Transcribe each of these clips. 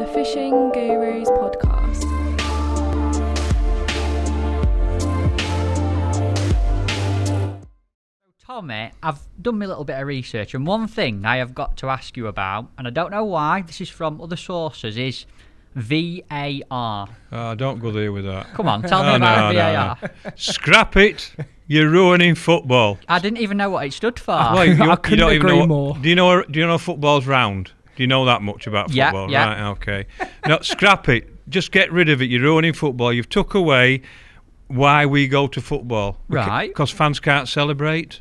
the Fishing Gurus podcast. Tommy, I've done my little bit of research, and one thing I have got to ask you about, and I don't know why, this is from other sources, is VAR. Oh, don't go there with that. Come on, tell me about VAR. No. Scrap it. You're ruining football. I didn't even know what it stood for. Well, I couldn't don't even agree know more. Do you know football's round? Do you know that much about football? Yeah. Right, okay. No, scrap it. Just get rid of it. You're ruining football. You've took away why we go to football. Right. Because fans can't celebrate.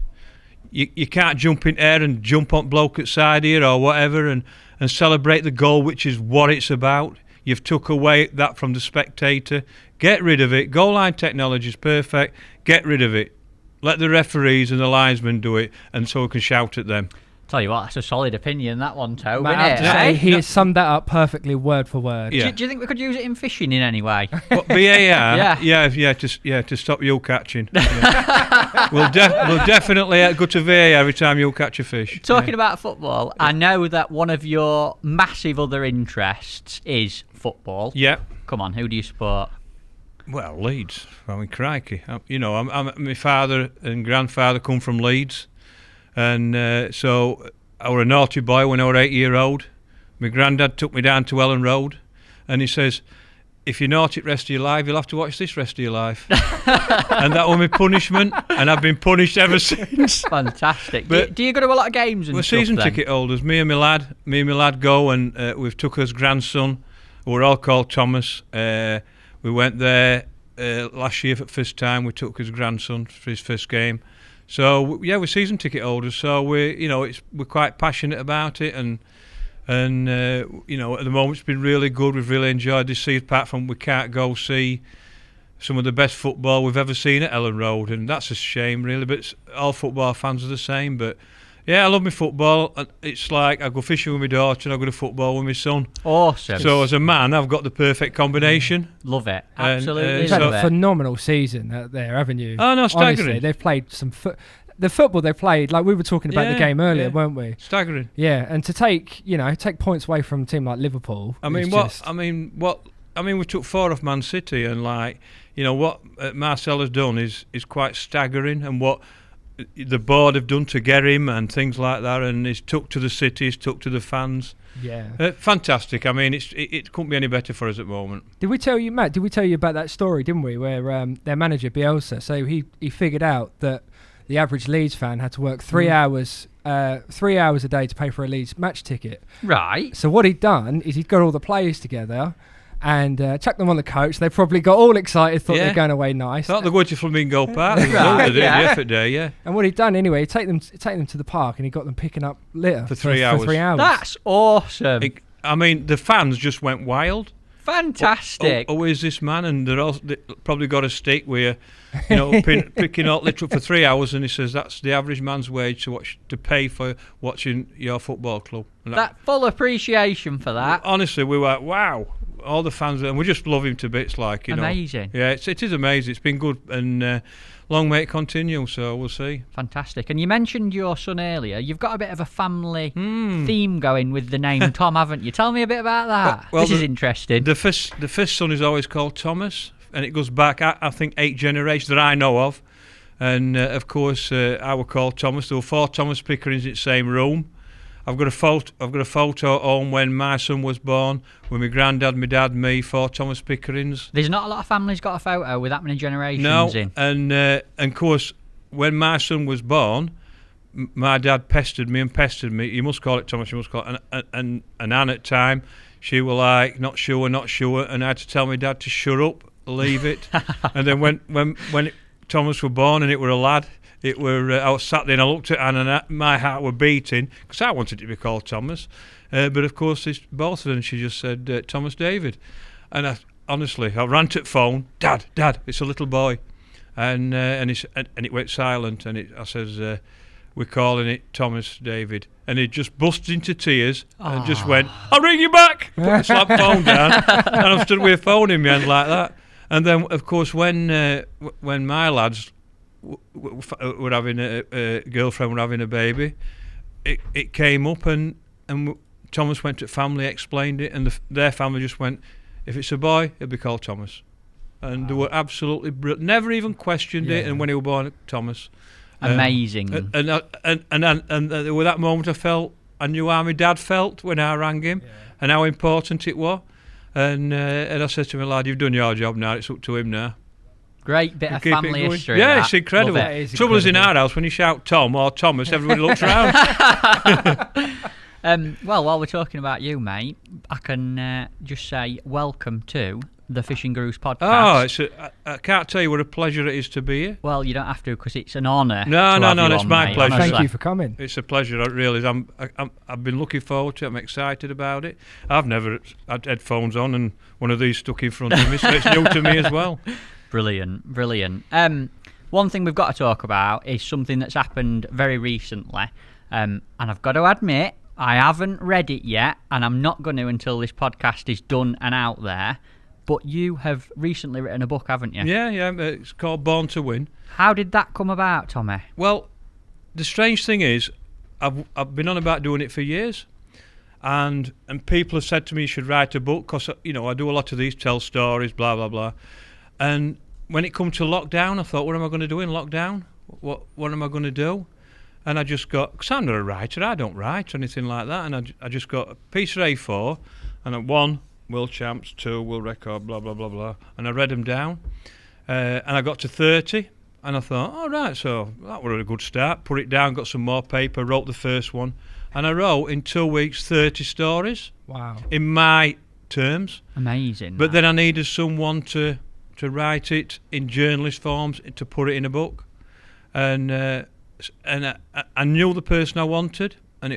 You can't jump in air and jump on bloke at side here or whatever and celebrate the goal, which is what it's about. You've took away that from the spectator. Get rid of it. Goal line technology is perfect. Get rid of it. Let the referees and the linesmen do it, and so we can shout at them. Tell you what, that's a solid opinion, that one, Toby, Matt, I have isn't to it? say, he has summed that up perfectly, word for word. Yeah. Do you think we could use it in fishing in any way? What, VAR? Yeah, to stop you catching. Yeah. we'll definitely go to VAR every time you catch a fish. Talking about football, I know that one of your massive other interests is football. Yeah. Come on, who do you support? Well, Leeds. I mean, crikey. My father and grandfather come from Leeds. And so I was a naughty boy when I was 8 years old. My granddad took me down to Ellen Road and he says, if you're naughty the rest of your life, you'll have to watch this rest of your life. And that was my punishment, and I've been punished ever since. Fantastic. But do you go to a lot of games and we're stuff season then? ticket holders. Me and my lad go, and we've took his grandson, who we're all called Thomas. We went there last year for the first time. We took his grandson for his first game. So yeah, we're season ticket holders. So we're quite passionate about it, and at the moment it's been really good. We've really enjoyed this season. Apart from we can't go see some of the best football we've ever seen at Ellen Road, and that's a shame really. But all football fans are the same. But yeah, I love my football. It's like I go fishing with my daughter and I go to football with my son. Awesome. So as a man, I've got the perfect combination. Love it. Absolutely You've had love a it. phenomenal season there, haven't you? Oh no, staggering. Honestly, they've played some the football they played, like we were talking about the game earlier, weren't we? Staggering. Yeah, and to take points away from a team like Liverpool. We took 4 off Man City, and what Marcel has done is quite staggering, and what the board have done to get him and things like that, and he's took to the city, he's took to the fans. Yeah, fantastic. I mean, it couldn't be any better for us at the moment. Did we tell you, Matt? Did we tell you about that story? Didn't we? Where their manager Bielsa, so he figured out that the average Leeds fan had to work 3 hours a day to pay for a Leeds match ticket. Right. So what he'd done is he'd got all the players together and chucked them on the coach. They probably got all excited, thought they were going away nice. Thought they were going to Flamingo Park. Right, The effort day, yeah. And what he'd done anyway, he'd take them to the park, and he got them picking up litter For 3 hours. For 3 hours. That's awesome. The fans just went wild. Fantastic. Oh, is this man? And they probably got a stick where, picking out litter for 3 hours, and he says that's the average man's wage to pay for watching your football club. And that full appreciation for that. Honestly, we were wow. All the fans, and we just love him to bits. Amazing. Yeah, it is amazing. It's been good, and long may it continue. So we'll see. Fantastic. And you mentioned your son earlier. You've got a bit of a family theme going with the name Tom, haven't you? Tell me a bit about that. This is interesting. The first son is always called Thomas, and it goes back, I think, 8 generations that I know of. And of course, I was called Thomas. There were 4 Thomas Pickerings in the same room. I've got a photo home when my son was born, with my granddad, my dad, me, 4 Thomas Pickerings. There's not a lot of families got a photo with that many generations in. And of course, when my son was born, my dad pestered me. You must call it Thomas, you must call it. And Anne at time, she was like, not sure. And I had to tell my dad to shut up, leave it. And then when Thomas was born and it were a lad, I was sat there and I looked at Anne and my heart were beating because I wanted it to be called Thomas. But of course, it's both of them. She just said Thomas David. And honestly, I ran to the phone, Dad, it's a little boy. And it went silent. And I says, we're calling it Thomas David. And he just busted into tears and just went, I'll ring you back. Put the slap phone down. And I stood with a phone in my hand like that. And then, of course, when my lads were having a girlfriend, were having a baby, it came up and Thomas went to family, explained it, and their family just went, if it's a boy, he'll be called Thomas. And they were absolutely brilliant. Never even questioned it. And when he was born, Thomas. Amazing. And with that moment, I knew how my dad felt when I rang him, and how important it was. And I said to him, lad, you've done your job now. It's up to him now. Great bit of family history. Yeah, that. it's incredible. Trouble is, in our house, when you shout Tom or Thomas, everybody looks round. Well, while we're talking about you, mate, I can just say welcome to the Fishing Gurus podcast. Oh, I can't tell you what a pleasure it is to be here. Well, you don't have to, because it's an honour. No, it's my mate, pleasure. honestly. Thank you for coming. It's a pleasure, it really is. I've been looking forward to it. I'm excited about it. I've never had headphones on and one of these stuck in front of me, so it's new to me as well. Brilliant. One thing we've got to talk about is something that's happened very recently, and I've got to admit, I haven't read it yet, and I'm not going to until this podcast is done and out there. But you have recently written a book, haven't you? Yeah. It's called Born to Win. How did that come about, Tommy? Well, the strange thing is, I've been on about doing it for years, and people have said to me you should write a book because I do a lot of these, tell stories, blah blah blah. And when it come to lockdown, I thought, what am I going to do in lockdown? What am I going to do? And I just got, because I'm not a writer, I don't write or anything like that, and I just got a piece of A4, and at 1, world champs, 2, world record, blah, blah, blah, blah, and I read them down, and I got to 30, and I thought, all right, so that was a good start, put it down, got some more paper, wrote the first one, and I wrote in 2 weeks 30 stories. Wow. In my terms. Amazing. But then I needed someone to write it in journalist forms, to put it in a book, and I knew the person I wanted, and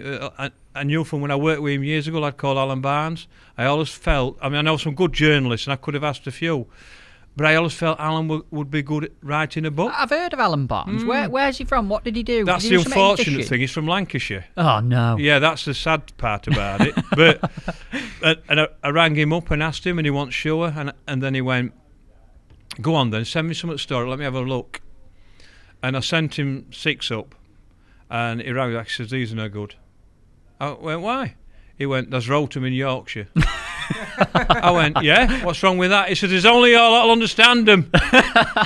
I knew from when I worked with him years ago, I'd called Alan Barnes. I always felt, I know some good journalists, and I could have asked a few, but I always felt Alan would be good at writing a book. I've heard of Alan Barnes. Where's he from? What did he do? That's the unfortunate thing. He's from Lancashire. Oh, no. Yeah, that's the sad part about it. But and I rang him up and asked him, and he wasn't sure, and then he went, go on then, send me some of the story, let me have a look. And I sent him 6 up, and he rang me back, he says, these are no good. I went, why? He went, there's Rotham in Yorkshire. I went, yeah, what's wrong with that? He said, there's only all that'll understand them.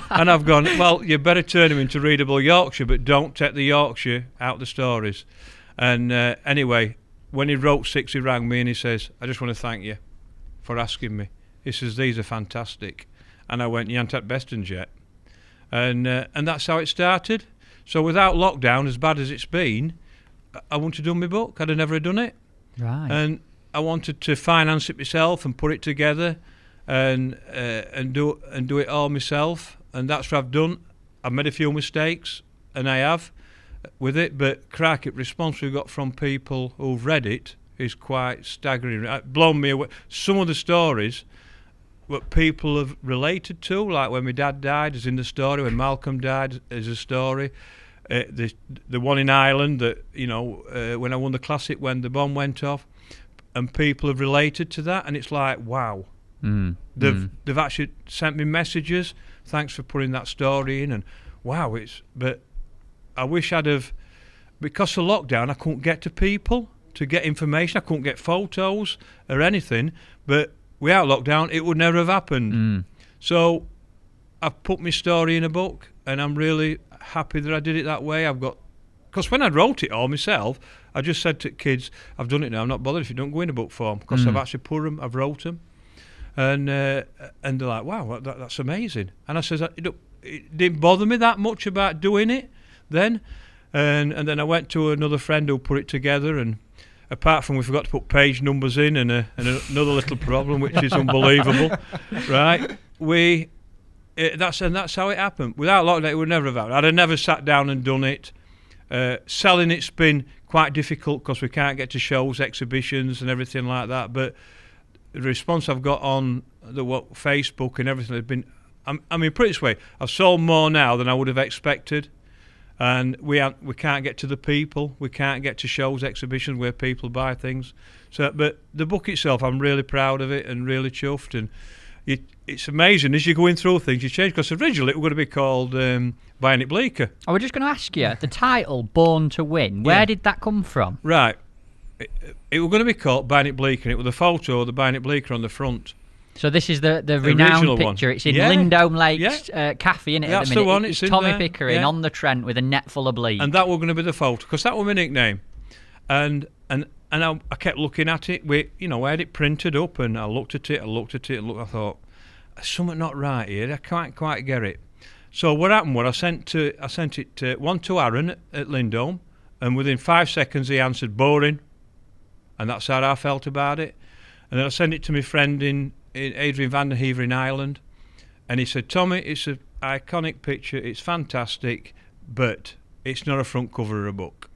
And I've gone, well, you better turn him into readable Yorkshire, but don't take the Yorkshire out the stories. And anyway, when he wrote 6, he rang me and he says, I just want to thank you for asking me. He says, these are fantastic. And I went, you haven't had Bestons yet. And that's how it started. So without lockdown, as bad as it's been, I wouldn't have done my book. I'd have never done it. Right. And I wanted to finance it myself and put it together and do it all myself. And that's what I've done. I've made a few mistakes, and I have with it. But crikey, the response we've got from people who've read it is quite staggering. It's blown me away. Some of the stories what people have related to, like when my dad died, is in the story. When Malcolm died, is a story. The one in Ireland that when I won the Classic when the bomb went off, and people have related to that, and it's like wow. They've actually sent me messages. Thanks for putting that story in, and wow, but I wish I'd have, because of lockdown, I couldn't get to people to get information. I couldn't get photos or anything, but without lockdown, it would never have happened. So I've put my story in a book, and I'm really happy that I did it that way. Because when I wrote it all myself, I just said to kids, I've done it now, I'm not bothered if you don't go in a book form, because I've actually put them, I've wrote them. And they're like, wow, that's amazing. And I says, it didn't bother me that much about doing it then. And then I went to another friend who put it together, and apart from we forgot to put page numbers in and another little problem, which is unbelievable, right? That's how it happened. Without lockdown, it would never have happened. I'd have never sat down and done it. Selling it's been quite difficult because we can't get to shows, exhibitions and everything like that. But the response I've got on Facebook and everything has been, I mean, put it this way, I've sold more now than I would have expected. And we can't get to the people. We can't get to shows, exhibitions where people buy things. So, but the book itself, I'm really proud of it and really chuffed. And it's amazing as you're going through things, you change. Because originally it was going to be called Bionic Bleaker. I was just going to ask you, the title "Born to Win." Where did that come from? Right. it was going to be called Barnsley Blacks, and it was a photo of the Barnsley Blacks on the front. So this is the renowned picture. One. It's in Lindholme Lakes Cafe, isn't it? That's at the minute. the one. It's in Tommy there. Pickering on the Trent with a net full of bleach. And that was going to be the photo, because that was my nickname. And I kept looking at it. I had it printed up, and I looked at it. I thought, there's something not right here. I can't quite get it. So what happened was I sent it to Aaron at Lindholme, and within 5 seconds he answered boring, and that's how I felt about it. And then I sent it to my friend in Adrian van der Heever in Ireland, and he said, Tommy, it's an iconic picture, it's fantastic, but it's not a front cover of a book.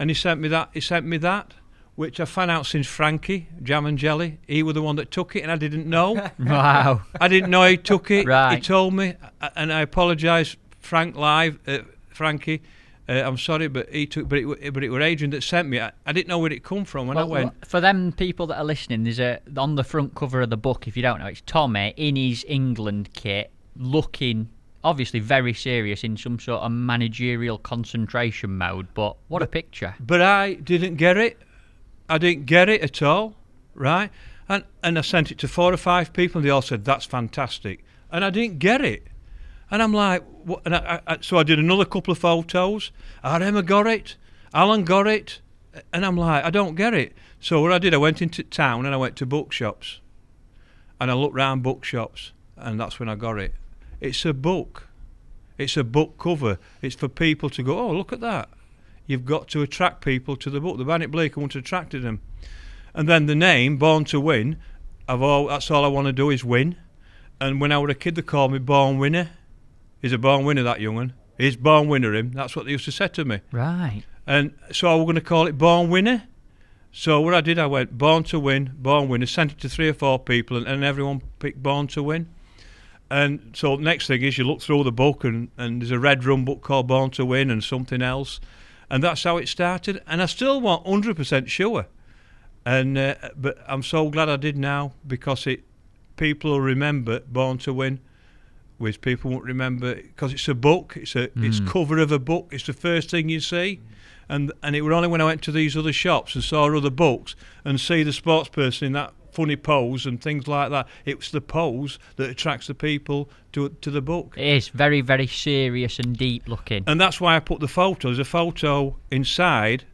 And he sent me that, which I found out since Frankie, Jam and Jelly, he was the one that took it, and I didn't know. Wow. I didn't know he took it. Right. He told me, and I apologise, Frankie. I'm sorry, but he took. But it was Adrian that sent me. I didn't know where it come from, and I went. For them people that are listening, there's on the front cover of the book. If you don't know, it's Tommy in his England kit, looking obviously very serious in some sort of managerial concentration mode. But what a picture! But I didn't get it. I didn't get it at all, right? And I sent it to 4 or 5 people, and they all said that's fantastic, and I didn't get it. And I'm like, what? And so I did another couple of photos. Emma got it, Alan got it, and I'm like, I don't get it. So what I did, I went into town and I went to bookshops, and I looked round bookshops, and that's when I got it. It's a book. It's a book cover. It's for people to go, oh, look at that. You've got to attract people to the book. The Barnsley Blacks, I want to attract them. And then the name, Born to Win, that's all I want to do is win. And when I was a kid, they called me Born Winner. He's a born winner, that young'un. He's born winner, him. That's what they used to say to me. Right. And so I was going to call it Born Winner. So what I did, I went Born to Win, Born Winner, sent it to 3 or 4 people, and everyone picked Born to Win. And so the next thing is you look through the book, and there's a red rum book called Born to Win and something else. And that's how it started. And I still want 100% sure. And but I'm so glad I did now, because people will remember Born to Win, which people won't remember, because it's a book. It's cover of a book. It's the first thing you see. And it was only when I went to these other shops and saw other books and see the sports person in that funny pose and things like that. It's the pose that attracts the people to the book. It is very, very serious and deep looking. And that's why I put the photo. There's a photo inside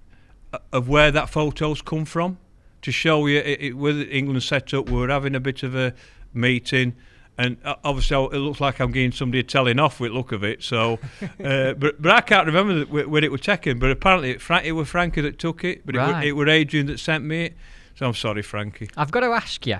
of where that photo's come from, to show you where England set up. We were having a bit of a meeting, and obviously it looks like I'm getting somebody telling off with the look of it. So, but I can't remember where it was taken. But apparently it was Frankie that took it. But right. it was Adrian that sent me it. So I'm sorry, Frankie. I've got to ask you,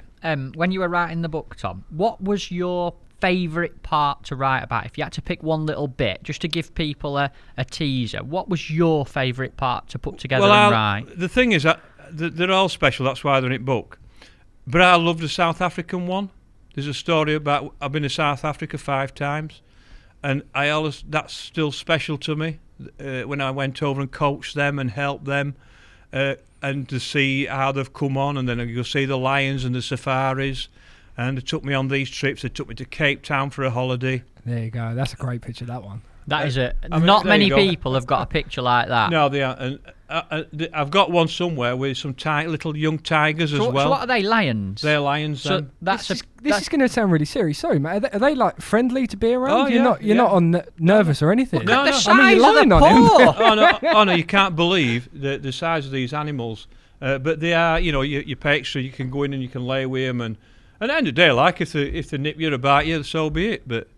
when you were writing the book, Tom, what was your favourite part to write about? If you had to pick one little bit, just to give people a teaser, what was your favourite part to put together and write? The thing is, they're all special. That's why they're in the book. But I love the South African one. There's a story about I've been to South Africa 5 times, and that's still special to me. When I went over and coached them and helped them, and to see how they've come on, and then you'll see the lions and the safaris. And they took me on these trips. They took me to Cape Town for a holiday. There you go. That's a great picture, that one. That is not many people have got a picture like that. No, they are. And I've got one somewhere with some little young tigers as well. So what are they, lions? They're lions. So this is going to sound really serious. Sorry, mate. Are they like friendly to be around? Oh, You're not nervous or anything. Look at the no. size I mean, you're of lying the on paw. him. Oh no! You can't believe the size of these animals. But they are. You pay extra. You can go in and you can lay with them. And at the end of the day, like if they nip you or bite you, so be it. But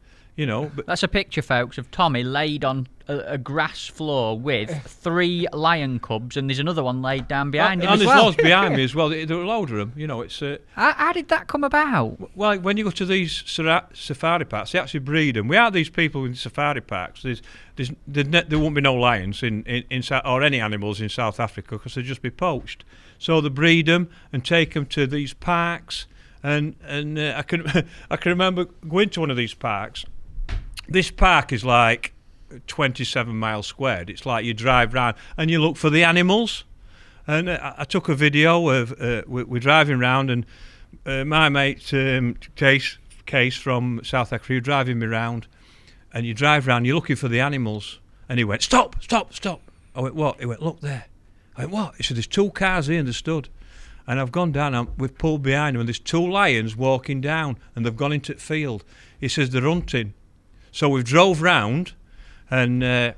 that's a picture, folks, of Tommy laid on a grass floor with 3 lion cubs, and there's another one laid down behind him as well. And there's loads behind me as well. There are a load of them. It's. How did that come about? Well, when you go to these safari parks, they actually breed them. We are these people in safari parks. There won't be no lions in or any animals in South Africa, because they'd just be poached. So they breed them and take them to these parks. And I can remember going to one of these parks. This park is like 27 miles squared. It's like you drive round and you look for the animals. And I took a video of we're driving round, and my mate Case from South Africa, driving me round, and you drive round, you're looking for the animals. And he went, stop. I went, what? He went, look there. I went, what? He said, there's 2 cars here and they stood. And I've gone down, and we've pulled behind them, and there's 2 lions walking down, and they've gone into the field. He says they're hunting. So we've drove round, and we're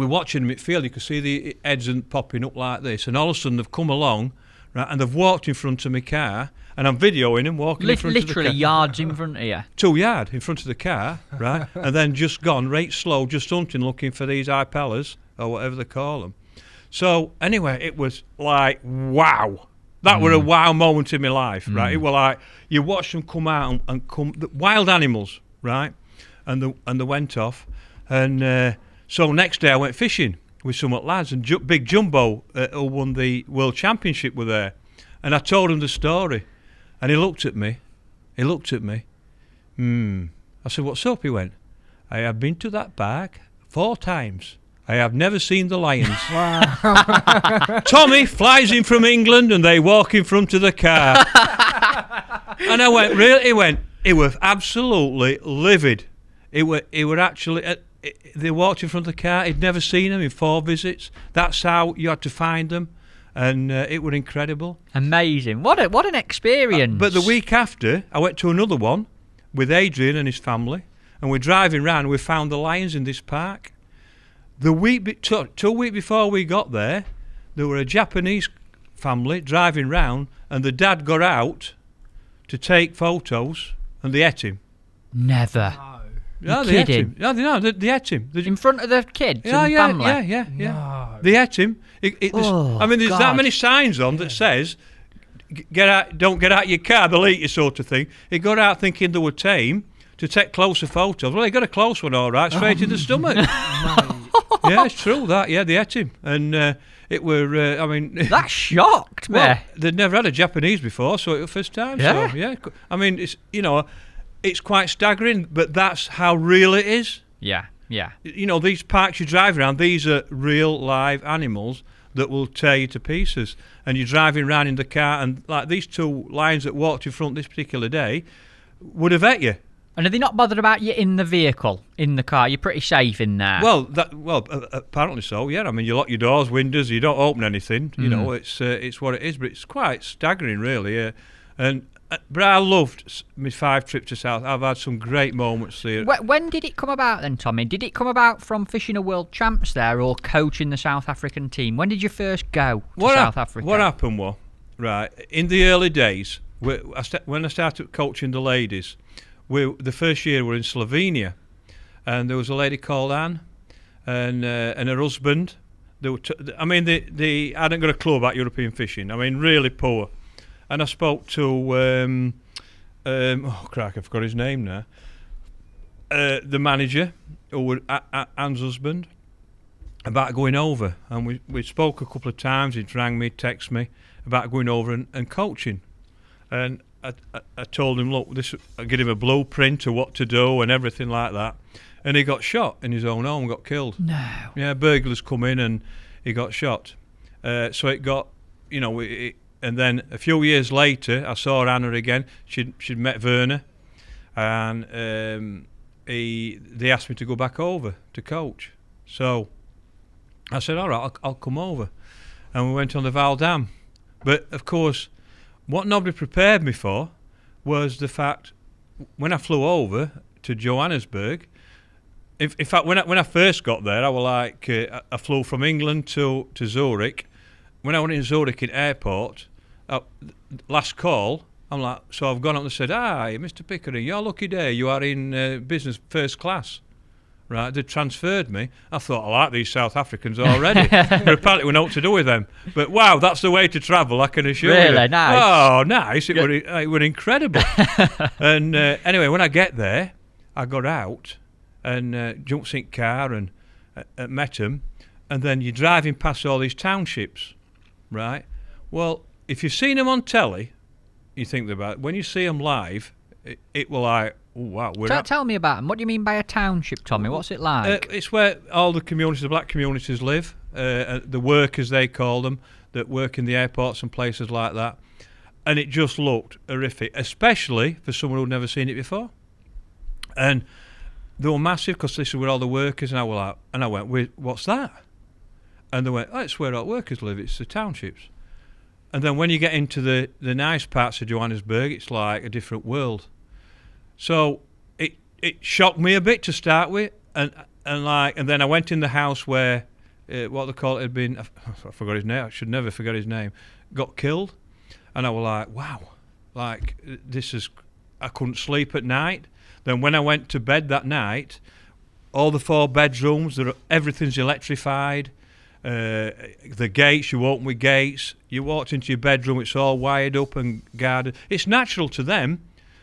watching them at field. You can see the heads popping up like this, and all of a sudden they've come along, right, and they've walked in front of my car, and I'm videoing them walking in front of the car. Literally yards in front of you. 2 yards in front of the car, right, and then just gone right slow, just hunting, looking for these impellas, or whatever they call them. So anyway, it was like, wow. That were a wow moment in my life, right? It was like, you watch them come out and come, the wild animals, right? And they went off. And so next day I went fishing with some lads, and Big Jumbo, who won the World Championship, were there. And I told him the story. And he looked at me. I said, what's up? He went, I have been to that park 4 times. I have never seen the lions. Wow. Tommy flies in from England and they walk in front of the car. And I went, really? He went, he was absolutely livid. He were actually, they walked in front of the car. He'd never seen them in 4 visits. That's how you had to find them. And it were incredible. Amazing. What an experience. But the week after, I went to another one with Adrian and his family. And we're driving round and we found the lions in this park. The week, 2 weeks before we got there were a Japanese family driving round, and the dad got out to take photos, and they ate him. Never. No, they ate him. No, they ate him. In front of the kids and family? Yeah. No. They ate him. I mean, there's that many signs on that says, "Get out! Don't get out your car. They'll eat you," sort of thing. He got out thinking they were tame to take closer photos. Well, he got a close one, all right, straight in the stomach. Yeah, it's true that. Yeah, they ate him, and it were. I mean, that shocked me. Well, they'd never had a Japanese before, so it was first time. Yeah. So, yeah. I mean, it's quite staggering, but that's how real it is. Yeah. These parks you drive around, these are real live animals that will tear you to pieces. And you're driving around in the car, and like these 2 lions that walked in front this particular day would have ate you. And are they not bothered about you in the vehicle, in the car? You're pretty safe in there. Well, apparently so. Yeah, I mean, you lock your doors, windows, you don't open anything. You know, it's what it is. But it's quite staggering, really. But I loved my 5 trips to South. I've had some great moments there. When did it come about then, Tommy? Did it come about from fishing a world champs there, or coaching the South African team? When did you first go to South Africa? What happened was, right, in the early days, when I started coaching the ladies, the first year we were in Slovenia, and there was a lady called Anne, and her husband. They hadn't got a clue about European fishing. I mean, really poor. And I spoke to I forgot his name now. The manager, who was Anne's husband, about going over, and we spoke a couple of times. He'd rang me, text me about going over and coaching, and I told him, look, I give him a blueprint of what to do and everything like that. And he got shot in his own home, got killed. No. Yeah, burglars come in and he got shot. So it got, and then a few years later, I saw Anna again. She'd met Werner, and they asked me to go back over to coach. So I said, all right, I'll come over. And we went on the Val Dam. But, of course, what nobody prepared me for was the fact when I flew over to Johannesburg. In fact, when I first got there, I was like, I flew from England to Zurich. When I went in Zurich in airport, last call, I'm like, so I've gone up and said, hi, Mr. Pickering, your lucky day, you are in business first class. Right, they transferred me. I thought, I like these South Africans already. But apparently we know what to do with them. But wow, that's the way to travel, I can assure you. Really nice. Oh, nice. It were incredible. And anyway, when I get there, I got out and jumped in car and met them. And then you're driving past all these townships, right? Well, if you've seen them on telly, you think about it. When you see them live, it will like, oh, wow. Tell me about them. What do you mean by a township, Tommy? What's it like? It's where all the communities, the black communities live, the workers, they call them, that work in the airports and places like that. And it just looked horrific, especially for someone who'd never seen it before. And they were massive because this is where all the workers, and I went, what's that? And they went, oh, it's where all workers live, it's the townships. And then when you get into the nice parts of Johannesburg, it's like a different world. So it shocked me a bit to start with, and then I went in the house where what they call it had been, I forgot his name, I should never forget his name, got killed. And I was like, wow, like this is, I couldn't sleep at night. Then when I went to bed that night, all the 4 bedrooms, everything's electrified. The gates, you open with gates. You walked into your bedroom, it's all wired up and guarded. It's natural to them,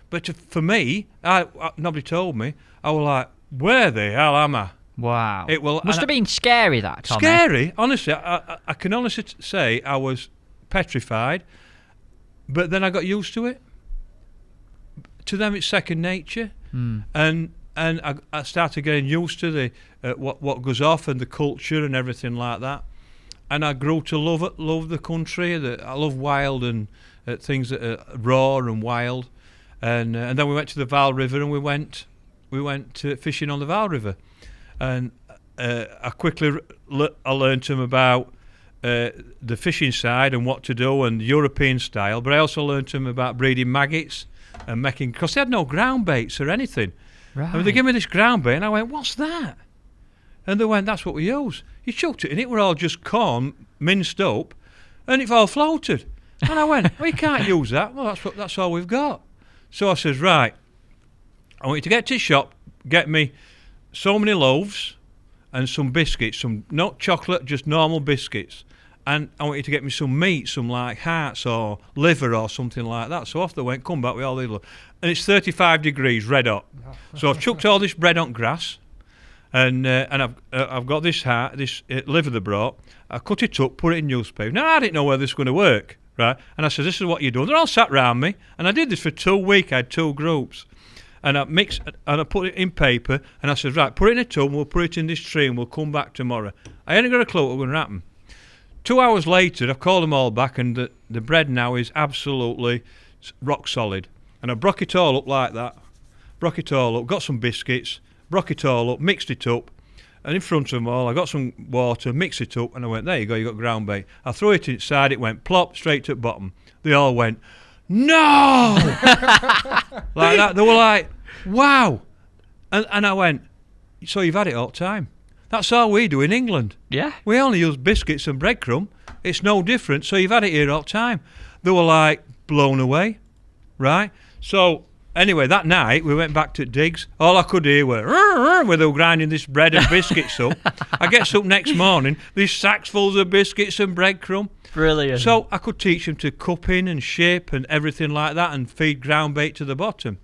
but for me, nobody told me. I was like, where the hell am I? Wow. Must have been scary, that, Tommy. Scary? Honestly, I can honestly say I was petrified, but then I got used to it. To them, it's second nature. And I started getting used to the what goes off and the culture and everything like that. And I grew to love the country. I love wild and things that are raw and wild. And then we went to the Vaal River and we went fishing on the Vaal River. And I quickly I learned them about the fishing side and what to do and European style. But I also learned them about breeding maggots and making, because they had no ground baits or anything. Right. I mean, they gave me this ground bait and I went, what's that? And they went, that's what we use. You chucked it in, it were all just corn minced up and it all floated. And I went, we can't use that. Well, that's all we've got. So I says, right, I want you to get to the shop, get me so many loaves and some biscuits, not chocolate, just normal biscuits. And I want you to get me some meat, some like hearts or liver or something like that. So off they went, come back with all these. And it's 35 degrees, red hot. So I've chucked all this bread on grass, and I've got this heart, this liver they brought. I cut it up, put it in newspaper. Now I didn't know whether this was going to work, right? And I said, this is what you're doing. They're all sat round me, and I did this for 2 weeks. I had 2 groups. And I mixed, and I put it in paper, and I said, right, put it in a tub, and we'll put it in this tree, and we'll come back tomorrow. I hadn't got a clue what was going to happen. 2 hours later, I've called them all back, and the bread now is absolutely rock solid. And I broke it all up like that. Broke it all up, got some biscuits, broke it all up, mixed it up, and in front of them all, I got some water, mixed it up, and I went, there you go, you got ground bait. I threw it inside, it went plop, straight to the bottom. They all went, no! Like that. They were like, wow. And I went, so you've had it all the time. That's all we do in England. Yeah. We only use biscuits and breadcrumb. It's no different. So you've had it here all the time. They were like blown away, right? So anyway, that night we went back to digs. All I could hear were where they were grinding this bread and biscuits up. I get up next morning, these sacks full of biscuits and breadcrumb. Brilliant. So I could teach them to cup in and shape and everything like that and feed ground bait to the bottom.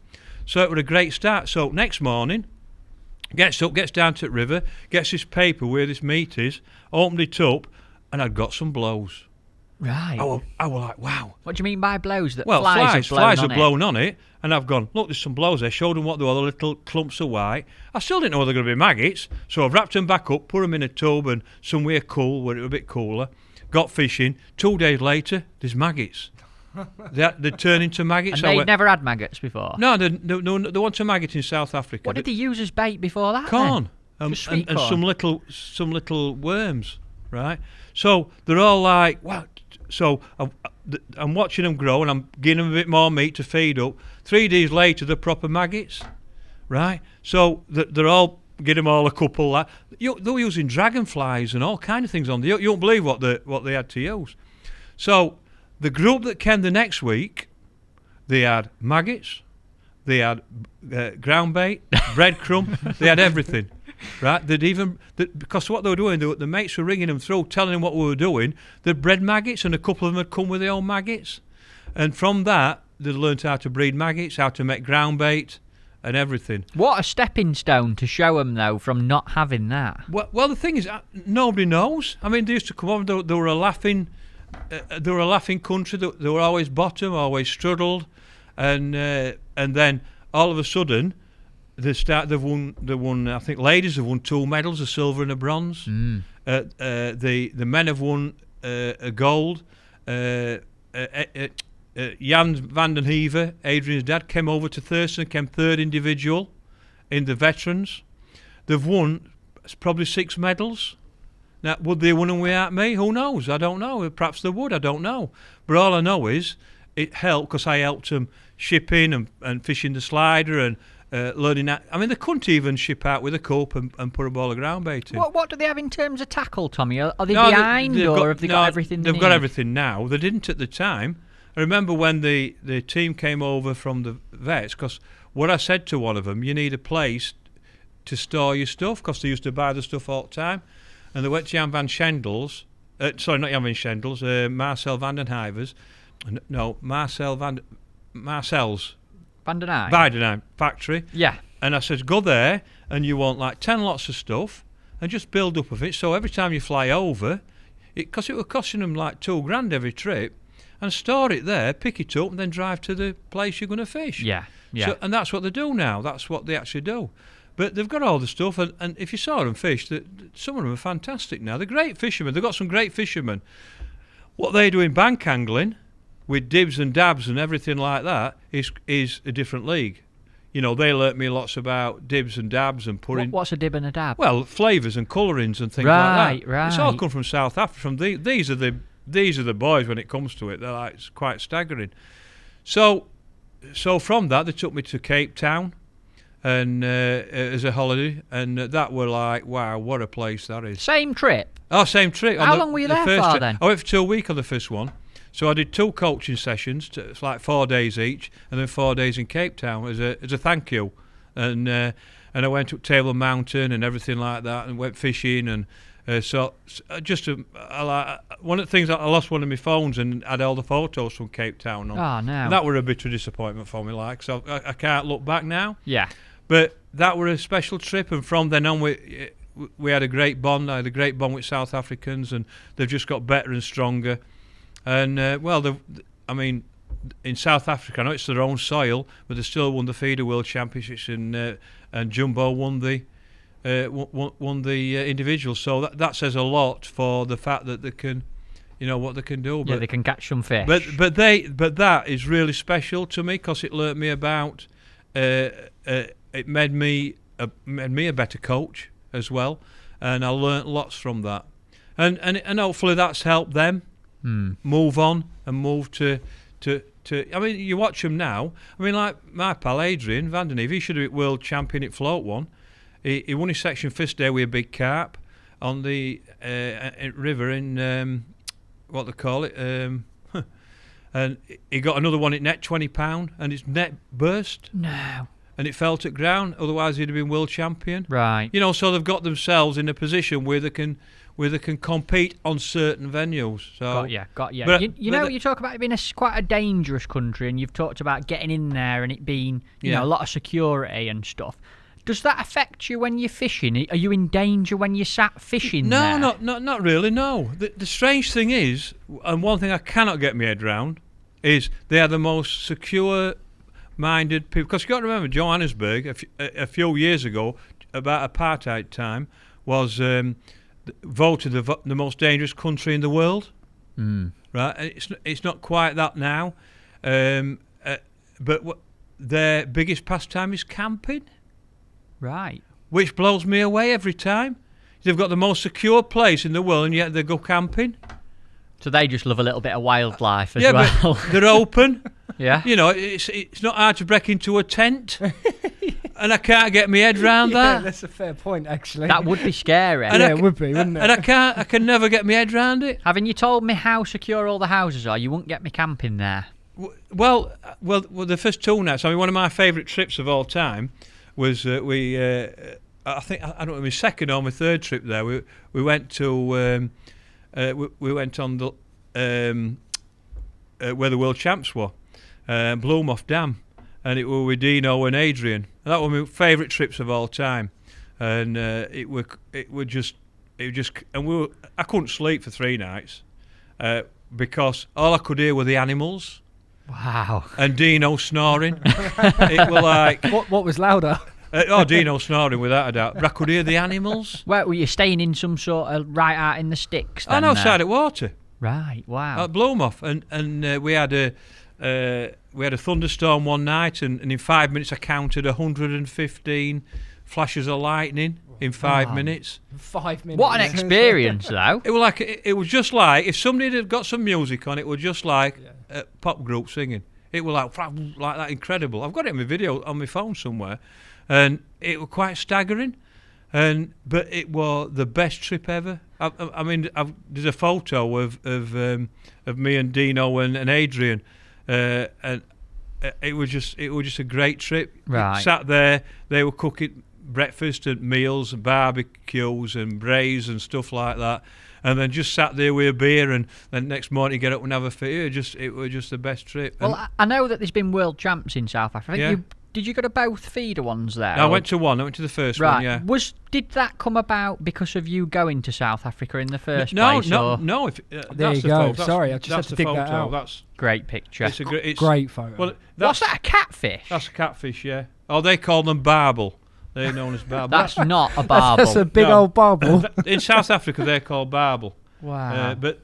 So it was a great start. So next morning, gets up, gets down to the river, gets this paper where this meat is, opened it up, and I'd got some blows. Right. I was like, wow. What do you mean by blows? That Well, flies are blown on it, and I've gone, look, there's some blows there. Showed them what they were, the little clumps of white. I still didn't know they were going to be maggots, so I've wrapped them back up, put them in a tub and somewhere cool where it was a bit cooler. Got fishing. 2 days later, there's maggots. They turn into maggots. And they'd never had maggots before? No, they want a maggot in South Africa. What did they use as bait before that? Corn. And some little worms, right? So they're all like, what? So I'm watching them grow and I'm giving them a bit more meat to feed up. 3 days later, they're proper maggots, right? So they're all, get them all a couple. They were using dragonflies and all kind of things on there. You won't believe what they had to use. So the group that came the next week, they had maggots, they had ground bait, breadcrumb, they had everything. Right, because what they were doing, the mates were ringing them through, telling them what we were doing. They'd bred maggots, and a couple of them had come with their own maggots, and from that they learned how to breed maggots, how to make ground bait, and everything. What a stepping stone to show them, though, from not having that. Well, the thing is, nobody knows. I mean, they used to come over. They were a laughing country. They were always bottom, always struggled, and then all of a sudden. They've won. I think ladies have won 2 medals, a silver and a bronze. The men have won a gold. Jan van den Heever, Adrian's dad, came over to Thurston, came 3rd individual in the veterans. They've won probably 6 medals. Now, would they win without me? Who knows? I don't know. Perhaps they would. I don't know. But all I know is it helped because I helped them shipping and fishing the slider and learning that. I mean, they couldn't even ship out with a cup and put a ball of ground bait in. What do they have in terms of tackle, Tommy? Are they behind or have they got everything they They've need? got everything now. They didn't at the time. I remember when the team came over from the vets, because what I said to one of them, you need a place to store your stuff, because they used to buy the stuff all the time. And they went to Jan van Schendel's, sorry, not Jan van Schendel's, Marcel van den Hivers. No, Marcel's Vandenheim factory. Yeah. And I said, go there and you want like 10 lots of stuff and just build up of it. So every time you fly over, because it was costing them like $2,000 every trip, and store it there, pick it up and then drive to the place you're going to fish. Yeah. So, and that's what they do now. That's what they actually do. But they've got all the stuff, and if you saw them fish, some of them are fantastic now. They're great fishermen. They've got some great fishermen. What they do in bank angling, with dibs and dabs and everything like that, is a different league. You know, they learnt me lots about dibs and dabs and putting... What's a dib and a dab? Well, flavours and colourings and things like that. Right. It's all come from South Africa. These are the boys when it comes to it. They're like, it's quite staggering. So from that, they took me to Cape Town and as a holiday, and that were like, wow, what a place that is. Same trip? Oh, same trip. How long were you there for then? I went for 2 weeks on the first one. So I did 2 coaching sessions, it's like 4 days each, and then 4 days in Cape Town as a thank you. And I went up Table Mountain and everything like that, and went fishing. And one of the things, I lost one of my phones and had all the photos from Cape Town on. Oh, no. And that were a bit of disappointment for me, like, so I can't look back now. Yeah. But that were a special trip, and from then on we had a great bond. I had a great bond with South Africans, and they've just got better and stronger. And in South Africa, I know it's their own soil, but they still won the FIDA World Championships, and Jumbo won the individual. So that says a lot for the fact that they can, what they can do. Yeah, they can catch some fish. But that is really special to me, because it learnt me about. It made me a better coach as well, and I learnt lots from that. And hopefully that's helped them. Move on and move to. I mean, you watch them now. I mean, like my pal Adrian van den Hove, he should have been world champion at float one. He won his section first day with a big carp on the river in what they call it, and he got another one at net £20, and his net burst. No. And it fell to ground. Otherwise, he'd have been world champion. Right. So they've got themselves in a position where they can compete on certain venues. So Got you. But, you talk about it being quite a dangerous country, and you've talked about getting in there and it being, a lot of security and stuff. Does that affect you when you're fishing? Are you in danger when you're sat fishing there? No, not really, no. The strange thing is, and one thing I cannot get my head around, is they are the most secure-minded people. Because you've got to remember, Johannesburg, a few years ago, about apartheid time, was... voted the most dangerous country in the world. Right? It's not quite that now, but their biggest pastime is camping. Right. Which blows me away every time. They've got the most secure place in the world, and yet they go camping. So they just love a little bit of wildlife as well. Yeah, but they're open. Yeah. It's not hard to break into a tent. And I can't get my head around that. That's a fair point, actually. That would be scary. It would be, wouldn't it? And I can never get my head around it. Haven't you told me how secure all the houses are? You won't get me camping there. Well, the first 2 nights. I mean, one of my favourite trips of all time was I think I don't know, my second or my third trip there. We went to we went on the where the world champs were, Bloemhof Dam. And it were with Dino and Adrian. And that were my favourite trips of all time. And I couldn't sleep for 3 nights because all I could hear were the animals. Wow. And Dino snoring. It were like... What was louder? Dino snoring without a doubt. But I could hear the animals. Where were you staying in some sort of right out in the sticks? Then, outside at water. Right. Wow. At Bloemhof, and we had a thunderstorm one night, and in 5 minutes I counted 115 flashes of lightning in 5 minutes. 5 minutes. What an experience, though. It was like it was just like if somebody had got some music on, it was just like a pop group singing. It was like that, incredible. I've got it in my video on my phone somewhere, and it was quite staggering. But it was the best trip ever. I mean, there's a photo of me and Dino and Adrian, and it was just a great trip. Right. Sat there, they were cooking breakfast and meals and barbecues and braise and stuff like that, and then just sat there with a beer, and then next morning get up and have a fit. It was just the best trip. Well, I know that there's been world champs in South Africa. Did you go to both feeder ones there? I went to one. I went to the first one. Yeah. Did that come about because of you going to South Africa in the first No. place? There you go. Sorry, I just had to dig that out. That's great picture. it's a Great photo. Well, What's that? A catfish? That's a catfish. Yeah. Oh, they call them barbel. They're known as barbel. That's not a barbel. That's a big old barbel. In South Africa, they're called barbel. Wow. But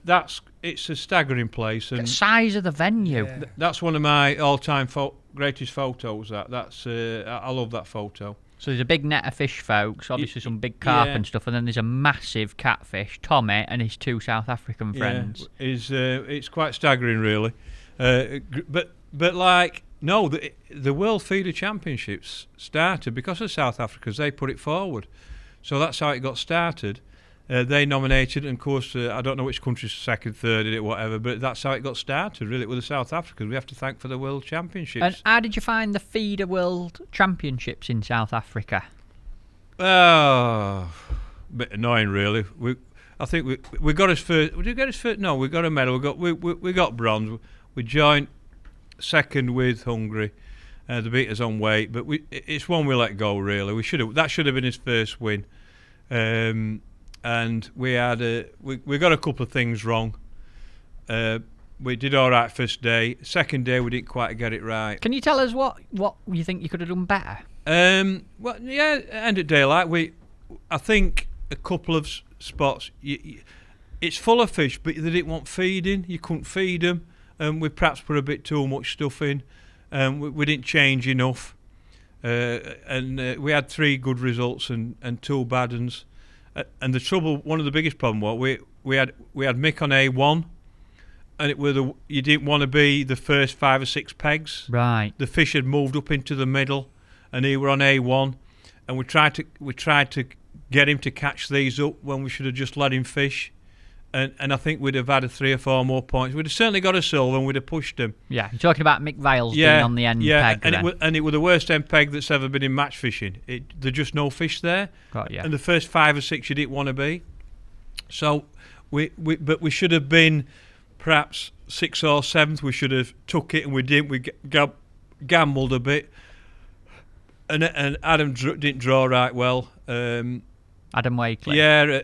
it's a staggering place, The and size of the venue. Yeah. that's one of my all-time greatest photos. That's I love that photo. So there's a big net of fish, folks. Obviously some big carp and stuff, and then there's a massive catfish. Tommy and his 2 South African friends. It's quite staggering, really. But like no, the World Feeder Championships started because of South Africa. They put it forward, so that's how it got started. They nominated, and of course, I don't know which country's second, third in it, whatever, but that's how it got started, really, with the South Africans. We have to thank for the World Championships. And how did you find the Feeder World Championships in South Africa? Oh, a bit annoying, really. I think we got his first. Did we get his first? No, we got a medal. We got bronze. We joined second with Hungary. They beat us on weight, but it's one we let go. Really, that should have been his first win. And we had we got a couple of things wrong. We did all right first day. Second day we didn't quite get it right. Can you tell us what you think you could have done better? Well, yeah, end of daylight. I think a couple of spots. It's full of fish, but they didn't want feeding. You couldn't feed them, and we perhaps put a bit too much stuff in. We didn't change enough, and we had 3 good results and 2 bad ones. And the trouble, one of the biggest problem was we had Mick on A1, and you didn't want to be the first 5 or 6 pegs. Right. The fish had moved up into the middle, and he were on A1, and we tried to get him to catch these up when we should have just let him fish, and I think we'd have had 3 or 4 more points. We'd have certainly got a silver, and we'd have pushed him. Yeah, you're talking about Mick Vales being on the end peg. And it was the worst end peg that's ever been in match fishing. There's just no fish there. Got you. And the first 5 or 6 you didn't want to be. So but we should have been perhaps 6th or 7th. We should have took it, and we didn't. We gambled a bit, and Adam didn't draw right well. Adam Wakely. Yeah,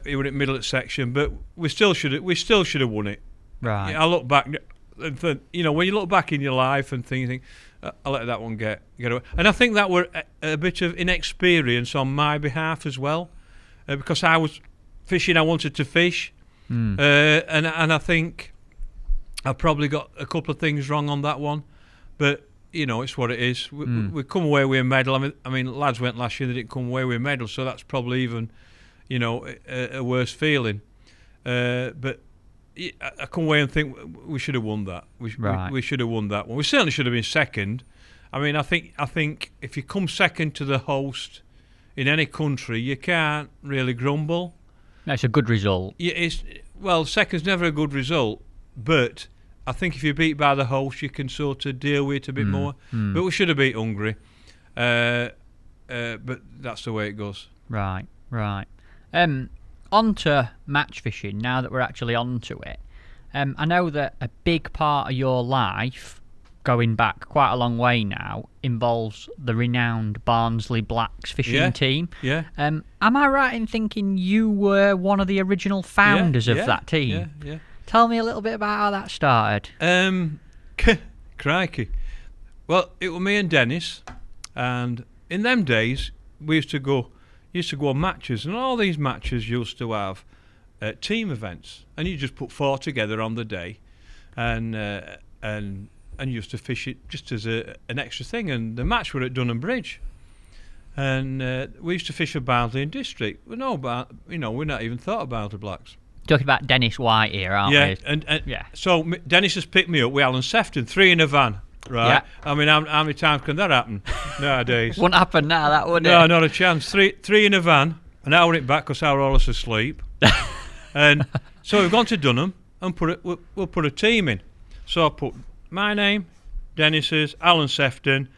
he was in middle of section, but we still should have won it. Right. I look back and think, when you look back in your life and think, I'll let that one get away. And I think that were a bit of inexperience on my behalf as well, because I was fishing. I wanted to fish, and I think I probably got a couple of things wrong on that one, but. It's what it is. We come away with a medal. I mean, lads went last year; they didn't come away with a medal, so that's probably even, a worse feeling. But I come away and think we should have won that. We should have won that one. We certainly should have been second. I mean, I think if you come second to the host in any country, you can't really grumble. That's a good result. Second's never a good result, but. I think if you're beat by the host, you can sort of deal with it a bit more. But we should have beat Hungary. But that's the way it goes. Right. On to match fishing, now that we're actually on to it. I know that a big part of your life, going back quite a long way now, involves the renowned Barnsley Blacks fishing team. Yeah. Am I right in thinking you were one of the original founders of that team? Yeah. Tell me a little bit about how that started. Crikey. Well, it was me and Dennis, and in them days we used to go on matches, and all these matches used to have team events, and you just put 4 together on the day, and you used to fish it just as an extra thing. And the match were at Dunham Bridge, And we used to fish for Barnsley in District. We're not even thought of Barnsley Blacks. Talking about Dennis White here, aren't we? Yeah. So Dennis has picked me up with Alan Sefton, 3 in a van. Right. Yeah. I mean, how many times can that happen nowadays? Wouldn't happen now, that would it? No, not a chance. Three in a van, an hour it back because our all us asleep. And so we've gone to Dunham and we'll put a team in. So I put my name, Dennis's, Alan Sefton,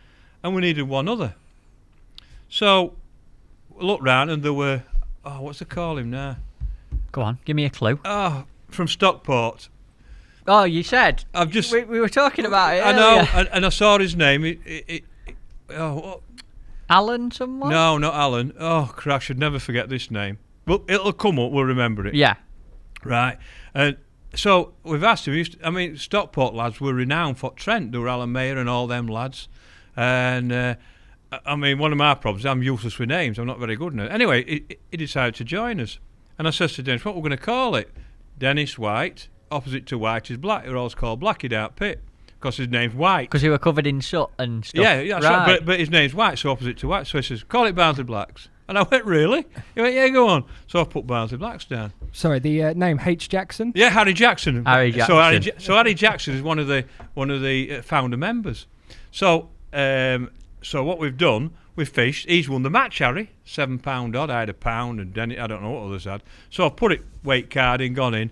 and we needed one other. So we looked round and there were, what's they call him now? Go on, give me a clue. Oh, from Stockport. Oh, you said. I've just. We were talking about it. I earlier. know, and I saw his name. Alan, someone? No, not Alan. Oh, crap! I should never forget this name. Well, it'll come up. We'll remember it. Yeah. Right. And so we've asked him. Stockport lads were renowned for Trent. There were Alan Mayer and all them lads. And one of my problems, I'm useless with names. I'm not very good now. Anyway, he decided to join us. And I says to Dennis, what we're going to call it? Dennis White. Opposite to White is Black. They're always called Blackie Dark Pit because his name's White. Because he were covered in soot and stuff. Yeah, right. But his name's White, so opposite to White. So he says, call it Barnsley Blacks. And I went, really? He went, yeah, go on. So I put Barnsley Blacks down. Sorry, the name H. Jackson? Yeah, Harry Jackson. Harry Jackson. So Harry Jackson is one of the founder members. So what we've done, we've fished. He's won the match, Harry. £7 odd. I had £1, and Denny, I don't know what others had. So I've put it weight card in, gone in.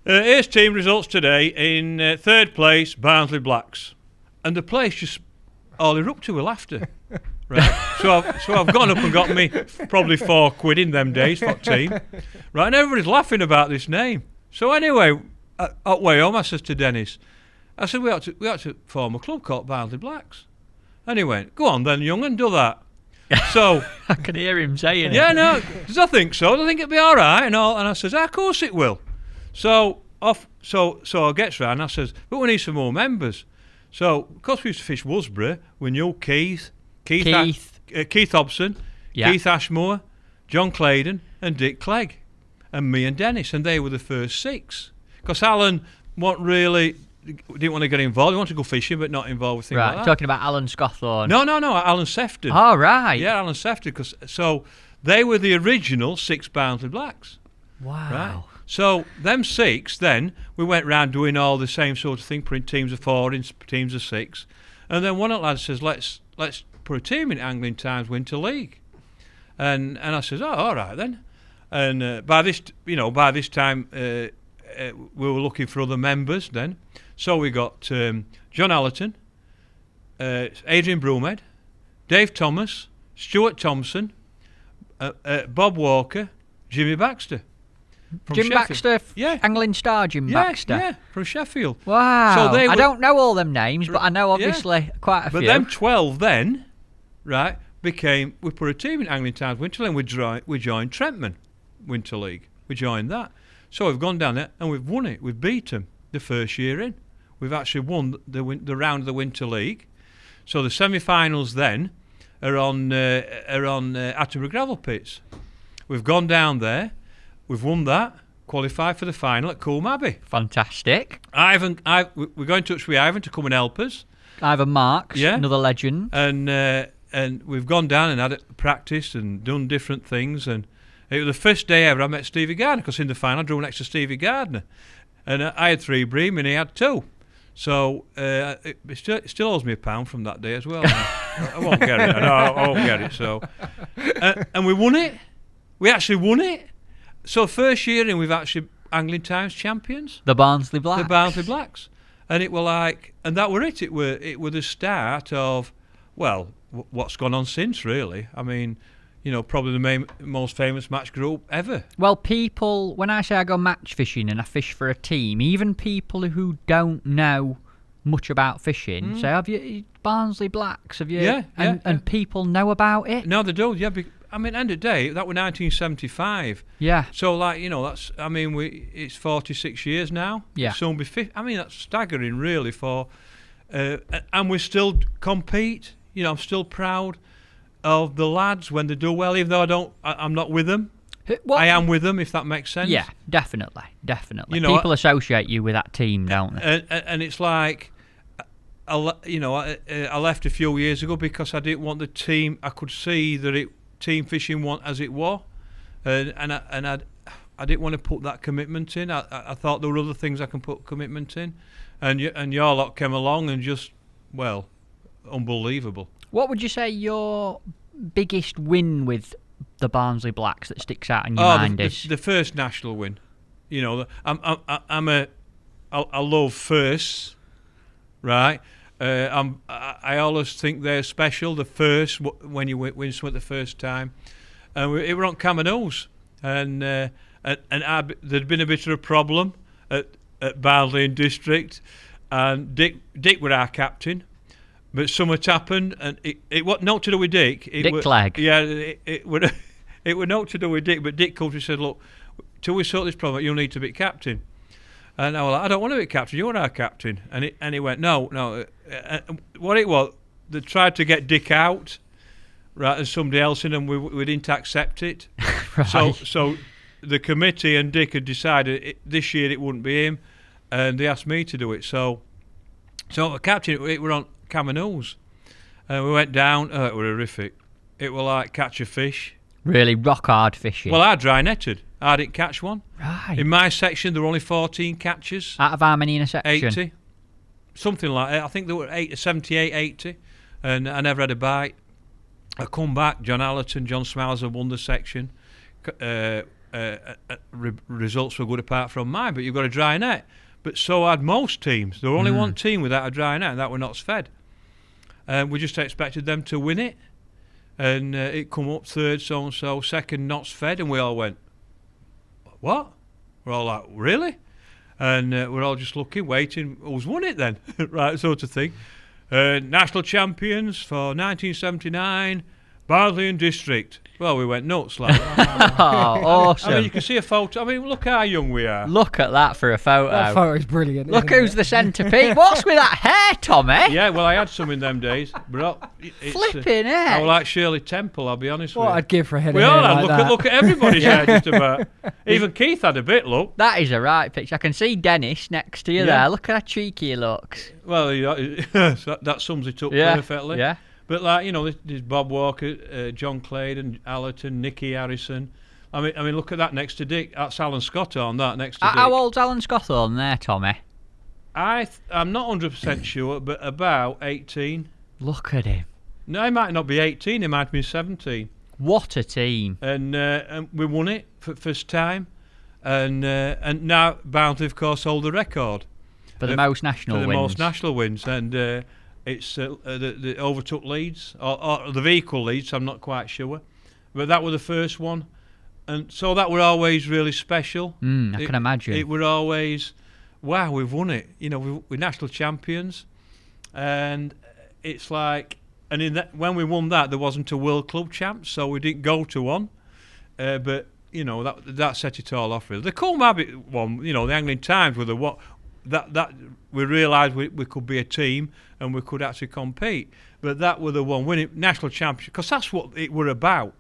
Here's team results today. In third place, Barnsley Blacks, and the place just all erupted with laughter. Right, so I've gone up and got me probably £4 in them days for team. Right, and everybody's laughing about this name. So anyway, at way home, I says to Dennis, I said we ought to form a club called Barnsley Blacks. And he went, go on then, young, and do that. So I can hear him saying it. Yeah, no, because I think so. I think it'll be all right and all. And I says, of course it will. So I gets round and I says, but we need some more members. So because we used to fish Woolsbury, we knew Keith Hobson, Keith Ashmore, John Claydon and Dick Clegg, and me and Dennis, and they were the first 6. Because Alan didn't want to get involved. He wanted to go fishing, but not involved with things like that. Talking about Alan Scawthorne. No, Alan Sefton. Oh, right. Yeah, Alan Sefton. So they were the original 6 Barnsley Blacks. Wow. Right. So them 6, then we went round doing all the same sort of thing, putting teams of 4 in, teams of 6, and then one of the lads says, let's put a team in Angling Times Winter League, and I says, oh, all right then, and by this time we were looking for other members then, so we got John Allerton, Adrian Broomhead, Dave Thomas, Stuart Thompson, Bob Walker, Jimmy Baxter. Jim Baxter, Angling Star Jim Baxter. Yeah, from Sheffield. Wow. So I don't know all them names, but I know obviously quite a few. But them 12 then, right, we put a team in Angling Times Winter League, we joined Trentman Winter League. We joined that. So we've gone down there and we've won it. We've beat them the first year in. We've actually won the round of the Winter League. So the semi-finals then are on Attenborough Gravel Pits. We've gone down there. We've won that, qualified for the final at Coombe Abbey. Fantastic. We're going in touch with Ivan to come and help us. Ivan Marks, another legend. And we've gone down and had practice and done different things. And it was the first day ever I met Stevie Gardner, because in the final I drew next to Stevie Gardner. And I had 3 bream and he had 2. So it still owes me £1 from that day as well. I won't get it. I won't get it. So, and we won it. We actually won it. So first year in, we've actually Angling Times champions. The Barnsley Blacks. The Barnsley Blacks. And it were and that were it. It were the start of, what's gone on since, really. I mean, probably the most famous match group ever. Well, people, when I say I go match fishing and I fish for a team, even people who don't know much about fishing say, have you Barnsley Blacks? Have you? Yeah. And people know about it? No, they do, yeah. End of the day, that was 1975. Yeah. So, that's, it's 46 years now. Yeah. Soon be 50. That's staggering, really, and we still compete. I'm still proud of the lads when they do well, even though I'm not with them. I am with them, if that makes sense. Yeah, definitely. People associate you with that team, don't they? And it's like, I left a few years ago because I didn't want the team. I could see that team fishing was as it was, and I didn't want to put that commitment in. I thought there were other things I can put commitment in, and your lot came along and just, well, unbelievable. What would you say your biggest win with the Barnsley Blacks that sticks out in your mind is? The first national win. I love firsts, right? I always think they're special. The first, when you win something the first time, and it were on Camino's, and there'd been a bit of a problem at Barnsley District, and Dick were our captain, but something happened, and it was not to do with Dick. Dick Clegg. Yeah, it would not to do with Dick, but Dick comes and said, "Look, till we sort this problem, you'll need to be captain." And I was like, "I don't want to be captain. You're our captain." And he went, "No." What it was, they tried to get Dick out, right, and somebody else in, and we didn't accept it. Right. So the committee and Dick had decided this year it wouldn't be him, and they asked me to do it. So the captain, it were on Camino's, and we went down. Oh, it were horrific. It were like catch a fish. Really rock hard fishing. Well, I dry netted. I didn't catch one. Right. In my section, there were only 14 catches. Out of how many in a section? 80. Something like that. I think there were 78, 80. And I never had a bite. I come back, John Allerton, John Smiles have won the section. Results were good apart from mine, but you've got a dry net. But so had most teams. There were only one team without a dry net, and that were Notts Fed. We just expected them to win it. And it come up third, so-and-so, second, Notts Fed, and we all went, "What?" We're all like, "Really?" And we're all just looking, waiting. Who's won it then? Right, sort of thing. National champions for 1979, Barnsley District. Well, we went nuts like that. Oh, awesome. I mean, you can see a photo. I mean, look how young we are. Look at that for a photo. That photo is brilliant. Look isn't who's it? the centrepiece. What's with that hair, Tommy? Yeah, well, I had some in them days. But Flipping I heck. was like Shirley Temple, I'll be honest What with you. I'd give for a head We of hair all had. like that. Look at everybody's hair just about. Even Keith had a bit, look. That is a right picture. I can see Dennis next to you Yeah. there. Look at how cheeky he looks. Well, that sums it up perfectly. Yeah. But there's Bob Walker, John Claydon, Allerton, Nicky Harrison. I mean, look at that next to Dick. That's Alan Scott on that next to Dick. How old's Alan Scotthorne there, Tommy? I'm not 100% sure, but about 18. Look at him. No, he might not be 18. He might be 17. What a team. And we won it for first time. And now Barnsley, of course, hold the record For the most national for the wins. most national wins. And it's they overtook Leeds, or the vehicle Leeds, I'm not quite sure. But that was the first one. And so that were always really special. I can imagine. It were always, wow, we've won it. We're national champions. And it's like, and when we won that, there wasn't a World Club Champs, so we didn't go to one. But, that set it all off, really. The Cool Mabbit one, the Angling Times, were that we realised we could be a team and we could actually compete. But that were the one winning national championship, because that's what it were about.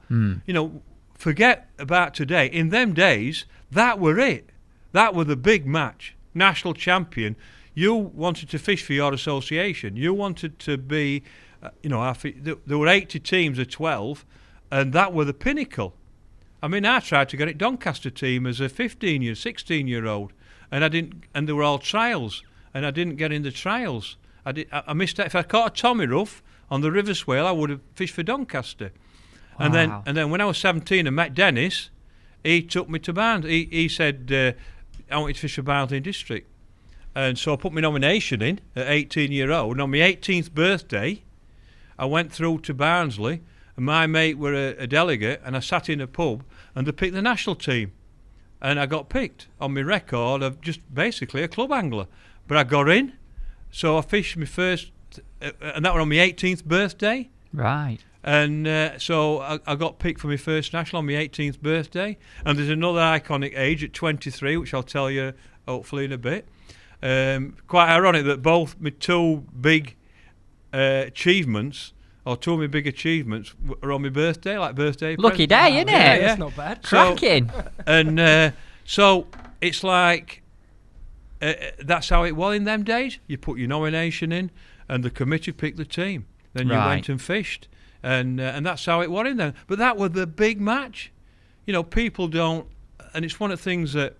Forget about today. In them days, that were it. That were the big match. National champion. You wanted to fish for your association. You wanted to be, there were 80 teams of 12, and that were the pinnacle. I mean, I tried to get it Doncaster team as a 16-year-old. And I didn't, and they were all trials, and I didn't get in the trials. I missed that. If I caught a Tommy Ruff on the River Swale, I would have fished for Doncaster. Wow. And then when I was 17 and met Dennis, he took me to Barnsley. He said, I want you to fish for Barnsley District. And so I put my nomination in at 18-year-old. And on my 18th birthday, I went through to Barnsley, and my mate were a delegate, and I sat in a pub, and they picked the national team. And I got picked on my record of just basically a club angler. But I got in, so I fished my first, and that was on my 18th birthday. Right. And so I got picked for my first national on my 18th birthday. And there's another iconic age at 23, which I'll tell you hopefully in a bit. Quite ironic that both my two big achievements, or two of my big achievements, were on my birthday, like birthday Lucky presents. day, innit? Yeah, it? that's not bad. Cracking. And so it's like, that's how it was in them days. You put your nomination in, and the committee picked the team. Then you went and fished, and that's how it was in them. But that was the big match. People don't, and it's one of the things that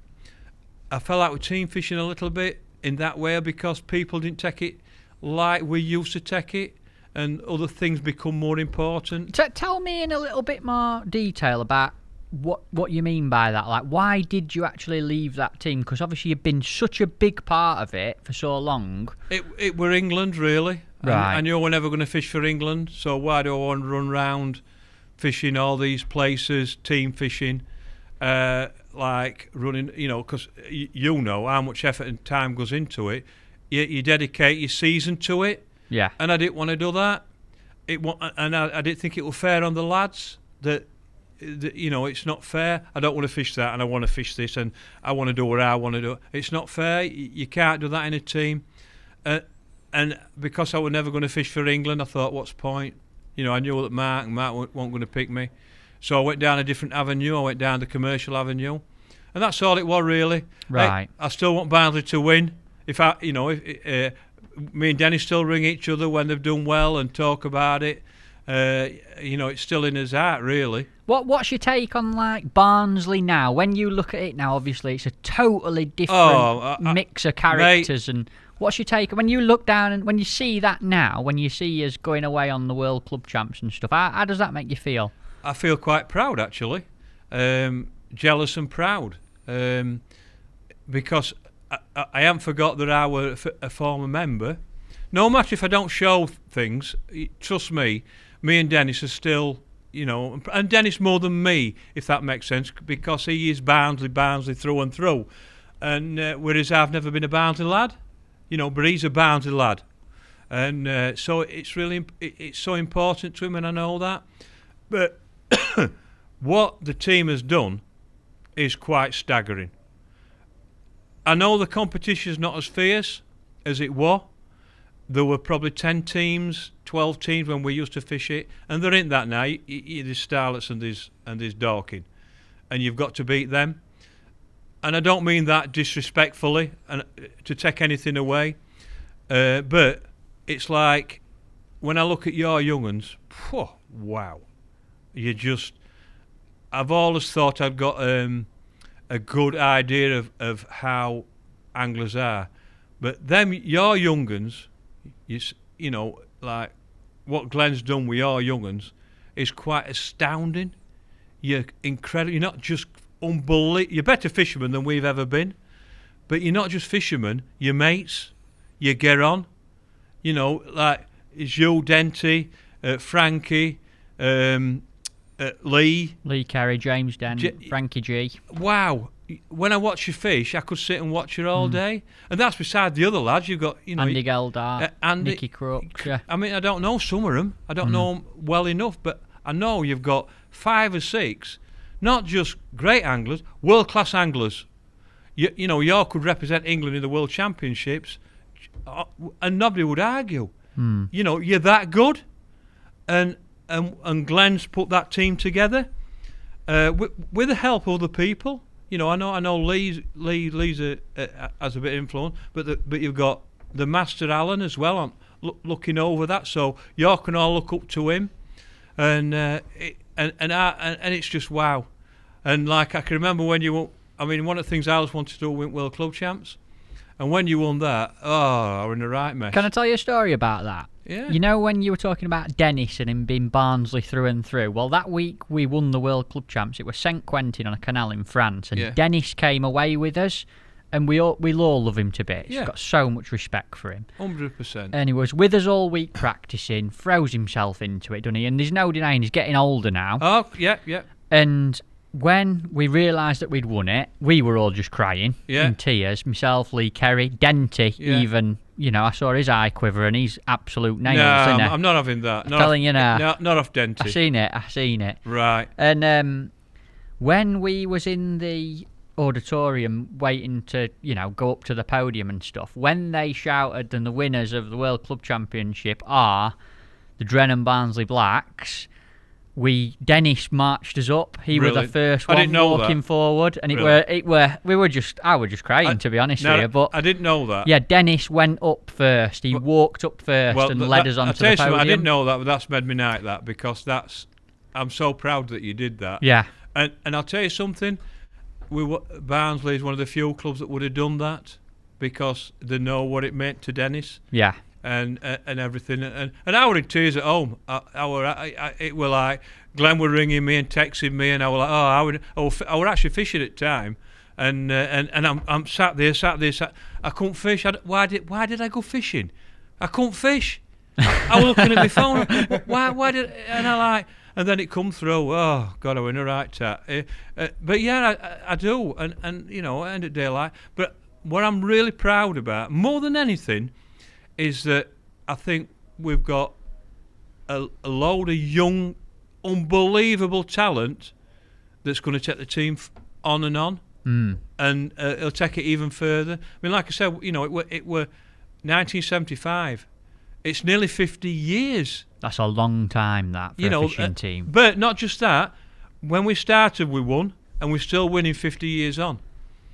I fell out with team fishing a little bit in that way because people didn't take it like we used to take it, and other things become more important. Tell me in a little bit more detail about what you mean by that. Like, why did you actually leave that team? Because obviously you've been such a big part of it for so long. It were England, really. Right. I knew we're never going to fish for England, so why do I want to run round fishing all these places, team fishing, like running, because you know how much effort and time goes into it. You dedicate your season to it. Yeah. And I didn't want to do that. I didn't think it was fair on the lads that it's not fair. I don't want to fish that, and I want to fish this, and I want to do what I want to do. It's not fair. You can't do that in a team. And because I was never going to fish for England, I thought, what's the point? I knew that Mark weren't going to pick me. So I went down a different avenue. I went down the commercial avenue. And that's all it was, really. Right. I still want Barnsley to win. If me and Dennis still ring each other when they've done well and talk about it. It's still in his heart, really. What's your take on like Barnsley now? When you look at it now, obviously it's a totally different mix of characters. And what's your take when you look down and when you see that now? When you see us going away on the World Club Champs and stuff, how does that make you feel? I feel quite proud, actually. Jealous and proud, because I haven't forgot that I was a former member. No matter if I don't show things, trust me and Dennis are still, and Dennis more than me, if that makes sense, because he is Barnsley through and through. And whereas I've never been a Barnsley lad, but he's a Barnsley lad. And so it's really, it's so important to him, and I know that. But what the team has done is quite staggering. I know the competition's not as fierce as it was. There were probably 10 teams, 12 teams when we used to fish it, and there ain't that now. There's Starlets and there's Dorking, and you've got to beat them. And I don't mean that disrespectfully and to take anything away, but it's like when I look at your young'uns, wow, I've always thought I've got a good idea of how anglers are, but your young'uns, like what Glenn's done with your young'uns is quite astounding. You're incredible. You're not just unbelievable. You're better fishermen than we've ever been, but you're not just fishermen. You're mates. You get on. Like it's you, Denty, Frankie, Lee Kerry, James Den, Frankie G. Wow. When I watch you fish, I could sit and watch you all day. And that's beside the other lads. You've got, Andy Geldart, Nicky Crooks. Yeah. I mean, I don't know some of them. I don't know them well enough, but I know you've got 5 or 6, not just great anglers, world-class anglers. You could represent England in the World Championships, and nobody would argue. You're that good. And Glenn's put that team together with the help of other people. I know Lee's has a bit of influence, but you've got the Master Alan as well on looking over that. So you can all look up to him, and it's just wow. And like I can remember when you won. I mean, one of the things I always wanted to do was win World Club Champs, and when you won that, I was in the right mess. Can I tell you a story about that? Yeah. When you were talking about Dennis and him being Barnsley through and through, well, that week we won the World Club Champs. It was St Quentin on a canal in France, and Dennis came away with us, and we all love him to bits. Got so much respect for him. 100%. And he was with us all week practising, throws himself into it, doesn't he? And there's no denying he's getting older now. Oh, yeah. And when we realised that we'd won it, we were all just crying in tears. Myself, Lee, Kerry, Denty, even. I saw his eye quiver and he's absolute nails, isn't he? I'm not having that. I'm telling you now. No, not off Denty. I seen it. Right. And when we was in the auditorium waiting to, go up to the podium and stuff, when they shouted and the winners of the World Club Championship are the Drennan Barnsley Blacks, Dennis marched us up. He was the Brilliant. first I one didn't know walking that. forward, and I were just crying, to be honest with you. But I didn't know that. yeah, Dennis went up first. He walked up first and led us I'll onto tell the you something, podium. I didn't know that, but that's made me night that, because I'm so proud that you did that. Yeah, And I'll tell you something, Barnsley is one of the few clubs that would have done that, because they know what it meant to Dennis. yeah, And everything, and I were in tears at home. It were like Glenn were ringing me and texting me, and I were like, I were actually fishing at the time, and I'm sat there. I couldn't fish. Why did I go fishing? I couldn't fish. I was looking at my phone. Why did? And then it come through. Oh God, I was in the right tat. But yeah, I do, and end of daylight. But what I'm really proud about, more than anything, is that I think we've got a load of young, unbelievable talent that's going to take the team on and on, and it'll take it even further. I mean, like I said, it were 1975. It's nearly 50 years. that's a long time that for a fishing team. But not just that. When we started, we won, and we're still winning 50 years on.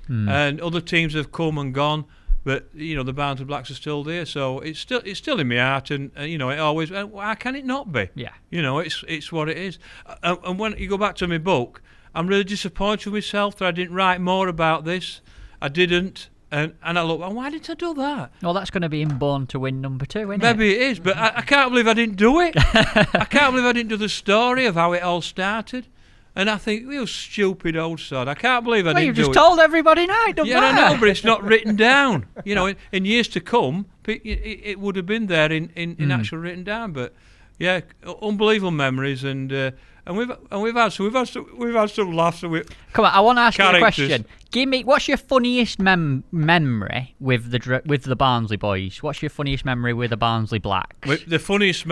And other teams have come and gone. But the Barnsley Blacks are still there, so it's still in my heart, and it always. Why can it not be? Yeah. It's what it is. And when you go back to my book, I'm really disappointed with myself that I didn't write more about this. I didn't, and I look. Well, why didn't I do that? Well, that's going to be in Born to Win #2, isn't it? Maybe it is, but I can't believe I didn't do it. I can't believe I didn't do the story of how it all started. And I think, you stupid old sod. I can't believe I didn't do it. You've just told everybody now. It doesn't Yeah, I matter. know, but it's not written down. In years to come, it would have been there in actual written down. But yeah, unbelievable memories, and we've had some laughs. Come on, I want to ask you a Characters. question. Give me, what's your funniest memory with the Barnsley boys? What's your funniest memory with the Barnsley Blacks? The funniest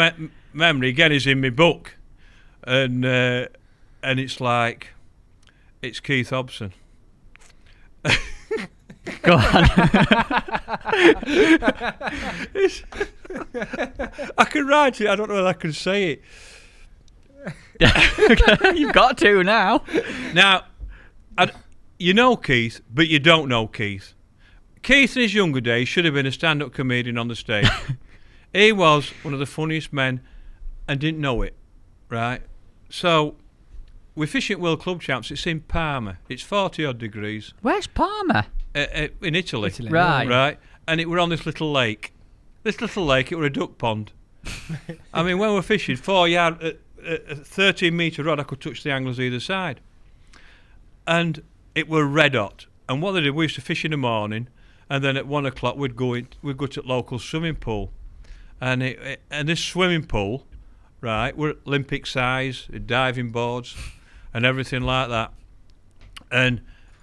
memory again is in my book, and it's like, it's Keith Hobson. Go on. I can write it. I don't know whether I can say You've got to now. it. Now, you know Keith, but you don't know Keith. Keith in his younger days should have been a stand-up comedian on the stage. He was one of the funniest men and didn't know it, right? So, we're fishing at World Club Champs. It's in Parma. It's 40-odd degrees. Where's Parma? In Italy. Right. Right. And it were on this little lake. This little lake, it were a duck pond. I mean, when we were fishing, 4 yard, 13 metre rod, I could touch the anglers either side. And it were red hot. And what they did, we used to fish in the morning, and then at 1 o'clock we'd go to the local swimming pool. And this swimming pool, right, were Olympic size, diving boards, and everything like that. And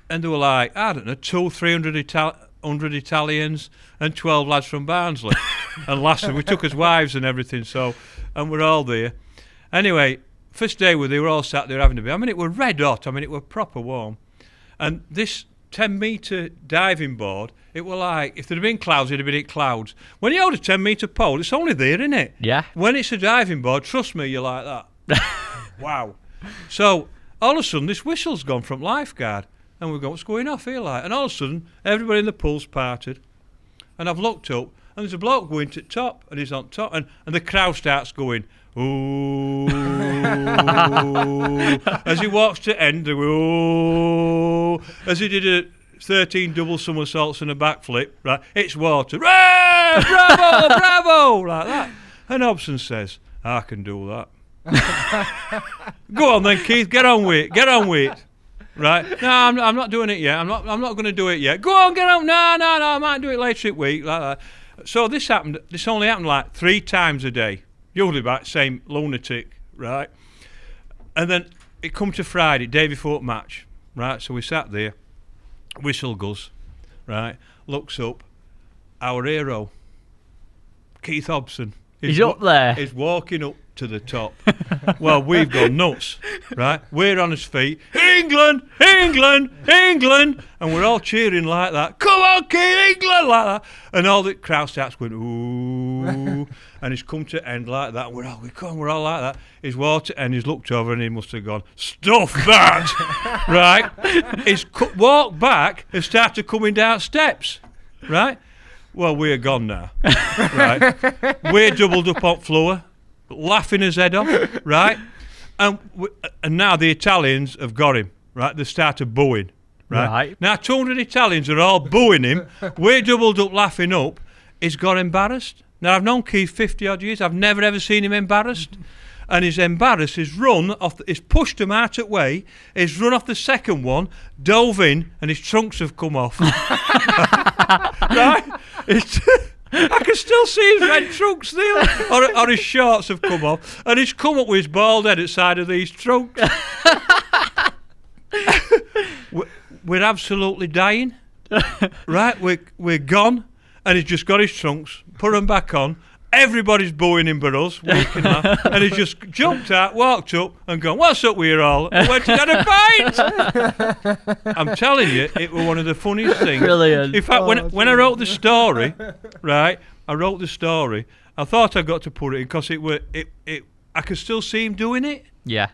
they were like, I don't know, 200-300 Italians and 12 lads from Barnsley. And lastly, we took us wives and everything, and we're all there. Anyway, first day they were all sat there having a beer. I mean, it were red hot. I mean, it were proper warm. And this 10-metre diving board, it were like, if there'd have been clouds, it'd have been in clouds. When you hold a 10-metre pole, it's only there, isn't it? Yeah. When it's a diving board, trust me, you're like that. Wow. So, all of a sudden, this whistle's gone from lifeguard. And we're going, what's going off here, like? And all of a sudden, everybody in the pool's parted. And I've looked up, and there's a bloke going to the top, and he's on top, and the crowd starts going, ooh. As he walks to end, they go, ooh. As he did a 13 double somersaults and a backflip, right? It's water. Bravo, bravo, like that. And Hobson says, I can do that. Go on then, Keith, get on with it. Right? No, I'm not doing it yet. I'm not going to do it yet. Go on, get on. No, I might do it later in the week. Like that. So this only happened like 3 times a day. Usually about the same lunatic, right? And then it come to Friday, day before match, right? So we sat there, whistle goes, right? Looks up, our hero, Keith Hobson. He's up there. He's walking up to the top. Well, we've gone nuts, right? We're on his feet. He England, England, England, and we're all cheering like that. Come on, Keith, England, like that, and all the crowd starts going ooh, and it's come to end like that. We're all like that. He's walked and he's looked over and he must have gone, stuff that, right? He's walked back and started coming down steps, right? Well, we're gone now, right? We're doubled up on floor, laughing his head off, right? And now the Italians have got him, right? They started booing, right? Now 200 Italians are all booing him. We're doubled up, laughing up. He's got embarrassed. Now I've known Keith 50 odd years. I've never ever seen him embarrassed. And he's embarrassed. He's run off. He's pushed him out of way. He's run off the second one, dove in, and his trunks have come off. Right? I can still see his red trunks there, or his shorts have come off, and he's come up with his bald head at the side of these trunks. We're absolutely dying, right? We're gone, and he's just got his trunks, put them back on. Everybody's booing him but us, and he just jumped out, walked up, and gone, "What's up with you all?" I went to get a pint. I'm telling you, it was one of the funniest things. Brilliant. In fact, when I wrote the story, right, I thought I got to put it in because I could still see him doing it. Yeah.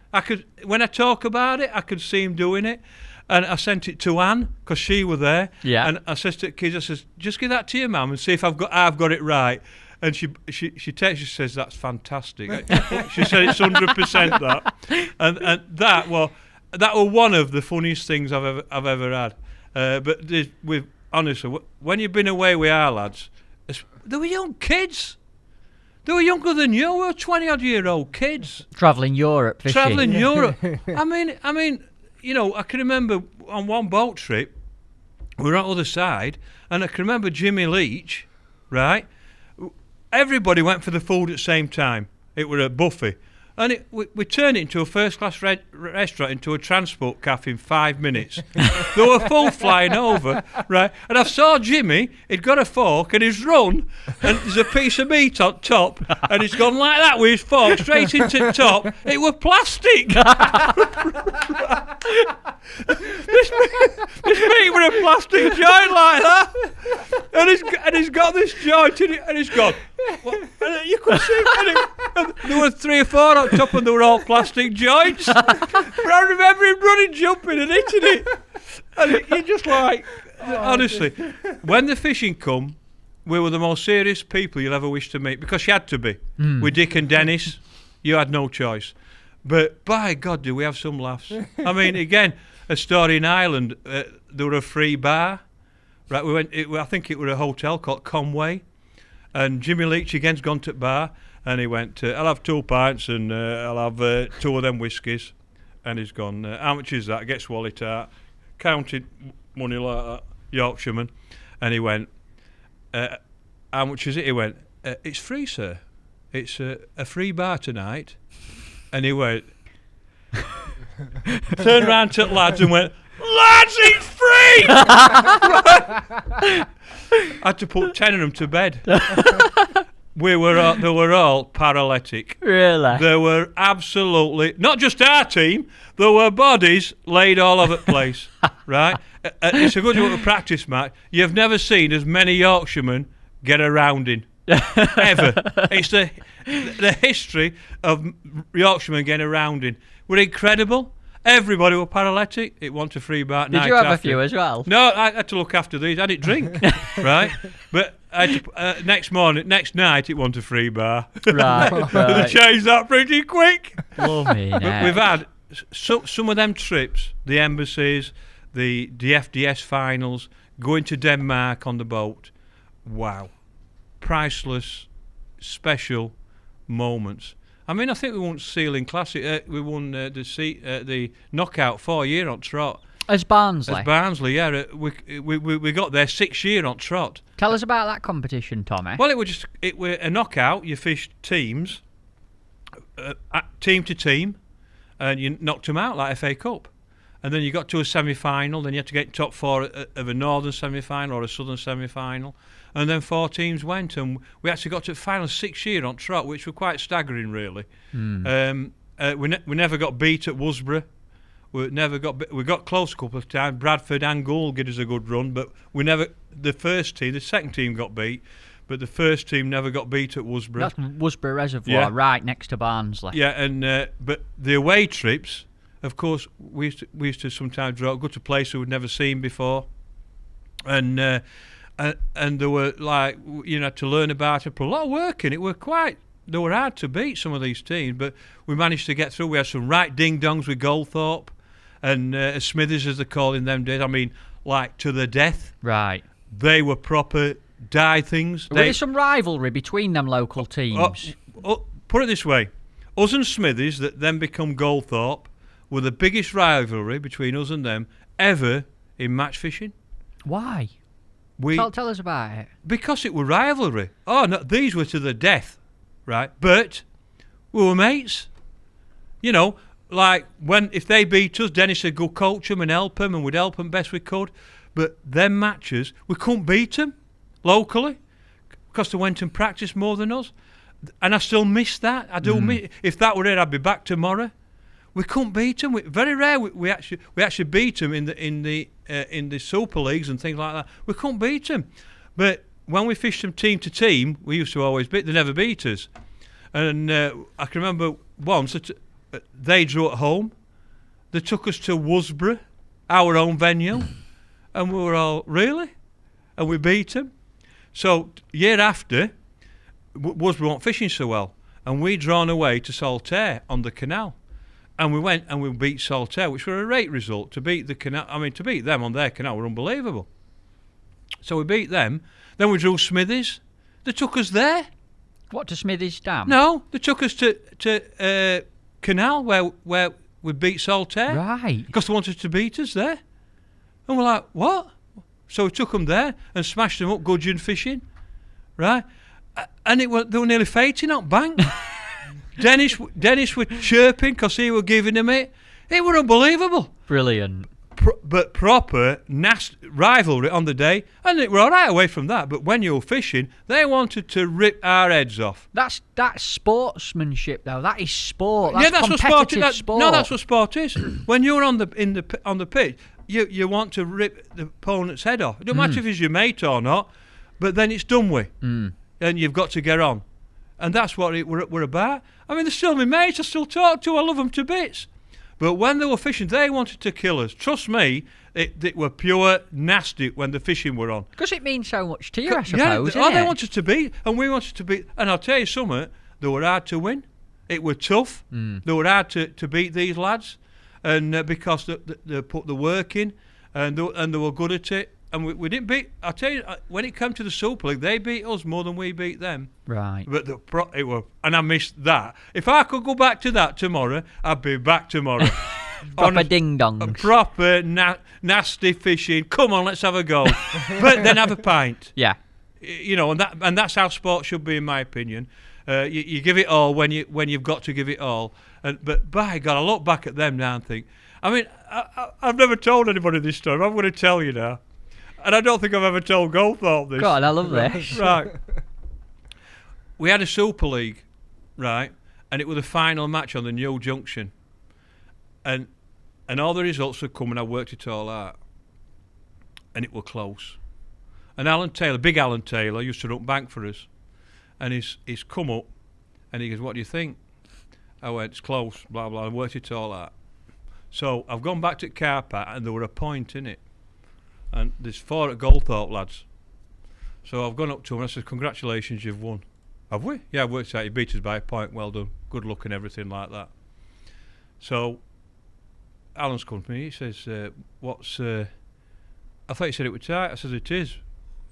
When I talk about it, I could see him doing it. And I sent it to Anne because she was there. Yeah. And I says to the kids, I says, "Just give that to your mum and see if I've got it right." And she says, "That's fantastic." She said it's 100% that, and that was one of the funniest things I've ever had. But honestly, when you've been away with our lads, they were young kids. They were younger than you. We were 20-odd-year-old kids Travelling Europe, fishing. Travelling Europe. I mean, you know, I can remember on one boat trip, we were on the other side, and I can remember Jimmy Leach, right? Everybody went for the food at the same time. It was a buffet. And we turned it into a first-class restaurant, into a transport cafe in 5 minutes. They were full flying over, right? And I saw Jimmy, he'd got a fork, and he's run, and there's a piece of meat on top, and he's gone like that with his fork, straight into the top. It was plastic. This meat with a plastic joint like that. And he's got this joint in it, and he's gone. And you could see, and there were 3 or 4 on top, and they were all plastic joints. But I remember him running, jumping, and hitting it. And you're just like, honestly, when the fishing come, we were the most serious people you'll ever wish to meet, because you had to be. With Dick and Dennis, you had no choice. But by God, do we have some laughs? I mean, again, a story in Ireland. There were a free bar. Right, we went. I think it was a hotel called Conway. And Jimmy Leach again's gone to the bar, and he went, "I'll have 2 pints and I'll have 2 of them whiskies." And he's gone, "How much is that?" Gets wallet out, counted money like that, Yorkshireman. And he went, "How much is it?" He went, "It's free, sir. It's a free bar tonight." And he went, turned round to the lads and went, "Lads, it's free!" I had to put 10 of them to bed. They were all paralytic. Really? They were absolutely, not just our team, there were bodies laid all over the place, right? It's a good little practice match. You've never seen as many Yorkshiremen get a rounding, ever. It's the history of Yorkshiremen getting a rounding. We're incredible. Everybody were paralytic. It wanted a free bar. Did you have a few as well? No, I had to look after these. I didn't drink, right? But I had to, next night, it wanted a free bar. Right. They changed that pretty quick. Love me. But we've had some of them trips, the embassies, the FDS finals, going to Denmark on the boat. Wow, priceless, special moments. I mean, I think we won Sealing Classic. We won the knockout 4 year on trot. As Barnsley? As Barnsley, yeah. We got there 6 year on trot. Tell us about that competition, Tommy. Well, it were a knockout. You fished teams, team to team, and you knocked them out like FA Cup. And then you got to a semi-final. Then you had to get top 4 of a northern semi-final or a southern semi-final. And then 4 teams went, and we actually got to the final 6 year on trot, which were quite staggering, really. We never got beat at Worsborough. We got close a couple of times. Bradford and Gould gave us a good run, but we never. The second team got beat, but the first team never got beat at Worsborough. That's Worsborough Reservoir, right next to Barnsley. Yeah, and but the away trips, of course, we used to sometimes go to places we'd never seen before, and there were like had to learn about it. Put a lot of work in it. They were hard to beat, some of these teams, but we managed to get through. We had some right ding-dongs with Goldthorpe and Smithers, as they call in them days. I mean, like to the death. Right. They were proper die things. Was there some rivalry between them local teams? Put it this way. Us and Smithers, that then become Goldthorpe, were the biggest rivalry between us and them ever in match fishing. Why? Tell us about it. Because it were rivalry. Oh, no, these were to the death. Right, but we were mates. Like if they beat us, Dennis would go coach them and help them, and we'd help them best we could. But them matches, we couldn't beat them locally because they went and practiced more than us. And I still miss that. I do miss. If that were it, I'd be back tomorrow. We couldn't beat them. Very rare. We actually beat them in the Super Leagues and things like that. We couldn't beat them, but when we fished them team to team, we used to always beat. They never beat us. And I can remember once that they drew at home. They took us to Worsborough, our own venue, and we were all, really? And we beat them. So year after, Worsborough weren't fishing so well, and we drawn away to Saltaire on the canal. And we went and we beat Saltaire, which were a great result. To beat the canal, to beat them on their canal were unbelievable. So we beat them. Then we drew Smithies. They took us there. What, to Smithies Dam? No, they took us to Canal where we beat Saltaire. Right. Because they wanted to beat us there. And we're like, what? So we took them there and smashed them up, gudgeon fishing. Right? And they were nearly fainting on bank. Dennis were chirping because he were giving them it. It were unbelievable. Brilliant. But proper nasty rivalry on the day, and it were all right away from that. But when you were fishing, they wanted to rip our heads off. That's sportsmanship, though. That is sport. That's competitive what sport is. Sport. No, that's what sport is. When you're on the pitch, you want to rip the opponent's head off. It don't matter if he's your mate or not, but then it's done with, and you've got to get on, and that's what we're about. I mean, they're still my mates. I still talk to. I love them to bits. But when they were fishing, they wanted to kill us. Trust me, it were pure nasty when the fishing were on. Because it means so much to you, I suppose. Yeah, they wanted to beat, and we wanted to beat. And I'll tell you something, they were hard to win. It were tough. They were hard to beat these lads, and because they put the work in, and they were good at it. And we didn't beat. I'll tell you, when it came to the Super League, they beat us more than we beat them. Right. But it were, and I missed that. If I could go back to that tomorrow, I'd be back tomorrow. Proper ding-dongs. Proper nasty fishing. Come on, let's have a go. But then have a pint. Yeah. And that's how sport should be, in my opinion. You give it all when you've got to give it all. But by God, I look back at them now and think. I mean, I've never told anybody this story. I'm going to tell you now. And I don't think I've ever told Goldthorpe this. God, I love this. Right. We had a Super League, right? And it was the final match on the New Junction. And all the results had come and I worked it all out. And it were close. And big Alan Taylor, used to run bank for us. And he's come up and he goes, what do you think? I went, it's close, blah, blah. I worked it all out. So I've gone back to the car park and there were a point in it. And there's 4 at Goldthorpe, lads. So I've gone up to him and I said, congratulations, you've won. Have we? Yeah, I've worked out. You beat us by a point. Well done. Good luck and everything like that. So Alan's come to me. He says, I thought you said it was tight. I said, it is.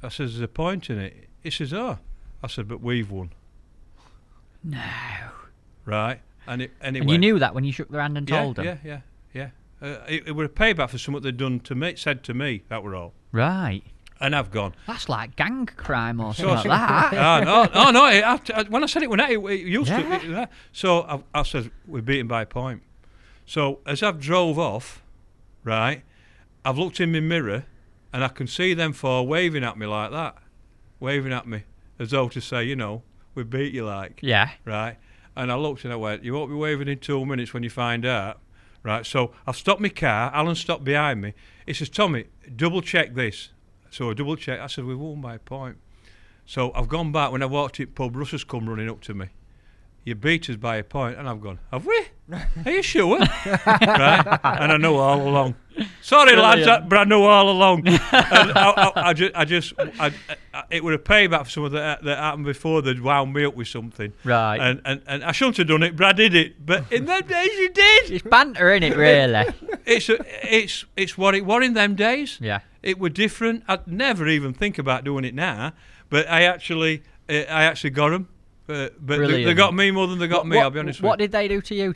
I said, there's a point in it. He says, oh. I said, but we've won. No. Right. And you knew that when you shook their hand and told them? Yeah. It were a payback for something they'd done to me, said to me, that were all. Right. And I've gone. That's like gang crime or something like that. No. When I said it, it used to. So I said, we're beaten by a point. So as I've drove off, right, I've looked in my mirror and I can see them 4 waving at me like that. Waving at me as though to say, we beat you like. Yeah. Right. And I looked and I went, you won't be waving in 2 minutes when you find out. Right, so I've stopped my car. Alan stopped behind me. He says, Tommy, double check this. So I double check. I said, we won by a point. So I've gone back. When I walked in pub, Russ has come running up to me. You beat us by a point. And I've gone, have we? Are you sure? Right? And I know all along. Sorry, lads, but I know all along. And it was a payback for something that happened before. They'd wound me up with something. Right. And I shouldn't have done it, but I did it. But in them days, you did. It's banter, isn't it, really? It's what it was in them days. Yeah. It was different. I'd never even think about doing it now. But I actually got them. But they got me more than they got me, I'll be honest with you. What did they do to you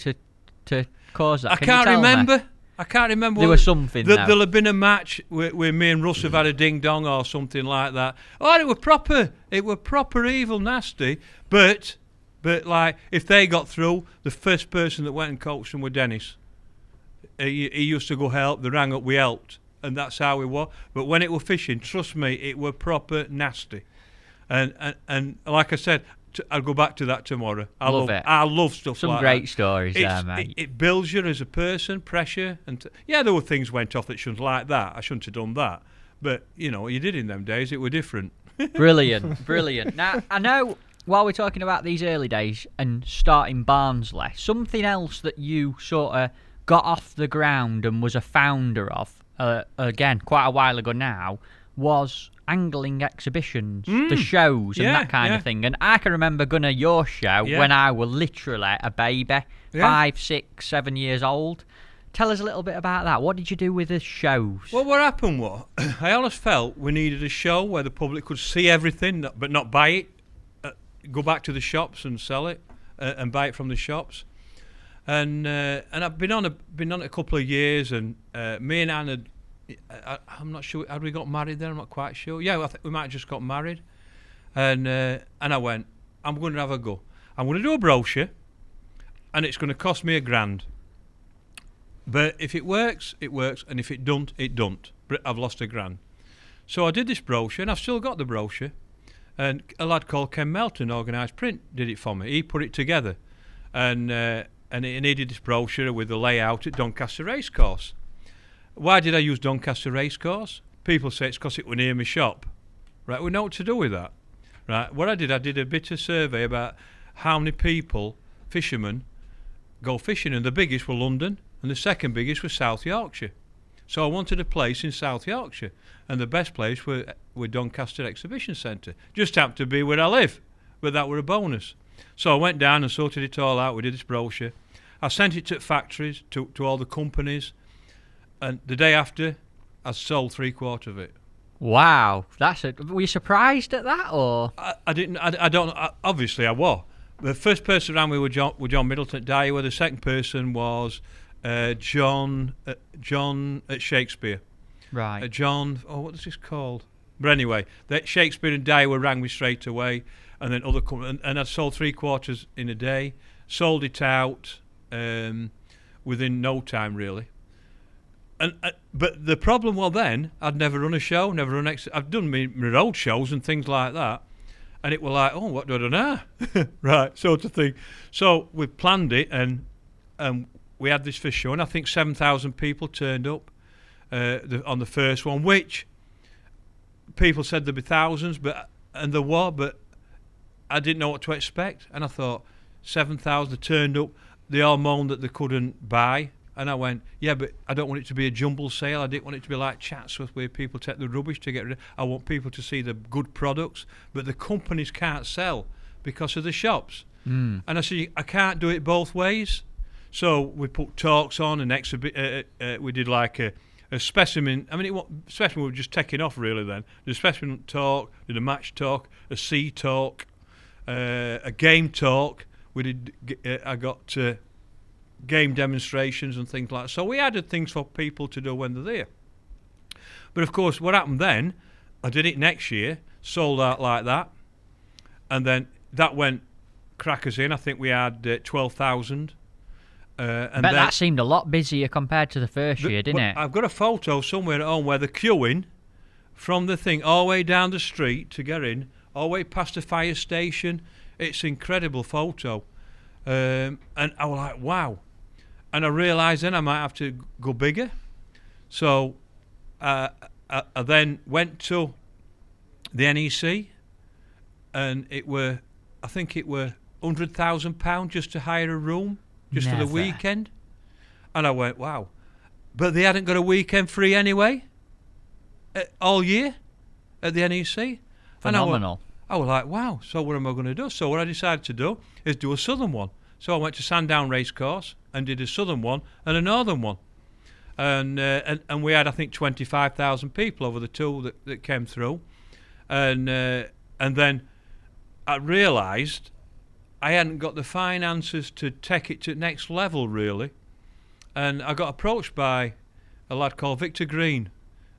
to cause that? I can't remember. I can't remember. There was something. There'll have been a match where me and Russ have had a ding dong or something like that. Oh, it were proper. It were proper evil, nasty. But like if they got through, the first person that went and coached them was Dennis. He used to go help. They rang up. We helped, and that's how we were. But when it were fishing, trust me, it were proper nasty. And like I said, I'll go back to that tomorrow. I love stuff Some like that. Some great stories there, mate. It builds you as a person, pressure. There were things went off that shouldn't like that. I shouldn't have done that. But, you did in them days. It were different. Brilliant. Now, I know while we're talking about these early days and starting Barnsley, something else that you sort of got off the ground and was a founder of, again, quite a while ago now, was angling exhibitions, the shows and that kind of thing. And I can remember going to your show when I was literally a baby, 5, 6, 7 years old. Tell us a little bit about that. What did you do with the shows? Well, what happened was, I always felt we needed a show where the public could see everything, but not buy it. Go back to the shops and sell it, and buy it from the shops. And I've been on it a couple of years, and me and Anne had. I'm not sure. Had we got married then? I'm not quite sure. Yeah, I think we might have just got married. And I went, I'm going to have a go. I'm going to do a brochure, and it's going to cost me £1,000. But if it works, it works, and if it don't, it don't. But I've lost £1,000. So I did this brochure, and I've still got the brochure. And a lad called Ken Melton, Organised Print, did it for me. He put it together, and he needed this brochure with the layout at Doncaster Racecourse. Why did I use Doncaster Racecourse? People say it's because it was near my shop. Right, we know what to do with that. Right, what I did a bit of survey about how many people, fishermen, go fishing, and the biggest were London, and the second biggest was South Yorkshire. So I wanted a place in South Yorkshire, and the best place were Doncaster Exhibition Centre. Just happened to be where I live, but that were a bonus. So I went down and sorted it all out. We did this brochure. I sent it to factories, to all the companies. And the day after, I sold 3/4 of it. Wow, were you surprised at that, or? I didn't. I don't. Obviously, I was. The first person around me was John Middleton at Dyer. The second person was John at Shakespeare. Right. John. Oh, what is this called? But anyway, Shakespeare and Dyer rang me straight away, and then other companies. And I sold 3/4 in a day. Sold it out within no time, really. But the problem was then, I'd never run a show, I've done my road shows and things like that, and it was like, oh, what do I do now? Right, sort of thing. So we planned it, and we had this first show, and I think 7,000 people turned up on the first one, which people said there'd be thousands, and there were, but I didn't know what to expect, and I thought, 7,000 turned up, they all moaned that they couldn't buy. And I went, yeah, but I don't want it to be a jumble sale. I didn't want it to be like Chatsworth where people take the rubbish to get rid of. I want people to see the good products, but the companies can't sell because of the shops. And I said, I can't do it both ways. So we put talks on and we did like a specimen. I mean, specimen was just taking off really then. The specimen talk, did a match talk, a sea talk, a game talk. We did. I got. Game demonstrations and things like that. So we added things for people to do when they're there. But of course, what happened then, I did it next year, sold out like that, and then that went crackers in. I think we had 12,000. And that seemed a lot busier compared to the first year, didn't it? I've got a photo somewhere at home where they're queuing from the thing all the way down the street to get in, all the way past the fire station. It's an incredible photo. And I was like, wow. I realised then I might have to go bigger. So I then went to the NEC, and I think it were £100,000 just to hire a room, just for the weekend. And I went, wow. But they hadn't got a weekend free anyway, all year at the NEC. Phenomenal. I was like, wow, so what am I going to do? So what I decided to do is do a southern one. So I went to Sandown Racecourse and did a southern one and a northern one. And we had, I think, 25,000 people over the two that came through. And then I realised I hadn't got the finances to take it to the next level, really. And I got approached by a lad called Victor Green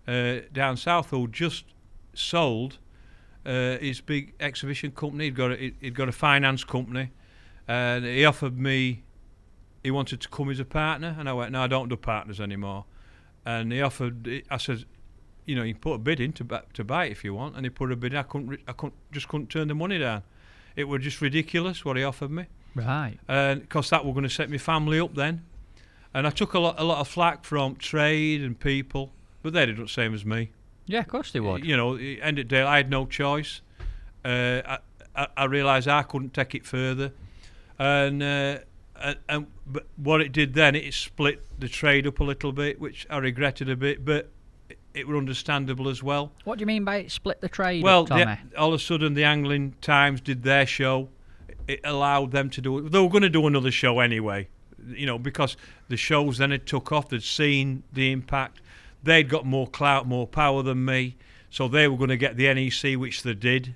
down south, who just sold his big exhibition company. He'd got a finance company, and he offered me, he wanted to come as a partner, and I went, no, I don't do partners anymore. And he offered, I said, you know, you put a bid in to buy it if you want, and he put a bid. I couldn't turn the money down. It was just ridiculous what he offered me. Right. And because that were going to set my family up then, and I took a lot of flack from trade and people, but they did the same as me. Yeah, of course they would. You know, end of the day, I had no choice. I realised I couldn't take it further, but what it did then, it split the trade up a little bit, which I regretted a bit, but it were understandable as well. What do you mean by it split the trade? Well, Tommy? all of a sudden the Angling Times did their show. It allowed them to do it. They were going to do another show anyway, you know, because the shows then had took off. They'd seen the impact. They'd got more clout, more power than me, so they were going to get the NEC, which they did.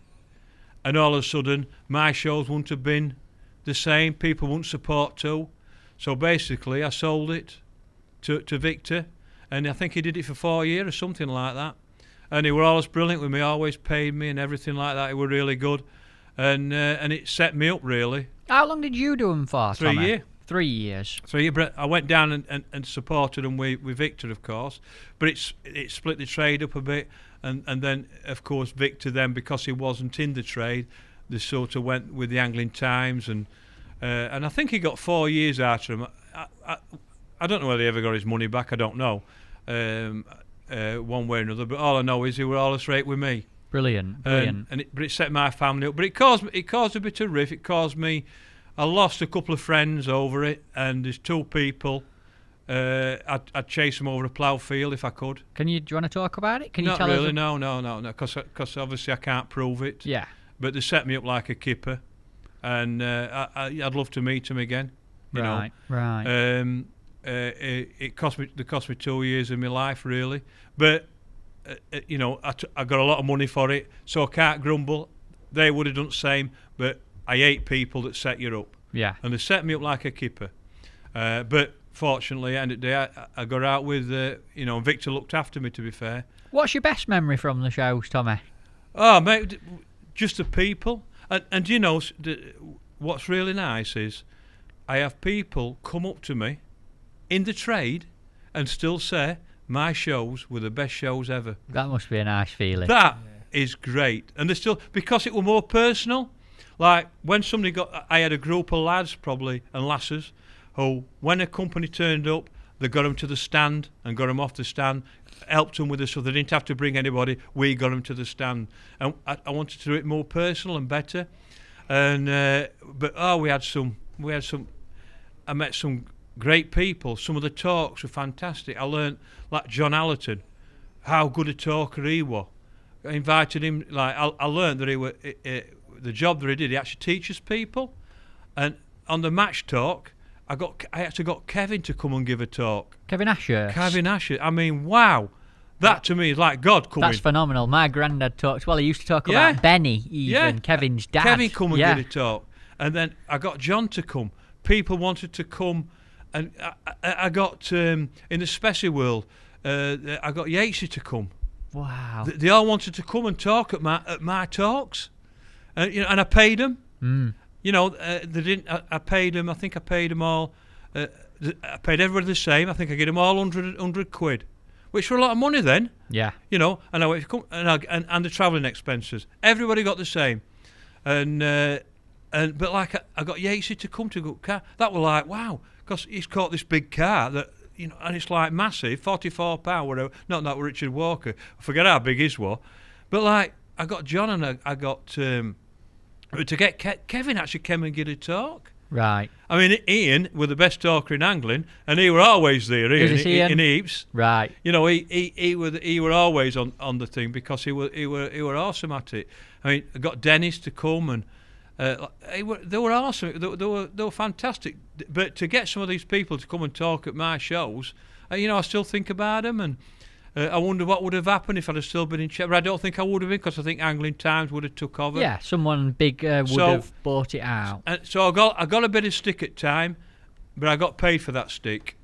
And all of a sudden, my shows wouldn't have been the same. People wouldn't support too. So basically, I sold it to Victor, and I think he did it for 4 years or something like that. And he were always brilliant with me, always paid me and everything like that. He were really good, and it set me up really. How long did you do them for, 3 Tommy? years. 3 years. So I went down and supported them with Victor, of course, but it split the trade up a bit, and then of course Victor then, because he wasn't in the trade, they sort of went with the Angling Times, and I think he got 4 years out of him. I don't know whether he ever got his money back. I don't know, one way or another. But all I know is he were all straight with me. Brilliant. But it set my family up. But it caused a bit of riff. It caused me. I lost a couple of friends over it, and there's two people. I'd chase them over a plough field if I could. Do you want to talk about it? Can you Not tell really, us? no, because obviously I can't prove it. Yeah. But they set me up like a kipper, and I'd love to meet them again. You know. Right. They cost me 2 years of my life really, but you know, I got a lot of money for it, so I can't grumble. They would have done the same, but I hate people that set you up. Yeah. And they set me up like a kipper. But fortunately, at the end of the day, I got out with, you know, Victor looked after me, to be fair. What's your best memory from the shows, Tommy? Oh, mate, just the people. And you know, what's really nice is I have people come up to me in the trade and still say my shows were the best shows ever. That must be a nice feeling. That is great. And they still, because it were more personal. Like when I had a group of lads probably and lasses who, when a company turned up, they got them to the stand and got them off the stand, helped them with it so they didn't have to bring anybody. We got them to the stand, and I wanted to do it more personal and better. And we had some. I met some great people. Some of the talks were fantastic. I learned, like John Allerton, how good a talker he was. I invited him. Like I learned that he were. The job that he did, he actually teaches people. And on the match talk, I actually got Kevin to come and give a talk. Kevin Asher. I mean, wow. That to me is like God coming. That's phenomenal. My granddad talked. Well, he used to talk about Benny, even Kevin's dad. Kevin come and give a talk. And then I got John to come. People wanted to come. And I got, in the Spessy world, I got Yatesy to come. Wow. They all wanted to come and talk at my talks. You know, and I paid them. You know, they didn't. I paid them. I think I paid them all. I paid everybody the same. I think I gave them all 100 quid, which were a lot of money then. Yeah. You know, and I went, and the travelling expenses. Everybody got the same, but like I got Yatesy to come to go. That was like wow, because he's caught this big car that, and it's like massive, £44, whatever. Not that Richard Walker. I forget how big his was. But like, I got John and I got to get Kevin actually came and give a talk. Right. I mean, Ian was the best talker in angling, and he were always there. Ian in heaps. Right. He were always on the thing because he were awesome at it. I mean, I got Dennis to come and they were awesome. They were fantastic. But to get some of these people to come and talk at my shows, I still think about them and. I wonder what would have happened if I'd have still been in Sheffield. I don't think I would have been because I think Angling Times would have took over. Yeah, someone big would have bought it out. And so I got a bit of stick at time, but I got paid for that stick.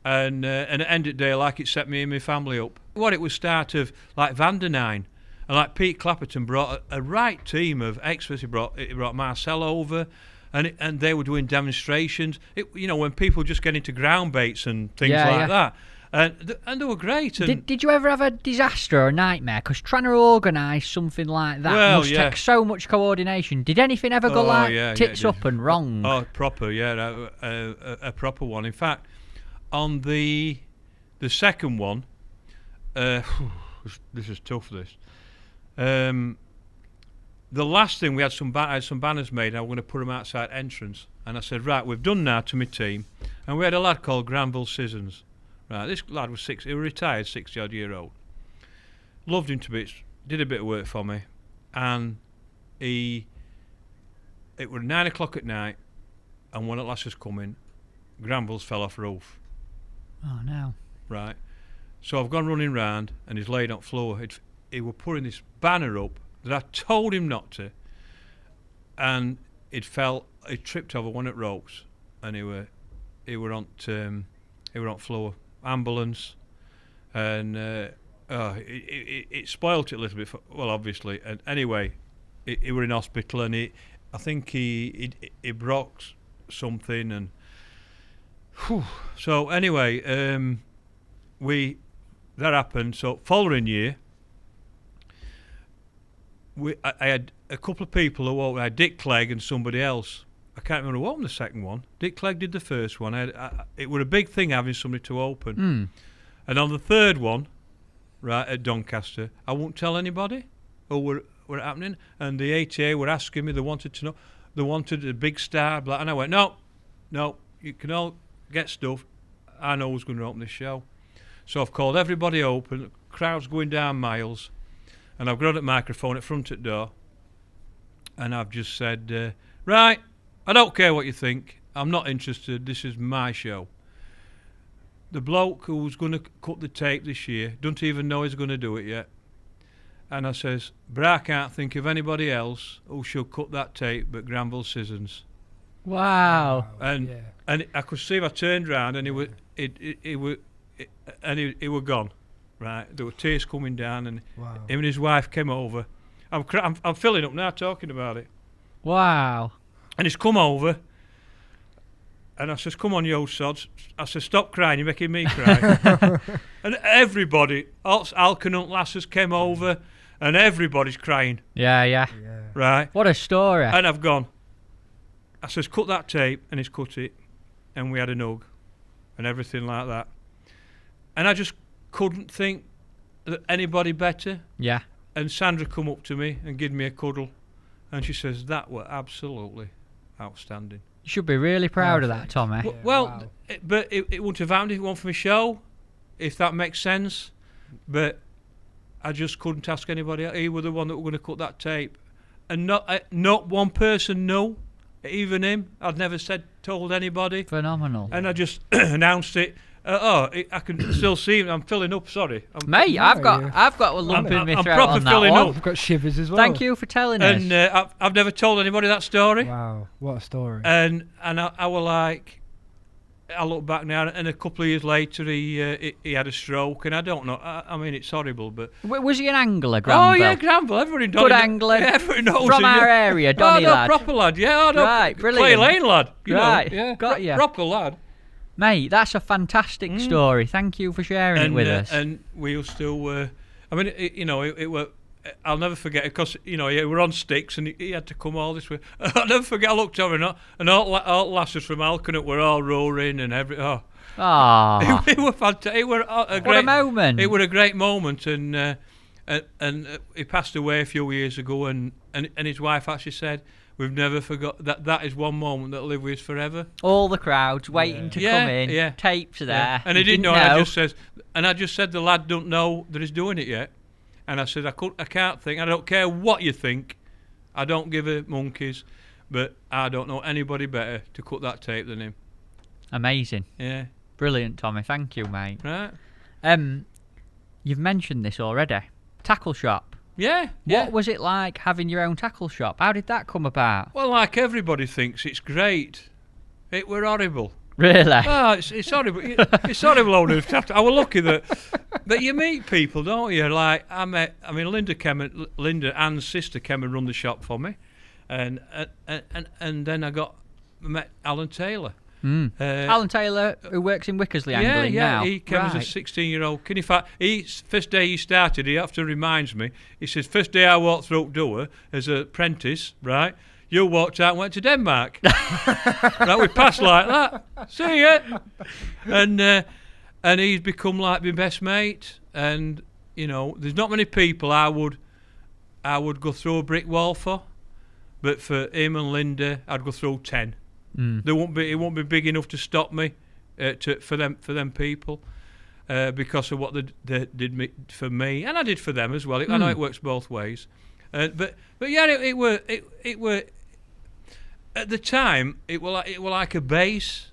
And at the end of the day, like it set me and my family up. It was start of like Van der Nine. And like Pete Clapperton brought a right team of experts. He brought Marcel over. And they were doing demonstrations. When people just get into ground baits and things like that. And they were great. And did you ever have a disaster or a nightmare? Because trying to organise something like that must take so much coordination. Did anything ever go tits up and wrong? Oh, proper, yeah, a proper one. In fact, on the second one, this is tough. The last thing, I had some banners made, and I was going to put them outside entrance. And I said, right, we've done now to my team. And we had a lad called Granville Sissons. Right, this lad was he was retired, 60-odd-year-old. Loved him to bits, did a bit of work for me. And it was 9 o'clock at night, and when at last was coming, Granville's fell off roof. Oh, no. Right. So I've gone running round, and he's laid on floor. He were putting this banner up that I told him not to, and he tripped over one of the ropes, and he were on floor. Ambulance, and it spoilt it a little bit. Obviously, and anyway, he were in hospital, and I think he broke something, and so anyway, that happened. So following year, I had a couple of people who I had Dick Clegg and somebody else. I can't remember what was the second one. Dick Clegg did the first one. It was a big thing having somebody to open. And on the third one, right, at Doncaster, I won't tell anybody who were happening. And the ATA were asking me, they wanted to know, they wanted a big star. And I went, no, you can all get stuff. I know who's going to open this show. So I've called everybody open, crowd's going down miles. And I've got a microphone at front at door. And I've just said, right, I don't care what you think. I'm not interested. This is my show. The bloke who's going to cut the tape this year don't even know he's going to do it yet. And I says, but I can't think of anybody else who should cut that tape but Granville Sissons. Wow. And I could see if I turned round and he were gone. Right. There were tears coming down, and him and his wife came over. I'm filling up now talking about it. Wow. And he's come over, and I says, come on, you old sods. I says, stop crying, you're making me cry. And everybody, all Alcanut lasses came over, and everybody's crying. Yeah. Right? What a story. And I've gone. I says, cut that tape, and he's cut it. And we had a hug, and everything like that. And I just couldn't think that anybody better. Yeah. And Sandra come up to me and give me a cuddle, and she says, that were absolutely outstanding. You should be really proud of that, Tommy. But it wouldn't have happened if it wasn't for my show, if that makes sense. But I just couldn't ask anybody else. He was the one that were going to cut that tape. And not one person knew, even him. I'd never told anybody. Phenomenal. And I just announced it. I can still see him. I'm filling up. Sorry, mate. I've got a lump in my throat proper on that filling one. up. I've got shivers as well. Thank you for telling us. And I've never told anybody that story. Wow, what a story. And I was like, I look back now, and a couple of years later, he had a stroke, and I don't know. I mean, it's horrible, but was he an angler, Granville? Oh yeah, Granville. Everybody knows. Good angler. Yeah, everybody knows from him, our area, Donny lad. Proper lad. Yeah, right, brilliant. Clay Lane lad. You right, know, yeah, got you. Proper lad. Mate, that's a fantastic story. Thank you for sharing it with us. And we still were. I mean, it I'll never forget it because you know we were on sticks and he had to come all this way. I'll never forget. I looked over and all lasses from Alcanet were all roaring and every. Oh, it were fantastic. It were a great what a moment. It were a great moment, and he passed away a few years ago, and his wife actually said, "We've never forgot that. That is one moment that'll live with us forever." All the crowds waiting to come in. Yeah. Tapes are there. And he didn't know. And I just said the lad don't know that he's doing it yet. And I said, I can't think. I don't care what you think. I don't give a monkeys. But I don't know anybody better to cut that tape than him. Amazing. Yeah. Brilliant, Tommy. Thank you, mate. Right. You've mentioned this already. Tackle shop. Yeah. What was it like having your own tackle shop? How did that come about? Well, like everybody thinks, it's great. It were horrible. Really? Oh, it's horrible. It's horrible owning a tackle. I was lucky that you meet people, don't you? Like Linda, Anne's sister, came and run the shop for me, and then I met Alan Taylor. Alan Taylor, who works in Wickersley Angling now. He came as a 16-year-old kid. In fact, first day he started, he after reminds me, he says, first day I walked through the door as an apprentice, right? You walked out and went to Denmark. Right, we passed like that. See ya. And he's become like my best mate. And, you know, there's not many people I would go through a brick wall for. But for him and Linda, I'd go through 10. It won't be big enough to stop me for them people because of what they did for me, and I did for them as well. I know it works both ways, but yeah, it were at the time it were like a base.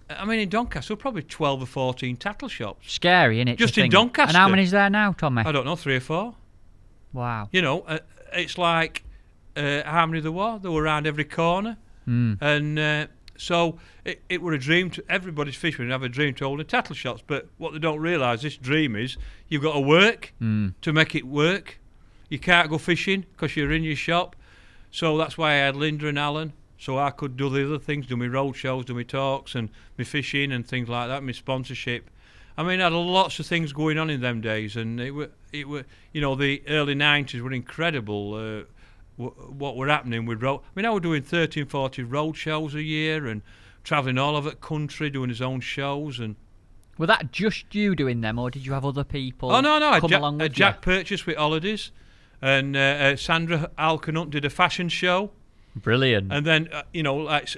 I mean, in Doncaster, probably 12 or 14 tackle shops. Scary, innit? Just in Doncaster. And how many's there now, Tommy? I don't know, 3 or 4. Wow. You know, it's like how many there were? They were around every corner. And so it were a dream to everybody's fishermen have a dream to own a tackle shops, but what they don't realise, this dream is you've got to work to make it work. You can't go fishing because you're in your shop, so that's why I had Linda and Alan, so I could do the other things, do my road shows, do my talks and my fishing and things like that, my sponsorship. I mean, I had lots of things going on in them days, and it were you know, the early 90s were incredible. What were happening with road. I mean, I was doing 13, 14 road shows a year and travelling all over the country doing his own shows. And were that just you doing them, or did you have other people? Oh no, come along with Jack you? Purchase with holidays, and Sandra Alcanutt did a fashion show. Brilliant. And then you know, like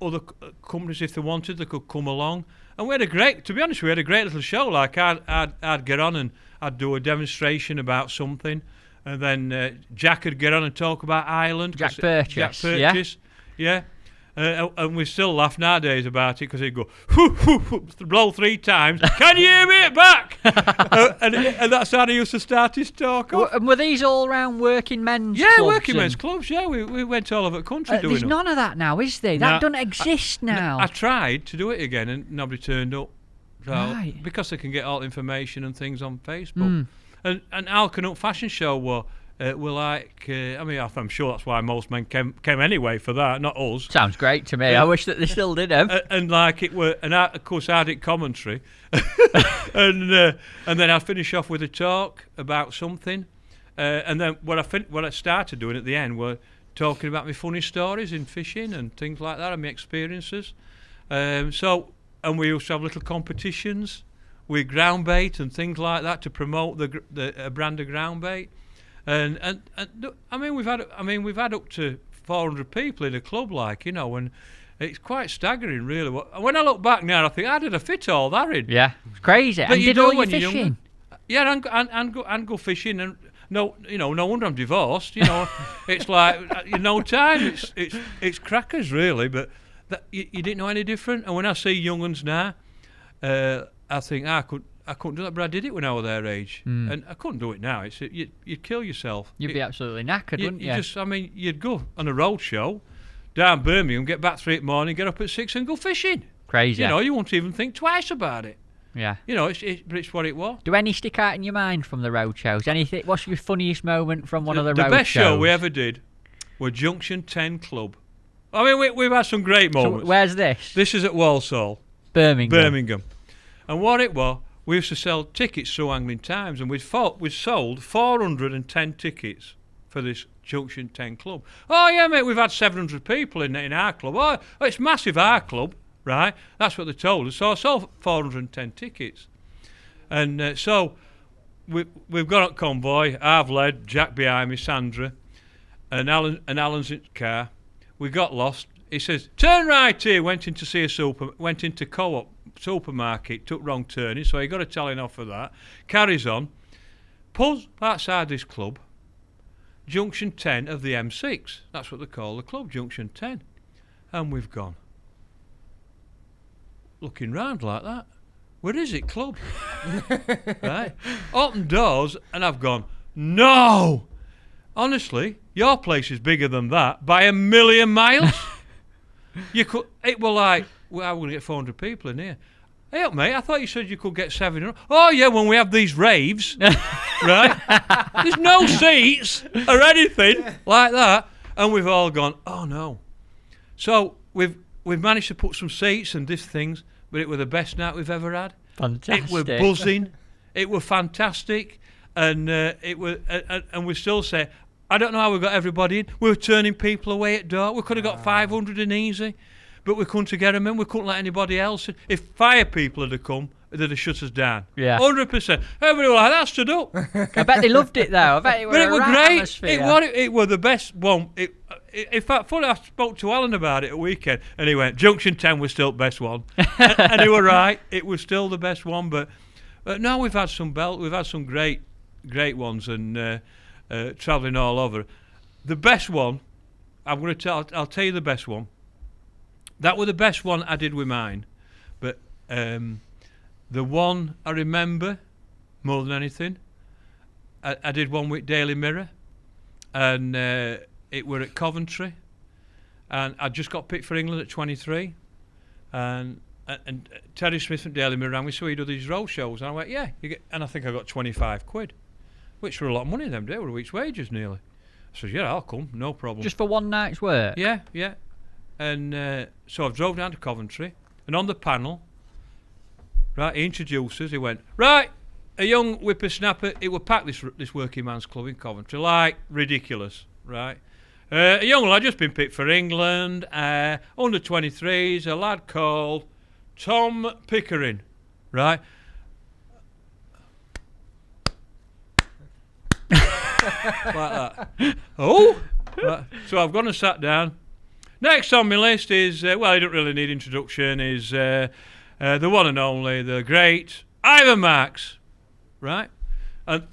other companies, if they wanted, they could come along. And we had a great little show. Like I'd get on and I'd do a demonstration about something. And then Jack would get on and talk about Ireland. Jack Purchase, yeah. And we still laugh nowadays about it because he'd go, blow 3 times, can you hear me back? and that's how he used to start his talk off. And were these all round working men's clubs? Yeah, working men's clubs, yeah. We went all over the country doing there's them. none of that now, is there? That doesn't exist now. I tried to do it again and nobody turned up. So, right. Because they can get all information and things on Facebook. And Alcanutt Fashion Show were like, I mean, I'm sure that's why most men came anyway for that, not us. Sounds great to me. I wish that they still did them. And like it were, and of course I did commentary, and then I finish off with a talk about something, and then what I started doing at the end were talking about my funny stories in fishing and things like that and my experiences. So, and we used to have little competitions with ground bait and things like that to promote the brand of ground bait, and I mean we've had up to 400 people in a club, like, you know, and it's quite staggering really. When I look back now, I think how did I fit all that in? Yeah, it's crazy. But and you did all do your when you're fishing? Younger. Yeah, and go fishing, and no wonder I'm divorced. You know, it's like no time. It's crackers really, but you didn't know any different. And when I see young uns now. I think I couldn't do that, but I did it when I was their age, and I couldn't do it now. You'd kill yourself. You'd be absolutely knackered, wouldn't you? You'd go on a road show down Birmingham, get back 3 in the morning, get up at 6 and go fishing. Crazy. You know, you won't even think twice about it. Yeah. You know, but it's what it was. Do any stick out in your mind from the road shows? Anything? What's your funniest moment from one of the road shows? The best show we ever did was Junction 10 Club. I mean, we've had some great moments. So where's this? This is at Walsall. Birmingham. And what it was we used to sell tickets through Angling Times, and we'd sold 410 tickets for this Junction 10 club. Oh yeah, mate, we've had 700 people in our club. Oh, it's massive, our club, right? That's what they told us. So I sold 410 tickets, and so we've gone up convoy. I've led, Jack behind me, Sandra, and Alan's in the car. We got lost. He says, "Turn right here." Went in to see went into Co-op supermarket, took wrong turning, so he got a telling off for that. Carries on, pulls outside this club, Junction 10 of the M6. That's what they call the club, Junction 10. And we've gone, looking round like that. Where is it, club? Right? Open doors, and I've gone, no! Honestly, your place is bigger than that by a million miles. It were like, well, we're going to get 400 people in here. Hey up, mate, I thought you said you could get 700. Oh, yeah, when we have these raves, right? There's no seats or anything like that. And we've all gone, oh, no. So we've managed to put some seats and these things, but it were the best night we've ever had. Fantastic. It were buzzing. It were fantastic. And and we still say, I don't know how we got everybody in. We were turning people away at door. We could have got 500 in easy, but we couldn't get them in. We couldn't let anybody else in. If fire people had come, they'd have shut us down. Yeah. 100%. Everybody was like, that stood up. I bet they loved it though. I bet it was But it a was right great. atmosphere. It were the best one. In fact, funny, I spoke to Alan about it at weekend, and he went, Junction 10 was still the best one. and he were right. It was still the best one. But no, we've had some great ones, and travelling all over. The best one, I'll tell you the best one. That was the best one I did with mine. But the one I remember more than anything, I did one with Daily Mirror, and it were at Coventry, and I just got picked for England at 23, and Terry Smith from Daily Mirror rang me, so he do these road shows, and I went, yeah, and I think I got 25 quid, which were a lot of money them days, were a week's wages nearly. I said, yeah, I'll come, no problem. Just for one night's work? Yeah. And so I drove down to Coventry, and on the panel, right, he introduced us. He went, right, a young whippersnapper. It would pack this working man's club in Coventry, like ridiculous, right? A young lad just been picked for England, under 23s, a lad called Tom Pickering, right? Like that. Oh, right. So I've gone and sat down. Next on my list is, well, he don't really need introduction, is the one and only, the great Ivan Marks, right? And,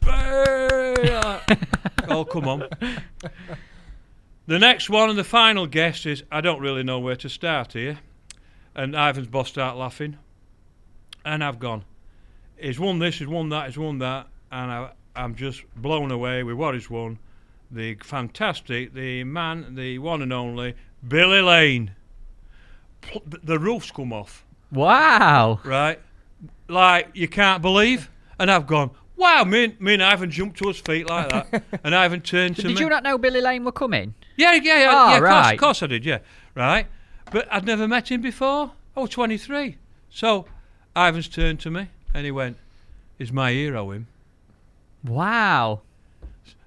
oh, come on. The next one and the final guest is, I don't really know where to start here. And Ivan's boss start laughing. And I've gone, he's won this, he's won that, he's won that. And I'm just blown away with what he's won. The fantastic, the man, the one and only, Billy Lane. The roof's come off. Wow. Right? Like, you can't believe. And I've gone, wow, me and Ivan jumped to his feet like that. And Ivan turned to me. Did you not know Billy Lane were coming? Yeah, Oh, right. Of course I did, yeah. Right? But I'd never met him before. I was 23. So Ivan's turned to me and he went, he's my hero, him. Wow.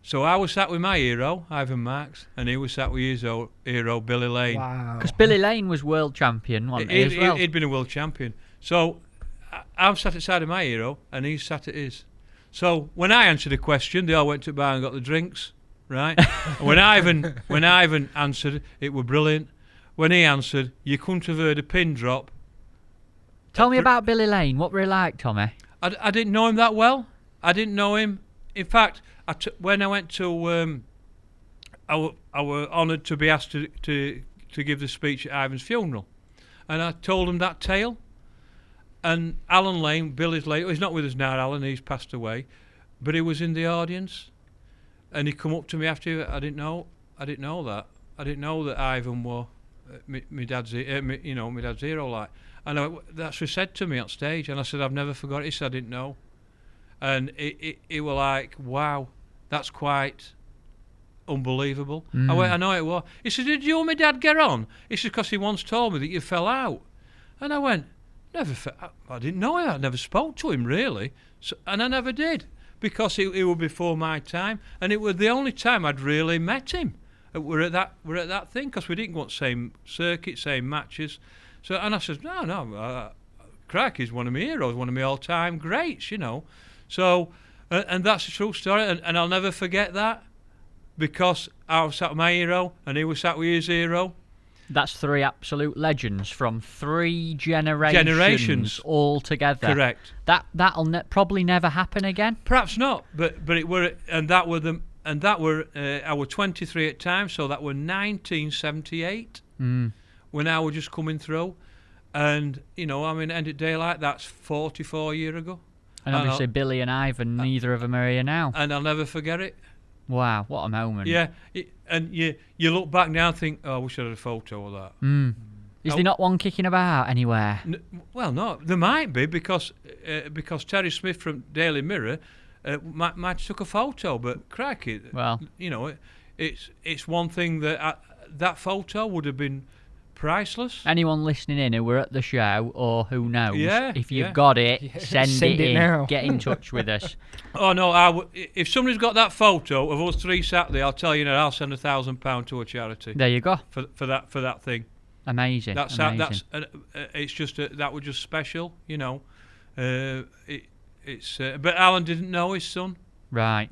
So I was sat with my hero, Ivan Marks, and he was sat with his hero, Billy Lane. Wow. Because Billy Lane was world champion, wasn't he, as well? He'd been a world champion. So I'm sat at the side of my hero, and he's sat at his. So when I answered a question, they all went to the bar and got the drinks, right? when Ivan answered, it were brilliant. When he answered, you couldn't have heard a pin drop. Tell me about Billy Lane. What were he like, Tommy? I didn't know him that well. I didn't know him. In fact, when I went to, I were honoured to be asked to give the speech at Ivan's funeral, and I told him that tale. And Alan Lane, Billy's Lane, he's not with us now, Alan, he's passed away, but he was in the audience, and he come up to me after. I didn't know that. I didn't know that Ivan was my dad's hero, like. And that's what he said to me on stage, and I said, I've never forgot it. He said, I didn't know. And it were like, wow, that's quite unbelievable. I went, I know it was. He said, did you and my dad get on? He said, because he once told me that you fell out. And I went, I didn't know him. I never spoke to him really, and I never did because he was before my time, and it was the only time I'd really met him. We're at that thing because we didn't go on the same circuit, same matches. So and I said, no, Crikey's one of my heroes, one of my all-time greats, you know. So and that's a true story, and I'll never forget that because I was sat with my hero and he was sat with his hero. That's 3 absolute legends from 3 generations all together. Correct. That'll probably never happen again. Perhaps not, but it were, and that were I was 23 at the time, so that were 1978 when I was just coming through, and you know, I mean, end of daylight, that's 44 years ago. And obviously Billy and Ivan, neither of them are here now. And I'll never forget it. Wow, what a moment. Yeah, and you look back now and think, oh, I wish I had a photo of that. Is there not one kicking about anywhere? Well, no, there might be because Terry Smith from Daily Mirror might took a photo, but crikey, well, you know, it's one thing that that photo would have been priceless. Anyone listening in who were at the show or who knows, if you've got it, send it in. Now. Get in touch with us. Oh no, if somebody's got that photo of us 3 Saturday, I'll tell you now, I'll send £1,000 to a charity. There you go. For that thing. Amazing. That's it's just that was just special, you know. But Alan didn't know his son. Right.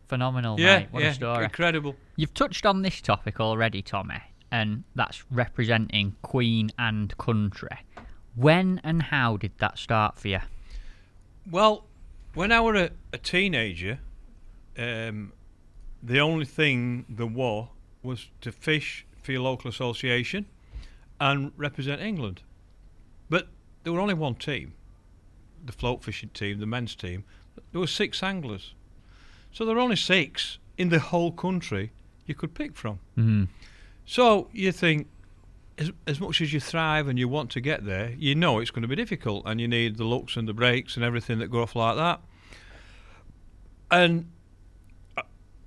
Phenomenal, yeah, mate. What a story. Incredible. You've touched on this topic already, Tommy, and that's representing Queen and country. When and how did that start for you? Well, when I were a teenager, the only thing there was to fish for your local association and represent England. But there were only one team, the float fishing team, the men's team. There were 6 anglers. So there were only 6 in the whole country you could pick from. Mm-hmm. So you think, as much as you thrive and you want to get there, you know it's going to be difficult and you need the looks and the breaks and everything that go off like that. And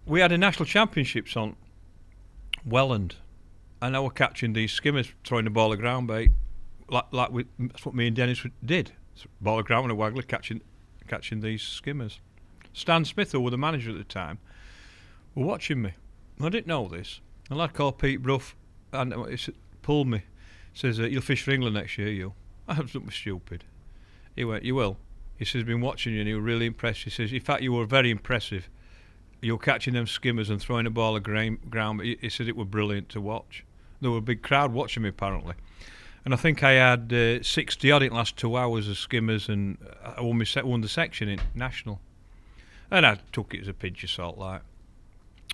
we had a national championships on Welland, and I was catching these skimmers, throwing the ball of ground bait, that's what me and Dennis did. Ball of ground and a waggler, catching these skimmers. Stan Smith, who was the manager at the time, were watching me. I didn't know this. A lad called Pete Bruff and he pulled me. Says, you'll fish for England next year, you. I was stupid. He went, you will. He says, been watching you and he was really impressed. He says, in fact, you were very impressive. You were catching them skimmers and throwing a ball of ground. He said it was brilliant to watch. There were a big crowd watching me, apparently. And I think I had 60 odd in the last 2 hours of skimmers, and I won the section in national. And I took it as a pinch of salt, like.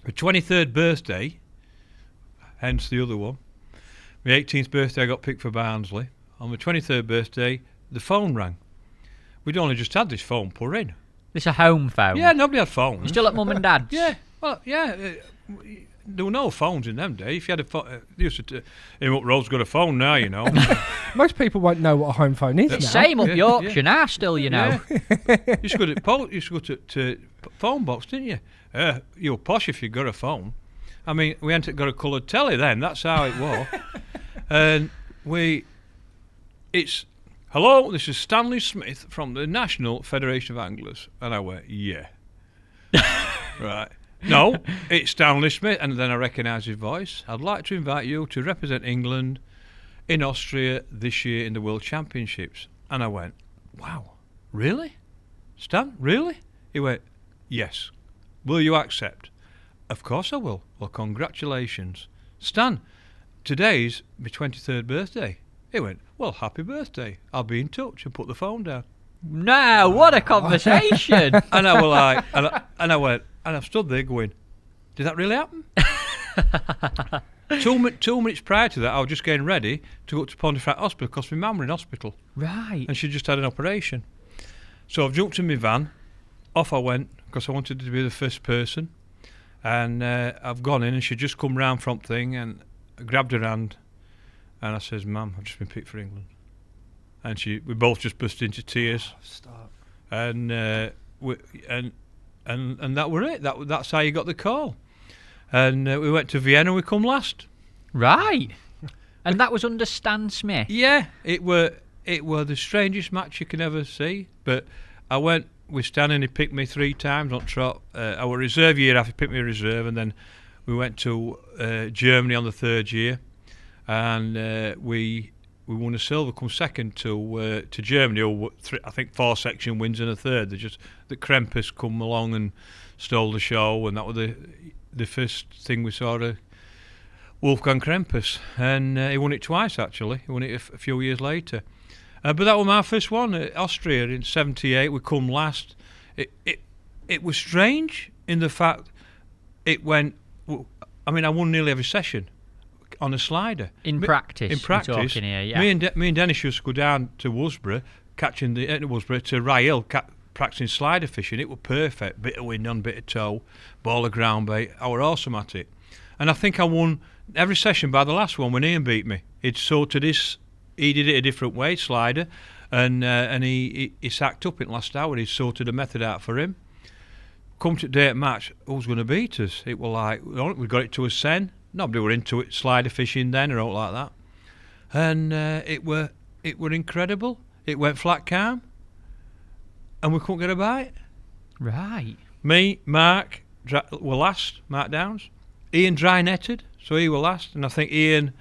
My 23rd birthday, hence the other one. My 18th birthday, I got picked for Barnsley. On my 23rd birthday, the phone rang. We'd only just had this phone put in. This a home phone? Yeah, nobody had phones. You're still at mum and dad's? Yeah, well, yeah. There were no phones in them days. If you had a phone, used to him up road's got a phone now, you know. Most people won't know what a home phone is now. Same up Yorkshire now, still, you know. Yeah. You used to go to phone box, didn't you? You were posh if you got a phone. I mean, we hadn't got a coloured telly then. That's how it was. And it's hello. This is Stanley Smith from the National Federation of Anglers, and I went, yeah, right. No, it's Stanley Smith, and then I recognised his voice. I'd like to invite you to represent England in Austria this year in the World Championships. And I went, wow, really? Stan, really? He went, yes. Will you accept? Of course I will. Well, congratulations. Stan, today's my 23rd birthday. He went, well, happy birthday. I'll be in touch, and put the phone down. No, what a conversation. And I was like, and I went, and I've stood there going, did that really happen? 2 minutes prior to that, I was just getting ready to go to Pontefract Hospital because my mum were in hospital. Right. And she just had an operation. So I've jumped in my van, off I went because I wanted to be the first person. And I've gone in and she just come round from thing and I grabbed her hand and I says, Mum, I've just been picked for England. And we both just burst into tears. Oh, stop. And that were it. That's how you got the call. And we went to Vienna. We come last. Right. And that was under Stan Smith. Yeah, it were. it was the strangest match you can ever see. But I went with Stan and he picked me 3 times on trot. Our reserve year after he picked me a reserve, and then we went to Germany on the 3rd year, and we won a silver, come second to Germany. I think 4 section wins in a third. The Krempus come along and stole the show, and that was the first thing we saw of Wolfgang Krempus, and he won it twice actually. He won it a few years later. But that was my first one at Austria in '78. We come last. It was strange in the fact it went. I mean, I won nearly every session on a slider. In practice, we're talking here, yeah. Me and Dennis used to go down to Worsborough, catching to Rye Hill, practicing slider fishing. It was perfect. Bit of wind on, bit of tow, ball of ground bait. I was awesome at it. And I think I won every session by the last one when Ian beat me. He'd sorted this. He did it a different way, slider, and he sacked up in the last hour. He sorted a method out for him. Come to the day of match, who's going to beat us? It was like, we got it to a sen. Nobody were into it, slider fishing then or all like that. And it were incredible. It went flat calm, and we couldn't get a bite. Right. Me, Mark were last, Mark Downs. Ian dry netted, so he were last, and I think Ian,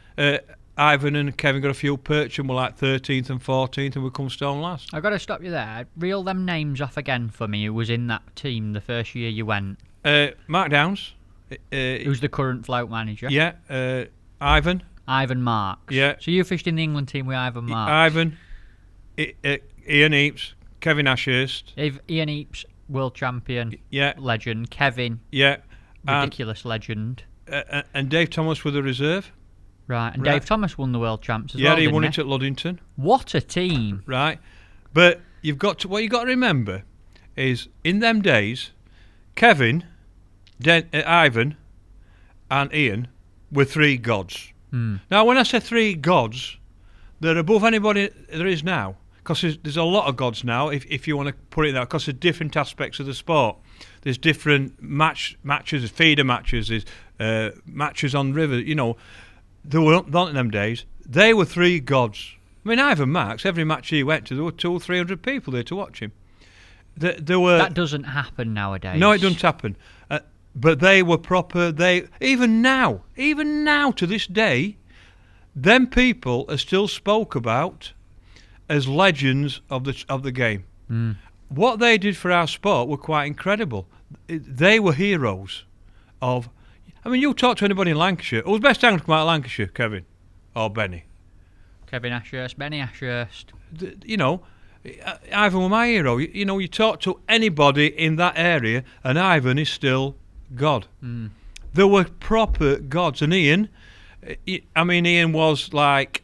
Ivan and Kevin got a few perch and were like 13th and 14th, and we come stone last. I've got to stop you there. Reel them names off again for me who was in that team the first year you went. Mark Downs. Who's the current float manager? Yeah. Ivan. Ivan Marks. Yeah. So you fished in the England team with Ivan Marks. Ivan. Ian Eaps. Kevin Ashurst. Ian Eaps, world champion. Yeah. Legend. Kevin. Yeah. Ridiculous legend. And Dave Thomas with the reserve. Right, and Dave Thomas won the world champs as well. Yeah, he won it at Luddington. What a team! Right, but what you got to remember is in them days, Kevin, Ivan, and Ian were 3 gods. Now, when I say 3 gods, they're above anybody there is now, because there's a lot of gods now. If you want to put it there, because there's different aspects of the sport. There's different matches, feeder matches, there's matches on river. You know. There were not in them days. They were 3 gods. I mean, Ivan Marks, every match he went to, there were 200 or 300 people there to watch him. There were. That doesn't happen nowadays. No, it doesn't happen. But they were proper. Even now to this day, them people are still spoke about as legends of the game. What they did for our sport were quite incredible. They were heroes of. I mean, you talk to anybody in Lancashire. Who's best angler to come out of Lancashire, Kevin or Benny? Kevin Ashurst, Benny Ashurst. You know, Ivan was my hero. You know, you talk to anybody in that area, and Ivan is still God. There were proper gods. And Ian, Ian was like,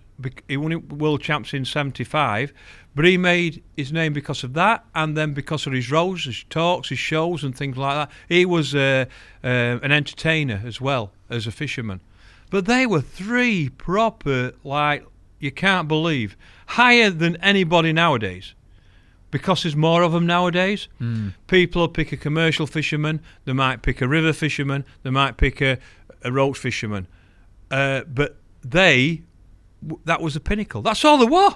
he won world champs in '75, but he made his name because of that, and then because of his rows, his talks, his shows, and things like that. He was an entertainer as well as a fisherman. But they were 3 proper, like, you can't believe, higher than anybody nowadays. Because there's more of them nowadays. People will pick a commercial fisherman, they might pick a river fisherman, they might pick a roach fisherman. But that was the pinnacle. That's all there were.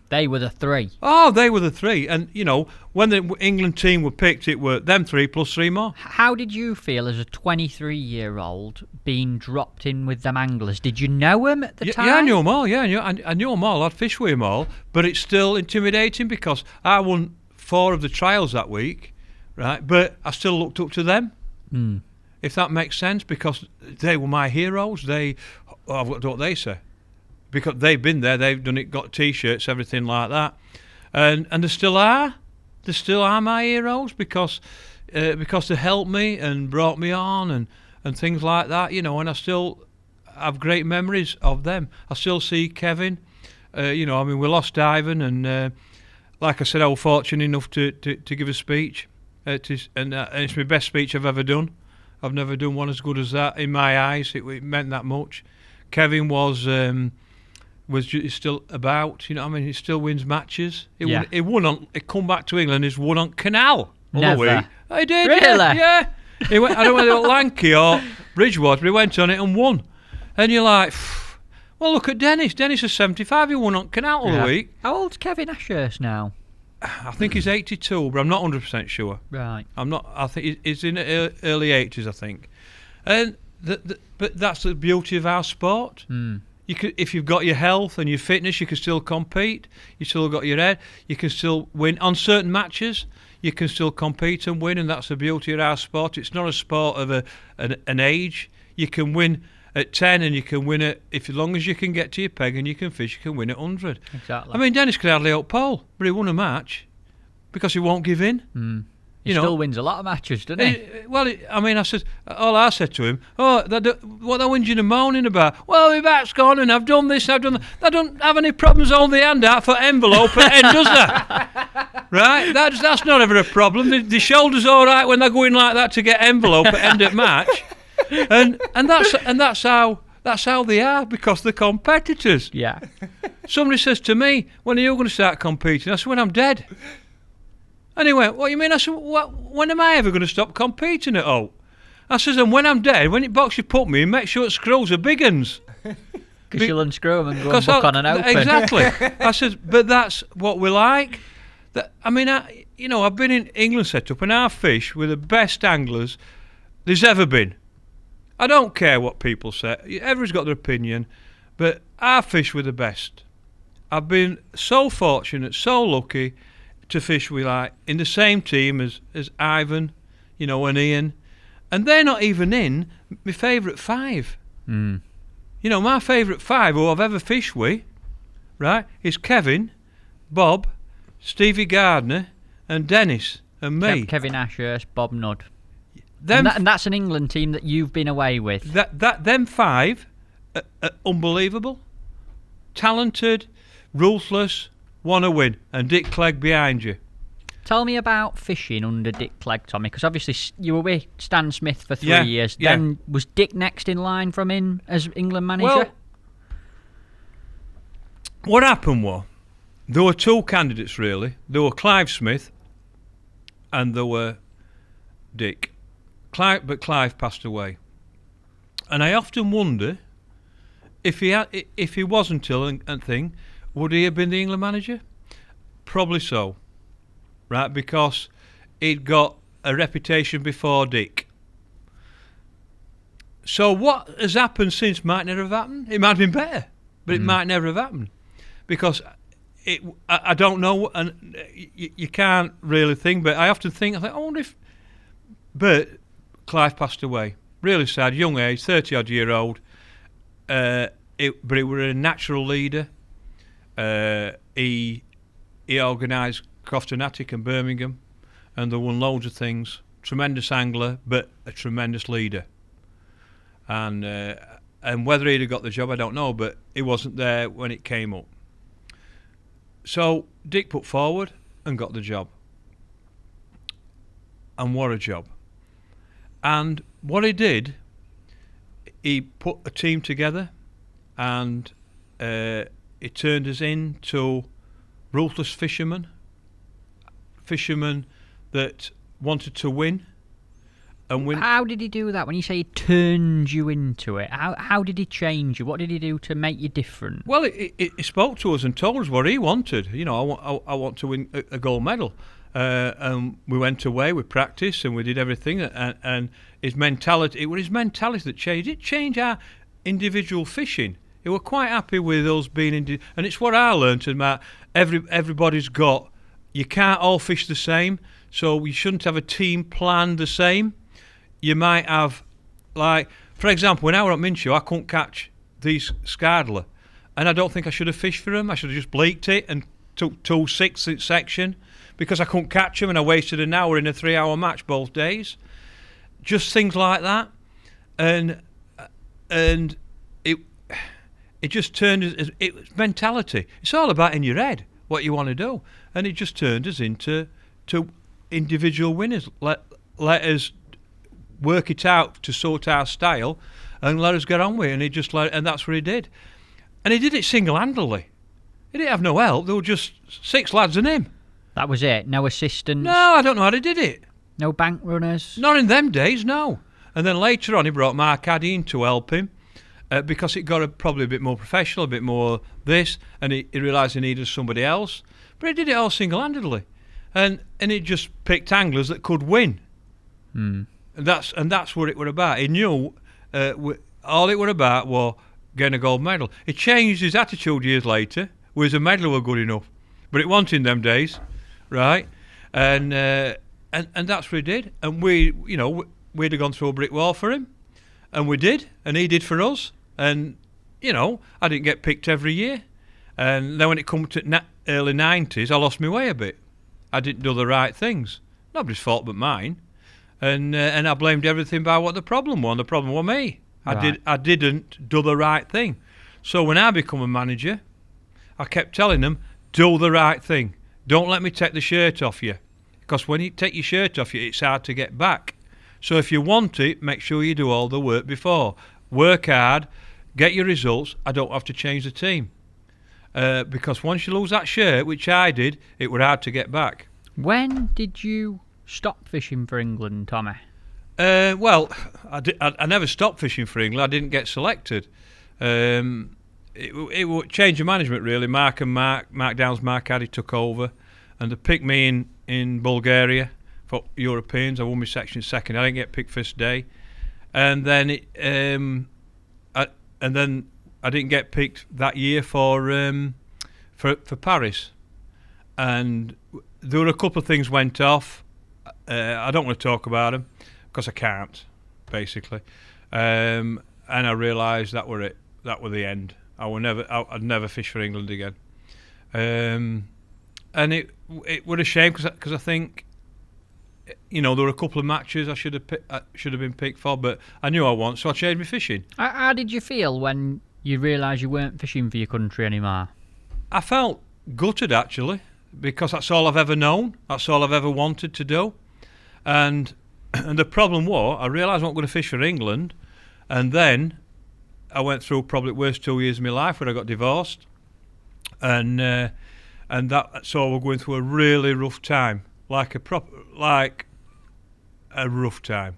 They were the 3. Oh, they were the 3. And, you know, when the England team were picked, it were them 3 plus 3 more. How did you feel as a 23-year-old being dropped in with them anglers? Did you know them at the time? Yeah, I knew them all. Yeah, I knew them all. I'd fish with them all. But it's still intimidating because I won 4 of the trials that week, right? But I still looked up to them, if that makes sense, because they were my heroes. What they say. Because they've been there, they've done it, got T-shirts, everything like that, and they still are. They still are my heroes because they helped me and brought me on and things like that, you know. And I still have great memories of them. I still see Kevin. You know, I mean, we lost Ivan, and like I said, I was fortunate enough to give a speech, and it's my best speech I've ever done. I've never done one as good as that in my eyes. It meant that much. Kevin was still about, you know. I mean, he still wins matches. He come back to England. He's won on Canal. Never. He did. Really? Yeah. He went. I don't know whether it was Lanky or Bridgewater, but he went on it and won. And you're like, Well, look at Dennis. Dennis is 75. He won on Canal all the week. How old's Kevin Ashurst now? I think he's 82, but I'm not 100% sure. Right. I'm not. I think he's in the early 80s, I think. And but that's the beauty of our sport. You could, if you've got your health and your fitness, you can still compete. You still got your head. You can still win on certain matches. You can still compete and win, and that's the beauty of our sport. It's not a sport of an age. You can win at 10, and you can win at, if as long as you can get to your peg and you can fish, you can win at 100. Exactly. I mean, Dennis could hardly outpole, but he won a match because he won't give in. He still wins a lot of matches, doesn't he? I said, all I said to him, what are they whinging and moaning about? Well, my back's gone and I've done this, I've done that. They don't have any problems holding the hand out for envelope at end, does there? Right? That's not ever a problem. The shoulder's all right when they're going like that to get envelope at end at match. And that's how they are, because they're competitors. Yeah. Somebody says to me, when are you going to start competing? I said, when I'm dead. And he went, what you mean? I said, when am I ever going to stop competing at all? I says, and when I'm dead, when it box you put me in, make sure the screws are big uns. Because you'll unscrew them and go and book on an open. Exactly. I says, but that's what we like. I've been in England set up, and our fish were the best anglers there's ever been. I don't care what people say. Everyone's got their opinion, but our fish were the best. I've been so fortunate, so lucky to fish with in the same team as Ivan, and Ian, and they're not even in my favourite 5. My favourite 5 who I've ever fished with, right, is Kevin, Bob, Stevie Gardner, and Dennis, and me. Kevin Ashurst, Bob Nudd. And that's an England team that you've been away with. Them 5 are unbelievable, talented, ruthless, want to win, and Dick Clegg behind you. Tell me about fishing under Dick Clegg, Tommy, because obviously you were with Stan Smith for 3 years. Yeah. Then was Dick next in line from in as England manager? Well, what happened was, there were 2 candidates really. There were Clive Smith and there were Dick. But Clive passed away. And I often wonder if he wasn't ill and thing, would he have been the England manager? Probably so, right? Because he'd got a reputation before Dick. So what has happened since might never have happened. It might have been better, but it might never have happened. Because I don't know, and you can't really think, but I often think, I wonder if... But Clive passed away. Really sad, young age, 30-odd-year-old. But he was a natural leader. He organised Crofton Attic and Birmingham, and they won loads of things. Tremendous angler, but a tremendous leader. And whether he'd have got the job, I don't know, but he wasn't there when it came up. So Dick put forward and got the job. And what a job. And what he did, he put a team together, and he turned us into ruthless fishermen that wanted to win. And win. How did he do that? When you say he turned you into it, how did he change you? What did he do to make you different? Well, he spoke to us and told us what he wanted. I want to win a gold medal. And we went away, we practiced, and we did everything. And his mentality, it was his mentality that changed. It changed our individual fishing. They were quite happy with us being and it's what I learned about everybody's got. You can't all fish the same, so you shouldn't have a team plan the same. You might have, for example, when I was at Mincho, I couldn't catch these Scardler, and I don't think I should have fished for them. I should have just bleaked it and took 2/6 section because I couldn't catch them, and I wasted an hour in a 3-hour match both days. Just things like that, and it just turned us. It was mentality. It's all about in your head what you want to do, and it just turned us into individual winners. Let us work it out to sort our style, and let us get on with it. And he just and that's what he did. And he did it single-handedly. He didn't have no help. There were just 6 lads and him. That was it. No assistants. No, I don't know how he did it. No bank runners. Not in them days, no. And then later on, he brought Mark Addy in to help him. because it got probably a bit more professional, a bit more this, and he realised he needed somebody else. But he did it all single-handedly, and he just picked anglers that could win. And that's what it were about. He knew all it were about was getting a gold medal. He changed his attitude years later, whereas a medal were good enough, but it wasn't in them days, right? And that's what he did. And we'd have gone through a brick wall for him, and we did, and he did for us. And I didn't get picked every year, and then when it come to early 90s, I lost my way a bit. I didn't do the right things. Nobody's fault but mine, and I blamed everything by what the problem was. The problem was me. Right. I didn't do the right thing. So when I become a manager, I kept telling them, do the right thing. Don't let me take the shirt off you, because when you take your shirt off you, it's hard to get back. So if you want it, make sure you do all the work before. Work hard, get your results. I don't have to change the team. Because once you lose that shirt, which I did, it was hard to get back. When did you stop fishing for England, Tommy? Well, I never stopped fishing for England. I didn't get selected. It was change of management, really. Mark Downs, Mark Addy took over, and they picked me in Bulgaria for Europeans. I won my section second. I didn't get picked first day, and then I didn't get picked that year for Paris, and there were a couple of things went off. I don't want to talk about them because I can't, basically. And I realised that were it. That were the end. I'd never fish for England again. And it was a shame because I think, there were a couple of matches I should have been picked for, but I knew I won, so I changed my fishing. How did you feel when you realised you weren't fishing for your country anymore? I felt gutted, actually, because that's all I've ever known. That's all I've ever wanted to do. And the problem was, I realised I wasn't going to fish for England, and then I went through probably the worst 2 years of my life where I got divorced, and so we're going through a really rough time, like a rough time.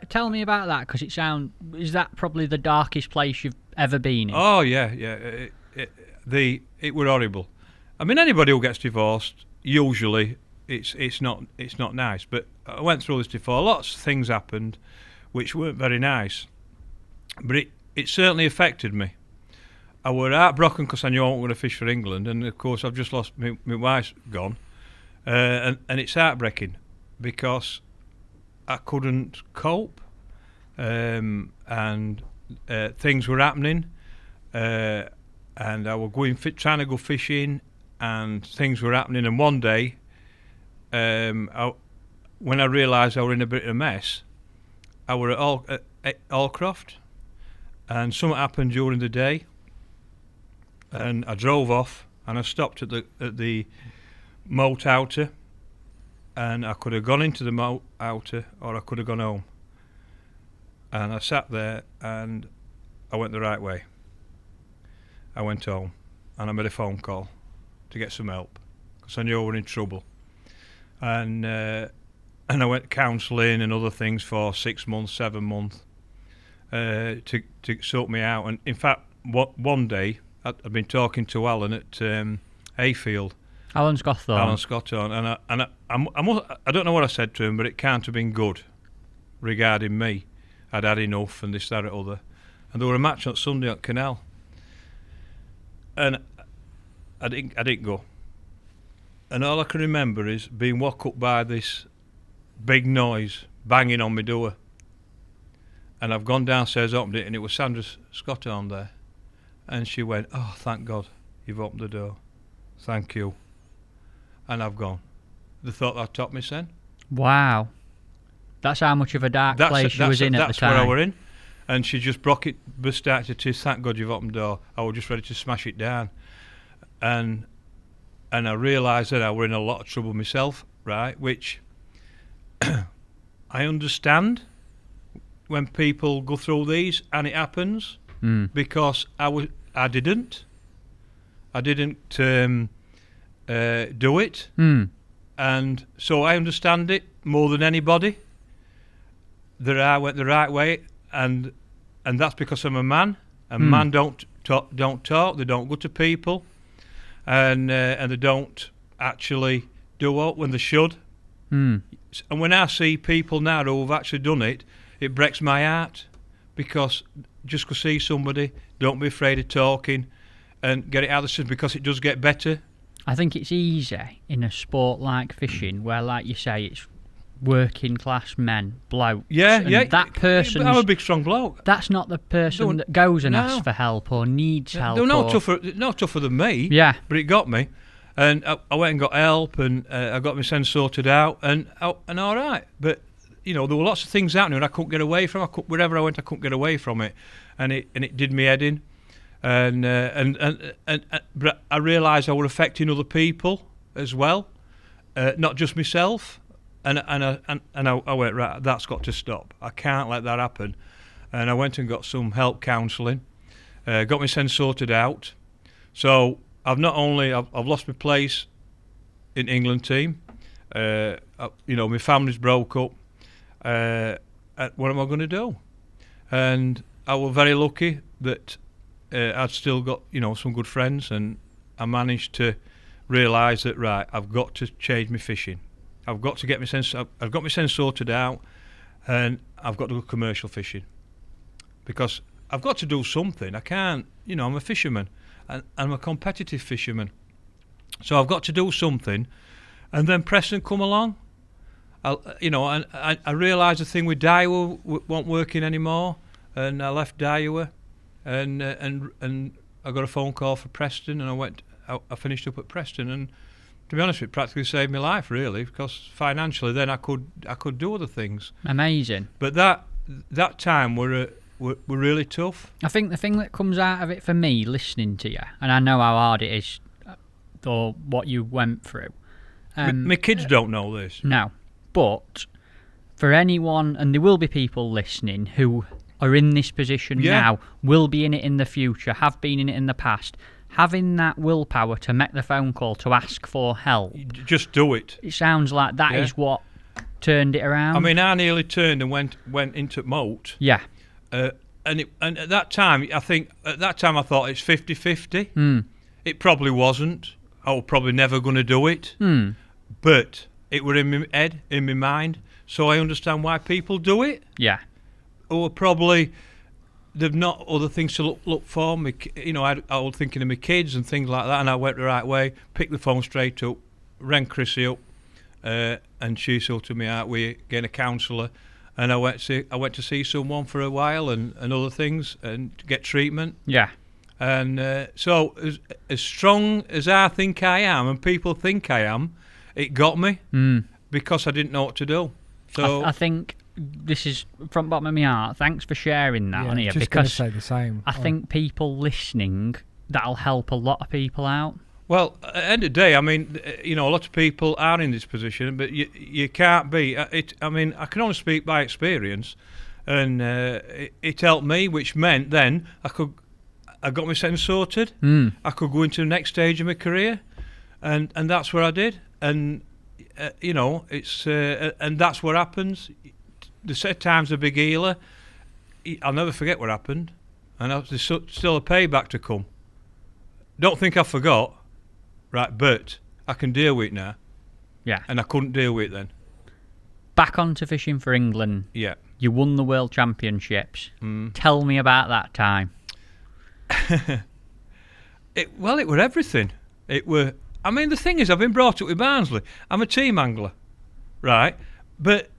Tell me about that, because is that probably the darkest place you've ever been in? Oh yeah. It were horrible. I mean, anybody who gets divorced, usually it's not nice. But I went through this before. Lots of things happened, which weren't very nice. But it certainly affected me. I were heartbroken because I knew I wasn't going to fish for England, and of course I've just lost my wife's gone, and it's heartbreaking because I couldn't cope, and things were happening, and I was trying to go fishing, and things were happening. And one day, when I realised I were in a bit of a mess, I were at Allcroft, and something happened during the day, and I drove off, and I stopped at the moat outer, and I could have gone into the moat outer, or I could have gone home. And I sat there, and I went the right way. I went home, and I made a phone call to get some help, because I knew I was in trouble. And I went counselling and other things for 6 months, 7 months, to sort me out. And in fact, one day I'd been talking to Alan at Hayfield. Alan Scotthorne. Alan Scotthorne, and I don't know what I said to him, but it can't have been good regarding me. I'd had enough, and this, that, and other. And there were a match on Sunday at Canal, and I didn't go. And all I can remember is being woke up by this big noise banging on my door. And I've gone downstairs, opened it, and it was Sandra Scotthorne there. And she went, "Oh, thank God, you've opened the door. Thank you." And I've gone. They thought that topped me, son. Wow. That's how much of a dark place she was in at the time. That's where I were in. And she just burst out into tears. "Thank God you've opened the door. I was just ready to smash it down." And I realised that I were in a lot of trouble myself, right? Which I understand when people go through these and it happens, because I didn't do it, and so I understand it more than anybody. That I went the right way, and that's because I'm a man, And man don't talk, they don't go to people, and they don't actually do it when they should. And when I see people now who've actually done it, it breaks my heart, because just go see somebody, don't be afraid of talking, and get it out of the system, because it does get better. I think it's easy in a sport like fishing, where, like you say, it's working class men, blokes. Yeah. That person. I'm a big, strong bloke. That's not the person that goes and asks for help or needs help. They're no tougher than me. Yeah. But it got me, and I went and got help, and I got my sense sorted out, and all right. But there were lots of things happening, and I couldn't get away from. Wherever I went, I couldn't get away from it, and it did me head in. But I realised I was affecting other people as well, not just myself. And I went, right, that's got to stop. I can't let that happen. And I went and got some help counselling, got my sense sorted out. So I've lost my place in England team. My family's broke up. What am I going to do? And I was very lucky that I'd still got some good friends, and I managed to realise that, right, I've got to change my fishing. I've got to get my sense. I've got my sense sorted out, and I've got to go commercial fishing, because I've got to do something. I can't. I'm a fisherman, and I'm a competitive fisherman, so I've got to do something. And then Preston come along. I realised the thing with Daiwa wasn't working anymore, and I left Daiwa, and I got a phone call for Preston, and I finished up at Preston, and to be honest, it practically saved my life, really, because financially then I could do other things. Amazing. But that time were really tough. I think the thing that comes out of it for me, listening to you, and I know how hard it is, or what you went through. My kids don't know this. No, but for anyone, and there will be people listening who are in this position now, will be in it in the future, have been in it in the past. Having that willpower to make the phone call, to ask for help. Just do it. It sounds like that is what turned it around. I mean, I nearly turned and went into moat. Yeah. And at that time, I thought it's 50-50. It probably wasn't. I was probably never going to do it. But it were in my head, in my mind. So I understand why people do it. Yeah. Or probably they've not other things to look for. I was thinking of my kids and things like that, and I went the right way, picked the phone straight up, rang Chrissy up, and she sorted me out. We getting a counsellor, and I went to see someone for a while and other things, and to get treatment. Yeah. And so as strong as I think I am, and people think I am, it got me because I didn't know what to do. So I think this is from the bottom of my heart. Thanks for sharing that on here, just because say the same. I think people listening, that'll help a lot of people out. Well, at the end of the day, I mean, a lot of people are in this position, but you can't be. I mean, I can only speak by experience, and it helped me, which meant then I got my sense sorted. I could go into the next stage of my career, and that's what I did. And it's and that's what happens. The set time's a big healer. I'll never forget what happened, and there's still a payback to come. Don't think I forgot, right? But I can deal with it now. Yeah. And I couldn't deal with it then. Back onto fishing for England. Yeah. You won the World Championships. Tell me about that time. It were everything. I mean, the thing is, I've been brought up with Barnsley. I'm a team angler, right? But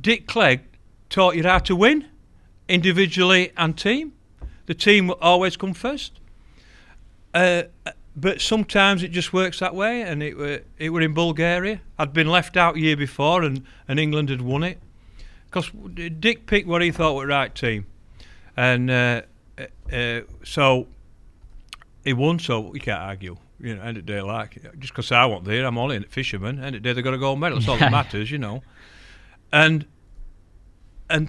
Dick Clegg taught you how to win, individually and team. The team will always come first. But sometimes it just works that way, and it were in Bulgaria. I'd been left out year before, and England had won it. Because Dick picked what he thought were the right team. And so he won, so you can't argue. End of the day, just because I wasn't there, I'm only a fisherman. End of the day, they've got a gold medal. That's all that matters, And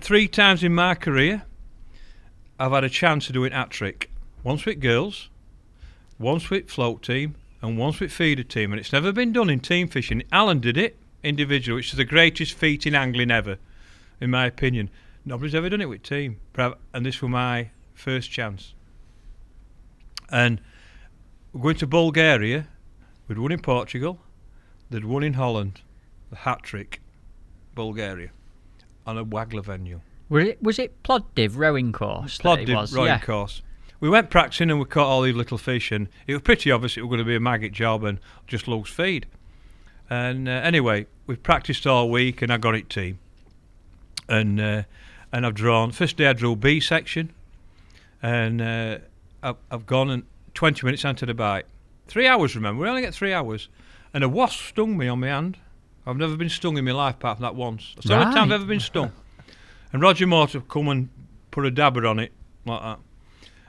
3 times in my career, I've had a chance of doing hat-trick. Once with girls, once with float team, and once with feeder team. And it's never been done in team fishing. Alan did it, individual, which is the greatest feat in angling ever, in my opinion. Nobody's ever done it with team. And this was my first chance. And we're going to Bulgaria. We'd won in Portugal. They'd won in Holland. The hat-trick. Bulgaria. On a Wagler venue. Was it Plovdiv rowing course? Plovdiv rowing course. We went practicing and we caught all these little fish, and it was pretty obvious it was going to be a maggot job and just lose feed. And anyway, we practiced all week and I got it team. And I've drawn. First day I drew B section, and I've gone and 20 minutes into the bite. 3 hours, remember? We only get 3 hours. And a wasp stung me on my hand. I've never been stung in my life apart from that once. That's the only time I've ever been stung. And Roger Morton come and put a dabber on it like that.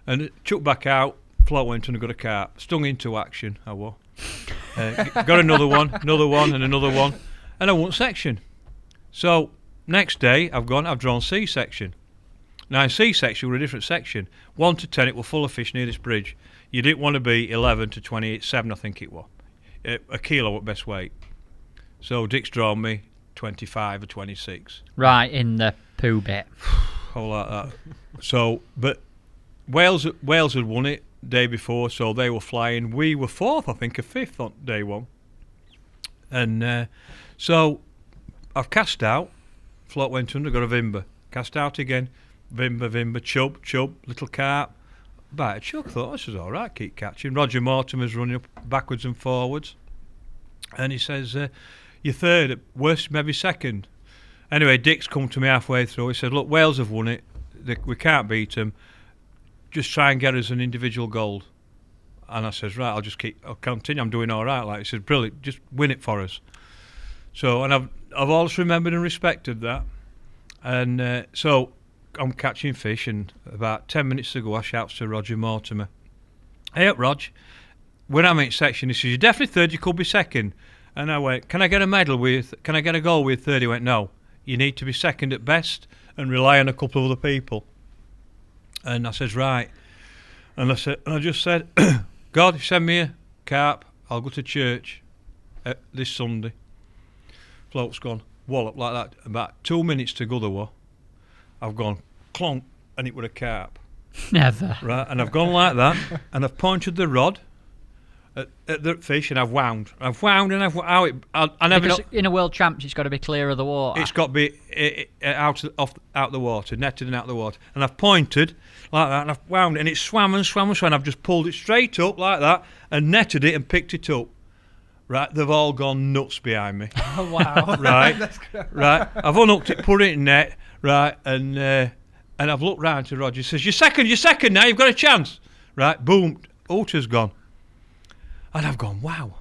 And it chucked back out, float went and I got a carp. Stung into action, I was. Got another one, and another one. And I won section. So next day I've drawn C section. Now in C section we're a different section. 1 to 10 it was full of fish near this bridge. You didn't want to be 11 to 28, 7 I think it was. A kilo at best weight. So Dick's drawn me 25 or 26. Right in the poo bit. All like that. So, but Wales had won it day before, so they were flying. We were 4th, I think, or 5th on day 1. And so I've cast out. Float went under, got a vimber. Cast out again. Vimber, chub, little carp. Bite a chuck. Thought this is all right. Keep catching. Roger Mortimer's running up backwards and forwards, and he says, "You're third. At worst, maybe second." Anyway, Dick's come to me halfway through. He said, "Look, Wales have won it. We can't beat them. Just try and get us an individual gold." And I says, "Right, I'll continue. I'm doing all right." Like he said, "Brilliant. Just win it for us." So, and I've always remembered and respected that. And so I'm catching fish, and about 10 minutes ago I shouts to Roger Mortimer, "Hey up, Rog, when I'm in section," he says, "You're definitely third, you could be second." And I went, can I get a goal with third? He went, "No, you need to be second at best and rely on a couple of other people." And I says, "Right." And I just said, "God, if you send me a carp, I'll go to church this Sunday." Float's gone wallop like that. About 2 minutes to go there. I've gone clonk, and it were a carp. Never. Right, and I've gone like that, and I've pointed the rod at the fish, and I've wound, and I never. Because in a world champs, it's got to be clear of the water. It's got to be out the water, netted and out the water. And I've pointed like that, and I've wound it, and it swam. I've just pulled it straight up like that, and netted it and picked it up. Right, they've all gone nuts behind me. Oh, wow. Right, right. I've unhooked it, put it in net. Right, and I've looked round to Roger. He says, you're second now, you've got a chance." Right, boom, Ultra's gone. And I've gone, wow.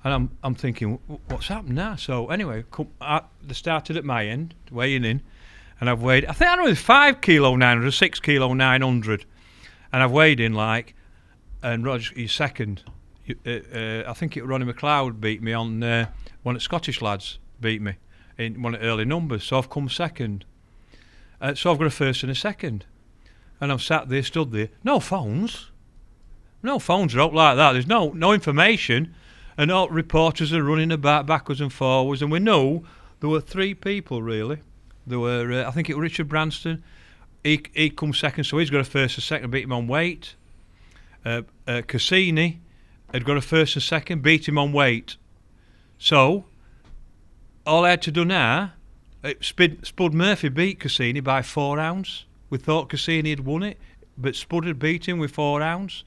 And I'm thinking, what's happened now? So anyway, they started at my end, weighing in, and I've weighed, I think I don't know, 5 kilo 900, 6 kilo 900. And I've weighed in and Roger, he's second. I think Ronnie McLeod beat me on one of the Scottish lads beat me in one of the early numbers, so I've come second. So I've got a first and a second, and I'm stood there. No phones are up like that. There's no information, and all reporters are running about backwards and forwards. And we know there were 3 people really. There were I think it was Richard Branston. He come second, so he's got a first and second. Beat him on weight. Cassini had got a first and second, beat him on weight. So all I had to do now, Spud Murphy beat Cassini by 4 ounce. We thought Cassini had won it, but Spud had beat him with 4 ounce.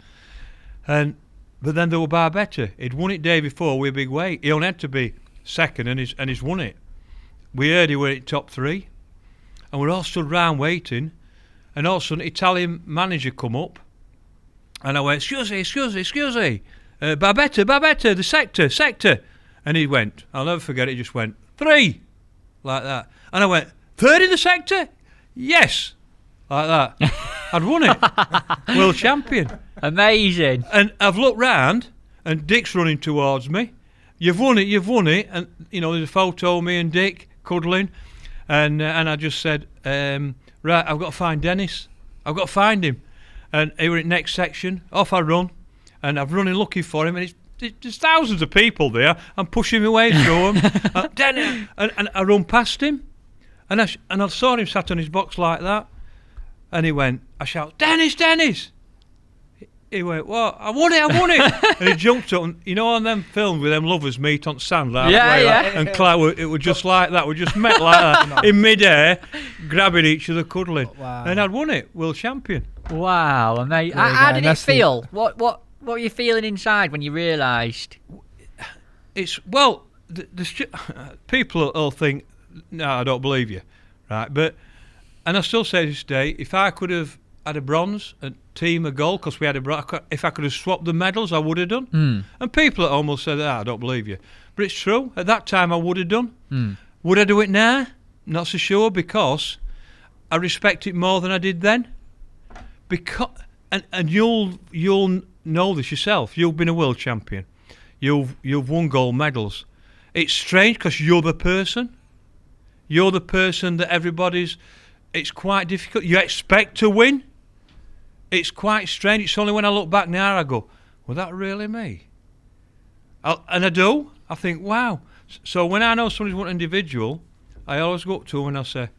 But then there were Barbetta. He'd won it day before with a big weight. He only had to be second, and he's won it. We heard he were in top 3, and we're all stood round waiting. And all of a sudden, Italian manager come up, and I went, excuse me, Barbetta, the sector. And he went, I'll never forget it, he just went, 3, like that. And I went, 3rd in the sector? Yes, like that. I'd won it. World champion. Amazing. And I've looked round, and Dick's running towards me. You've won it. And, there's a photo of me and Dick cuddling. And I just said, right, I've got to find Dennis. I've got to find him. And he were in next section. Off I run. And I'm running looking for him, and there's thousands of people there. I'm pushing my way through them. Dennis! And I run past him, and I saw him sat on his box like that. And he went, I shout, Dennis! He went, "What? I won it!" And he jumped up, and on them films with them lovers meet on sand, like that, and Clout, it was just like that. We just met like that in midair, grabbing each other, cuddling, and I'd won it, world champion. Wow, amazing! How did it feel? What were you feeling inside when you realised? It's people will think, "No, I don't believe you," right? And I still say to this day, if I could have had a bronze, a team, a gold, because we had if I could have swapped the medals, I would have done. And people almost said, I don't believe you. But it's true. At that time, I would have done. Would I do it now? Not so sure, because I respect it more than I did then. Because and you'll know this yourself. You've been a world champion. You've won gold medals. It's strange because you're the person. You're the person that everybody's. It's quite difficult. You expect to win. It's quite strange. It's only when I look back now I go, was that really me? And I do. I think, wow. So when I know somebody's won individual, I always go up to them and I say,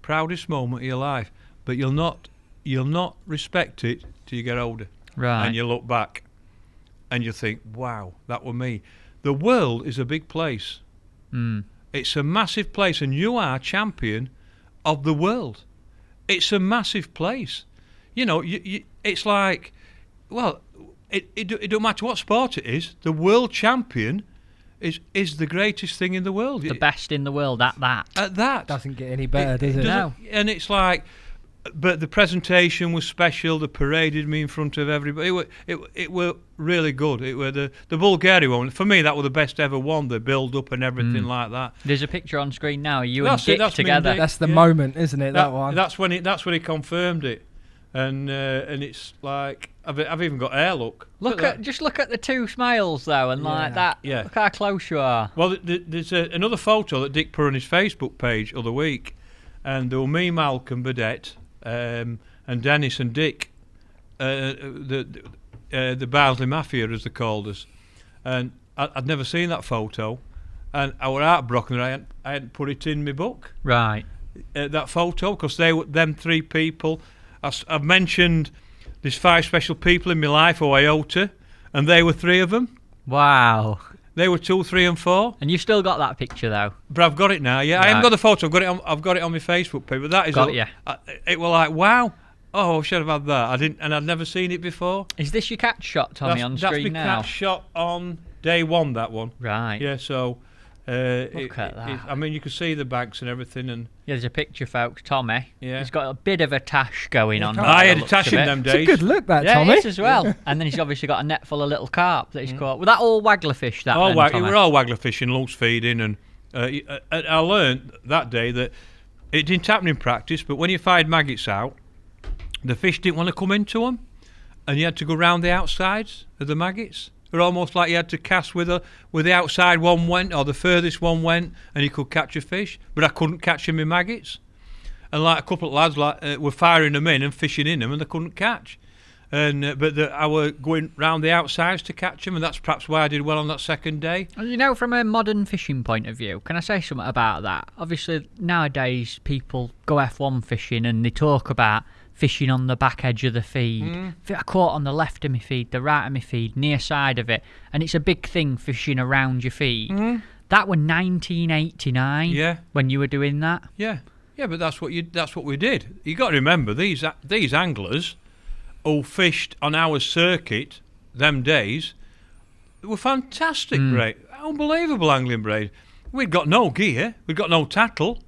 proudest moment of your life. But you'll not respect it till you get older. Right. And you look back and you think, wow, that were me. The world is a big place. It's a massive place, and you are champion of the world. It's a massive place. It's like, well, it don't matter what sport it is. The world champion is the greatest thing in the world. The best in the world at that. At that. Doesn't get any better, does it? No. And it's like, but the presentation was special. They paraded me in front of everybody. It were really good. It were the Bulgaria one. For me, that was the best ever one. The build up and everything like that. There's a picture on screen now. You and Dick together. That's the moment, isn't it? That one. That's when he confirmed it, and it's like I've even got hair. Look at the two smiles though, and like that. Yeah. Look how close you are. Well, there's another photo that Dick put on his Facebook page other week, and there were me, Malcolm, Burdett. And Dennis and Dick, the Barnsley Mafia, as they called us, and I'd never seen that photo, and I was heartbroken that I hadn't put it in my book. Right. That photo, because they were them three people. I've mentioned there's 5 special people in my life who I owe to, and they were 3 of them. Wow. They were 2, 3, and 4. And you still got that picture though. But I've got it now. Yeah, right. I haven't got the photo. I've got it on my Facebook page. But that is. It was like, wow. Oh, I should have had that. I didn't, and I'd never seen it before. Is this your catch shot, Tommy, on screen now? That's my catch shot on day 1. That one. Right. Yeah. So. Look at that. I mean, you can see the banks and everything, and yeah, there's a picture, folks. Tommy. Yeah. He's got a bit of a tash going on. I had a tash in them days. It's a good look, that, yeah, Tommy. It is as well. And then he's obviously got a net full of little carp that he's caught. Was that all wagglerfish? That we're all wagglerfish and loose feeding, and I learned that day that it didn't happen in practice. But when you fired maggots out, the fish didn't want to come into them, and you had to go round the outsides of the maggots. It was almost like you had to cast with the outside one went, or the furthest one went, and you could catch a fish. But I couldn't catch them in maggots. And like a couple of lads were firing them in and fishing in them, and they couldn't catch. And I were going round the outsides to catch them, and that's perhaps why I did well on that second day. From a modern fishing point of view, can I say something about that? Obviously, nowadays people go F1 fishing and they talk about fishing on the back edge of the feed. I caught on the left of my feed, the right of my feed, near side of it, and it's a big thing fishing around your feed. That was 1989. Yeah. When you were doing that. Yeah, but that's what we did. You got to remember these anglers who fished on our circuit them days were fantastic, braid, unbelievable angling braid. We'd got no gear, we'd got no tackle.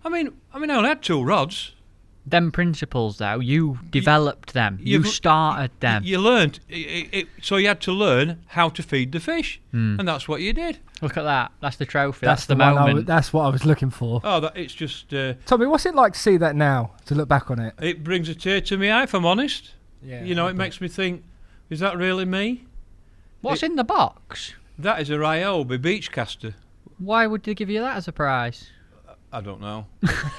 I mean, I only had 2 rods. Them principles, though, you developed them. You started them. You learned. So you had to learn how to feed the fish. And that's what you did. Look at that. That's the trophy. That's the one moment. That's what I was looking for. Oh, it's just... Tommy, what's it like to see that now, to look back on it? It brings a tear to my eye, if I'm honest. Yeah, it makes me think, is that really me? What's in the box? That is a Ryobi beach caster. Why would they give you that as a prize? I don't know.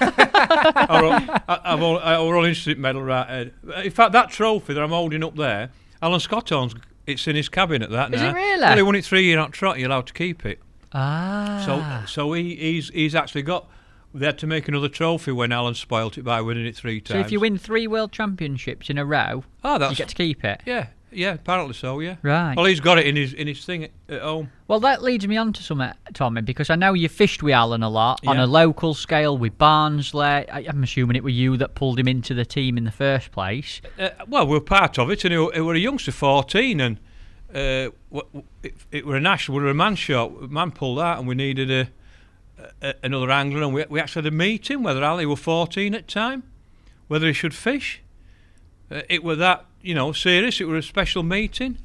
I'm all interested medal right head. In fact, that trophy that I'm holding up there, Alan Scott owns. It's in his cabinet. That is now. It really? Well, he won it 3 years on trot. You're allowed to keep it. Ah. So he's actually got. They had to make another trophy when Alan spoilt it by winning it 3 times. So if you win 3 world championships in a row, you get to keep it. Yeah. Yeah, apparently so. Yeah. Right. Well, he's got it in his thing at home. Well, that leads me on to something, Tommy, because I know you fished with Alan a lot on Yeah. a local scale with Barnsley. I'm assuming it were you that pulled him into the team in the first place. Well, we were part of it, and he were a youngster, 14, and it were a national, we were a man shot. Man pulled out, and we needed another angler, and we actually had a meeting whether Ali were 14 at the time, whether he should fish. It were that, serious. It were a special meeting,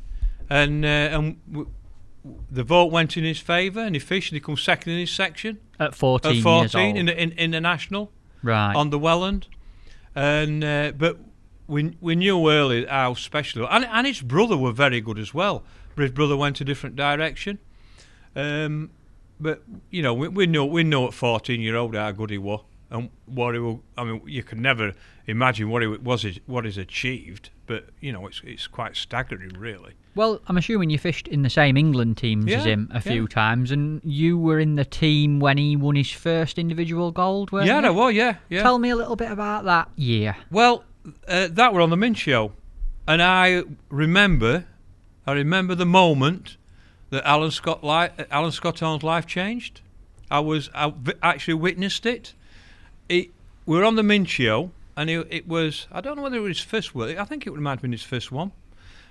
and the vote went in his favour, and he fished, and he come second in his section At 14 at 14 years old. in the national Right. on the Welland, and but we knew early how special, and his brother were very good as well. But his brother went a different direction, but we know at 14-year-old how good he was. And what he will, I mean, you can never imagine what he's achieved, but it's quite staggering, really. Well, I'm assuming you fished in the same England teams as him a few times, and you were in the team when he won his first individual gold, weren't you? Yeah, I was. Yeah. Tell me a little bit about that year. Well, that were on the Mint Show, and I remember the moment that Alan Scott-Owen's life changed. I actually witnessed it. We were on the Mint Show, and it was, I don't know whether it was his first one. I think it might have been his first one.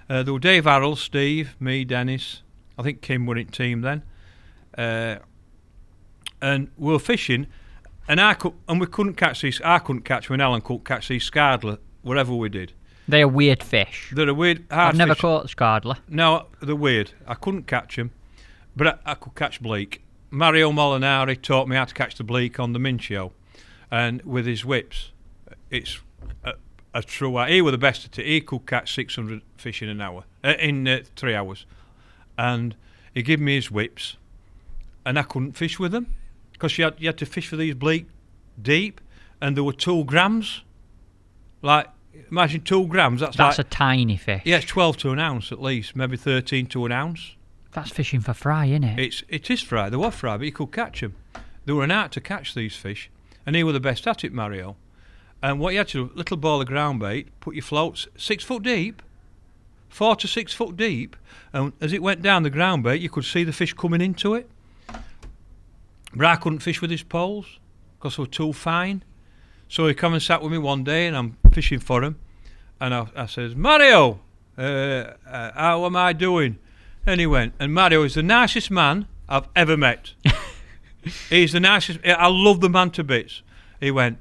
There were Dave Harrell, Steve, me, Dennis. I think Kim were in team then. And we were fishing, and we couldn't catch these. I couldn't catch when Alan couldn't catch these scardler wherever we did. They are weird fish. They're a weird hard I've never fish. caught scardler. No, they're weird. I couldn't catch them, but I could catch bleak. Mario Molinari taught me how to catch the bleak on the Mint Show, and with his whips, it's a true. He was the best at it. He could catch 600 fish in an hour, in 3 hours, and he gave me his whips, and I couldn't fish with them because you had to fish for these bleak deep, and there were 2 grams. Like, imagine 2 grams. That's like a tiny fish. Yeah, it's 12 to an ounce at least, maybe 13 to an ounce. That's fishing for fry, isn't it? It is fry. They were fry, but you could catch them. They were an art to catch these fish, and he was the best at it, Mario. And what you had to do, little ball of ground bait, put your floats 6 foot deep, 4 to 6 foot deep, and as it went down the ground bait, you could see the fish coming into it. But I couldn't fish with his poles because they were too fine. So he come and sat with me one day, and I'm fishing for him, and I says, Mario, how am I doing? And he went, and Mario is the nicest man I've ever met. He's the nicest. I love the man to bits. He went,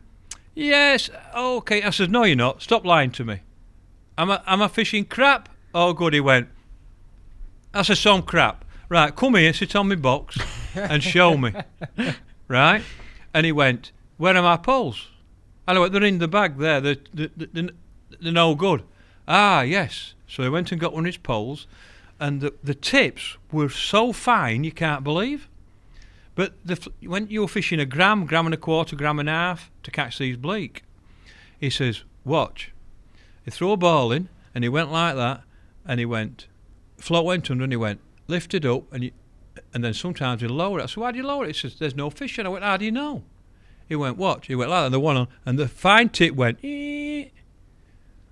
yes, okay. I said, no, you're not. Stop lying to me. Am I fishing crap? Oh, good. He went, I said, some crap. Right, come here, sit on my box and show me. Right? And he went, where are my poles? And I went, they're in the bag there. They're no good. Ah, yes. So he went and got one of his poles, and the tips were so fine you can't believe. But when you were fishing a gram and a quarter, gram and a half to catch these bleak, he says, watch. He threw a ball in, and he went like that, and he went, float went under, and he went, lift it up, and then sometimes he'd lower it. I said, why do you lower it? He says, there's no fish. And I went, how do you know? He went, watch. He went like that, and the one on, and the fine tip went, ee.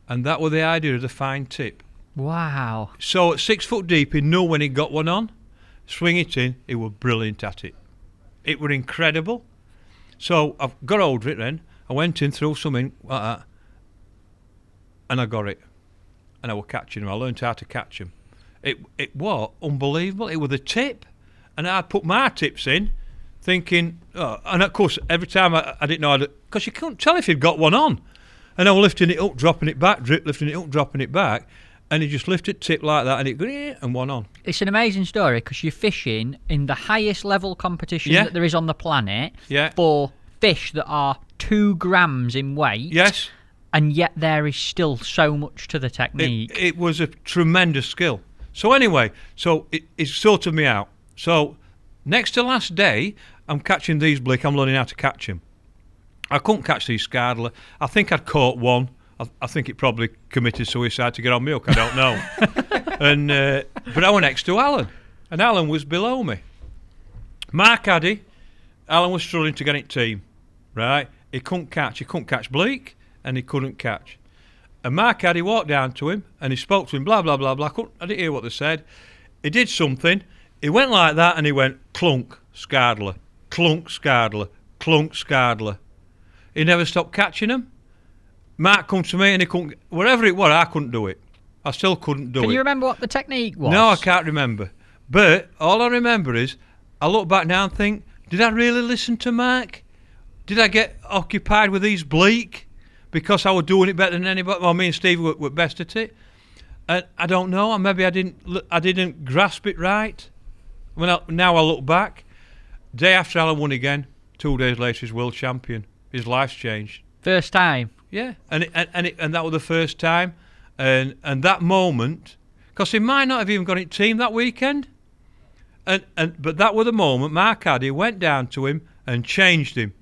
And that was the idea of the fine tip. Wow. So at 6 foot deep, he knew when he got one on, swing it in, he was brilliant at it. It were incredible. So I've got over it then. I went in, threw some in like that, and I got it. And I was catching him. I learned how to catch him. It was unbelievable. It was the tip, and I'd put my tips in, thinking, and of course every time I didn't know, because you couldn't tell if he'd got one on, and I was lifting it up, dropping it back, lifting it up, dropping it back, and he just lifted tip like that, and it and one on. It's an amazing story because you're fishing in the highest level competition that there is on the planet for fish that are 2 grams in weight. Yes. And yet there is still so much to the technique. It was a tremendous skill. So anyway, it sorted me out. So next to last day, I'm catching these bleak. I'm learning how to catch them. I couldn't catch these scardler. I think I'd caught one. I think it probably committed suicide to get on milk. I don't know. But I went next to Alan, and Alan was below me. Mark Addy, Alan was struggling to get it team. Right? He couldn't catch bleak, and he couldn't catch. And Mark Addy walked down to him and he spoke to him, blah, blah, blah, blah. I didn't hear what they said. He did something. He went like that and he went, clunk, Scardler, clunk, Scardler, clunk, Scardler. He never stopped catching them. Mark come to me and he couldn't, whatever it was, I couldn't do it. I still couldn't do it. Can you remember what the technique was? No, I can't remember. But all I remember is, I look back now and think, did I really listen to Mark? Did I get occupied with these bleak? Because I was doing it better than anybody. Well, me and Steve were best at it. And I don't know. Maybe I didn't grasp it right. Now I look back. Day after Alan won again, 2 days later he's world champion. His life's changed. First time. Yeah, and that was the first time. And that moment, because he might not have even got it team that weekend. But that was the moment Mark Addy went down to him and changed him.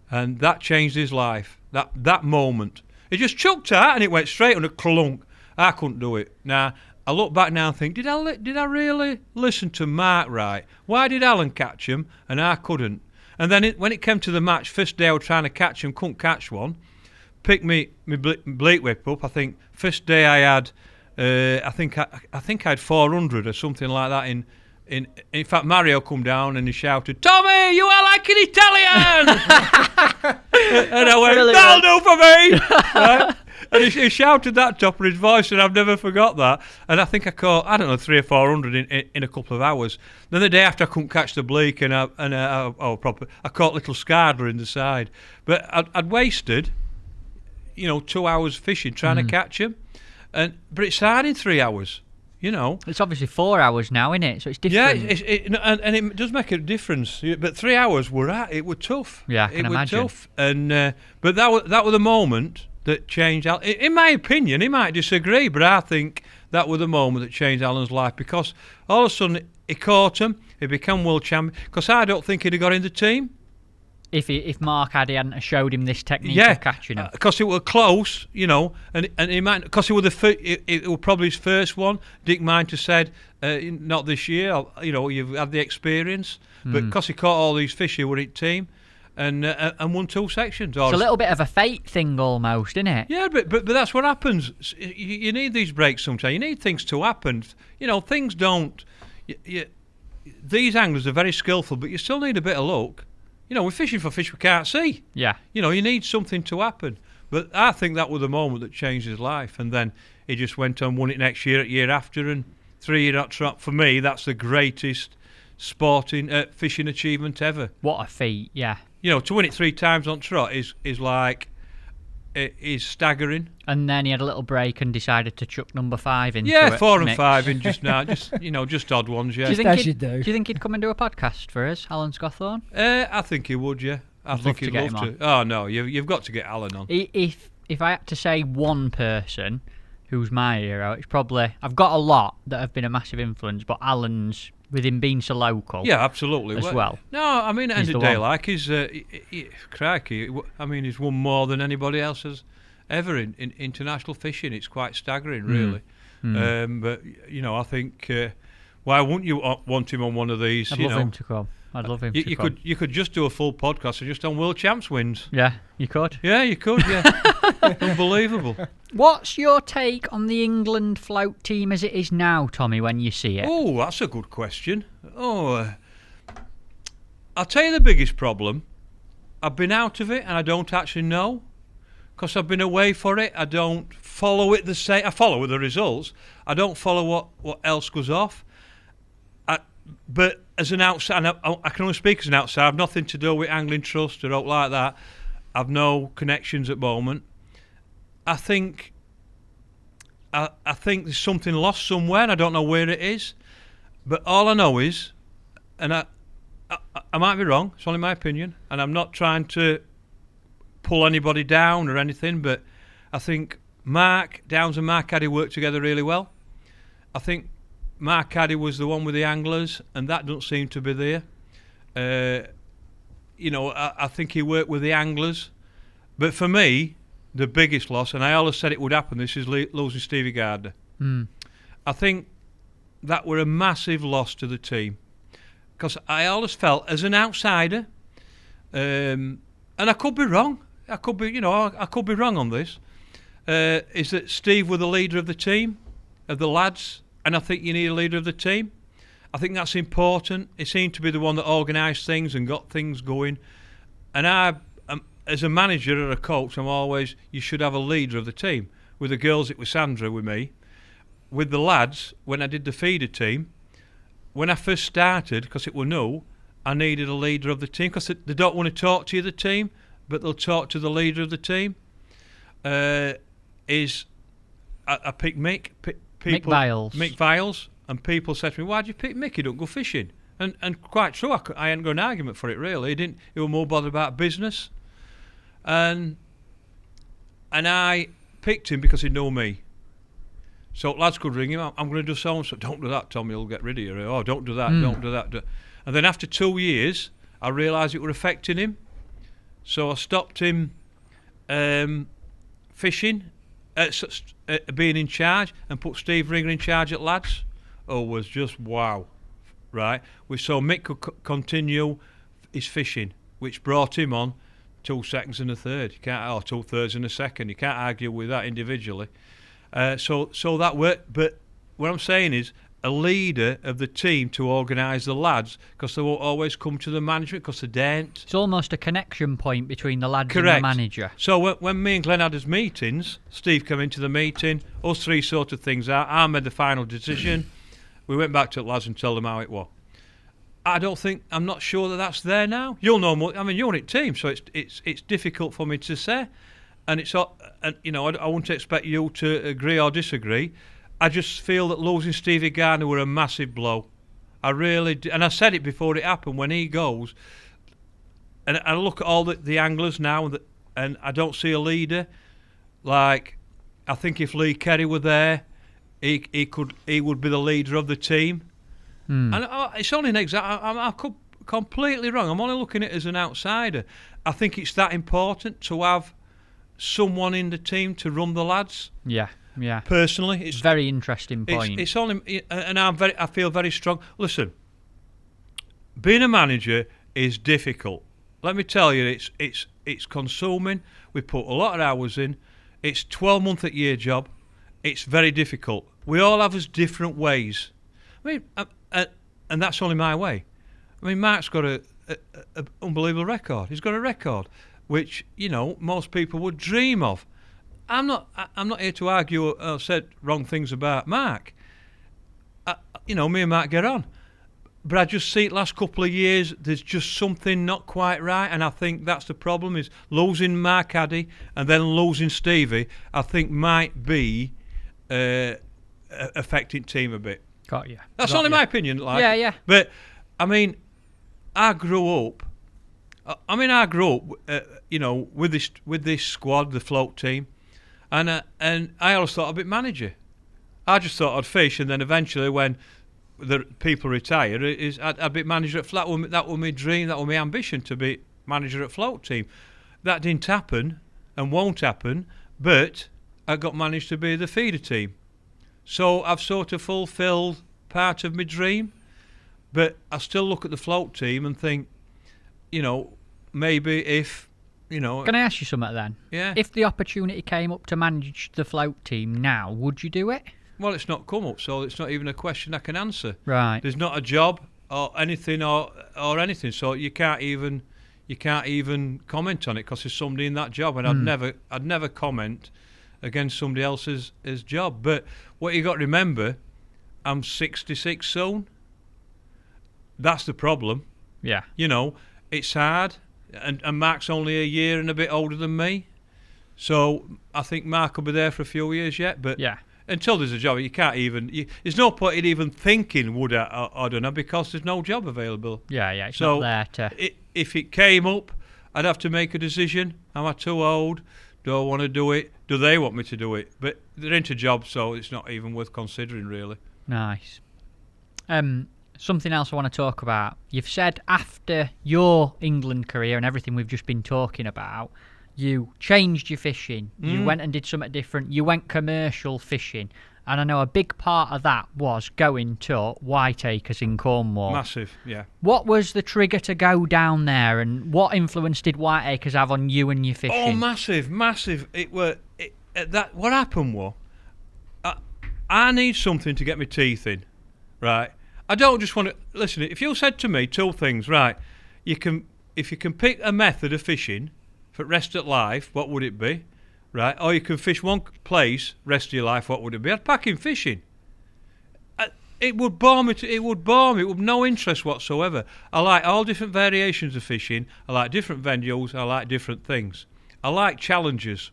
And that changed his life. That moment. He just chucked out and it went straight on a clunk. I couldn't do it. Now, I look back now and think, did I really listen to Mark right? Why did Alan catch him and I couldn't? And then when it came to the match, first day I was trying to catch him, couldn't catch one. Picked me bleak whip up. I think first day I had, I think I had 400 or something like that in fact, Mario come down and he shouted, "Tommy, you are like an Italian!" And I went, "That'll do for me!" Right? And he shouted that top of his voice, and I've never forgot that. And I think I caught, 300 or 400 in a couple of hours. Then the day after, I couldn't catch the bleak, and I caught little Scardler in the side. But I'd wasted, 2 hours fishing trying to catch him. But it's hard in 3 hours. It's obviously 4 hours now, isn't it? So it's different. Yeah, and it does make a difference. But 3 hours it was tough. Yeah, I can imagine. It was tough. And but that was the moment that changed Alan. In my opinion, he might disagree, but I think that was the moment that changed Alan's life, because all of a sudden he caught him, he became world champion. Because I don't think he'd have got in the team if Mark Addy hadn't showed him this technique of catching him. Because it was close, and he might, because it was probably his first one. Dick Minter said, not this year. You've had the experience, but because he caught all these fish, he were in team, and won 2 sections. It's a little bit of a fate thing almost, isn't it? Yeah, but that's what happens. You need these breaks sometimes. You need things to happen. Things don't. These anglers are very skillful, but you still need a bit of luck. We're fishing for fish we can't see. Yeah. You need something to happen. But I think that was the moment that changed his life. And then he just went on, won it next year, year after, and 3 year at trot. For me, that's the greatest sporting fishing achievement ever. What a feat, yeah. To win it 3 times on trot is staggering. And then he had a little break and decided to chuck number 5 into it. Yeah, 4 and 5 in just now. Just odd ones, yeah. Do you think he'd come and do a podcast for us, Alan Scawthorne? I think he would, yeah. I think he'd love to. Oh, no, you've got to get Alan on. If I had to say one person who's my hero, it's probably... I've got a lot that have been a massive influence, but Alan's, with him being so local... Yeah, absolutely. As well. No, I mean, at the end of the day, crikey, he's won more than anybody else has ever in international fishing. It's quite staggering, really. But, I think... why wouldn't you want him on one of these? I'd love him to come. You could just do a full podcast just on World Champs wins. Yeah, you could. Yeah, you could, yeah. Unbelievable. What's your take on the England float team as it is now, Tommy, when you see it? Oh, that's a good question. I'll tell you the biggest problem. I've been out of it and I don't actually know. Because I've been away for it. I don't follow it the same. I follow the results. I don't follow what else goes off. But as an outsider, I can only speak as an outsider. I've nothing to do with Angling Trust or out like that. I've no connections at the moment. I think there's something lost somewhere, and I don't know where it is. But all I know is, and I might be wrong. It's only my opinion, and I'm not trying to pull anybody down or anything. But I think Mark Downs and Mark Addy work together really well. I think Mark Addy was the one with the anglers, and that doesn't seem to be there. I think he worked with the anglers. But for me, the biggest loss, and I always said it would happen, this is losing Stevie Gardner. I think that were a massive loss to the team. Because I always felt, as an outsider, and I could be wrong. I could be wrong on this. is that Steve was the leader of the team, of the lads, and I think you need a leader of the team. I think that's important. He seemed to be the one that organised things and got things going. And as a manager or a coach, I'm always, you should have a leader of the team. With the girls, it was Sandra with me. With the lads, when I did the feeder team, when I first started, because it were new, I needed a leader of the team, because they don't want to talk to you, the team, but they'll talk to the leader of the team. I picked Mick. Mick Viles. And people said to me, why did you pick Mick? He don't go fishing. And quite true, I hadn't got an argument for it, really. He was more bothered about business. And I picked him because he knew me. So lads could ring him, I'm going to do so-and-so. Don't do that, Tommy, he'll get rid of you. Oh, don't do that, don't do that. And then after 2 years, I realised it were affecting him. So I stopped him fishing, being in charge, and put Steve Ringer in charge at lads. Oh, it was just wow. Right? We saw Mick could continue his fishing, which brought him on 2 seconds and a third. You can't, or 2/3 and a second. You can't argue with that individually. So that worked. But what I'm saying is a leader of the team to organise the lads, because they won't always come to the management because they don't. It's almost a connection point between the lads Correct. and the manager. So when me and Glenn had his meetings, Steve came into the meeting, us three sorted things out. I made the final decision. We went back to the lads and told them how it was. I'm not sure that that's there now. You'll know more. I mean, you're on it team, so it's difficult for me to say. And I wouldn't expect you to agree or disagree. I just feel that losing Stevie Garner were a massive blow. I really do. And I said it before it happened. When he goes, and I look at all the anglers now, and I don't see a leader. Like, I think if Lee Kerry were there, he would be the leader of the team. And it's only an example. I'm completely wrong. I'm only looking at it as an outsider. I think it's that important to have someone in the team to run the lads. Yeah. Personally, it's very interesting point. It's only, and I feel very strong. Listen, being a manager is difficult. Let me tell you, it's consuming. We put a lot of hours in. It's 12-month a year job. It's very difficult. We all have us different ways. I mean, and that's only my way. I mean, Mark's got a unbelievable record. He's got a record which most people would dream of. I'm not here to argue or said wrong things about Mark. Me and Mark get on, but I just see it last couple of years. There's just something not quite right, and I think that's the problem. Is losing Mark Addy and then losing Stevie. I think might be affecting team a bit. Got you. That's only my opinion. Yeah. But I mean, I grew up. With this squad, the float team, and I always thought I'd be manager. I just thought I'd fish, and then eventually, when the people retire, I'd be manager at float. That was my dream. That was my ambition, to be manager at float team. That didn't happen, and won't happen. But I got managed to be the feeder team, so I've sort of fulfilled part of my dream. But I still look at the float team and think, maybe if, Can I ask you something then? Yeah. If the opportunity came up to manage the float team now, would you do it? Well, it's not come up, so it's not even a question I can answer. Right. There's not a job or anything or anything, so you can't even comment on it because there's somebody in that job, and I'd never comment against somebody else's job. But what you got to remember, I'm 66 soon. That's the problem. Yeah. It's hard, and Mark's only a year and a bit older than me, so I think Mark will be there for a few years yet. But yeah, until there's a job, you can't even. There's no point in even thinking would I don't know, because there's no job available. Yeah, it's not there to. If it came up, I'd have to make a decision. Am I too old? Do I want to do it? Do they want me to do it? But they're into jobs, so it's not even worth considering, really. Nice. Something else I want to talk about. You've said after your England career and everything we've just been talking about, you changed your fishing. You went and did something different. You went commercial fishing. And I know a big part of that was going to Whiteacres in Cornwall. Massive, yeah. What was the trigger to go down there, and what influence did Whiteacres have on you and your fishing? Oh, massive. that what happened was, I need something to get my teeth in, right? I don't just want to listen. If you said to me two things, right? If you can pick a method of fishing for rest of life, what would it be, right? Or you can fish one place rest of your life, what would it be? I'd pack in fishing. It would bore me. It would bore me. It would have no interest whatsoever. I like all different variations of fishing. I like different venues. I like different things. I like challenges.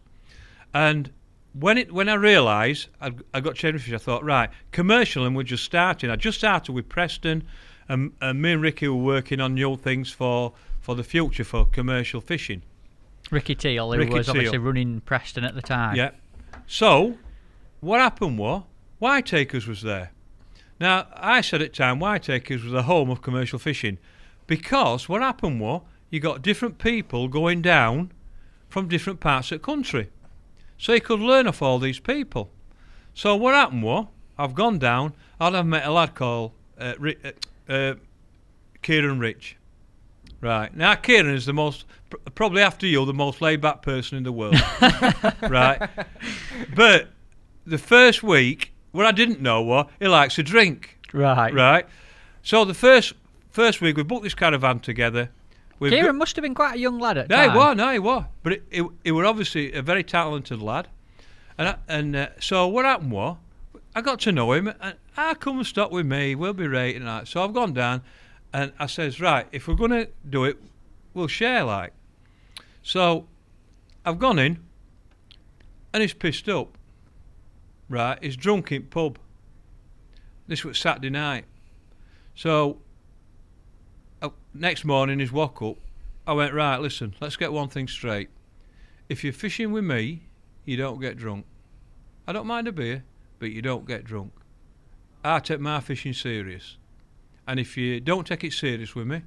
And when I realised I got changed fish, I thought, right, commercial, and we're just starting. I just started with Preston, and me and Ricky were working on new things for the future for commercial fishing. Ricky Teal, who was obviously running Preston at the time. Yeah. So, what happened was, Whiteacres was there. Now, I said at the time, Whiteacres was the home of commercial fishing, because what happened was, you got different people going down from different parts of the country. So you could learn off all these people. So what happened was, I've gone down, I've met a lad called Kieran Rich. Right. Now, Kieran is the most, probably after you, the most laid-back person in the world. Right. But the first week, what I didn't know was he likes to drink. Right. Right. So the first week, we booked this caravan together. Kieran must have been quite a young lad at the time. No, he was. But he was obviously a very talented lad. And so what happened was, I got to know him, and I come and stop with me, we'll be rating that. So I've gone down, and I says, right, if we're going to do it, we'll share, like. So I've gone in, and he's pissed up. Right, he's drunk in pub. This was Saturday night. So next morning, he's woke up. I went, right, listen, let's get one thing straight. If you're fishing with me, you don't get drunk. I don't mind a beer, but you don't get drunk. I take my fishing serious. And if you don't take it serious with me,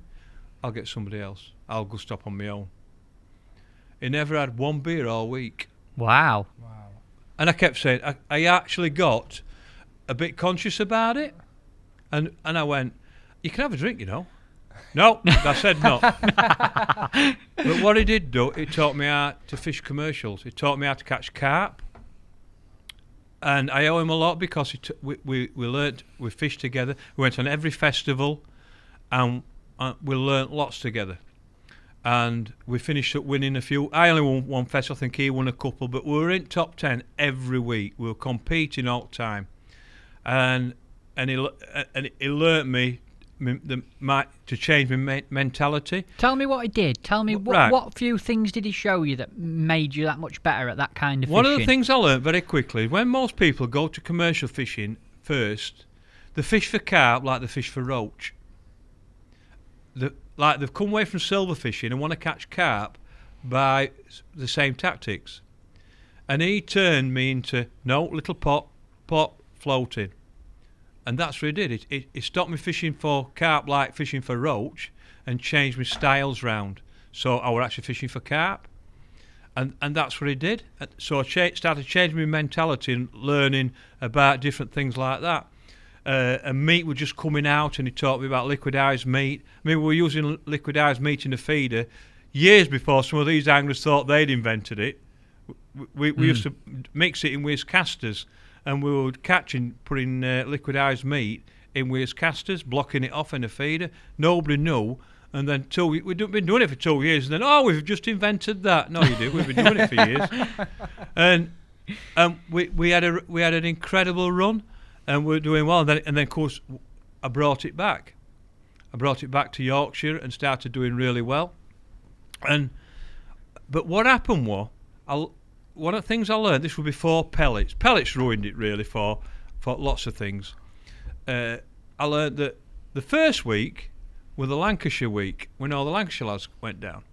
I'll get somebody else. I'll go stop on my own. He never had one beer all week. Wow. And I kept saying, I actually got a bit conscious about it. And I went, you can have a drink, you know. No, I said no. But what he did do, he taught me how to fish commercials. He taught me how to catch carp. And I owe him a lot, because we learnt, we fished together. We went on every festival, and we learnt lots together. And we finished up winning a few. I only won one festival, I think he won a couple, but we were in top 10 every week. We were competing all the time. And he learnt me to change my mentality. Tell me what he did. Tell me what few things did he show you that made you that much better at that kind of fishing? One of the things I learnt very quickly, when most people go to commercial fishing first, they fish for carp like they fish for roach. Like they've come away from silver fishing and want to catch carp by the same tactics. And he turned me into, no, little pot floating. And that's what he did. He stopped me fishing for carp like fishing for roach, and changed my styles round. So I was actually fishing for carp. And that's what he did. So I started changing my mentality and learning about different things like that. And meat was just coming out, and he taught me about liquidised meat. I mean, we were using liquidised meat in the feeder years before some of these anglers thought they'd invented it. We used to mix it in with casters, and we were putting liquidised meat in with casters, blocking it off in the feeder. Nobody knew. And then we'd been doing it for 2 years, and then, we've just invented that. No, you did. We've been doing it for years. And we had an incredible run. And we're doing well, and then of course I brought it back. I brought it back to Yorkshire and started doing really well. But what happened was, one of the things I learned, this was before pellets. Pellets ruined it really for lots of things. I learned that the first week was the Lancashire week, when all the Lancashire lads went down.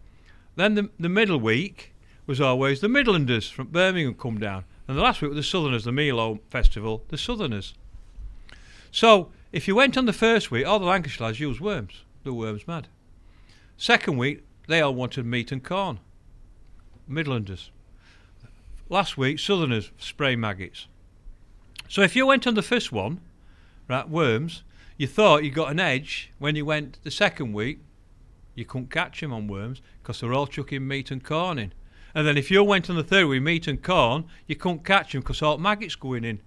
Then the middle week was always the Midlanders from Birmingham come down. And the last week was the Southerners, the Milo Festival, the Southerners. So, if you went on the first week, all the Lancashire lads used worms. The worms mad. Second week, they all wanted meat and corn. Midlanders. Last week, Southerners spray maggots. So if you went on the first one, right, worms, you thought you got an edge. When you went the second week, you couldn't catch them on worms, because they're all chucking meat and corn in. And then if you went on the third with meat and corn, you couldn't catch them because all maggots going in.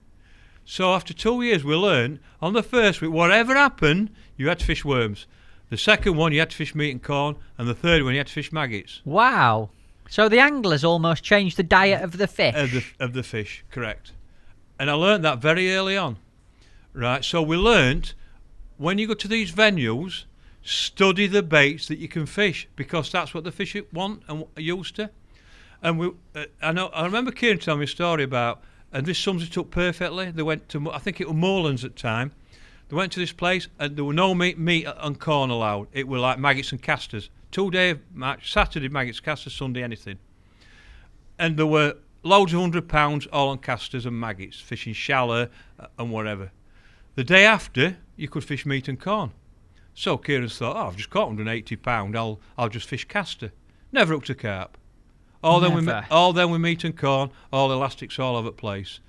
So after 2 years, we learned on the first week, whatever happened, you had to fish worms. The second one, you had to fish meat and corn, and the third one, you had to fish maggots. Wow. So the anglers almost changed the diet of the fish. Of the fish, correct. And I learned that very early on. Right, so we learnt when you go to these venues, study the baits that you can fish, because that's what the fish want and are used to. And I remember Kieran telling me a story about, and this sums it up perfectly. They went to, I think it was Morelands at the time. They went to this place and there were no meat and corn allowed. It were like maggots and casters. 2-day match, Saturday maggots, casters, Sunday anything. And there were loads of £100 all on casters and maggots, fishing shallow and whatever. The day after, you could fish meat and corn. So Kieran thought, I've just caught £180, I'll just fish caster. Never hooked a carp. All then with meat and corn, all elastics all over the place.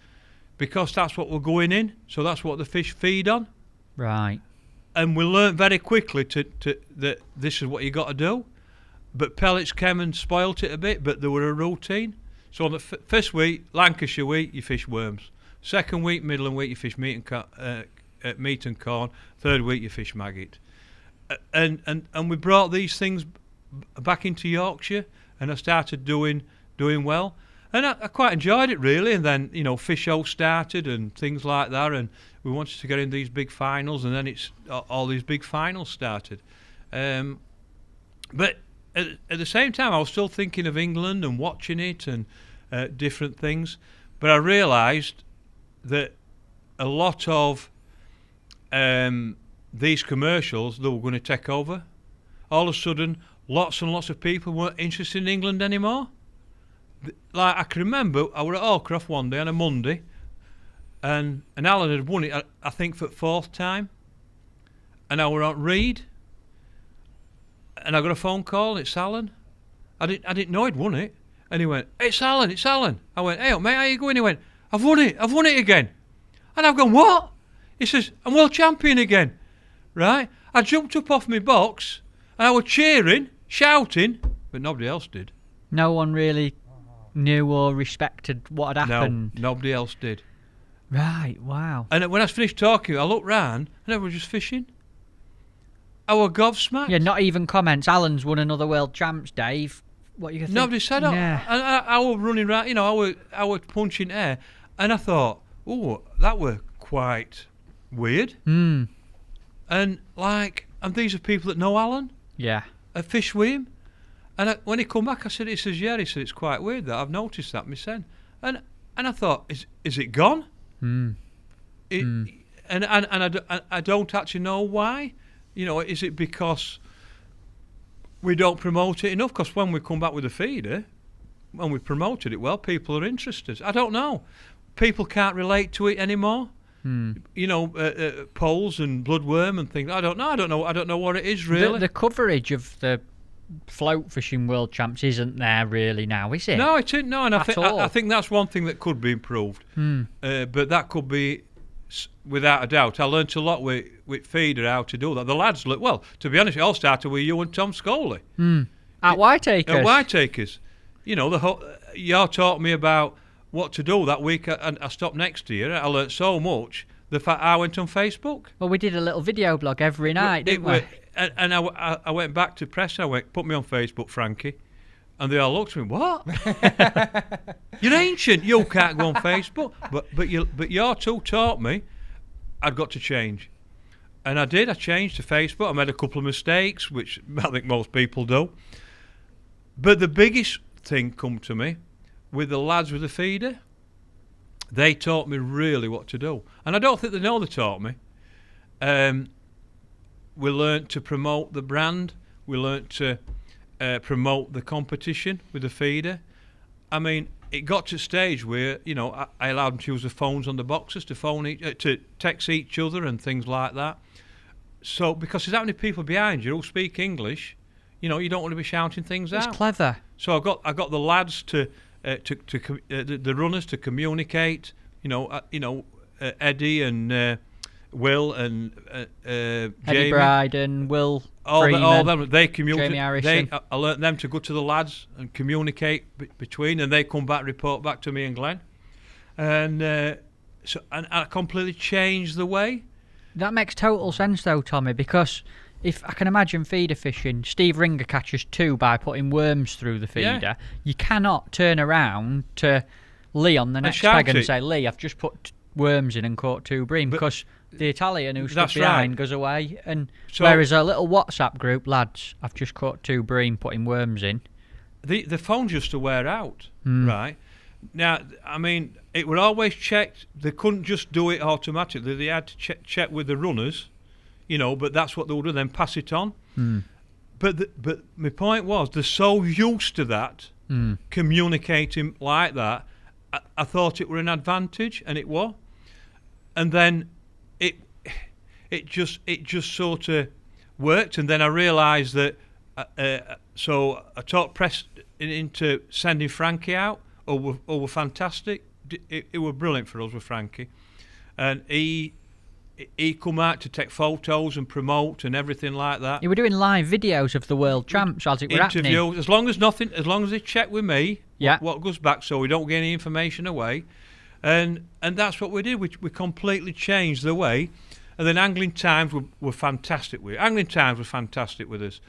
Because that's what we're going in, so that's what the fish feed on. Right. And we learnt very quickly that this is what you got to do. But pellets came and spoilt it a bit, but there were a routine. So on the first week, Lancashire week, you fish worms. Second week, Midland week, you fish meat and corn. Third week, you fish maggot. And we brought these things back into Yorkshire, and I started doing well. And I quite enjoyed it, really. And then, Fish Show started and things like that. And we wanted to get in these big finals, and then all these big finals started. But at the same time, I was still thinking of England and watching it and different things. But I realised that a lot of these commercials, they were going to take over. All of a sudden, lots and lots of people weren't interested in England anymore. Like I can remember, I was at Allcroft one day on a Monday, and Alan had won it, I think, for the fourth time. And I were on Reed, and I got a phone call. It's Alan. I didn't know he'd won it. And he went, "It's Alan, it's Alan." I went, "Hey, mate, how you going?" He went, I've won it again." And I've gone, "What?" He says, "I'm world champion again." Right? I jumped up off my box, and I was cheering, shouting, but nobody else did. No one really knew or respected what had happened. No, nobody else did. Right, wow. And when I finished talking, I looked round, and everyone was just fishing. I was gobsmacked. Yeah, not even comments. Alan's won another world champs, Dave. What you think? Nobody said that. Yeah. And I was running around, I was punching air, and I thought, oh, that were quite weird. Mm. And these are people that know Alan. Yeah. I fish with him. And when he come back, I said, he says, yeah, he said, it's quite weird that I've noticed that myself. And I thought, is it gone? Mm. And I don't actually know why. Is it because we don't promote it enough? Because when we come back with a feeder, when we promoted it well, people are interested. I don't know. People can't relate to it anymore. Poles and bloodworm and things. I don't know what it is really. The coverage of the float fishing world champs isn't there really now, is it? No, it isn't. No, and I think that's one thing that could be improved. But that could be, without a doubt. I learnt a lot with feeder how to do that. The lads look well. To be honest, it all started with you and Tom Scully at Whiteacres. At Whiteacres, you taught me about what to do that week, and I stopped next to you. I learnt so much. The fact I went on Facebook. Well, we did a little video blog every night, didn't we? And I went back to press. I went, put me on Facebook, Frankie, and they all looked at me. What? You're ancient. You can't go on Facebook. But your two taught me I'd got to change, and I did. I changed to Facebook. I made a couple of mistakes, which I think most people do. But the biggest thing come to me with the lads with the feeder. They taught me really what to do, and I don't think they know they taught me. We learnt to promote the brand. We learnt to promote the competition with the feeder. I mean, it got to a stage where I allowed them to use the phones on the boxes to text each other and things like that. So because there's that many people behind you who speak English, you don't want to be shouting things out. It's clever. So I got the lads to the runners to communicate. Eddie and Will and Eddie Jamie. Bride and Will Freeman, them, they communicate. Jamie Harrison. I learnt them to go to the lads and communicate between, and they come back, report back to me and Glenn, and and I completely changed the way. That makes total sense though, Tommy, because if I can imagine feeder fishing, Steve Ringer catches 2 by putting worms through the feeder. Yeah. You cannot turn around to Lee on the next shout peg and it. say, Lee, I've just put worms in and caught 2 bream, because the Italian who stood That's behind right. goes away. And So- whereas a little WhatsApp group, lads, I've just caught 2 bream putting worms in. The phones used to wear out, right? Now, I mean, it were always checked. They couldn't just do it automatically. They had to check with the runners, but that's what they would do, then pass it on. But my point was, they're so used to that, communicating like that, I thought it were an advantage, and it was. And then it just sort of worked, and then I realised that. So I talked Press into sending Frankie out. Were fantastic. It were brilliant for us with Frankie, and he come out to take photos and promote and everything like that. You were doing live videos of the world champs as it were happening. Interviews, as long as they check with me, what goes back, so we don't get any information away, and that's what we did. We completely changed the way, and then Angling Times were fantastic with it. Angling Times were fantastic with us.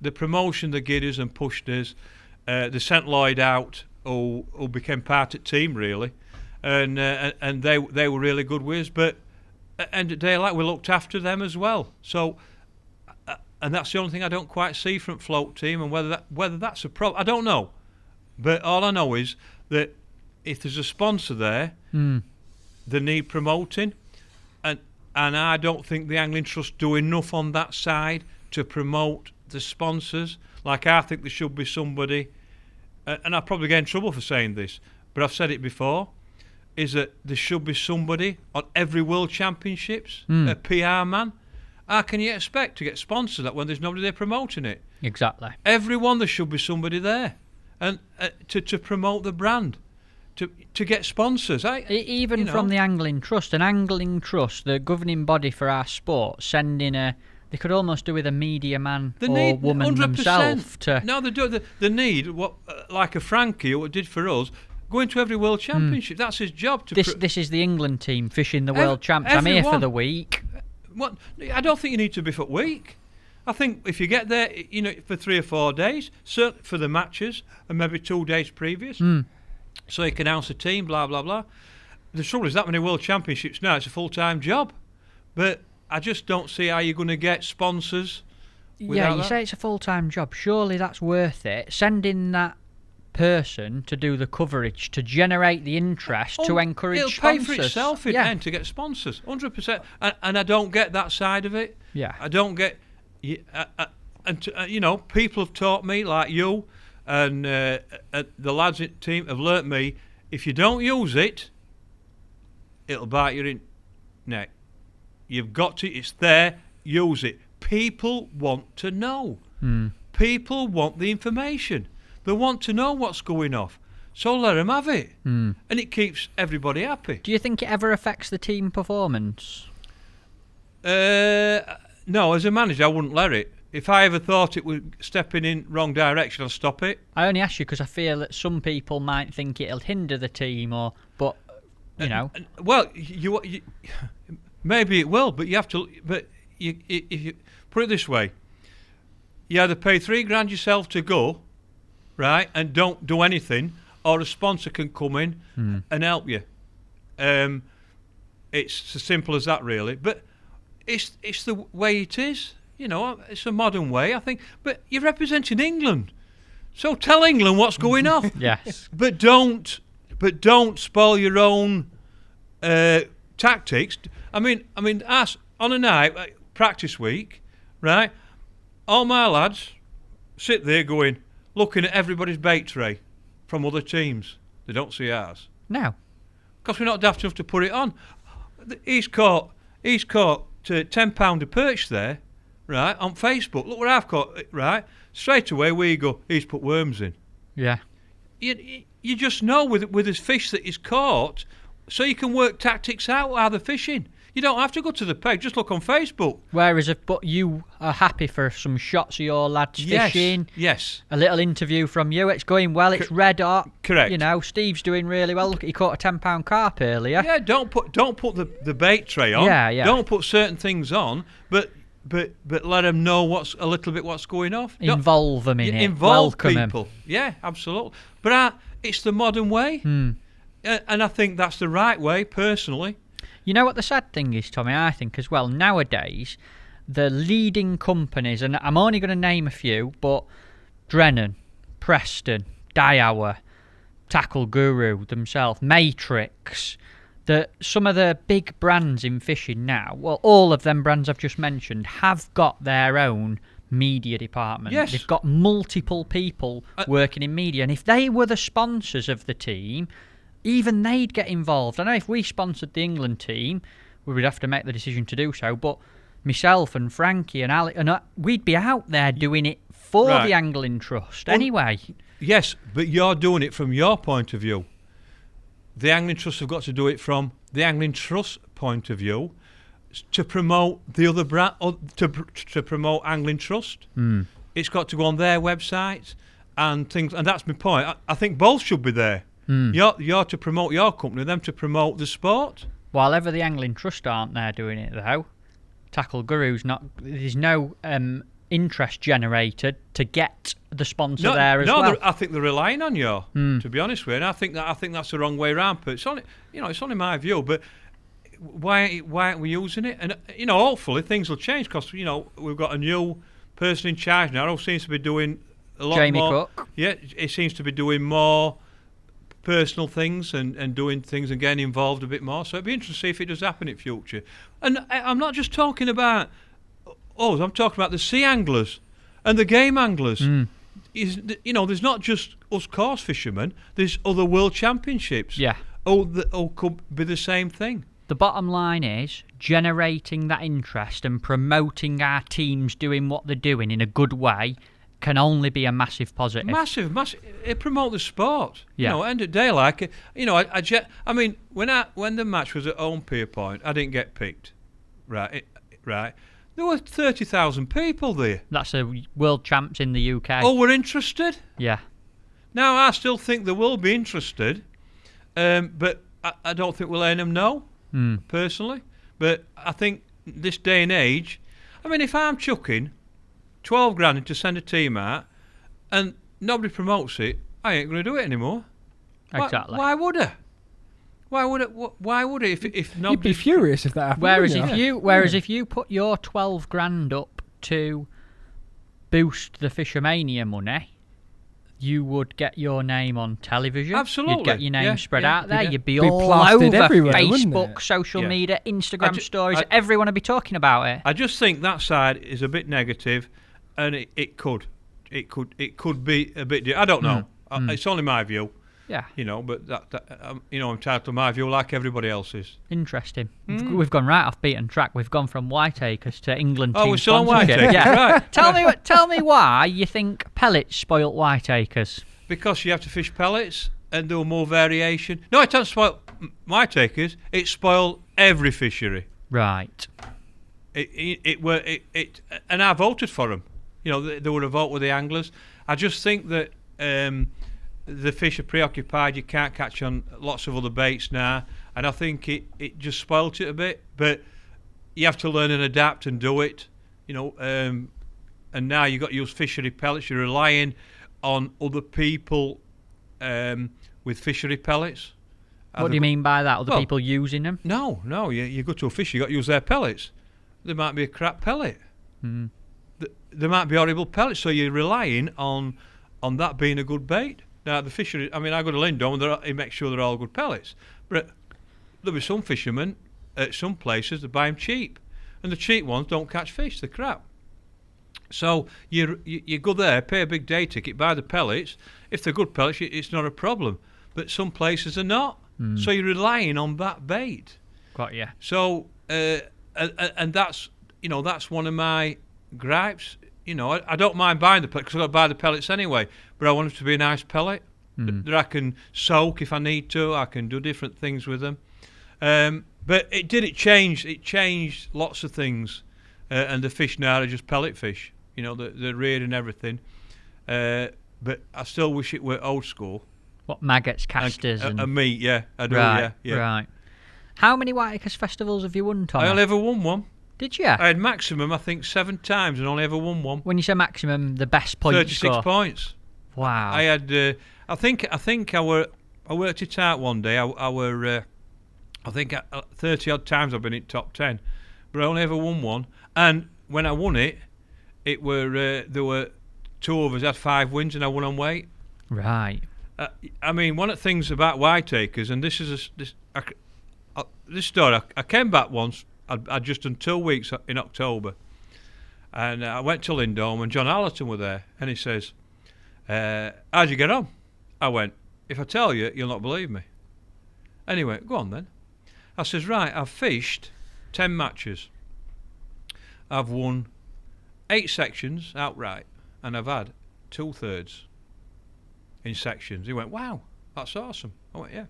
The promotion they gave us and pushed us. They sent Lloyd out, who became part of the team really, and they were really good with us. But at the end of the day, we looked after them as well. So, and that's the only thing I don't quite see from float team, and whether that's a problem, I don't know. But all I know is that if there's a sponsor there, they need promoting, and I don't think the Angling Trust do enough on that side to promote the sponsors. Like, I think there should be somebody, and I'll probably get in trouble for saying this, but I've said it before, is that there should be somebody on every World Championships, a PR man. How can you expect to get sponsors that when there's nobody there promoting it? Exactly. Everyone, there should be somebody there, and to promote the brand, to get sponsors. Even from the Angling Trust, the governing body for our sport, sending they could almost do with a media man or woman 100%. Themselves. No, they do. They need what, like a Frankie, what did for us, going to every World Championship. That's his job. This is the England team fishing the World Champs. I'm here for the week. What? I don't think you need to be for a week. I think if you get there, for 3 or 4 days, certainly for the matches, and maybe 2 days previous, so you can announce a team, blah blah blah. The trouble is that many World Championships now, it's a full-time job, but I just don't see how you're going to get sponsors. Yeah, you say it's a full-time job. Surely that's worth it. Sending that person to do the coverage, to generate the interest, to encourage it'll sponsors. It'll pay for itself in the end to get sponsors, 100%. And I don't get that side of it. Yeah. I don't get... people have taught me, like you, and the lads in the team have learnt me, if you don't use it, it'll bite you in neck. You've got to, it's there, use it. People want to know. People want the information. They want to know what's going off. So let them have it. And it keeps everybody happy. Do you think it ever affects the team performance? No, as a manager, I wouldn't let it. If I ever thought it was stepping in wrong direction, I'll stop it. I only ask you because I feel that some people might think it'll hinder the team, but well, you maybe it will, but you have to. But if you put it this way, you either pay $3,000 yourself to go, right, and don't do anything, or a sponsor can come in and help you. It's as simple as that, really. But it's the way it is. It's a modern way, I think. But you're representing England, so tell England what's going on. Yes. But don't spoil your own tactics. I mean, us on a night practice week, right? All my lads sit there looking at everybody's bait tray from other teams. They don't see ours. No. Because we're not daft enough to put it on. He's caught £10 a perch there, right, on Facebook. Look what I've caught, right? Straight away we go, he's put worms in. Yeah. You just know with his fish that he's caught, so you can work tactics out while they're fishing. You don't have to go to the peg. Just look on Facebook. Whereas, but you are happy for some shots of your lads fishing. Yes. A little interview from you. It's going well. It's red hot. Correct. You know, Steve's doing really well. Look, he caught a £10 carp earlier. Yeah. Don't put the bait tray on. Yeah. Don't put certain things on, but let them know what's going off. Involve them in it. Involve Welcome people. Yeah, absolutely. But it's the modern way, and I think that's the right way, personally. You know what the sad thing is, Tommy, I think as well, nowadays, the leading companies, and I'm only going to name a few, but Drennan, Preston, Daiwa, Tackle Guru themselves, Matrix, some of the big brands in fishing now, well, all of them brands I've just mentioned have got their own media department. Yes. They've got multiple people working in media, and if they were the sponsors of the team, even they'd get involved. I know if we sponsored the England team, we would have to make the decision to do so, but myself and Frankie and Alec, we'd be out there doing it for the Angling Trust anyway. Yes, but you're doing it from your point of view. The Angling Trust have got to do it from the Angling Trust point of view to promote the other brand, or to promote Angling Trust. It's got to go on their website and things, and that's my point. I think both should be there. You're to promote your company, them to promote the sport. While ever the Angling Trust aren't there doing it though, Tackle Guru's not. There's no interest generated to get the sponsor there as well. I think they're relying on you. To be honest with you, and I think that's the wrong way around. But it's only my view. But why aren't we using it? And hopefully things will change because we've got a new person in charge now who seems to be doing a lot Jamie more. Cook. Yeah, he seems to be doing more personal things and doing things and getting involved a bit more. So it'd be interesting to see if it does happen in future. And I'm not just talking about I'm talking about the sea anglers and the game anglers. There's not just us course fishermen. There's other world championships. Yeah. Could be the same thing. The bottom line is generating that interest and promoting our teams doing what they're doing in a good way can only be a massive positive. Massive. It promote the sport. Yeah. End of day, like I mean, when the match was at Home Pier Point, I didn't get picked. Right. There were 30,000 people there. That's the world champs in the UK. Oh, we're interested. Yeah. Now I still think they will be interested, but I don't think we'll let them know personally. But I think this day and age, I mean, if I'm chucking 12 grand to send a team out and nobody promotes it, I ain't going to do it anymore. Exactly. Why would I? Why would it if nobody... You'd be furious if that happened. Whereas if you put your 12 grand up to boost the Fishermania money, you would get your name on television. Absolutely. You'd get your name spread out there. You'd be Be all plastered over everywhere, Facebook, wouldn't it? social media, Instagram stories. Everyone would be talking about it. I just think that side is a bit negative, and it could be a bit. I don't know. It's only my view. Yeah. But I'm entitled to my view like everybody else is. Interesting. We've gone right off beaten track. We've gone from Whiteacres to England team we're still on sponsorship. Whiteacres, Yeah. right. Tell me why you think pellets spoilt Whiteacres. Because you have to fish pellets and do more variation. No, it doesn't spoil Whiteacres. It spoiled every fishery. Right. And I voted for them. They were a vote with the anglers. I just think that the fish are preoccupied. You can't catch on lots of other baits now, and I think it just spoilt it a bit. But you have to learn and adapt and do it. And now you've got to use fishery pellets. You're relying on other people with fishery pellets. What do you mean by that? Other people using them? No. You go to a fish, you got to use their pellets. There might be a crap pellet. There might be horrible pellets, so you're relying on that being a good bait. Now the fishery, I mean, I go to Lindholm and he makes sure they're all good pellets. But there'll be some fishermen at some places that buy them cheap, and the cheap ones don't catch fish. They're crap. So you go there, pay a big day ticket, buy the pellets. If they're good pellets, it's not a problem. But some places are not. So you're relying on that bait. Got you. So and that's that's one of my gripes. I don't mind buying the pellets because I've got to buy the pellets anyway. But I want it to be a nice pellet that I can soak if I need to. I can do different things with them. But it changed. It changed lots of things, and the fish now are just pellet fish. You know, they're reared and everything. But I still wish it were old school. What, maggots, casters, and meat? Yeah, I do. Right, yeah. right. How many Whiteacres festivals have you won, Tom? I only ever won one. Did you? I had maximum, I think, 7 times, and only ever won one. When you say maximum, the best point 36 points. Wow. I had. I think I worked it out one day. I think 30 odd times I've been in top 10, but I only ever won one. And when I won it, there were 2 of us had 5 wins, and I won on weight. Right. I mean, one of the things about Whiteacres, and this is this story. I came back once. I'd just done 2 weeks in October, and I went to Lindholm, and John Allerton were there, and he says, "How'd you get on?" I went, "If I tell you, you'll not believe me." And he went, "Go on then." I says, "Right, I've fished 10 matches. I've won 8 sections outright, and I've had 2/3 in sections." He went, "Wow, that's awesome." I went, "Yeah."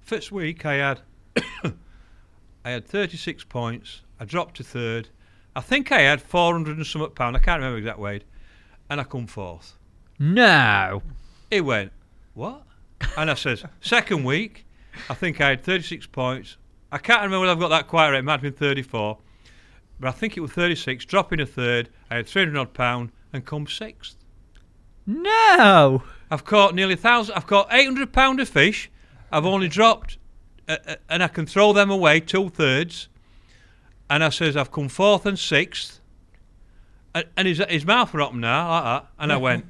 First week I had 36 points. I dropped to 3rd. I think I had 400 and something pound. I can't remember exact weight, and I come 4th. No. He went, "What?" And I says, second week, I think I had 36 points. I can't remember whether I've got that quite right. It might have been 34, but I think it was 36. Dropping a 3rd, I had 300 odd pound and come 6th. No. I've caught nearly 1,000. I've caught 800 pound of fish. I've only dropped, and I can throw them away 2/3. And I says, I've come 4th and 6th. And his mouth were open now, like that. And I went,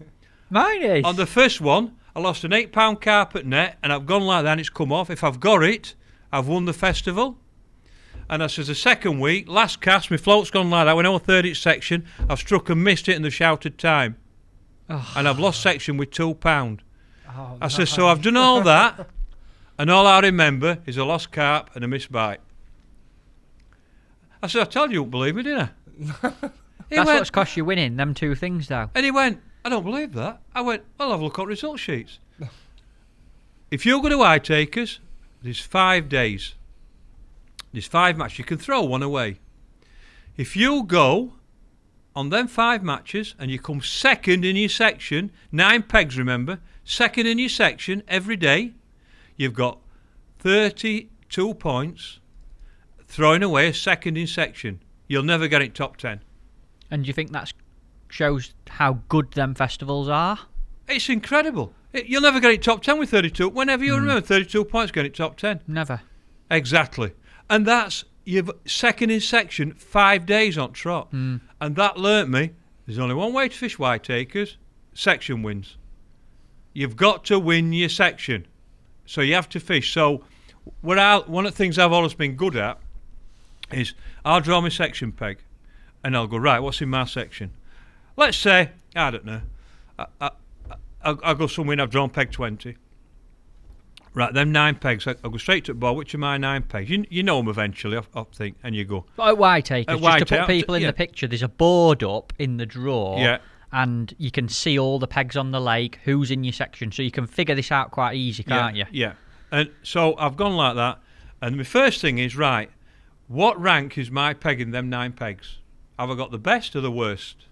Mine is. on the first one, I lost an £8 carpet net, and I've gone like that, and it's come off. If I've got it, I've won the festival. And I says, the second week, last cast, my float's gone like that. When I was 30th section, I've struck and missed it, and they shouted time. Oh. And I've lost section with £2. Oh, I says, so I've done all that, and all I remember is a lost carp and a missed bite. I said, I told you wouldn't believe me, didn't I? That's what's cost you winning, them 2 things, though. And he went, I don't believe that. I went, well, I'll have a look at result sheets. If you go to Whiteacres, there's 5 days. There's 5 matches. You can throw one away. If you go on them 5 matches and you come second in your section, 9 pegs, remember, second in your section every day, you've got 32 points throwing away a second in section. You'll never get it top 10. And do you think that shows how good them festivals are? It's incredible. You'll never get it top 10 with 32. Whenever you remember 32 points, get it top 10. Never. Exactly. And that's you've second in section 5 days on trot. And that learnt me there's only one way to fish Whiteacres, section wins. You've got to win your section. So you have to fish. So one of the things I've always been good at is I'll draw my section peg and I'll go, right, what's in my section? Let's say, I don't know, I'll go somewhere and I've drawn peg 20. Right, them 9 pegs, I'll go straight to the ball. Which are my 9 pegs? You know them eventually, I think, and you go. At Whiteacres, just to put people in yeah. the picture, there's a board up in the drawer, Yeah. and you can see all the pegs on the lake, who's in your section, so you can figure this out quite easy, can't you? Yeah. And so I've gone like that, and my first thing is, right, what rank is my peg in them 9 pegs? Have I got the best or the worst?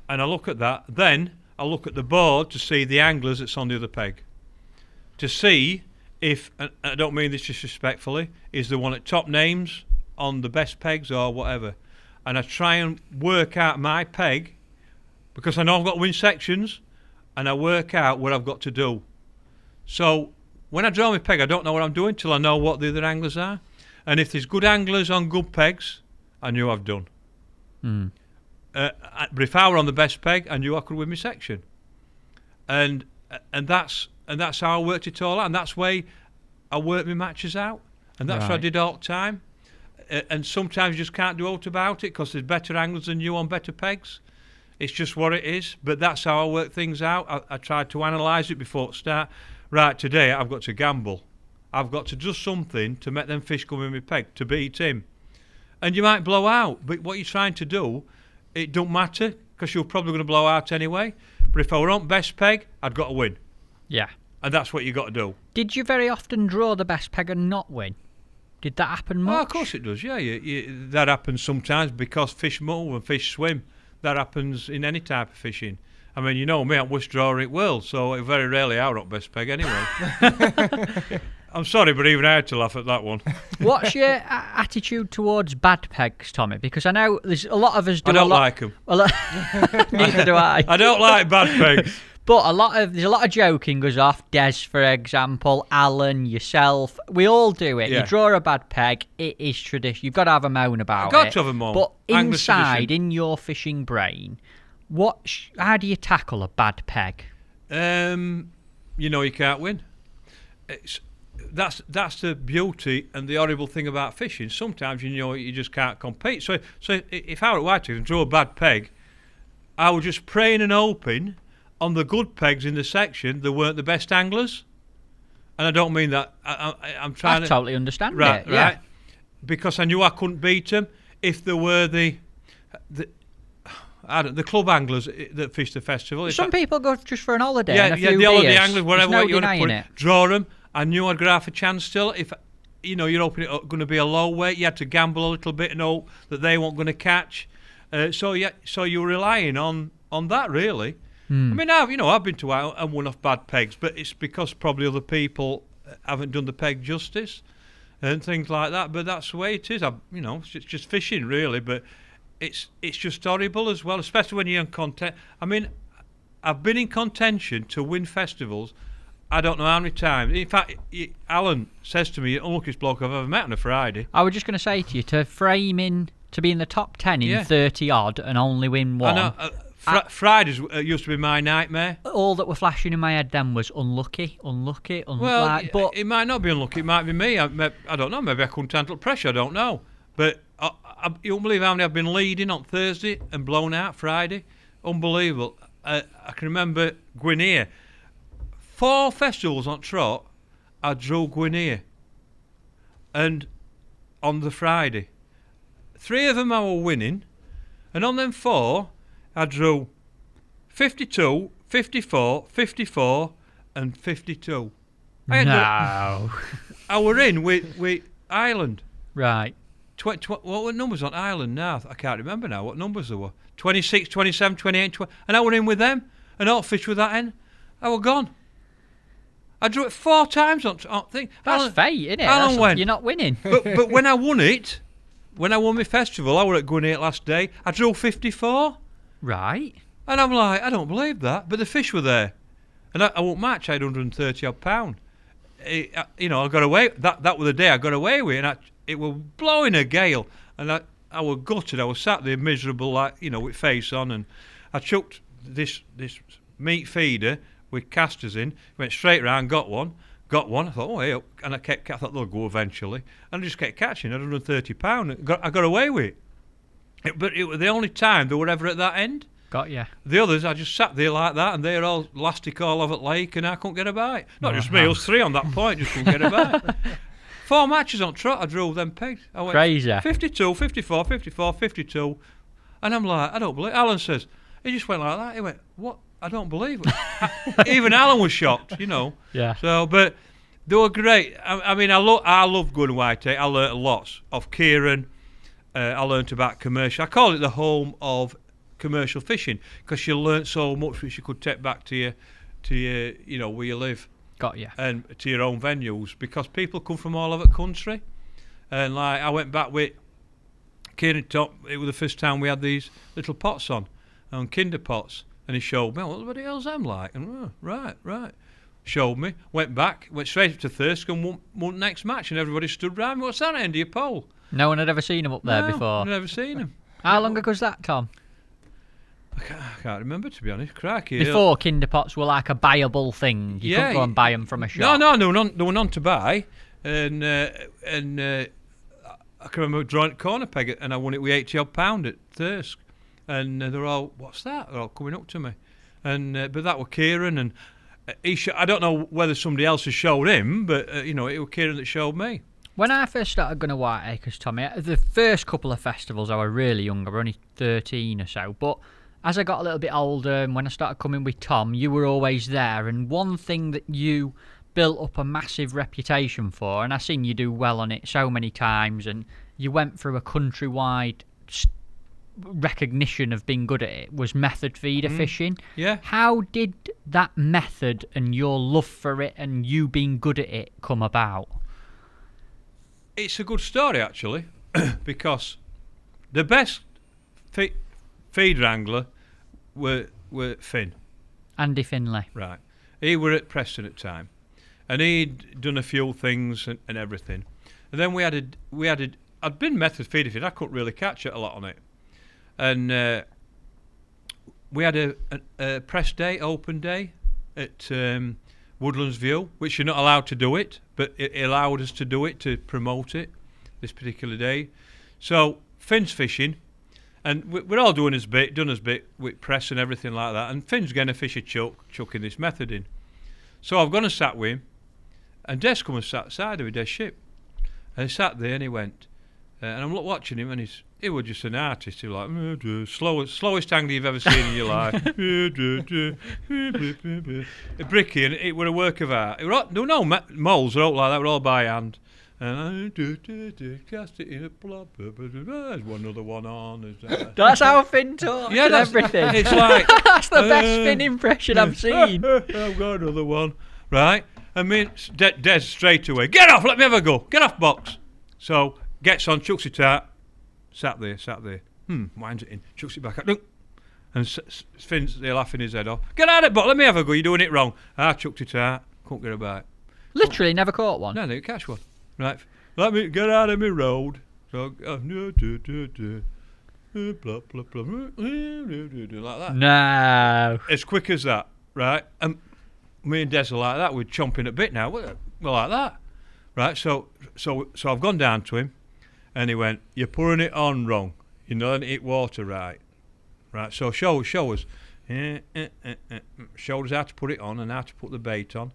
And I look at that. Then I look at the board to see the anglers that's on the other peg. To see if, and I don't mean this disrespectfully, is the one at top names on the best pegs or whatever. And I try and work out my peg, because I know I've got to win sections, and I work out what I've got to do. So when I draw my peg, I don't know what I'm doing till I know what the other anglers are. And if there's good anglers on good pegs, I knew I've done. But if I were on the best peg, I knew I could win my section. And that's how I worked it all out. And that's the way I worked my matches out. And that's what I did all the time. And sometimes you just can't do out about it because there's better anglers than you on better pegs. It's just what it is. But that's how I work things out. I tried to analyse it before it start. Right, today I've got to gamble. I've got to do something to make them fish come in my peg, to beat him. And you might blow out, but what you're trying to do, it don't matter, because you're probably going to blow out anyway. But if I were on best peg, I'd got to win. Yeah. And that's what you got to do. Did you very often draw the best peg and not win? Did that happen much? Oh, of course it does, yeah. That happens sometimes because fish move and fish swim. That happens in any type of fishing. I mean, you know me, I'm worst drawer in the world, so very rarely I'm not best peg anyway. I'm sorry, but even I had to laugh at that one. What's your attitude towards bad pegs, Tommy? Because I know there's a lot of us do I don't like them. Neither do I. I don't like bad pegs. But there's a lot of joking goes off. Des, for example, Alan, yourself. We all do it. Yeah. You draw a bad peg. It is tradition. You've got to have a moan about it. I've got to have a moan. But Anglish inside, tradition. in your fishing brain, how do you tackle a bad peg? You know you can't win. That's the beauty and the horrible thing about fishing. Sometimes you know you just can't compete. So if I were at Whitehead and draw a bad peg, I would just praying and hoping on the good pegs in the section there weren't the best anglers. And I don't mean that. I'm trying I totally understand right, it. Yeah. Right. Because I knew I couldn't beat them if there were the club anglers that fish the festival. Some people go just for an holiday. Yeah, and a few the holiday beers. anglers, whatever There's no you want to denying put it. draw them. I knew I'd have a chance still. If you're hoping it's going to be a low weight, you had to gamble a little bit and hope that they weren't going to catch. So you're relying on that really. I mean, I've been to out and won off bad pegs, but it's because probably other people haven't done the peg justice and things like that. But that's the way it is. It's just fishing really, but it's just horrible as well, especially when you're in content. I mean, I've been in contention to win festivals. I don't know how many times. In fact, Alan says to me, unluckiest bloke I've ever met on a Friday. I was just going to say to you, to frame in, to be in the top 10 in 30 odd and only win one. I know, Fridays used to be my nightmare. All that were flashing in my head then was unlucky. Well, but it might not be unlucky. It might be me. I don't know. Maybe I couldn't handle pressure. I don't know. But you won't believe how many I've been leading on Thursday and blown out Friday. Unbelievable. I can remember Gwinear. 4 festivals on trot, I drew Gwinear. And on the Friday. 3 of them I were winning. And on them 4, I drew 52, 54, 54 and 52. I were in with Ireland. Right. What were numbers on Ireland now? I can't remember now what numbers there were. 26, 27, 28, 20. And I were in with them. And all fish with that end. I were gone. I drew it 4 times on thing. That's fate, isn't it? Alan went. You're not winning. But when I won it, when I won my festival, I were at Gwinear last day, I drew 54. Right. And I'm like, I don't believe that. But the fish were there. And I won't match, I had 130 odd pound. I got away. That was the day I got away with it. And it was blowing a gale. And I was gutted. I was sat there miserable, with face on. And I chucked this meat feeder with casters in, went straight round, got one. I thought, oh, hey, and I thought they'll go eventually. And I just kept catching. I had £130. I got away with it. But it was the only time they were ever at that end. Got you. The others, I just sat there like that, and they're all elastic all over the lake, and I couldn't get a bite. Not just me, it was 3 on that point, just couldn't get a bite. 4 matches on trot, I drove them pegs. I went Crazy. 52, 54, 54, 52. And I'm like, I don't believe it. Alan says, he just went like that. He went, what? I don't believe it. Even Alan was shocked, Yeah. So, but they were great. I mean, I love going to Whitehead. I learnt lots of Kieran. I learnt about commercial. I call it the home of commercial fishing because you learnt so much which you could take back to your where you live. Got you. And to your own venues because people come from all over the country. And I went back with Kieran Top. It was the first time we had these little pots on Kinder pots. And he showed me, what the hell's them like? And right. Showed me, went back, went straight up to Thirsk and won next match. And everybody stood round me, what's that end of your pole? No one had ever seen him up there before. I've never seen him. How long ago was that, Tom? I can't remember, to be honest. Crikey. Before Kinder Pots were like a buyable thing. You couldn't go and buy them from a shop. No, there were none to buy. And I can remember drawing at corner peg and I won it with 80 odd pound at Thirsk. And they're all, what's that? They're all coming up to me. And but that was Kieran. And I don't know whether somebody else has showed him, but, it was Kieran that showed me. When I first started going to Whiteacres, Tommy, the first couple of festivals I was really young. I was only 13 or so. But as I got a little bit older and when I started coming with Tom, you were always there. And one thing that you built up a massive reputation for, and I've seen you do well on it so many times, and you went through a countrywide recognition of being good at it, was method feeder fishing. Yeah. How did that method and your love for it and you being good at it come about? It's a good story, actually, because the best feeder angler were Finn. Andy Finlay. Right. He were at Preston at the time, and he'd done a few things and everything. And then I'd been method feeding. I couldn't really catch it a lot on it. And we had a press day, open day at Woodlands View, which you're not allowed to do it, but it allowed us to do it to promote it this particular day. So Finn's fishing, and we're all done his bit with press and everything like that. And Finn's going to fish a chucking this method in. So I've gone and sat with him, and Des come and sat beside of me, Des Ship, and he sat there and he went, and I'm watching him, and he was just an artist. He was like, slowest angler you've ever seen in your life. Bricky, and it were a work of art. There were no moles or like that, were all by hand. And cast it in a plop. There's one other one on. That's how Finn talks and everything. It's like that's the best Finn impression I've seen. I've got another one, right? I mean, Des straight away. Get off! Let me have a go. Get off box. So gets on, chucks it out. Sat there. Winds it in, chucks it back out. And Finn's there laughing his head off. Get out of it, box. Let me have a go. You're doing it wrong. I chucked it out. Couldn't get a bite. Literally never caught one. No, didn't catch one. Right, let me get out of my road. So, like that. No. As quick as that, right? And me and Des are like that. We're chomping a bit now. We're like that, right? So I've gone down to him, and he went, "You're pouring it on wrong. You're not letting it hit water right, right? So show us, showed us how to put it on and how to put the bait on,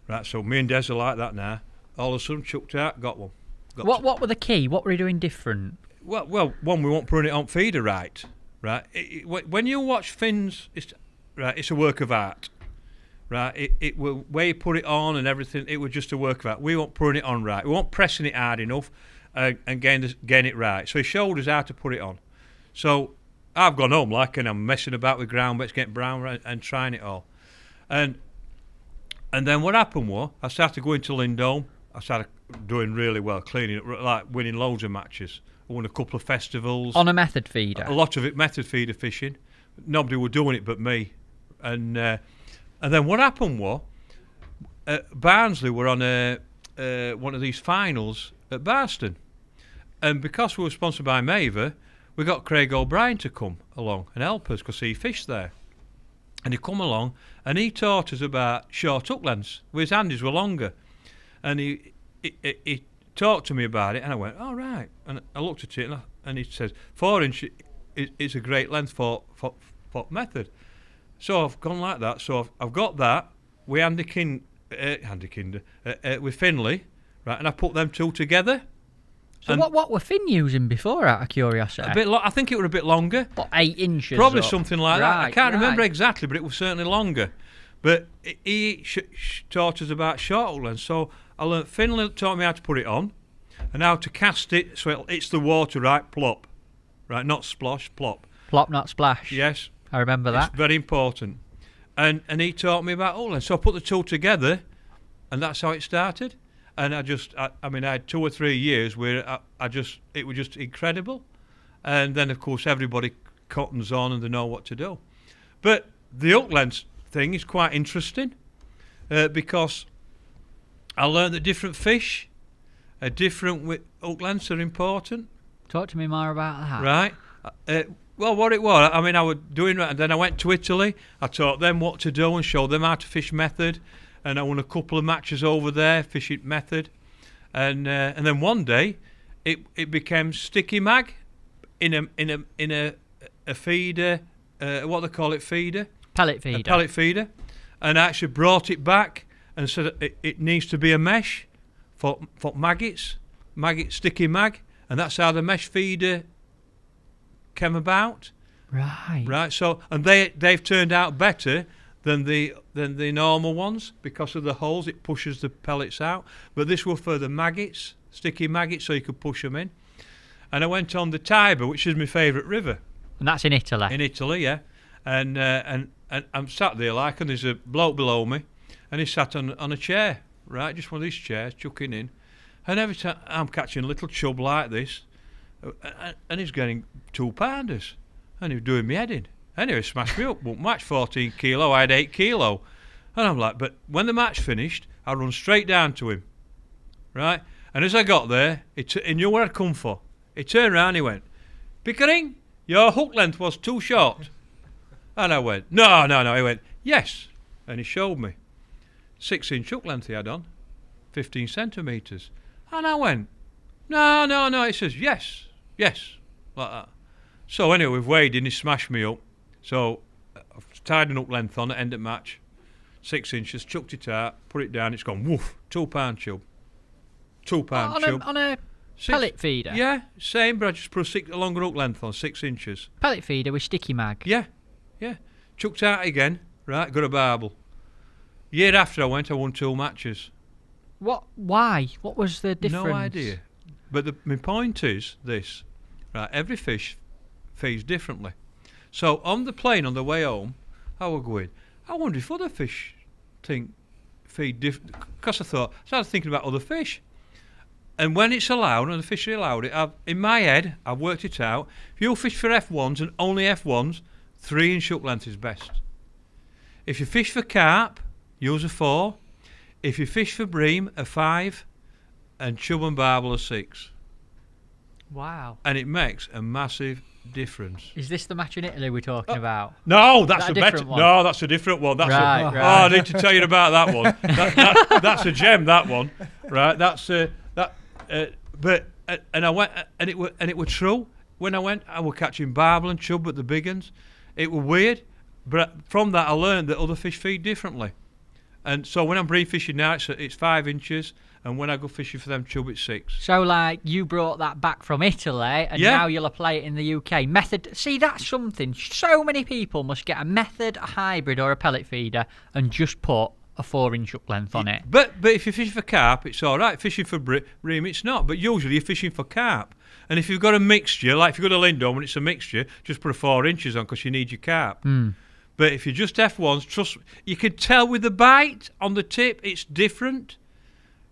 right? So me and Des are like that now. All of a sudden, chucked out, got one. What were the key? What were you doing different? Well, one, we weren't putting it on feeder right. When you watch Finn's, it's a work of art, right? It where you put it on and everything, it was just a work of art. We weren't putting it on right. We weren't pressing it hard enough and getting it right. So he showed us how to put it on. So I've gone home and I'm messing about with ground bits, getting brown and trying it all. And then what happened was, I started going to Lindholme. I started doing really well, cleaning it, like winning loads of matches. I won a couple of festivals. On a method feeder? A lot of it method feeder fishing. Nobody were doing it but me. And then what happened was, Barnsley were on one of these finals at Barston. And because we were sponsored by Maver, we got Craig O'Brien to come along and help us because he fished there. And he come along and he taught us about short hook lengths. His handies were longer. And he talked to me about it, and I went, all right. And I looked at it, and he says, 4 inch is a great length for method. So I've gone like that. So I've got that with with Finlay, right? And I put them two together. So what were Finn using before, out of curiosity? I think it were a bit longer. What, 8 inches? Probably something like that. I can't remember right. exactly, but it was certainly longer. But he taught us about short hook lengths. So I learned, Finlay taught me how to put it on and how to cast it so it's the water, right? Plop. Right, not splosh, plop. Plop, not splash. Yes. I remember that. It's very important. And he taught me about hook lengths. So I put the two together, and that's how it started. And I had 2 or 3 years where it was just incredible. And then, of course, everybody cottons on and they know what to do. But the hook lengths thing is quite interesting because I learned that different fish are different with hook lengths are important. Talk to me more about that. Right. Well, what it was, I was doing that, and then I went to Italy. I taught them what to do and showed them how to fish method. And I won a couple of matches over there, fishing method, and then one day, it became sticky mag, in a feeder, what they call it, feeder, pellet feeder, a pellet feeder, and I actually brought it back and said it needs to be a mesh for maggots, sticky mag, and that's how the mesh feeder came about. Right. Right. So and they've turned out better than the normal ones because of the holes. It pushes the pellets out. But this was for the maggots, sticky maggots, so you could push them in. And I went on the Tiber, which is my favourite river. And that's in Italy. In Italy, yeah. And I'm sat there and there's a bloke below me, and he's sat on a chair, right, just one of these chairs, chucking in. And every time I'm catching a little chub like this, and he's getting 2-pounders, and he was doing me head in. Anyway, smashed me up. Well, match 14 kilo, I had 8 kilo. And I'm like, but when the match finished, I run straight down to him, right? And as I got there, he knew where I'd come for. He turned around, he went, Pickering, your hook length was too short. And I went, no. He went, yes. And he showed me 6-inch hook length he had on, 15 centimetres. And I went, no. He says, yes, like that. So anyway, we've weighed in, he smashed me up. So I've tied an hook length on at end of match, 6 inches, chucked it out, put it down, it's gone, woof, 2 pound chub. 2 pound chub. On a pellet feeder? Yeah, same, but I just put a longer hook length on, 6 inches. Pellet feeder with sticky mag? Yeah. Chucked out again, right, got a barbel. Year after I won 2 matches. What? Why? What was the difference? No idea. But my point is this, right, every fish feeds differently. So on the plane on the way home, I was going, I wonder if other fish feed different, because I started thinking about other fish. And when it's allowed, and the fishery allowed it, in my head, I've worked it out. If you fish for F1s and only F1s, 3-inch hook length is best. If you fish for carp, use a 4. If you fish for bream, a 5. And chub and barbel, a 6. Wow. And it makes a massive difference. Is this the match in Italy we're talking about? No, that's a a better different one? No, that's a different one. That's Right. Oh, I need to tell you about that one. That's a gem, that one. Right, and I went, and it were true. When I went, I was catching barbel and chub at the big uns. It was weird, but from that I learned that other fish feed differently. And so when I'm bream fishing now, it's 5 inches, and when I go fishing for them chub, it's 6. So, like, you brought that back from Italy, and now you'll apply it in the UK. Method. See, that's something. So many people must get a method, a hybrid, or a pellet feeder, and just put a 4-inch hook length on it. But if you're fishing for carp, it's all right. Fishing for bream, it's not. But usually you're fishing for carp. And if you've got a mixture, like if you've got a Lindholm and it's a mixture, just put a 4 inches on because you need your carp. But if you're just F1s, trust me, you can tell with the bite on the tip, it's different.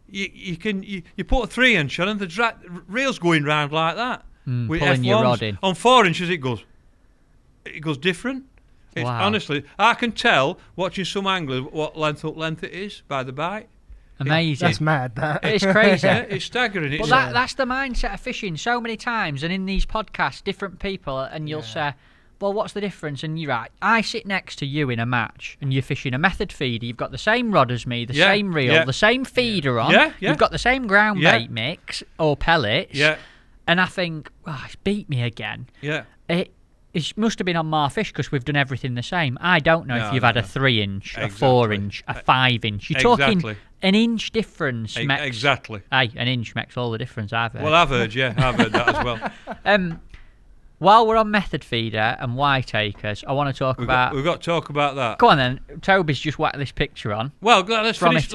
You put a 3-inch on and the reel's going round like that. With pulling F1s, your rod in. On 4 inches it goes different. It's, Wow. honestly, I can tell watching some anglers what length it is by the bite. Amazing. That's mad, that. It's crazy. Yeah, it's staggering. But that's the mindset of fishing so many times, and in these podcasts, different people, and you'll say, well, what's the difference? And you're right. I sit next to you in a match, and you're fishing a method feeder. You've got the same rod as me, the same reel, the same feeder on. Yeah. You've got the same ground bait mix or pellets. Yeah. And I think, it's beat me again. Yeah. It must have been on more fish because we've done everything the same. I don't know if you've had a 3-inch, a 4-inch, a 5-inch. You're talking an inch difference. Exactly. Aye, an inch makes all the difference, I've heard. Well, I've heard that as well. While we're on method feeder and white takers, I want to talk about... We've got to talk about that. Go on then. Toby's just whacked this picture on. Well, let's finish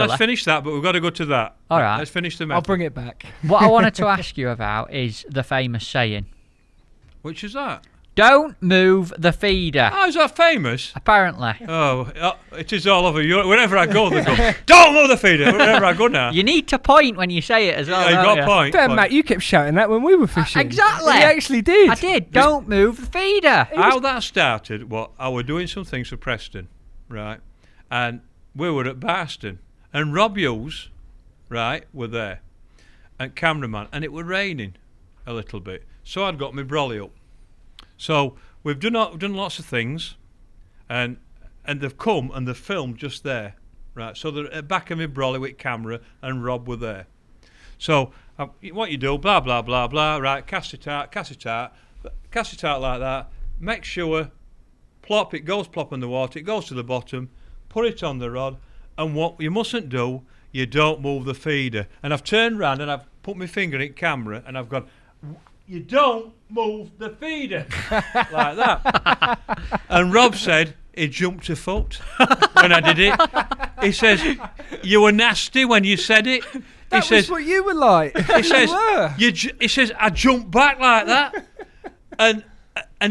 that, but we've got to go to that. All right. Let's finish the method. I'll bring it back. What I wanted to ask you about is the famous saying. Which is that? Don't move the feeder. Oh, is that famous? Apparently. Oh, it is all over Europe. Wherever I go, they go, don't move the feeder. Wherever I go now. You need to point when you say it as well. You got a point. Damn, Matt, you kept shouting that when we were fishing. Exactly. You actually did. I did. Don't move the feeder. How that started, I was doing some things for Preston, right? And we were at Barston. And Rob Hughes, right, were there. And cameraman. And it was raining a little bit. So I'd got my brolly up. So we've done lots of things, and they've come and they've filmed just there, right? So they're at the back of my brolly with camera, and Rob were there. So what you do, blah blah blah blah, right? Cast it out like that. Make sure, it goes plop in the water, it goes to the bottom. Put it on the rod, and what you mustn't do, you don't move the feeder. And I've turned round and I've put my finger in camera, and I've gone, you don't move the feeder like that. And Rob said, he jumped a foot when I did it. He says, "You were nasty when you said it." That He says, was what you were like. He says, You were. he says, "I jumped back like that," and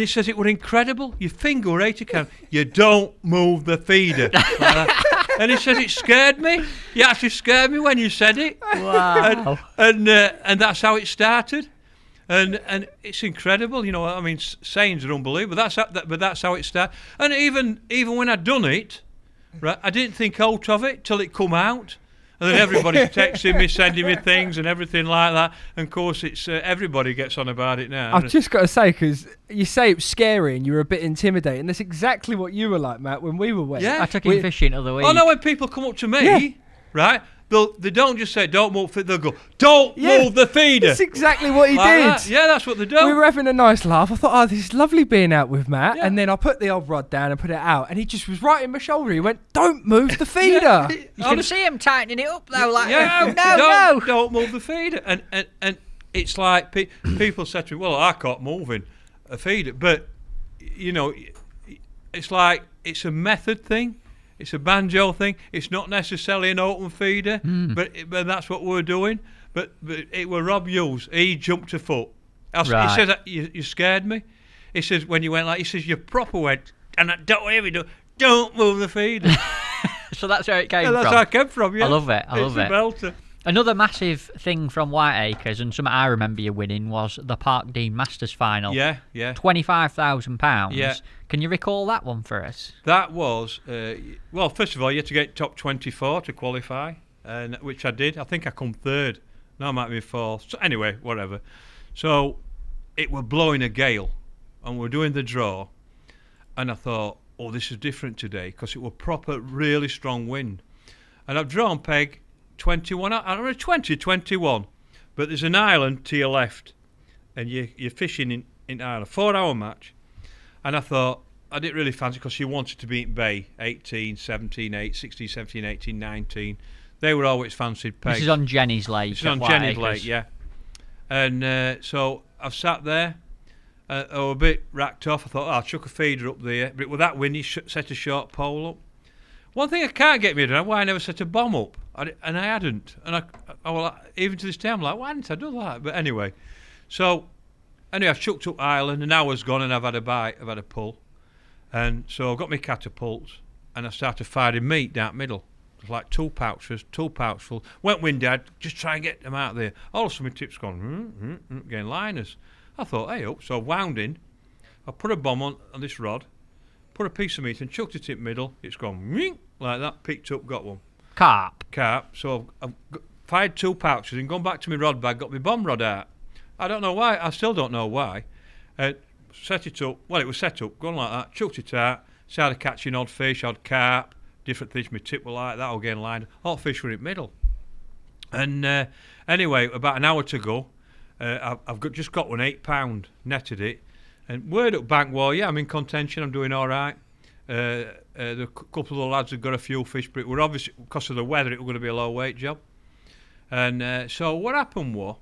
he says it were incredible. Your finger were 80 count. You don't move the feeder. Like that. And he says it scared me. You actually scared me when you said it. Wow. And that's how it started. And it's incredible, you know. I mean, sayings are unbelievable. But that's how it started. And even when I'd done it, right, I didn't think out of it till it come out. And then everybody's texting me, sending me things and everything like that. And of course, it's everybody gets on about it now. I've just got to say, because you say it was scary and you were a bit intimidating. That's exactly what you were like, Matt, when we were wet. Yeah. I took him fishing the other week. Oh no, when people come up to me, Yeah. right, they don't just say, "Don't move," they'll go, "Don't Yeah. move the feeder." That's exactly what he Like did. that. Yeah, that's what they do. We were having a nice laugh. I thought, oh, this is lovely being out with Matt. Yeah. And then I put the old rod down and put it out. And he just was right in my shoulder. He went, don't move the feeder. You can see him tightening it up though, like, Yeah, no. don't move the feeder. And it's like people said to me, "Well, I can't move in a feeder," but you know, it's like it's a method thing. It's a banjo thing. It's not necessarily an open feeder, but that's what we're doing. But it were Rob Hughes. He jumped a foot. Right. He says, you scared me. He says, when you went like, he says, you proper went, and I don't hear me do, don't move the feeder. So that's where it came Yeah, that's from. how it came from, yeah. I love it. I It's love a it. belter. Another massive thing from Whiteacres, and something I remember you winning, was the Park Dean Masters final. Yeah. £25,000. Yeah. Can you recall that one for us? That was, well, first of all, you had to get top 24 to qualify, and which I did. I think I come third. No, I might be fourth. So anyway, whatever. So it were blowing a gale, and we're doing the draw, and I thought, oh, this is different today, because it were proper, really strong wind. And I've drawn peg 21, I don't know, 21, but there's an island to your left, and you're fishing in Ireland, 4-hour match. And I thought, I didn't really fancy, because she wanted to beat Bay, 18, 17, 8, 16, 17, 18, 19. They were always fancied pegs. This is on Jenny's Lake. This is on at Jenny's Whiteacres. Lake, yeah. And so I've sat there, I was a bit racked off. I thought, I'll chuck a feeder up there. But with that wind, he set a short pole up. One thing I can't get me around, why I never set a bomb up. And I hadn't. And I was like, even to this day, I'm like, why didn't I do that? But anyway, I've chucked up Ireland, an hour's gone, and I've had a bite, I've had a pull. And so I've got my catapults, and I started firing meat down the middle. It was like 2 pouches full. Went windad, just try and get them out there. All of a sudden, my tip's gone, getting liners. I thought, hey up, so I wound in. I put a bomb on this rod, put a piece of meat and chucked it in the middle. It's gone, like that, picked up, got one. Carp. So I've fired 2 pouches and gone back to my rod bag, got my bomb rod out. I don't know why, I still don't know why. Set it up, well, it was set up, gone like that, chucked it out, started catching odd fish, odd carp, different things. My tip were like that, all getting lined. All fish were in the middle. And anyway, about an hour to go, I've just got one, £8, netted it. And word up bank wall, yeah, I'm in contention, I'm doing all right. The couple of the lads have got a few fish, but it were obviously, because of the weather, it was going to be a low weight job. And so what happened was,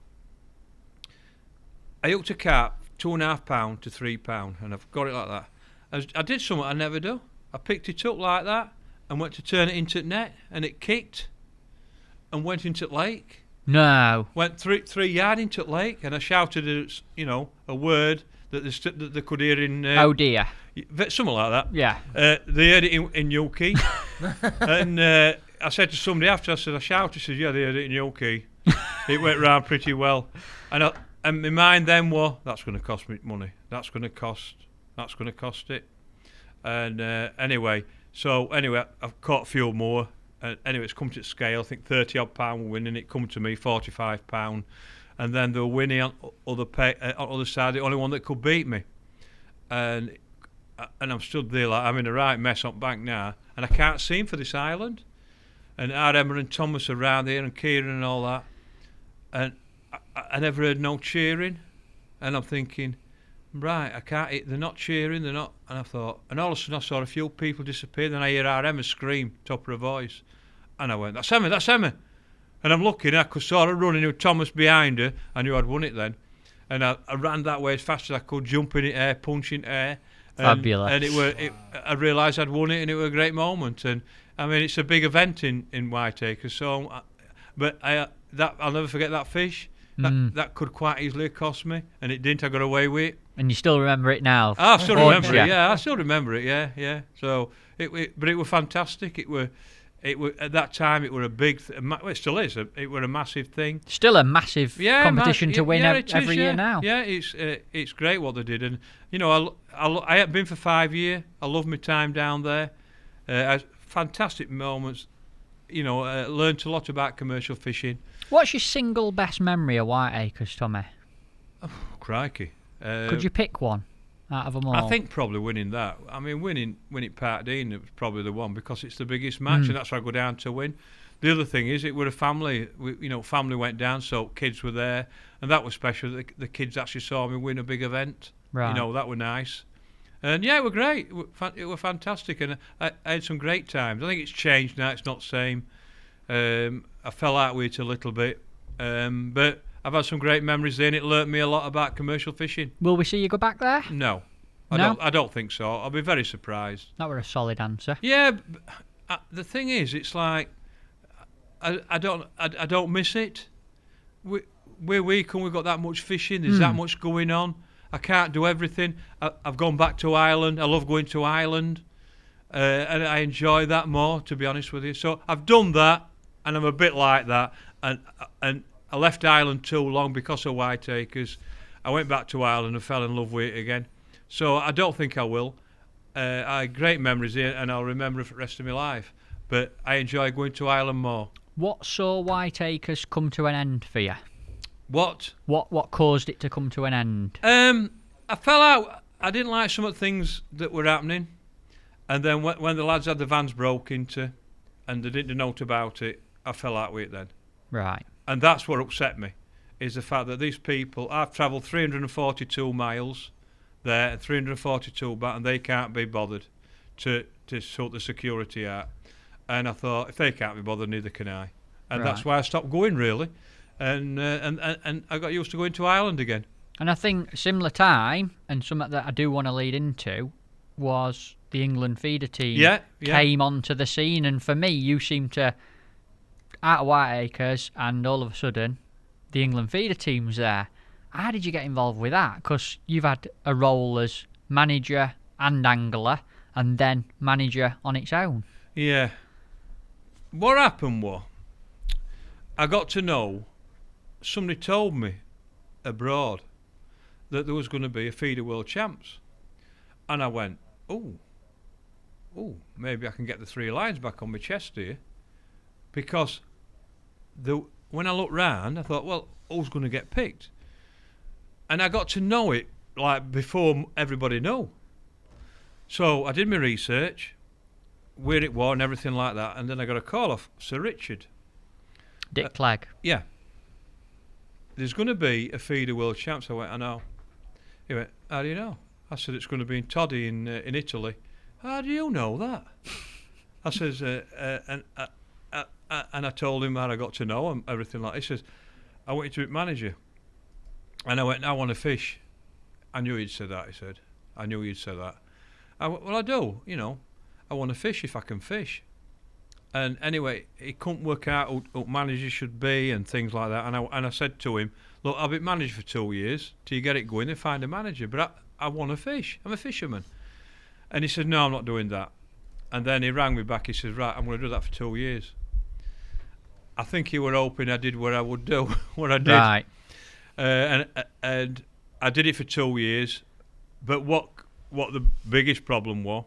I hooked a carp, £2.5 to £3, and I've got it like that. I did something I never do. I picked it up like that and went to turn it into the net, and it kicked and went into the lake. No. Went 3 yard into the lake, and I shouted, a word that they could hear in. Oh dear. Something like that. Yeah. They heard it in Yuki, and I said to somebody after, I shouted, he said, yeah, they heard it in Yuki. It went round pretty well, and my mind then was, that's going to cost me money. That's going to cost it. And anyway, I've caught a few more. Anyway, it's come to scale. I think £30-odd were winning. It come to me £45, and then they were winning on other side. The only one that could beat me, and I'm stood there like I'm in a right mess on bank now, and I can't see him for this island. And Emma and Thomas are around here, and Kieran and all that, and I never heard no cheering, and I'm thinking, right, I can't. They're not cheering. They're not. And I thought, and all of a sudden I saw a few people disappear. Then I hear Emma scream, top of her voice, and I went, that's Emma. And I'm looking, I could sort of running with Thomas behind her. I knew I'd won it then, and I ran that way as fast as I could, jumping in air, punching air, Fabulous. And I realised I'd won it, and it was a great moment. And I mean, it's a big event in Whiteacres. So, I'll never forget that fish. That could quite easily have cost me, and it didn't. I got away with it. And you still remember it now? I still remember it. Yeah, I still remember it. Yeah. So but it was fantastic. It were at that time. It were a big. Well, it still is. It were a massive thing. Still a massive competition to win every year now. Yeah, it's great what they did, and I have been for 5 years. I love my time down there. Fantastic moments. Learned a lot about commercial fishing. What's your single best memory of Whiteacres, Tommy? Oh, crikey! Could you pick one out of them all? I think probably winning that. I mean, winning Part D was probably the one because it's the biggest match, and that's why I go down to win. The other thing is, it were a family. Family went down, so kids were there, and that was special. The kids actually saw me win a big event. Right. That were nice. And yeah, it were great. It were fantastic, and I had some great times. I think it's changed now. It's not the same. I fell out with it a little bit, but I've had some great memories there, and it learnt me a lot about commercial fishing. Will we see you go back there? No, I don't think so. I'll be very surprised. That were a solid answer. Yeah, the thing is, it's like I don't miss it. We're weak and we've got that much fishing. There's that much going on. I can't do everything. I've gone back to Ireland. I love going to Ireland, and I enjoy that more, to be honest with you. So I've done that, and I'm a bit like that. And I left Ireland too long because of Whiteacres. I went back to Ireland and fell in love with it again. So I don't think I will. I had great memories here, and I'll remember it for the rest of my life. But I enjoy going to Ireland more. What saw Whiteacres come to an end for you? What caused it to come to an end? I fell out. I didn't like some of the things that were happening, and then when the lads had the vans broke into, and they didn't know about it, I fell out with it then. Right. And that's what upset me, is the fact that these people. I've travelled 342 miles there, and 342 back, and they can't be bothered to sort the security out. And I thought, if they can't be bothered, neither can I. And that's why I stopped going, really. And I got used to going to Ireland again. And I think similar time, and something that I do want to lead into, was the England feeder team came onto the scene. And for me, you seem to, out of Whiteacres, and all of a sudden, the England feeder team's there. How did you get involved with that? Because you've had a role as manager and angler, and then manager on its own. Yeah. What happened was, I got to know, somebody told me abroad that there was going to be a feeder world champs, and I went, oh, maybe I can get the 3 lines back on my chest here, because when I looked round, I thought, well, who's going to get picked? And I got to know it like before everybody know. So I did my research, where it was and everything like that, and then I got a call off Sir Richard. Dick Clegg. Yeah. There's going to be a feeder world champs. I went, I know. He went, how do you know? I said, it's going to be in Toddy in Italy. How do you know that? I says, and I told him how I got to know him, everything like that. He says, I want you to be manager. And I went, I want to fish. I knew he'd say that, he said. I knew he'd say that. I went, well, I do, I want to fish if I can fish. And anyway, he couldn't work out who manager should be and things like that. And I said to him, look, I'll be manager for 2 years till you get it going and find a manager. But I want to fish. I'm a fisherman. And he said, no, I'm not doing that. And then he rang me back. He said, right, I'm going to do that for 2 years. I think he were hoping I did what I would do, what I did. Right. And I did it for 2 years. But what the biggest problem was,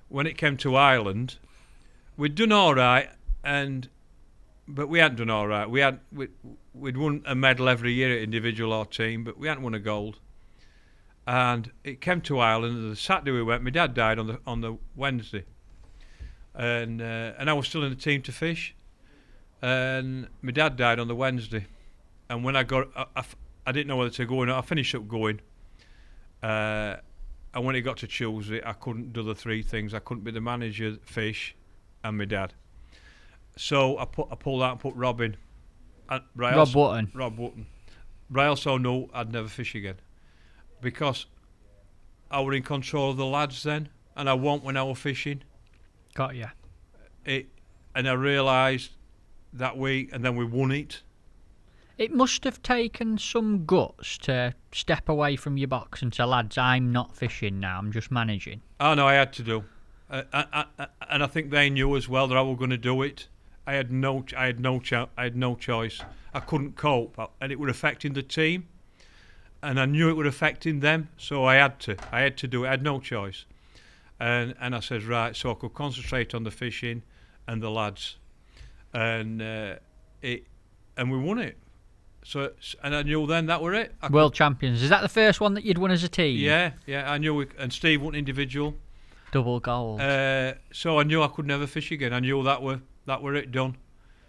when it came to Ireland, we'd done all right, but we hadn't done all right. We'd won a medal every year at individual or team, but we hadn't won a gold. And it came to Ireland, and the Saturday we went, my dad died on the Wednesday, and I was still in the team to fish, and my dad died on the Wednesday, and when I didn't know whether to go or not. I finished up going, and when it got to Tuesday, I couldn't do the 3 things. I couldn't be the manager, fish, and my dad. So I pulled out and put Rob in. Rob Wotton. Rob Wotton. But I also knew I'd never fish again, because I were in control of the lads then, and I won't when I were fishing. Got you. And I realised that week, and then we won it. It must have taken some guts to step away from your box and say, lads, I'm not fishing now, I'm just managing. Oh no, I had to do. And I think they knew as well that I was going to do it. I had no choice. I couldn't cope, and it was affecting the team, and I knew it was affecting them, so I had to do it. I had no choice, and I said, right, so I could concentrate on the fishing and the lads, and we won it. So, and I knew then that were it. World champions. Is that the first one that you'd won as a team? Yeah, I knew. And Steve won individual. Double gold. So I knew I could never fish again. I knew that were it done.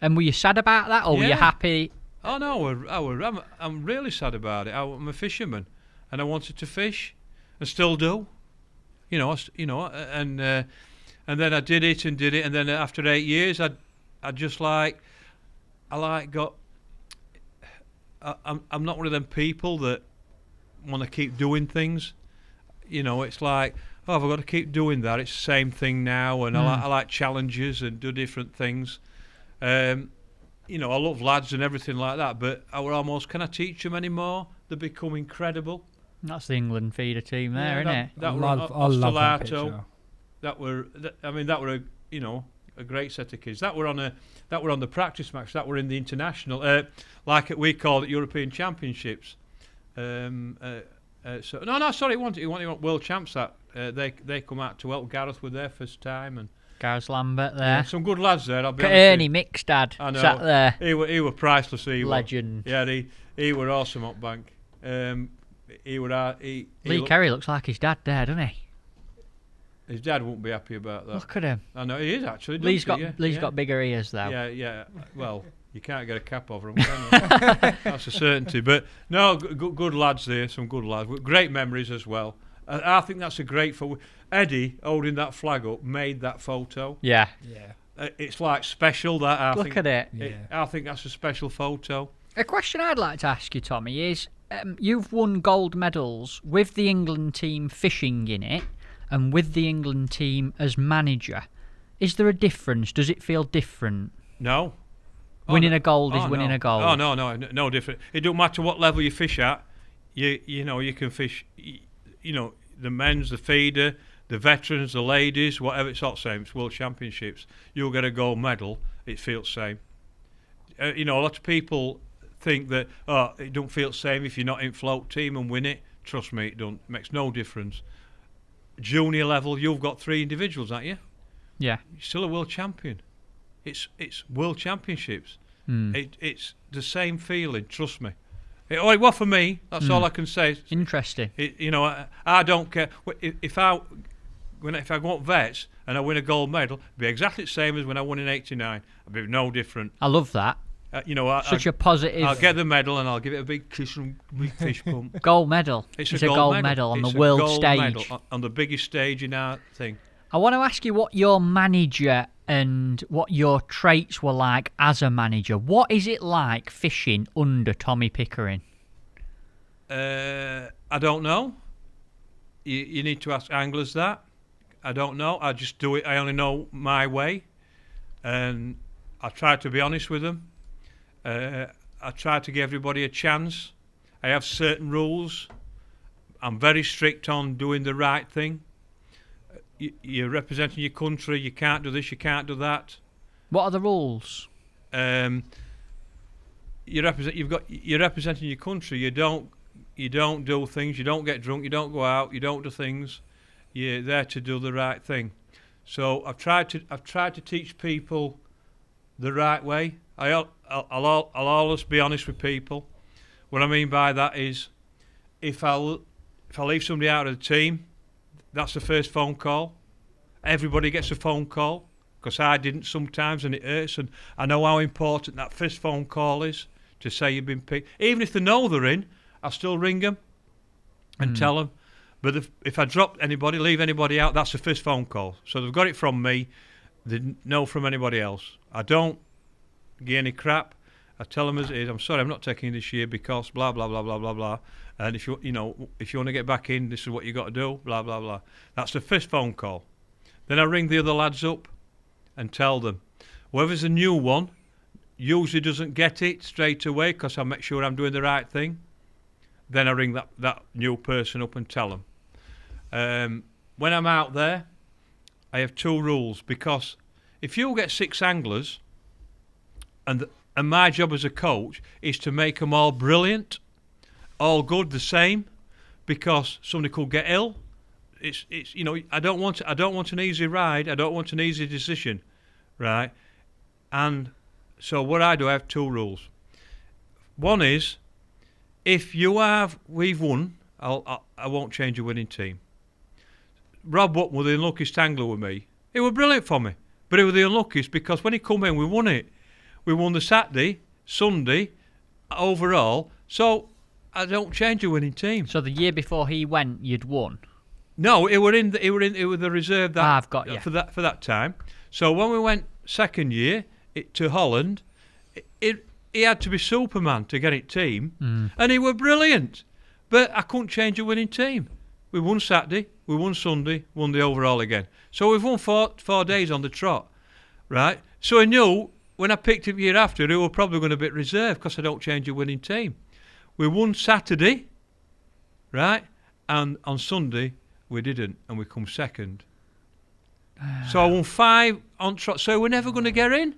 And were you sad about that, or were you happy? Oh no, I'm really sad about it. I'm a fisherman, and I wanted to fish, and still do. And then I did it, and then after 8 years, I'm not one of them people that want to keep doing things. It's like, oh, I've got to keep doing that. It's the same thing now, and I like challenges and do different things. I love lads and everything like that, but I were almost, can I teach them anymore? They become incredible. That's the England feeder team there, isn't it? I love that picture. That were a great set of kids. That were on the practice match. That were in the international, we call it European Championships. It wasn't World Champs. That they come out to help Gareth with their first time, and Gareth Lambert there. Some good lads there. I'll be Ernie Mixdad sat there. He were priceless. Legend. Yeah, he were awesome up bank. Lee Kerry looks like his dad there, doesn't he? His dad won't be happy about that. Look at him. I know he is actually. Lee's got bigger ears though. Yeah. Well, you can't get a cap over him, can you? That's a certainty. But no, good lads there. Some good lads. Great memories as well. I think that's a great photo. Eddie holding that flag up made that photo. Yeah. It's like special. Look at it. I think that's a special photo. A question I'd like to ask you, Tommy, is you've won gold medals with the England team fishing in it, and with the England team as manager. Is there a difference? Does it feel different? No. Winning a gold is winning a gold. Oh no different. It don't matter what level you fish at. You can fish. The men's, the feeder, the veterans, the ladies, whatever. It's all the same. It's World Championships. You'll get a gold medal. It feels the same. A lot of people think that it don't feel the same if you're not in float team and win it. Trust me, it don't. It makes no difference. Junior level, you've got 3 individuals, haven't you? Yeah. You're still a world champion. It's World Championships. It's the same feeling. Trust me. It was for me. That's all I can say. Interesting. I don't care if I go up vets and I win a gold medal. It'd be exactly the same as when I won in '89. It'd be no different. I love that. Such a positive. I'll get the medal and I'll give it a big kiss and big fish pump. Gold medal. It's a gold medal on the world stage. On the biggest stage in our thing. I want to ask you what your manager and what your traits were like as a manager. What is it like fishing under Tommy Pickering? I don't know. You need to ask anglers that. I don't know. I just do it. I only know my way, and I try to be honest with them. I try to give everybody a chance. I have certain rules. I'm very strict on doing the right thing. You're representing your country. You can't do this. You can't do that. What are the rules? You're representing your country. You don't do things. You don't get drunk. You don't go out. You don't do things. You're there to do the right thing. So I've tried to teach people the right way. I'll always be honest with people. What I mean by that is, if I leave somebody out of the team, that's the first phone call. Everybody gets a phone call, because I didn't sometimes, and it hurts. And I know how important that first phone call is to say you've been picked. Even if they know they're in, I still ring them and tell them. But if I drop anybody, leave anybody out, that's the first phone call. So they've got it from me. They know from anybody else. I don't give any crap. I tell them as it is. I'm sorry, I'm not taking you this year because blah blah blah blah blah blah. And if you want to get back in, this is what you got to do. Blah blah blah. That's the first phone call. Then I ring the other lads up and tell them. Whoever's a new one usually doesn't get it straight away because I make sure I'm doing the right thing. Then I ring that new person up and tell them. When I'm out there, I have 2 rules, because if you get 6 anglers and my job as a coach is to make them all brilliant, all good, the same, because somebody could get ill. It's I don't want an easy ride. I don't want an easy decision, right? And so what I do, I have 2 rules. One is, if we've won, I won't change a winning team. Rob Watton was the unluckiest angler with me. He was brilliant for me, but he was the unluckiest because when he come in, we won it. We won the Saturday, Sunday, overall. So I don't change a winning team. So the year before he went, you'd won. No, it were the reserve that I've got you for that time. So when we went second year to Holland, he had to be Superman to get it team, and he were brilliant. But I couldn't change a winning team. We won Saturday, we won Sunday, won the overall again. So we've won 4 days on the trot, right? So I knew when I picked him year after, he were probably going to be reserved because I don't change a winning team. We won Saturday, right? And on Sunday, we didn't, and we come second. So I won 5 on trot. So we're never going to get in.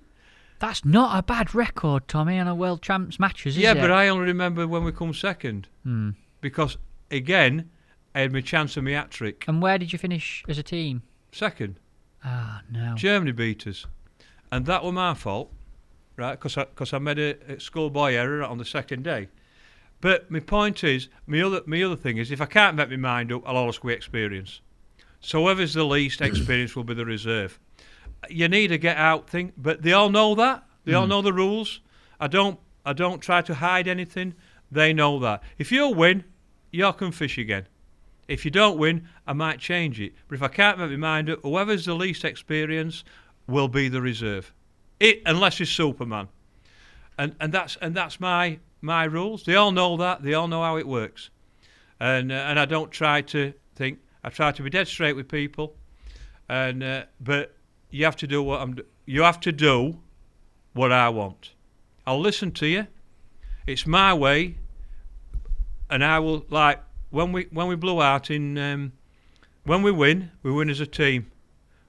That's not a bad record, Tommy, on a World Champs matches, is it? Yeah, but I only remember when we come second. Because, again, I had my chance of my hat-trick. And where did you finish as a team? Second. Ah, no. Germany beat us. And that was my fault, right? Because I made a schoolboy error on the second day. But my point is, my other thing is, if I can't make my mind up, I'll always go experience. So whoever's the least experience will be the reserve. You need a get out thing, but they all know that. They all know the rules. I don't try to hide anything. They know that. If you win, you can fish again. If you don't win, I might change it. But if I can't make my mind up, whoever's the least experience will be the reserve. Unless it's Superman. And that's my rules. They all know that. They all know how it works. And I don't try to think. I try to be dead straight with people. But you have to do what I want. I'll listen to you. It's my way, and I will, like when we blew out in when we win as a team.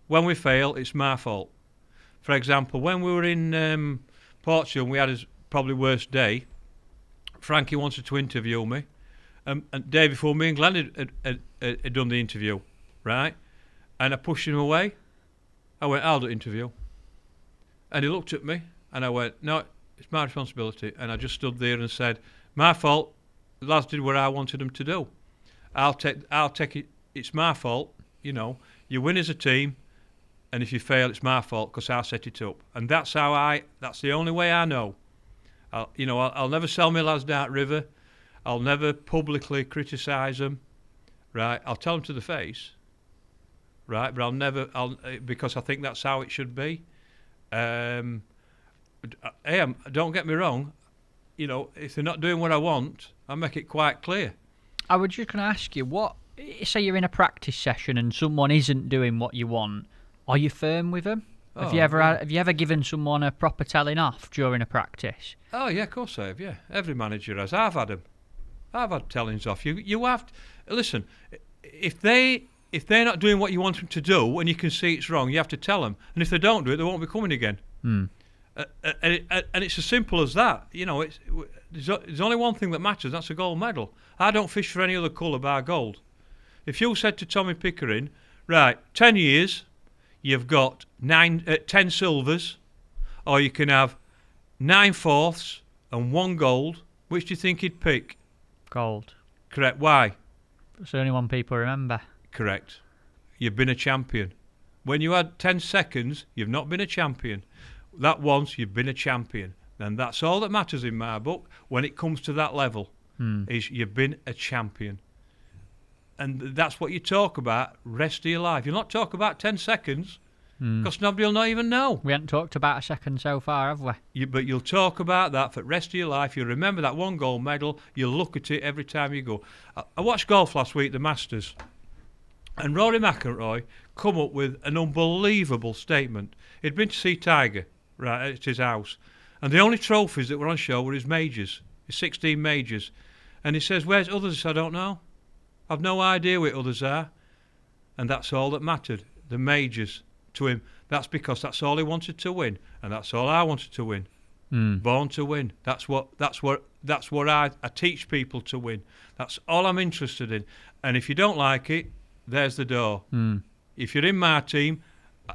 When we fail, it's my fault. For example, when we were in Portugal, we had his probably worst day. Frankie wanted to interview me, and the day before, me and Glenn had done the interview, right? And I pushed him away. I went, I'll do the interview. And he looked at me, and I went, no, it's my responsibility. And I just stood there and said, my fault. The lads did what I wanted them to do. I'll take it. It's my fault. You win as a team, and if you fail, it's my fault because I set it up. And that's the only way I know. I'll never sell my lads down river. I'll never publicly criticise them. Right? I'll tell them to the face. Right? But because I think that's how it should be. Don't get me wrong. If they're not doing what I want, I make it quite clear. I was just going to ask you, say you're in a practice session and someone isn't doing what you want, are you firm with them? Have you ever given someone a proper telling off during a practice? Oh yeah, of course I have. Yeah, every manager has. I've had them. I've had tellings off. You have to listen. If they're not doing what you want them to do, and you can see it's wrong, you have to tell them. And if they don't do it, they won't be coming again. And it's as simple as that. There's only one thing that matters. That's a gold medal. I don't fish for any other colour bar gold. If you said to Tommy Pickering, right, 10 years, you've got 10 silvers, or you can have 9 fourths and 1 gold, which do you think he'd pick? Gold. Correct. Why? It's the only one people remember. Correct. You've been a champion. When you had 10 seconds, you've not been a champion. That once, you've been a champion. And that's all that matters in my book when it comes to that level, is you've been a champion. And that's what you talk about rest of your life. You'll not talk about 10 seconds. because nobody will not even know. We haven't talked about a second so far, have we? But you'll talk about that for the rest of your life. You'll remember that one gold medal. You'll look at it every time you go. I watched golf last week, the Masters, and Rory McIlroy come up with an unbelievable statement. He'd been to see Tiger, right, at his house, and the only trophies that were on show were his majors, his 16 majors. And he says, "Where's others? I don't know. I've no idea where others are." And that's all that mattered, the majors to him. That's because that's all he wanted to win, and that's all I wanted to win. Born to win. That's what I teach people to win. That's all I'm interested in. And if you don't like it, there's the door. If you're in my team,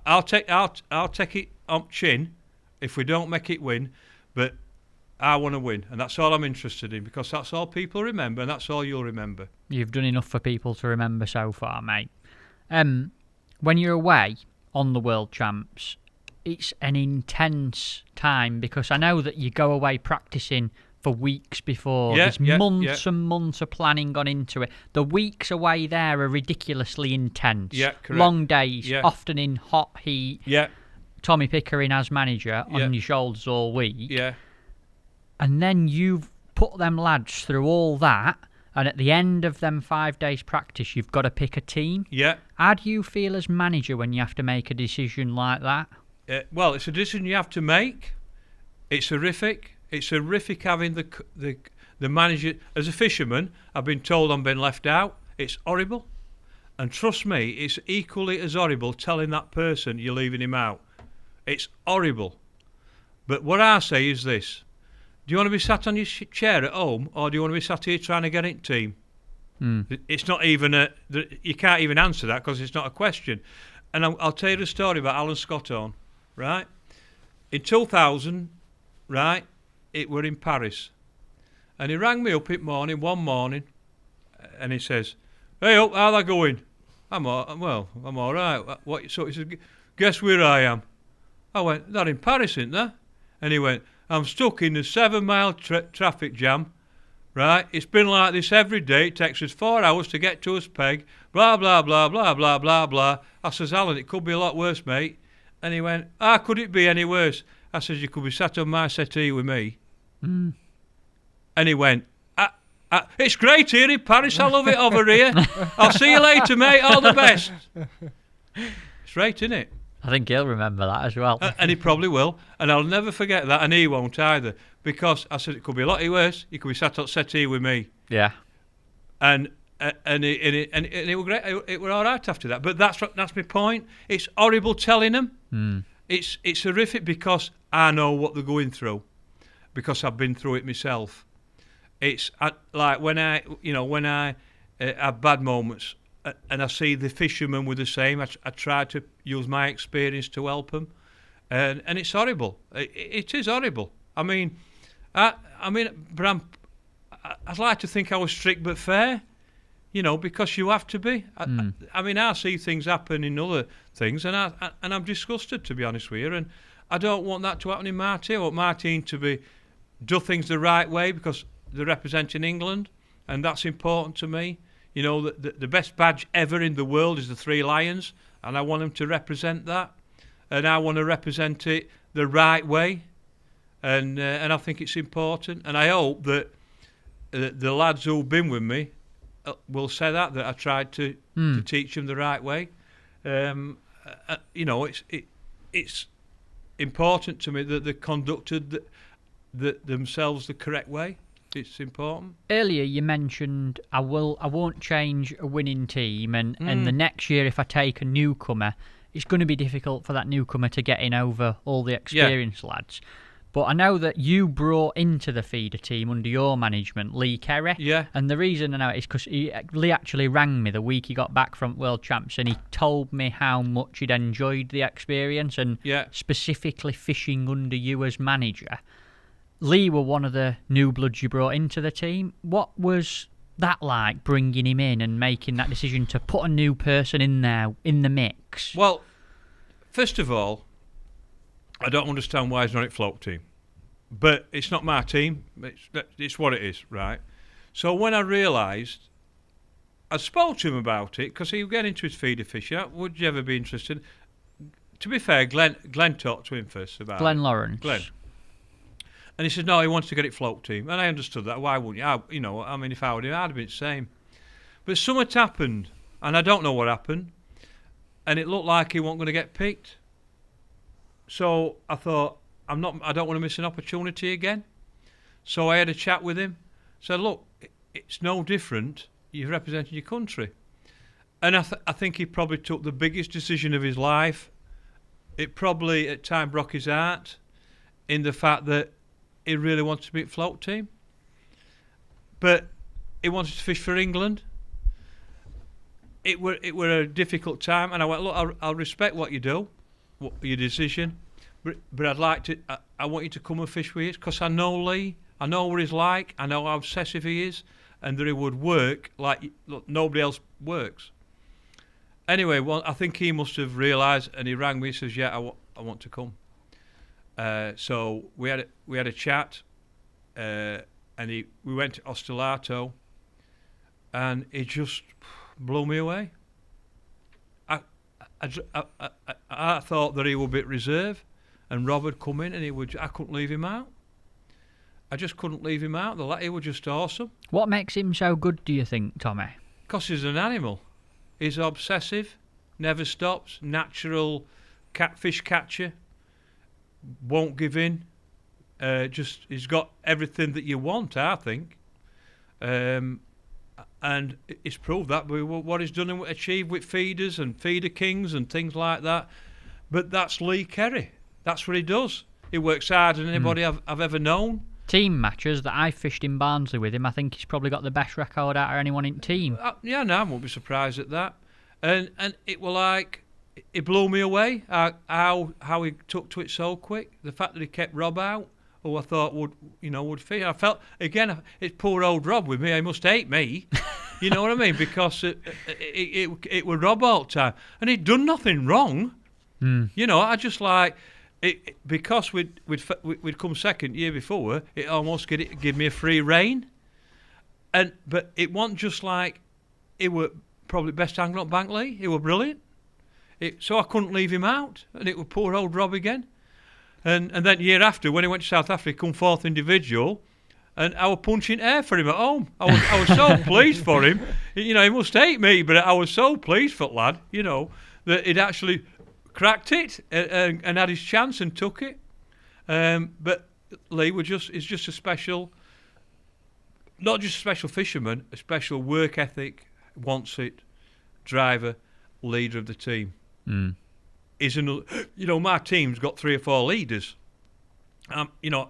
I'll take it on chin if we don't make it win, but I want to win, and that's all I'm interested in, because that's all people remember, and that's all you'll remember. You've done enough for people to remember so far, mate. When you're away on the World Champs, it's an intense time, because I know that you go away practicing for weeks before. There's months and months of planning gone into it. The weeks away there are ridiculously intense. Yeah, correct. Long days, often in hot heat. Yeah. Tommy Pickering as manager on your shoulders all week. Yeah. And then you've put them lads through all that, and at the end of them 5 days practice, you've got to pick a team. Yeah. How do you feel as manager when you have to make a decision like that? Well, it's a decision you have to make. It's horrific. It's horrific having the manager. As a fisherman, I've been told I'm being left out. It's horrible. And trust me, it's equally as horrible telling that person you're leaving him out. It's horrible. But what I say is this. Do you want to be sat on your chair at home, or do you want to be sat here trying to get it team? It's not even you can't even answer that, because it's not a question. And I'll tell you the story about Alan Scotthorne, right? In 2000, right, it were in Paris. And he rang me up one morning, and he says, "Hey, up, how they going?" I'm all right. What? So he said, "Guess where I am?" I went, "They're in Paris, ain't they?" And he went, "I'm stuck in the 7-mile traffic jam, right? It's been like this every day. It takes us 4 hours to get to us peg, blah, blah, blah, blah, blah, blah, blah." I says, "Alan, it could be a lot worse, mate." And he went, "Could it be any worse?" I says, "You could be sat on my settee with me." And he went, "It's great here in Paris. I love it over here. I'll see you later, mate. All the best." It's right, isn't it? I think he'll remember that as well. And he probably will. And I'll never forget that, and he won't either. Because I said, it could be a lot worse. You could be sat on settee with me. Yeah. And it were great. It were all right after that. But that's my point. It's horrible telling them. It's horrific, because I know what they're going through, because I've been through it myself. It's like when I have bad moments, and I see the fishermen with the same. I try to use my experience to help them, and it's horrible. It is horrible. I mean, but I'd like to think I was strict but fair, because you have to be. I see things happen in other things, and I'm disgusted, to be honest with you, and I don't want that to happen in my team. I want my team to do things the right way, because they're representing England, and that's important to me. The best badge ever in the world is the 3 Lions, and I want them to represent that, and I want to represent it the right way, and I think it's important, and I hope that the lads who've been with me will say that I tried to teach them the right way. It's important to me that they conducted themselves the correct way. It's important. Earlier you mentioned I won't change a winning team, and the next year if I take a newcomer, it's going to be difficult for that newcomer to get in over all the experienced lads. But I know that you brought into the feeder team under your management Lee Kerry. Yeah. And the reason I know it is because Lee actually rang me the week he got back from World Champs, and he told me how much he'd enjoyed the experience, and specifically fishing under you as manager. Lee were one of the new bloods you brought into the team. What was that like, bringing him in and making that decision to put a new person in there, in the mix? Well, first of all, I don't understand why he's not at float team. But it's not my team. It's what it is, right? So when I realised, I spoke to him about it, because he would get into his feeder fishing. Would you ever be interested? to be fair, Glenn talked to him first about Glenn it. Lawrence. Glenn. And he said, no, he wants to get it float team. And I understood that. Why wouldn't you? I mean, if I would, I'd have been the same. But something happened, and I don't know what happened, and it looked like he wasn't going to get picked. So I thought, I don't want to miss an opportunity again. So I had a chat with him. Said, look, it's no different. You've represented your country. And I think he probably took the biggest decision of his life. It probably at time broke his heart in the fact that he really wanted to be at float team. But he wanted to fish for England. It were a difficult time, and I went, look, I'll respect what you do, your decision, but I'd like to. I want you to come and fish with us because I know Lee. I know what he's like. I know how obsessive he is, and that he would work like nobody else works. Anyway, I think he must have realised, and he rang me. He says, "Yeah, I want to come." So we had a chat, and we went to Ostellato, and he just blew me away. I thought that he would be at reserve, and Rob would come in, and I couldn't leave him out. I just couldn't leave him out. He was just awesome. What makes him so good, do you think, Tommy? Because he's an animal. He's obsessive, never stops, natural fish catcher, won't give in. He's got everything that you want, I think. And it's proved that with what he's done and achieved with feeders and feeder kings and things like that. But that's Lee Kerry. That's what he does. He works harder than anybody I've ever known. Team matches that I fished in Barnsley with him, I think he's probably got the best record out of anyone in team. I won't be surprised at that. And it was like, it blew me away how he took to it so quick. The fact that he kept Rob out, who I thought would fit. I felt again, it's poor old Rob with me. He must hate me. You know what I mean? Because it was Rob all the time, and he'd done nothing wrong. You know, I just like it because we'd come second year before. It almost give me a free rein, but it wasn't just like it were probably best angler at Bankley. He were brilliant. So I couldn't leave him out, and it was poor old Rob again. And then year after, when he went to South Africa, he come fourth individual, and I was punching air for him at home. I was so pleased for him. You know, he must hate me, but I was so pleased for the lad, you know, that he'd actually cracked it and had his chance and took it. But Lee is just a special, not just a special fisherman, a special work ethic, wants it, driver, leader of the team. Is another, you know, my team's got 3 or 4 leaders. You know,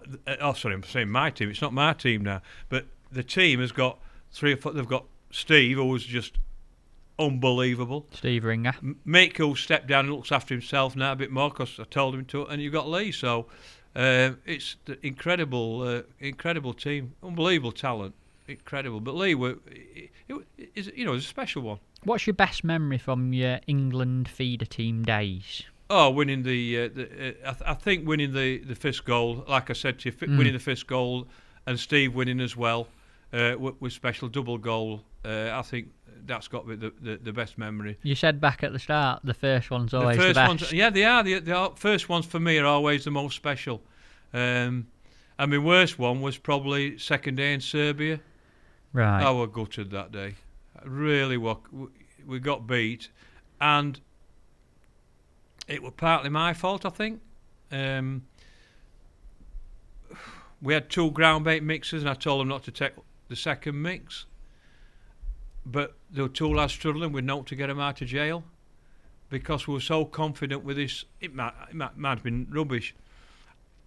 sorry, I'm saying my team. It's not my team now, but the team has got 3 or 4. They've got Steve, who was just unbelievable. Steve Ringer. Mick, who stepped down and looks after himself now a bit more because I told him to. And you've got Lee, so it's the incredible team, unbelievable talent, incredible. But Lee, is a special one. What's your best memory from your England feeder team days? Oh, winning I think winning the fifth goal. Like I said to you, winning the fifth goal, and Steve winning as well with special double goal. I think that's got to be the best memory. You said back at the start, the first one's always the best. Yeah, they are. The first ones for me are always the most special. And my worst one was probably second day in Serbia. Right. I was gutted that day. Really, we got beat, and it was partly my fault, I think. We had 2 ground bait mixers, and I told them not to take the second mix. But there were 2 lads struggling with not to get them out of jail because we were so confident with this. It might have been rubbish,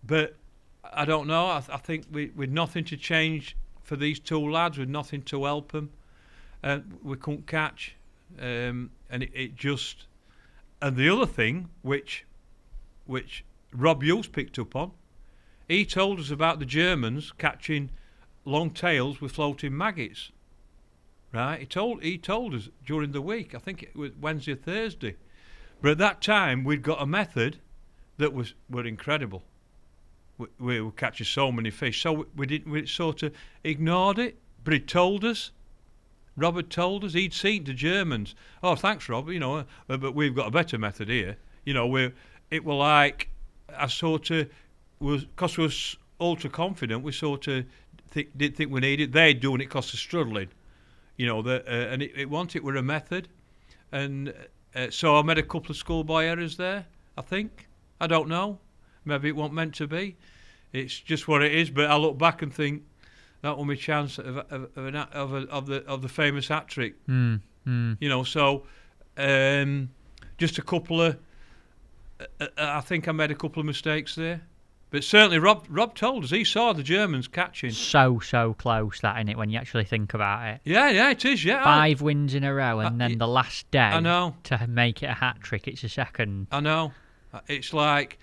but I don't know. I think with nothing to change for these 2 lads, with nothing to help them. We couldn't catch, and it just. And the other thing, which Rob Hughes picked up on, he told us about the Germans catching long tails with floating maggots. Right? He told us during the week. I think it was Wednesday or Thursday. But at that time, we'd got a method that were incredible. We were catching so many fish, so we sort of ignored it. But he told us. Robert told us he'd seen the Germans. Oh, thanks, Rob. You know, but we've got a better method here. You know, it were like I sort of was, because we was ultra confident, we sort of didn't think we needed. They doing it because they're struggling, you know. And it were a method, and so I made a couple of schoolboy errors there. I think, I don't know, maybe it wasn't meant to be. It's just what it is. But I look back and think that was my chance of the famous hat trick. You know, so just a couple of. I think I made a couple of mistakes there. But certainly Rob told us he saw the Germans catching. So close, that, innit, when you actually think about it. Yeah, it is, yeah. 5 wins in a row, and then the last day I know. to make it a hat-trick, it's a second. I know. It's like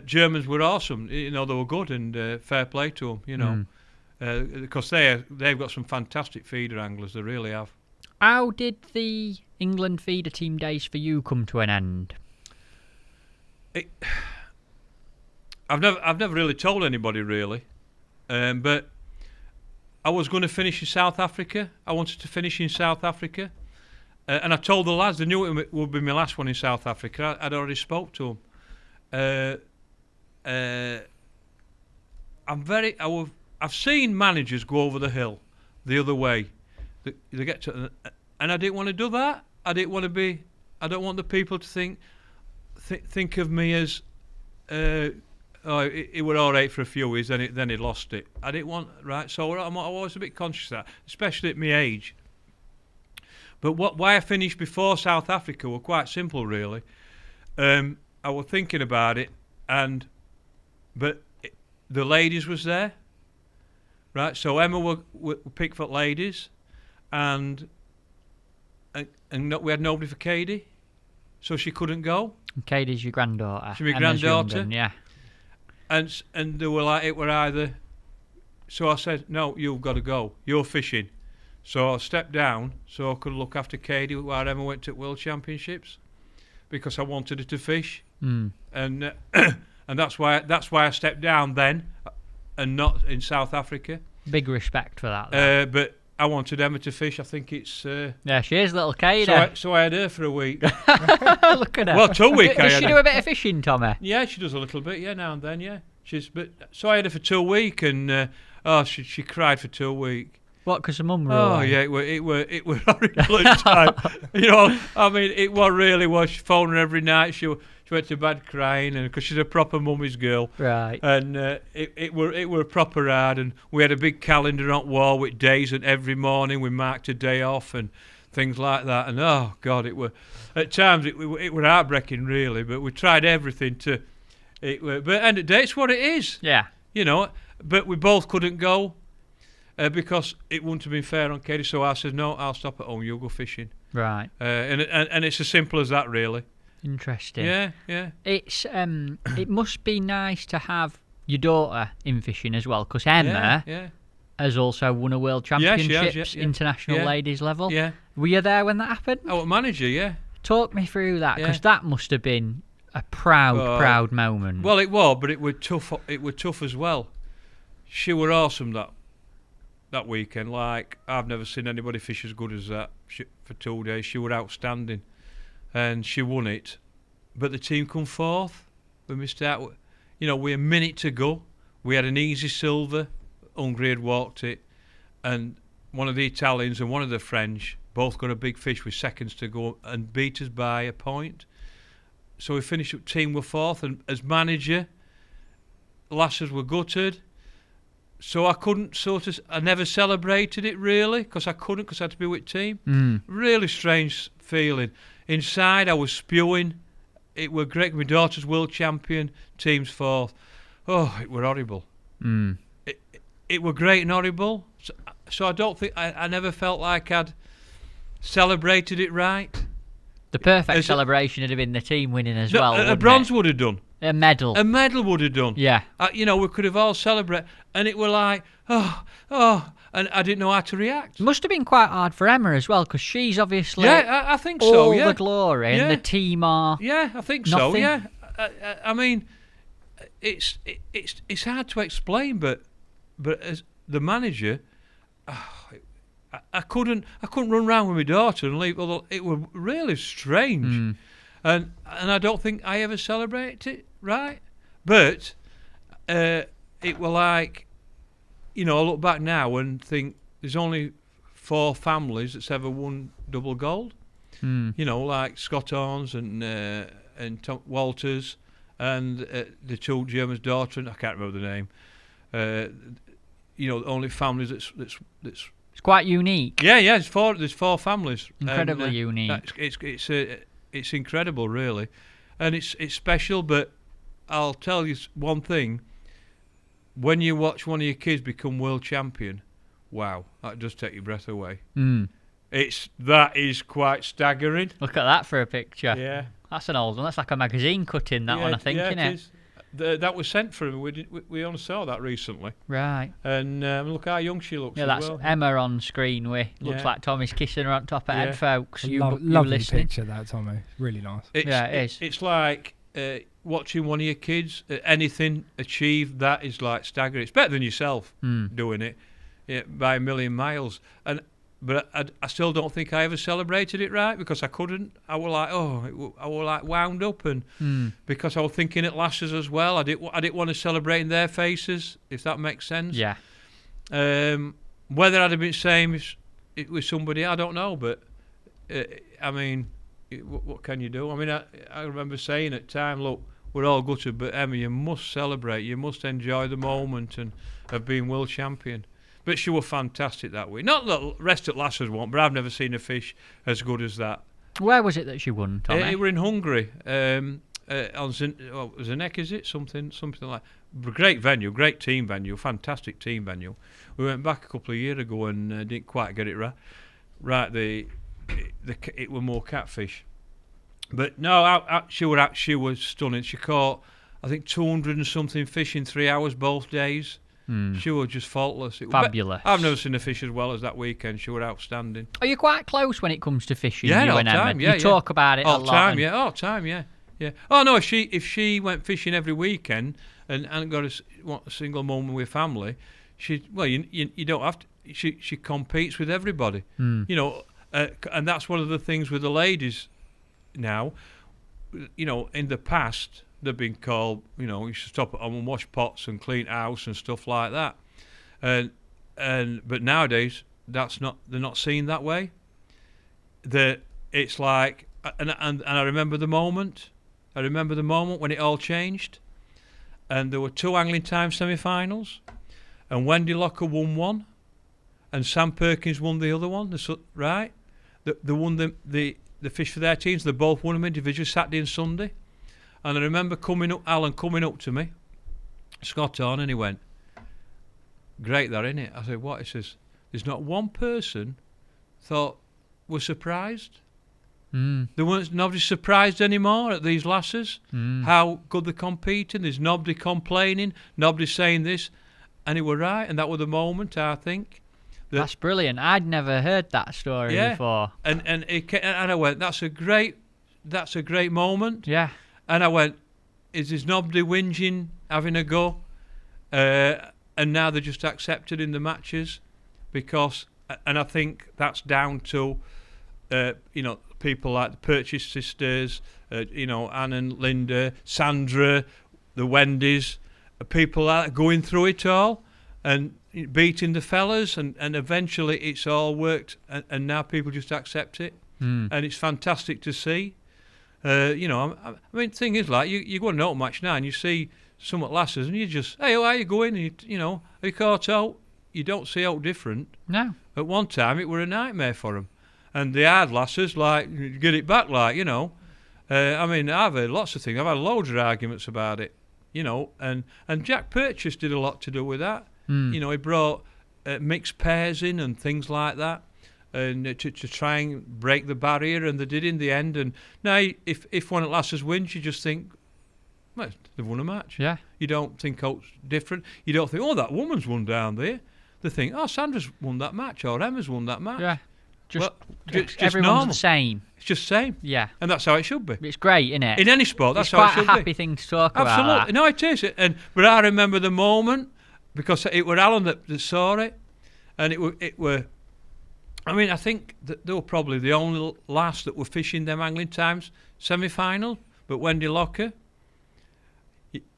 Germans were awesome. You know, they were good, and fair play to them, you know. Because they've got some fantastic feeder anglers, they really have. How did the England feeder team days for you come to an end? I've never really told anybody really, but I was going to finish in South Africa. I wanted to finish in South Africa, and I told the lads. They knew it would be my last one in South Africa. I'd already spoke to them. I've seen managers go over the hill, the other way. They get to, and I didn't want to do that. I don't want the people to think of me as. It were all right for a few years, then he lost it. I didn't want, right? So I'm always a bit conscious of that, especially at my age. But why I finished before South Africa were quite simple, really. I was thinking about it, but the ladies was there, right? So Emma were Pickford ladies, and we had nobody for Katie, so she couldn't go. Katie's your granddaughter. She's my Emma's granddaughter. young, yeah. And they were like, it were either. So I said, no, you've got to go. You're fishing. So I stepped down so I could look after Katie while Emma went to World Championships, because I wanted her to fish. And that's why I stepped down then, and not in South Africa. Big respect for that. But I wanted Emma to fish. I think it's. Yeah, she is, little Katie. So I had her for a week. Look at her. Well, 2 weeks. Does she do a bit of fishing, Tommy? Yeah, she does a little bit. Yeah, now and then. Yeah, so I had her for 2 weeks, and she cried for 2 weeks. What? Because her mum. Oh yeah, it were horrible at the time. You know, I mean, it was. She phoned her every night. She went to bed crying, and because she's a proper mummy's girl. Right. And it were proper hard, and we had a big calendar on wall with days, and every morning we marked a day off and things like that. And oh God, at times it were heartbreaking, really. But we tried everything to. But at the end of the day, it's what it is. Yeah. You know, but we both couldn't go. Because it wouldn't have been fair on Kerry, so I said, no, I'll stop at home, you'll go fishing. Right. And it's as simple as that, really. Interesting. Yeah. It's it must be nice to have your daughter in fishing as well, because Emma has also won a World Championships international ladies level. Yeah. Were you there when that happened? I was manager, yeah. Talk me through that, because that must have been a proud moment. Well, it was, but it were tough. It were tough as well. She were awesome that weekend. Like, I've never seen anybody fish as good as that. For 2 days, she were outstanding, and she won it. But the team come fourth. We missed out. You know, we had a minute to go. We had an easy silver. Hungary had walked it, and one of the Italians and one of the French both got a big fish with seconds to go and beat us by a point. So we finished up. Team were fourth, and as manager, lasses were gutted. So I never celebrated it, really, because I couldn't, because I had to be with team. Really strange feeling. Inside, I was spewing. It were great. My daughter's world champion, team's fourth. Oh, it were horrible. It were great and horrible. So I don't think, I never felt like I'd celebrated it right. The perfect celebration would have been the team winning as well. A bronze would have done. A medal. A medal would have done. Yeah. You know, we could have all celebrated. And it were like, and I didn't know how to react. It must have been quite hard for Emma as well, because she's obviously I think so, all the glory, and the team are I think nothing. so, yeah. I mean, it's hard to explain, but as the manager, I couldn't run around with my daughter and leave. Although it was really strange, and I don't think I ever celebrated it right. But it were like, I look back now and think there's only 4 families that's ever won double gold. Like Scott Horns and Tom Walters and the 2 Germans' daughter, and I can't remember the name. Only families that's It's quite unique. Yeah. There's 4 families. Incredibly unique. It's incredible, really, and it's special. But I'll tell you one thing: when you watch one of your kids become world champion, wow, that does take your breath away. That is quite staggering. Look at that for a picture. Yeah, that's an old one. That's like a magazine cutting. That one, I think, isn't it? That was sent for him. We only saw that recently. Right. And look how young she looks. Yeah, that's Emma on screen. Looks like Tommy's kissing her on top of head, folks. Lovely listening. picture, that, Tommy. Really nice. It is. It's like watching one of your kids anything achieve. That is like staggering. It's better than yourself doing it by a million miles. But I still don't think I ever celebrated it right because I couldn't. I was like, wound up, and because I was thinking at lasses as well. I didn't want to celebrate in their faces, if that makes sense. Yeah. Whether I'd have been same with somebody, I don't know. But I mean, what can you do? I mean, I remember saying at time, look, we're all gutted, but Emma, you must celebrate. You must enjoy the moment and of being world champion. But she was fantastic that week. Not that the rest of lasses won't, but I've never seen a fish as good as that. Where was it that she won, Tommy? It were in Hungary. On Zenek, is it? Something like that. Great venue, great team venue, fantastic team venue. We went back a couple of years ago and didn't quite get it right. It were more catfish. But no, she was stunning. She caught, I think, 200 and something fish in 3 hours both days. She was just faultless. Fabulous. I've never seen a fish as well as that weekend. She was outstanding. Are you quite close when it comes to fishing? Yeah, you all and time. Emma? Yeah, you talk about it all a lot. All time. Yeah. Oh no, if she went fishing every weekend and hadn't got a single moment with family, you don't have to. She competes with everybody. And that's one of the things with the ladies now. In the past, they've been called, you should stop at home and wash pots and clean house and stuff like that. But nowadays, they're not seen that way. It's like, and I remember the moment. I remember the moment when it all changed, and there were 2 Angling Time semi-finals, and Wendy Locker won one, and Sam Perkins won the other one. Right? They won the fish for their teams. They both won them individually Saturday and Sunday. And I remember Alan coming up to me, Scott on, and he went, "Great, that, innit?" I said, "What?" He says, "There's not one person was surprised. There weren't nobody surprised anymore at these lasses. How good they're competing. There's nobody complaining, nobody saying this, and it were right. And that was the moment, I think. That's brilliant. I'd never heard that story before. And I went, that's a great moment. Yeah. And I went, is nobody whinging, having a go? And now they're just accepted in the matches because, and I think that's down to, people like the Purchase sisters, Anne and Linda, Sandra, the Wendys, people like that going through it all and beating the fellas, and eventually it's all worked, and now people just accept it, and it's fantastic to see. I mean, the thing is, like, you go to an open match now and you see some at lasses and you just, hey, how are you going? And are you caught out? You don't see out different. No. At one time, it were a nightmare for them. And the hard lasses, like, get it back, like, I mean, I've heard lots of things. I've had loads of arguments about it, and Jack Purchase did a lot to do with that. He brought mixed pairs in and things like that. And to try and break the barrier, and they did in the end. And now, if one at lasses wins, you just think, well, they've won a match. Yeah. You don't think, oh, it's different. You don't think, oh, that woman's won down there. They think, oh, Sandra's won that match, or Emma's won that match. Yeah. Just just everyone's normal. the same. It's just the same. Yeah. And that's how it should be. It's great, isn't it? In any sport, that's it's how it quite should a happy be. thing to talk about. Absolutely. No, it is. But I remember the moment, because it were Alan that saw it, and it were. I mean, I think that they were probably the only lass that were fishing them Angling Times semi-final, but Wendy Locker,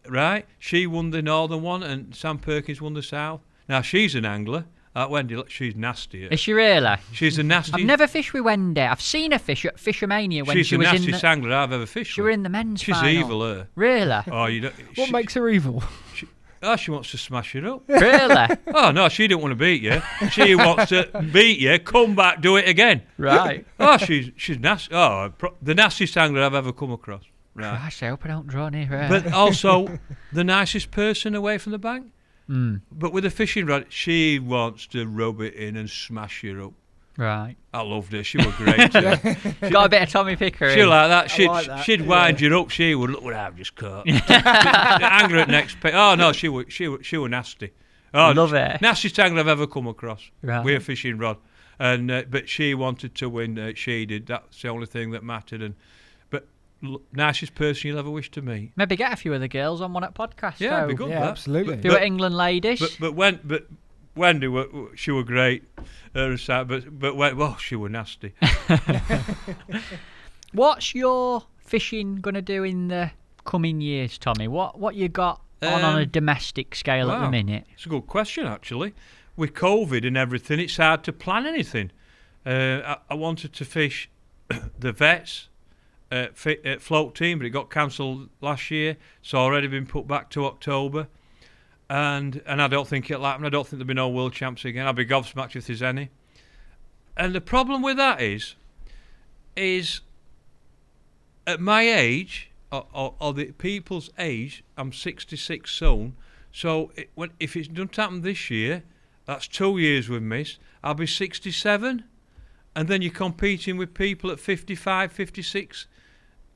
right? She won the Northern one, and Sam Perkins won the South. Now she's an angler. Wendy, she's nasty. Is she really? She's a nasty. I've never fished with Wendy. I've seen her fish at Fishermania when she's she was in the... She's the nastiest angler I've ever fished She with. were in the men's She's final. evil, her. Really? Oh, you don't... What makes her evil? She wants to smash it up. Really? Oh, no, she didn't want to beat you. She wants to beat you, come back, do it again. Right. Oh, she's nasty. Oh, the nastiest angler I've ever come across. Right. Gosh, I hope I don't draw near her. But also, the nicest person away from the bank. Mm. But with a fishing rod, she wants to rub it in and smash you up. Right. I loved her. She was great. Got a bit of Tommy Pickering. She like that. She'd that. wind you up. She would look what I've just caught. Angler at next pay. Oh no, she was nasty. Oh, Love it. Nastiest angler I've ever come across Right. with a fishing rod. And but she wanted to win. She did. That's the only thing that mattered. But nicest person you'll ever wish to meet. Maybe get a few of the girls on one at podcast. Yeah, it'd be though. good. Yeah, that. absolutely. Do it England ladies. But Wendy, she were great. But she were nasty. What's your fishing going to do in the coming years, Tommy? What you got on a domestic scale at the minute? It's a good question, actually. With COVID and everything, it's hard to plan anything. I wanted to fish the Vets float team, but it got cancelled last year. It's already been put back to October. And I don't think it'll happen. I don't think there'll be no world champs again. I'll be gobsmacked if there's any. And the problem with that is at my age, or the people's age, I'm 66 soon. So if it doesn't happen this year, that's 2 years we've missed. I'll be 67, and then you're competing with people at 55, 56,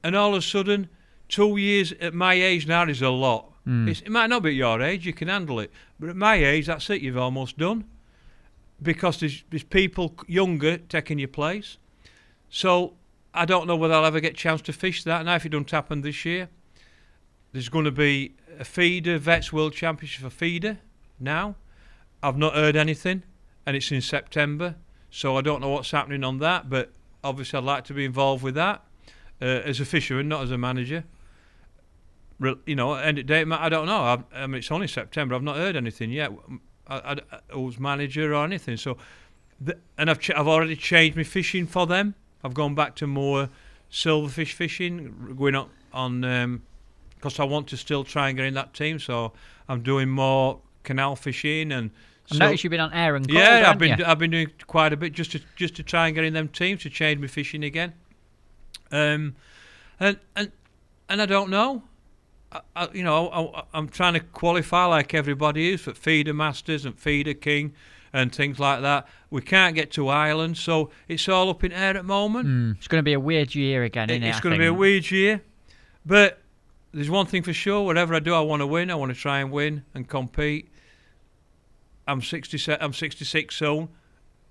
and all of a sudden, 2 years at my age now is a lot. It might not be at your age, you can handle it, but at my age, that's it, you've almost done. Because there's people younger taking your place. So I don't know whether I'll ever get a chance to fish that. Now, if it doesn't happen this year, there's going to be a feeder, Vets World Championship for feeder now. I've not heard anything, and it's in September, so I don't know what's happening on that, but obviously I'd like to be involved with that as a fisherman, not as a manager. You know, end of the day, I don't know. I mean, it's only September. I've not heard anything yet. I was manager or anything. So, and I've already changed my fishing for them. I've gone back to more silverfish fishing, going on because I want to still try and get in that team. So I'm doing more canal fishing and. I noticed you've been on air and cold, yeah, I've been doing quite a bit just to try and get in them teams to change my fishing again. And I don't know. I'm trying to qualify like everybody is for feeder masters and feeder king and things like that. We can't get to Ireland, so it's all up in air at the moment. It's going to be a weird year again, isn't it? It's going to be a weird year, but there's one thing for sure. Whatever I do, I want to win. I want to try and win and compete. I'm 66 soon.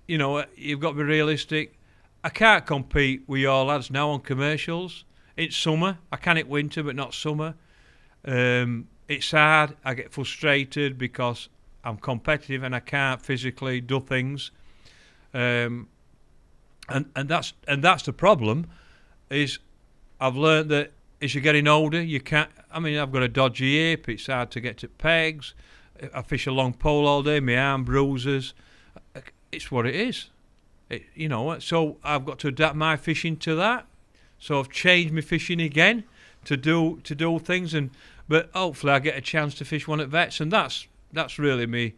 You know, you've got to be realistic. I can't compete with your lads now on commercials. It's summer. I can at winter, but not summer. It's hard. I get frustrated because I'm competitive and I can't physically do things. And that's the problem. Is I've learned that as you're getting older, you can't. I mean, I've got a dodgy hip. It's hard to get to pegs. I fish a long pole all day. My arm bruises. It's what it is. So I've got to adapt my fishing to that. So I've changed my fishing again to do things, but hopefully I get a chance to fish one at Vets, and that's really my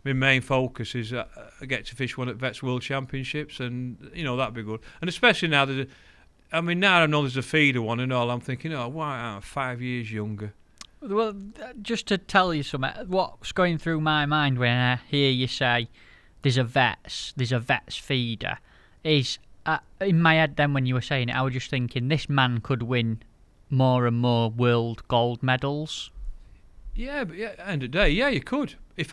main focus is I get to fish one at Vets World Championships, and that'd be good. And especially now now I know there's a feeder one and all. I'm thinking, why am I 5 years younger? Well, just to tell you something, what's going through my mind when I hear you say there's a Vets feeder is. In my head then when you were saying it, I was just thinking this man could win more and more world gold medals. Yeah, but end of the day, yeah, you could. If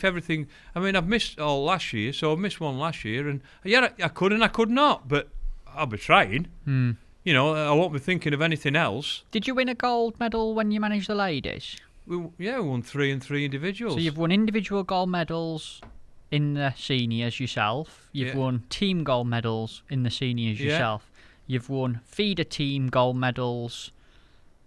everything, I mean, I've missed all last year, so I've missed one last year, and yeah, I could and I could not, but I'll be trying. I won't be thinking of anything else. Did you win a gold medal when you managed the ladies? We won 3 and 3 individuals. So you've won individual gold medals in the seniors yourself. You've won team gold medals in the seniors yourself. You've won feeder team gold medals,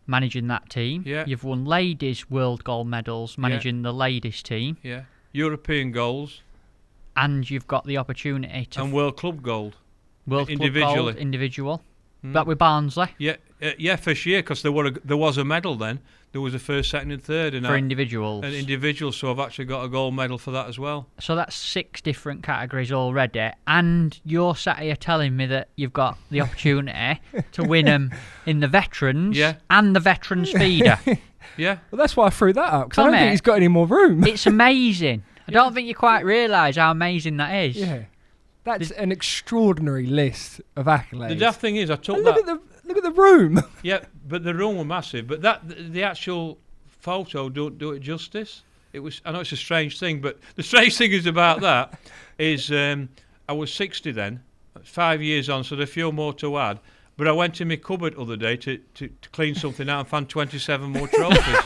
managing that team. Yeah. You've won ladies world gold medals, managing the ladies team. Yeah. European goals. And you've got the opportunity to... And World Club gold. World Club gold, individual. That with Barnsley? Yeah, first year, because there was a medal then. There was a first, second and third. And for individuals? And individuals, so I've actually got a gold medal for that as well. So that's 6 different categories already. And you're sat here telling me that you've got the opportunity to win them in the veterans and the veterans feeder. Yeah. Well, that's why I threw that up, because I don't think he's got any more room. It's amazing. I don't think you quite realise how amazing that is. Yeah. That's an extraordinary list of accolades. The daft thing is, I took look at the room. Yeah, but the room were massive. But the actual photo don't do it justice. It was. I know it's a strange thing, but the strange thing is about that is I was 60 then, 5 years on, so there's a few more to add. But I went in my cupboard the other day to clean something out and found 27 more trophies.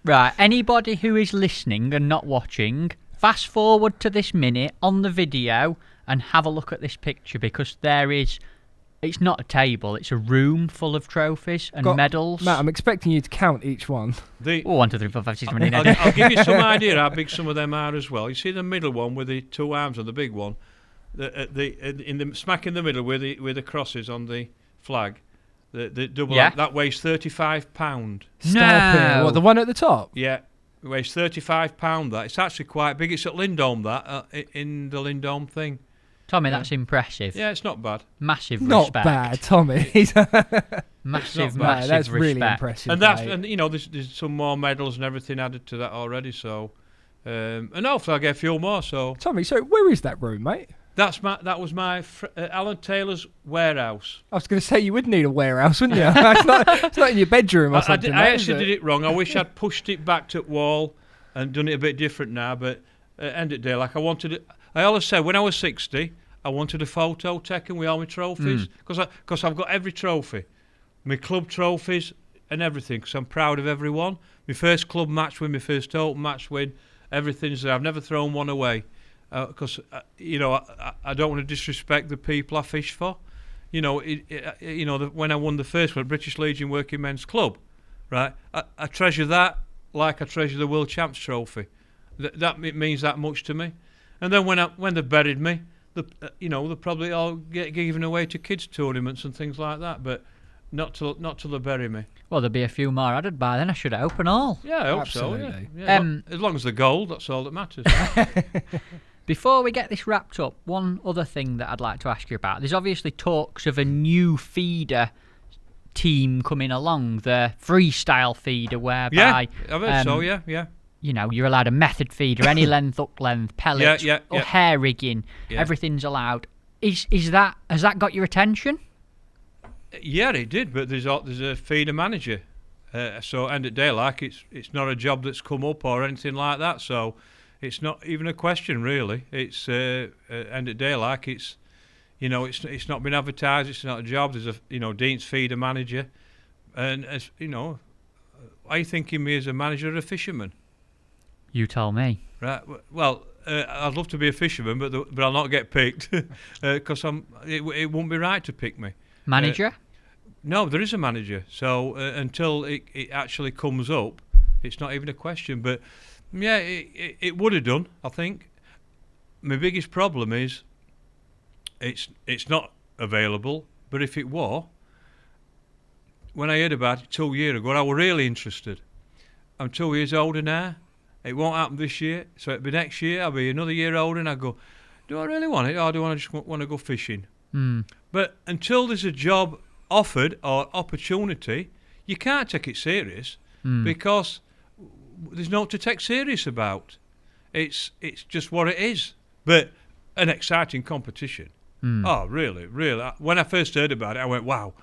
Right, anybody who is listening and not watching, fast forward to this minute on the video and have a look at this picture, because it's not a table, it's a room full of trophies and medals. Matt, I'm expecting you to count each one. 1, 2, 3, 4, 5, 6, 7, 8, 9. I'll give you some idea how big some of them are as well. You see the middle one with the 2 arms on the big one, in the smack in the middle where the crosses on the flag, the double arm, that weighs 35 pound. Stop it. What, the one at the top? Yeah. It weighs 35 pound. That it's actually quite big. It's at Lindholm, that in the Lindholm thing. Tommy, that's impressive. Yeah, it's not bad. Massive not respect. Not bad, Tommy. massive that's respect. really impressive. And there's some more medals and everything added to that already. So, and hopefully I'll get a few more. So, Tommy, so where is that room, mate? That was my Alan Taylor's warehouse. I was going to say you would need a warehouse, wouldn't you? it's not in your bedroom or something. I actually did it wrong. I wish I'd pushed it back to the wall and done it a bit different now. But end of the day, like I wanted it. I always said when I was 60, I wanted a photo taken with all my trophies, because I've got every trophy, my club trophies and everything, because I'm proud of every one. My first club match win, my first open match win, everything's there. I've never thrown one away. Because I don't want to disrespect the people I fish for. When I won the first one, British Legion Working Men's Club, right? I treasure that like I treasure the World Champs Trophy. That it means that much to me. And then when they buried me, they'll probably all get given away to kids tournaments and things like that. But not till they bury me. Well, there'll be a few more added by then. I should open all. Yeah, I hope Absolutely. so. Yeah. As long as they're gold, that's all that matters. Before we get this wrapped up, one other thing that I'd like to ask you about. There's obviously talks of a new feeder team coming along, the freestyle feeder, whereby... Yeah, I've heard so, yeah. You're allowed a method feeder, any length, up length, pellets, or hair rigging. Yeah. Everything's allowed. Has that got your attention? Yeah, it did, but there's a feeder manager. So end of the day, like it's not a job that's come up or anything like that, so... It's not even a question, really. It's end of the day, like it's not been advertised. It's not a job. There's a Dean's feeder manager, and as are you thinking me as a manager or a fisherman? You tell me. Right. Well, I'd love to be a fisherman, but I'll not get picked because it won't be right to pick me. Manager? No, there is a manager. So until it actually comes up, it's not even a question. But yeah, it would have done, I think. My biggest problem is it's not available, but if it were, when I heard about it 2 years ago, I was really interested. I'm 2 years older now. It won't happen this year, so it'll be next year. I'll be another year older, and I go, do I really want it, or do I just want to go fishing? But until there's a job offered or opportunity, you can't take it serious because there's no to take serious about. It's just what it is. But an exciting competition. Oh, really, really. When I first heard about it, I went, wow.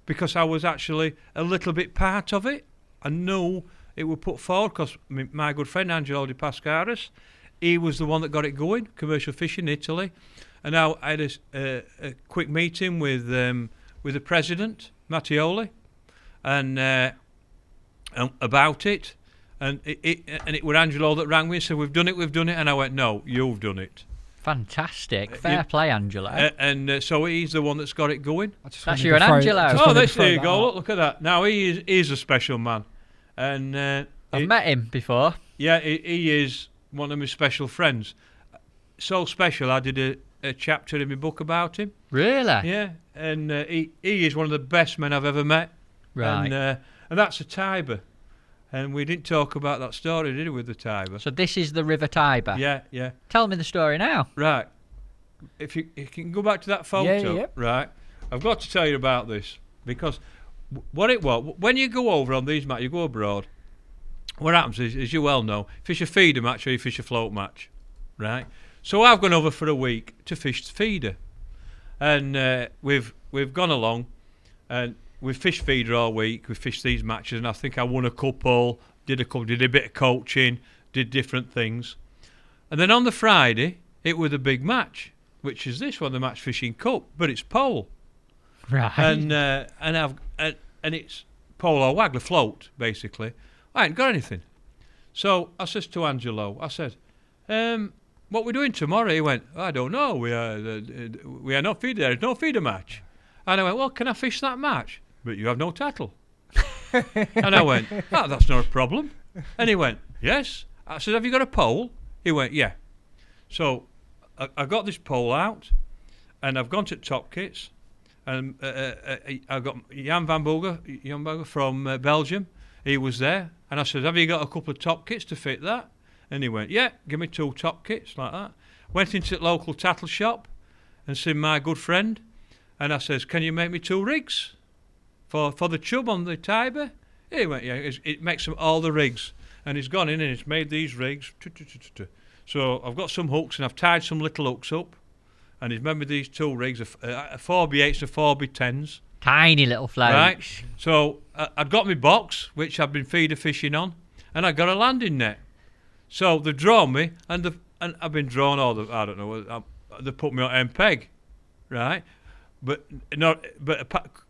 Because I was actually a little bit part of it. I knew it would put forward because my good friend Angelo De Pascaris, he was the one that got it going, commercial fishing in Italy. And now I had a quick meeting with the president, Mattioli, and about it. And it was Angelo that rang me and said, we've done it. And I went, no, you've done it. Fantastic. Fair play, Angelo. And so he's the one that's got it going. That's you and Angelo. There you go. Look at that. Now he's a special man. And I've met him before. Yeah, he is one of my special friends. So special, I did a chapter in my book about him. Really? Yeah, and he is one of the best men I've ever met. Right. And that's a Tiber. And we didn't talk about that story, did we, with the Tiber? So this is the River Tiber? Yeah. Tell me the story now. Right. If you can go back to that photo, Yeah. right, I've got to tell you about this. Because what it was, when you go over on these matches, you go abroad, what happens is, as you well know, fish a feeder match or you fish a float match, right? So I've gone over for a week to fish the feeder. And we've gone along and we've fished feeder all week. We've fished these matches, and I think I won a couple, did a bit of coaching, did different things. And then on the Friday, it was a big match, which is this one, the Match Fishing Cup, but it's pole. Right. And it's pole or waggler float, basically. I ain't got anything. So I says to Angelo, I said, what we doing tomorrow? He went, I don't know. We are not feeder. There is no feeder match. And I went, well, can I fish that match? But you have no tattle. And I went, that's not a problem. And he went, yes. I said, have you got a pole? He went, yeah. So I got this pole out, and I've gone to Top Kits, and I got Jan van Boger from Belgium. He was there, and I said, have you got a couple of Top Kits to fit that? And he went, yeah, give me 2 Top Kits, like that. Went into the local tattle shop and seen my good friend, and I says, can you make me 2 rigs for the chub on the Tiber? He went, yeah, it makes them all the rigs. And he's gone in and he's made these rigs. So I've got some hooks and I've tied some little hooks up, and he's made me these 2 rigs, a 4x8s and 4x10s. Tiny little floats. Right. So I'd got my box, which I've been feeder fishing on, and I got a landing net. So they've drawn me, and I've been drawn I don't know, they put me on MPEG, right? But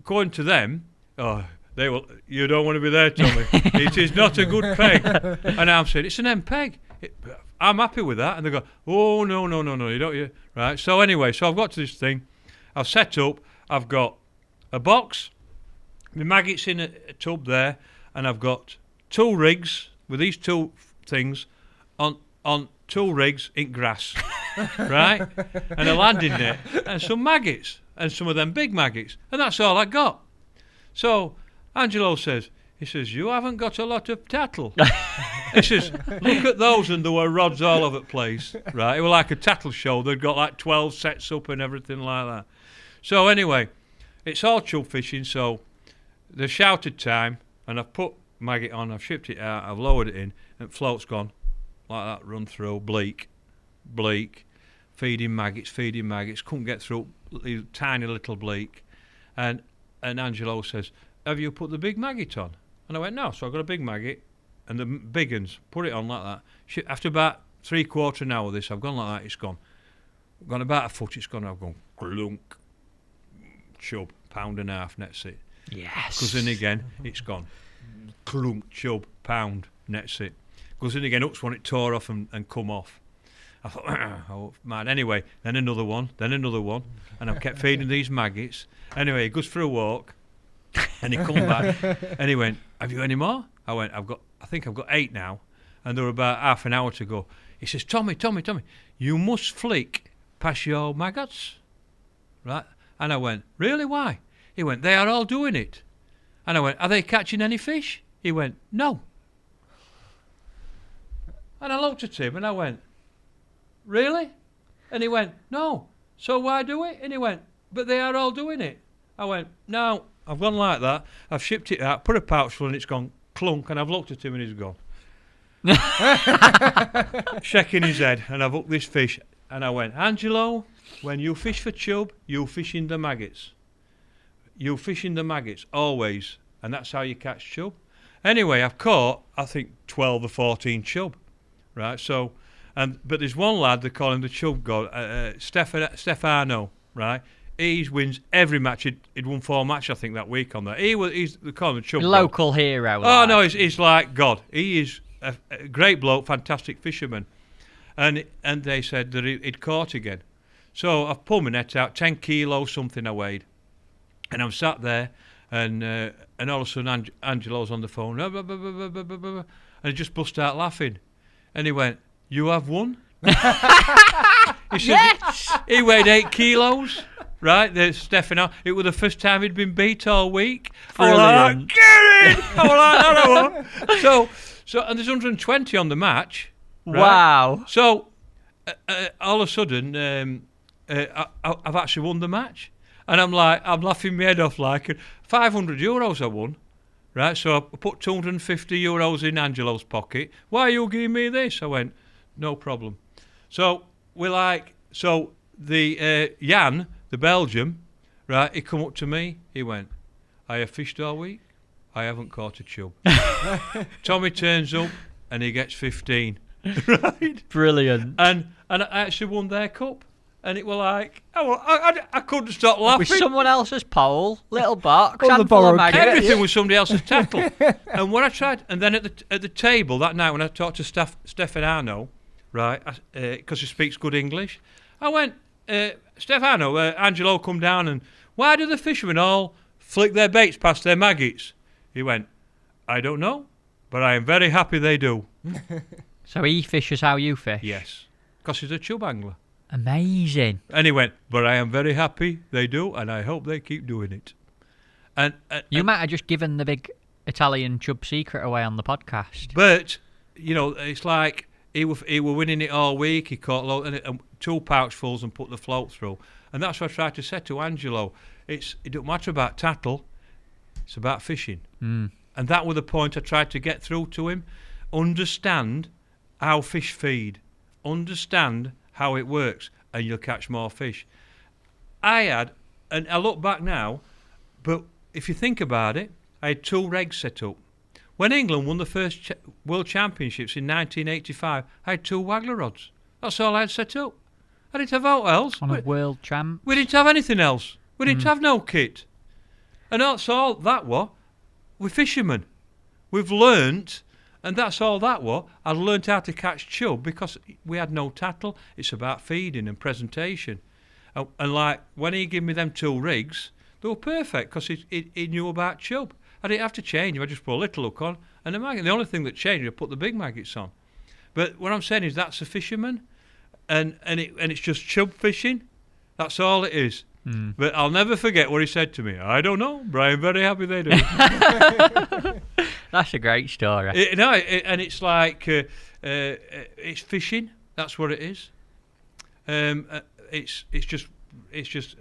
according to them, you don't want to be there, Tommy. It is not a good peg. And I'm saying, it's an MPEG. I'm happy with that. And they go, oh, no, you don't. Right. So anyway, I've got to this thing. I've set up. I've got a box, my maggots in a tub there, and I've got 2 rigs with these 2 things on 2 rigs in grass, right? And a landing net and some maggots and some of them big maggots, and that's all I got. So Angelo says, you haven't got a lot of tattle. He says, look at those, and there were rods all over the place, right? It was like a tattle show. They'd got like 12 sets up and everything like that. So anyway, it's all chub fishing, so the shouted time, and I've put maggot on, I've shipped it out, I've lowered it in, and float's gone like that, run through, bleak, feeding maggots, couldn't get through, tiny little bleak. And Angelo says, have you put the big maggot on? And I went, no. So I got a big maggot, and the big uns, put it on like that. After about 3/4 an hour of this, I've gone like that, it's gone. I've gone about a foot, it's gone, I've gone clunk, chub, 1.5 pound, nets it. Yes. Goes in again, it's gone. Clunk, chub, pound, nets it. Goes in again, hooks one, it tore off and come off. I thought, oh, man. Anyway, then another one, and I've kept feeding these maggots. Anyway, he goes for a walk, and he come back, and he went, have you any more? I went, I think I've got 8 now, and there were about half an hour to go. He says, Tommy, you must flick past your maggots, right? And I went, really, why? He went, they are all doing it. And I went, are they catching any fish? He went, no. And I looked at him and I went, really? And he went, no. So why do it? And he went, but they are all doing it. I went, no, I've gone like that. I've shipped it out, put a pouch full, and it's gone clunk, and I've looked at him and he's gone. Shaking his head, and I've hooked this fish. And I went, Angelo, when you fish for chub, you fish in the maggots. You fish in the maggots, always. And that's how you catch chub. Anyway, I've caught, I think, 12 or 14 chub. Right, so, but there's one lad, they call him the chub god, Stefano, right? He wins every match. He'd won 4 matches, I think, that week on that. They call him the chub local god. Hero. Oh, no, he's like God. He is a great bloke, fantastic fisherman. and they said that he'd caught again. So I've pulled my net out, 10 kilos something I weighed, and I'm sat there, and all of a sudden Angelo's on the phone, and he just bust out laughing, and he went, "You have won." He said, Yes! he weighed 8 kilos. Right, there's Stefano. It was the first time he'd been beat all week. Brilliant. I was like, get it! I was like, no. So, and there's 120 on the match. Right? Wow. So, all of a sudden, I've actually won the match, and I'm laughing my head off like €500 I won. Right, so I put €250 in Angelo's pocket. Why are you giving me this? I went, no problem. So the Jan, the Belgian, right, he come up to me. He went, "I have fished all week. I haven't caught a chub." Tommy turns up and he gets 15. Right, Brilliant. and I actually won their cup. And it was like, I couldn't stop laughing. With someone else's pole, little box, All the handful of borrowed maggots. Everything was somebody else's tackle. And when I tried, and then at the table that night when I talked to Stefano, right, because he speaks good English, I went, "Stefano, Angelo come down, and why do the fishermen all flick their baits past their maggots?" He went, "I don't know, but I am very happy they do." So he fishes how you fish? Yes, because he's a chub angler. Amazing. And he went, "But I am very happy they do, and I hope they keep doing it." And You might have just given the big Italian chub secret away on the podcast. but it's like he were winning it all week. He caught and 2 pouchfuls and put the float through. And that's what I tried to say to Angelo. It don't matter about tattle. It's about fishing. Mm. And that was the point I tried to get through to him. Understand how fish feed. Understand how it works, and you'll catch more fish. And I look back now, but if you think about it, I had 2 regs set up. When England won the first World Championships in 1985, I had 2 waggler rods. That's all I had set up. I didn't have out else. On a world champ. We didn't have anything else. We didn't have no kit. And that's all that was. We're fishermen. We've learnt, and that's all that was. I learnt how to catch chub because we had no tattle. It's about feeding and presentation. And like when he gave me them 2 rigs, they were perfect because he knew about chub. I didn't have to change them. I just put a little hook on and a maggot. The only thing that changed, I put the big maggots on. But what I'm saying is that's a fisherman, and it's just chub fishing. That's all it is. Mm. But I'll never forget what he said to me. "I don't know, but I'm very happy they do." That's a great story. And it's like it's fishing. That's what it is. It's just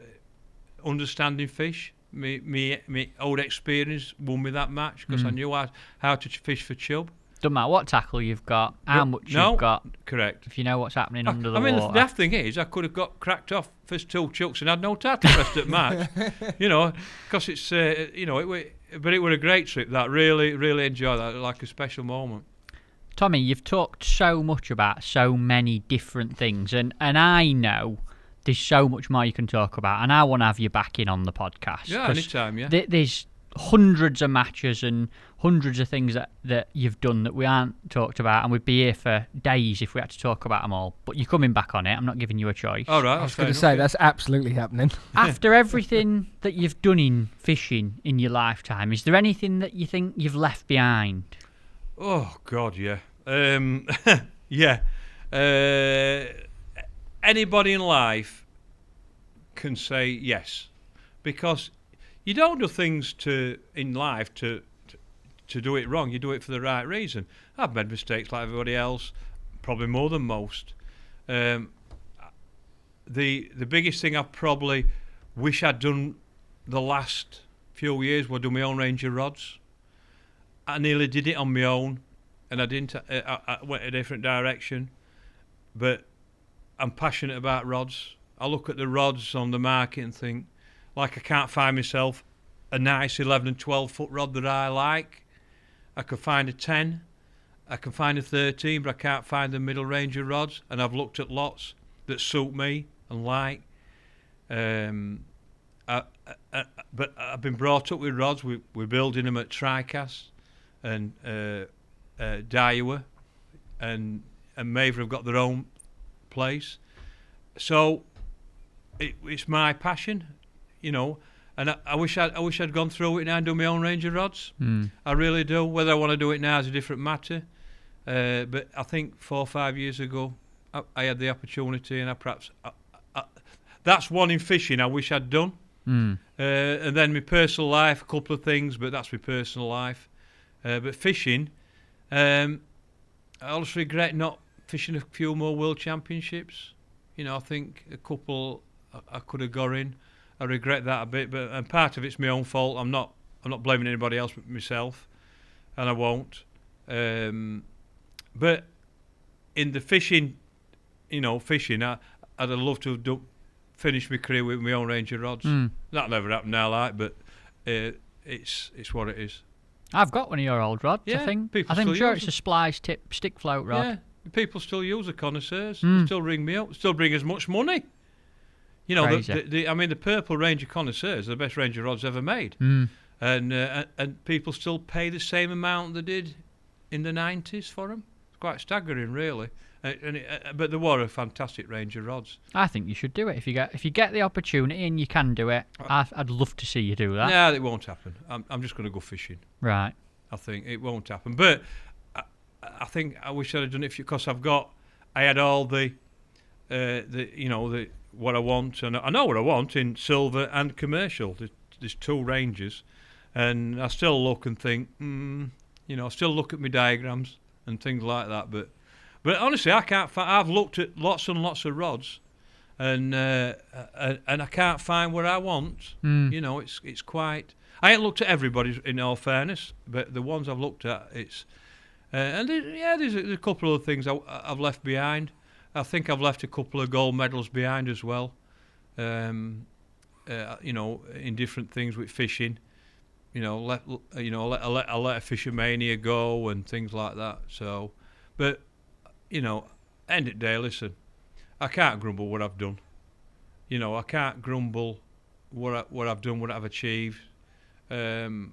understanding fish. Me old experience won me that match because I knew how to fish for chub. Doesn't matter what tackle you've got, how much you've got. Correct. If you know what's happening under the I mean, water. the daft thing is, I could have got cracked off first 2 chucks and had no tattle rest at match. Because it's but it was a great trip. That really, really enjoyed that. Like a special moment. Tommy, you've talked so much about so many different things, and I know there's so much more you can talk about, and I want to have you back in on the podcast. Yeah, anytime. Yeah. There's hundreds of matches and hundreds of things that you've done that we aren't talked about, and we'd be here for days if we had to talk about them all. But you're coming back on it. I'm not giving you a choice. All right. I was going to say, that's absolutely happening. After everything that you've done in fishing in your lifetime, is there anything that you think you've left behind? Oh God, yeah. Yeah. Anybody in life can say yes, because you don't do things in life to do it wrong. You do it for the right reason. I've made mistakes like everybody else, probably more than most. The biggest thing I probably wish I'd done the last few years was do my own range of rods. I nearly did it on my own, and I didn't. I went a different direction, but I'm passionate about rods. I look at the rods on the market and think, like, I can't find myself a nice 11 and 12 foot rod that I like. I could find a 10, I can find a 13, but I can't find the middle range of rods. And I've looked at lots that suit me and like. But I've been brought up with rods. We're building them at Tricast and Daiwa, and Maver have got their own place. So it's my passion, and I wish I'd gone through it now and done my own range of rods. I really do. Whether I want to do it now is a different matter. But I think 4 or 5 years ago, I had the opportunity, and that's one in fishing I wish I'd done. And then my personal life, a couple of things, but that's my personal life. But fishing, I also regret not fishing a few more World Championships. I think a couple I could have got in. I regret that a bit, and part of it's my own fault. I'm not blaming anybody else but myself, and I won't. But in the fishing, I'd have loved to have finished my career with my own range of rods. That never happened now, but it's what it is. I've got one of your old rods, Yeah, I think. people I'm still sure use it's a splice tip stick float rod. Yeah, people still use the connoisseurs. They still ring me up. Still bring as much money. Crazy. The purple range of connoisseurs are the best range of rods ever made. And people still pay the same amount they did in the 90s for them. It's quite staggering, really. But they were a fantastic range of rods. I think you should do it if you get the opportunity and you can do it. I'd love to see you do that. No, it won't happen. I'm just going to go fishing. Right. I think it won't happen. But I think I wish I'd have done it because I had all the what I want, and I know what I want in silver and commercial. There's 2 ranges, and I still look and think, I still look at my diagrams and things like that. But honestly, I can't. I've looked at lots and lots of rods, and I can't find what I want. It's quite. I ain't looked at everybody's, in all fairness, but the ones I've looked at, it's. There's a couple of things I've left behind. I think I've left a couple of gold medals behind as well. In different things with fishing. I let a Fishermania go and things like that. So, but end of the day, listen, I can't grumble what I've done. I can't grumble what I've done, what I've achieved. And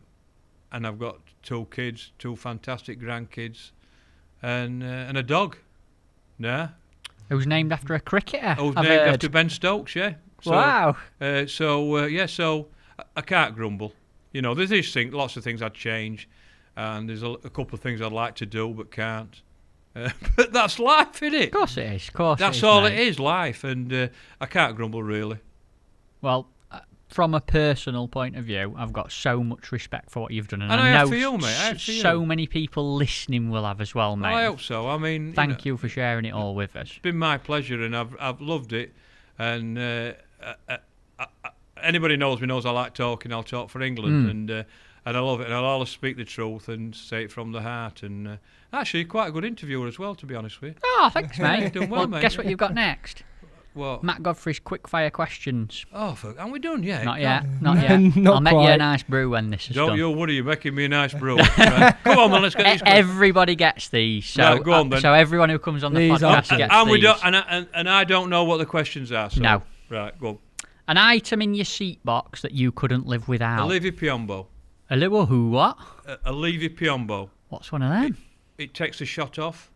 I've got 2 kids, 2 fantastic grandkids, and a dog. Nah. It was named after a cricketer. I was named after Ben Stokes, yeah. So, wow. So I can't grumble. There's lots of things I'd change, and there's a couple of things I'd like to do but can't. But that's life, isn't it? Of course it is. That's all it is, life, and I can't grumble really. Well, from a personal point of view, I've got so much respect for what you've done, and I know have for you, mate. I have for you. So many people listening will have as well, mate. Well, I hope so. I mean, thank you for sharing it all with us. It's been my pleasure, and I've loved it. And anybody knows me knows I like talking. I'll talk for England, and I love it. And I'll always speak the truth and say it from the heart. And actually, quite a good interviewer as well, to be honest with you. Oh, thanks, mate. Done well, mate. Guess what you've got next? What? Matt Godfrey's quick-fire questions. Oh, aren't we done yet? Not yet. I'll make you a nice brew when this is done. Don't you worry, you're making me a nice brew. Right. Come on, man, let's get these. Everybody gets these. So, right, go on, then. So everyone who comes on the podcast gets and these. And I don't know what the questions are. So. No. Right, go on. An item in your seat box that you couldn't live without. A Levi Piombo. A little who what? A Levi Piombo. What's one of them? It takes the shot off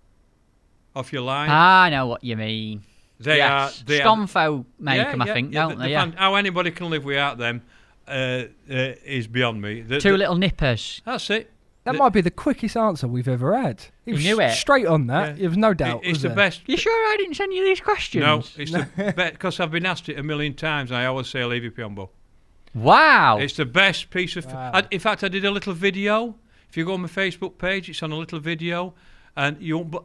your line. I know what you mean. They are Stomfo make them, I think, don't they? Yeah. How anybody can live without them is beyond me. Two little nippers. That's it. That might be the quickest answer we've ever had. You knew it. Straight on that. There was no doubt. It's the best. You sure I didn't send you these questions? No, it's the best because I've been asked it a million times. And I always say Levi Piombo. Wow. It's the best piece of. In fact, I did a little video. If you go on my Facebook page, it's on a little video, and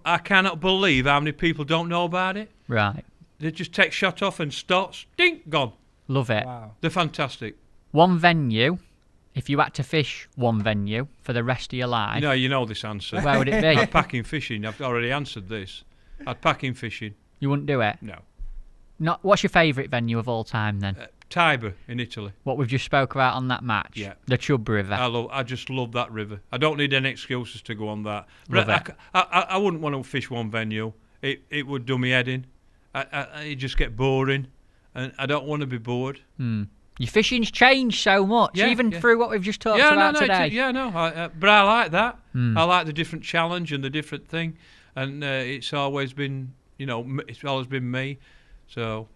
I cannot believe how many people don't know about it. Right. They just take shot off and start, stink, gone. Love it. Wow. They're fantastic. One venue. If you had to fish one venue for the rest of your life. You know this answer. Where would it be? I'd pack in fishing. I've already answered this. I'd pack in fishing. You wouldn't do it? No. What's your favourite venue of all time then? Tiber in Italy. What we've just spoke about on that match? Yeah. The Chub River. I just love that river. I don't need any excuses to go on that. Love it. I wouldn't want to fish one venue. It would do me head in. It just get boring, and I don't want to be bored. Your fishing's changed so much, even through what we've just talked about today. But I like that. I like the different challenge and the different thing, and it's always been it's always been me. So,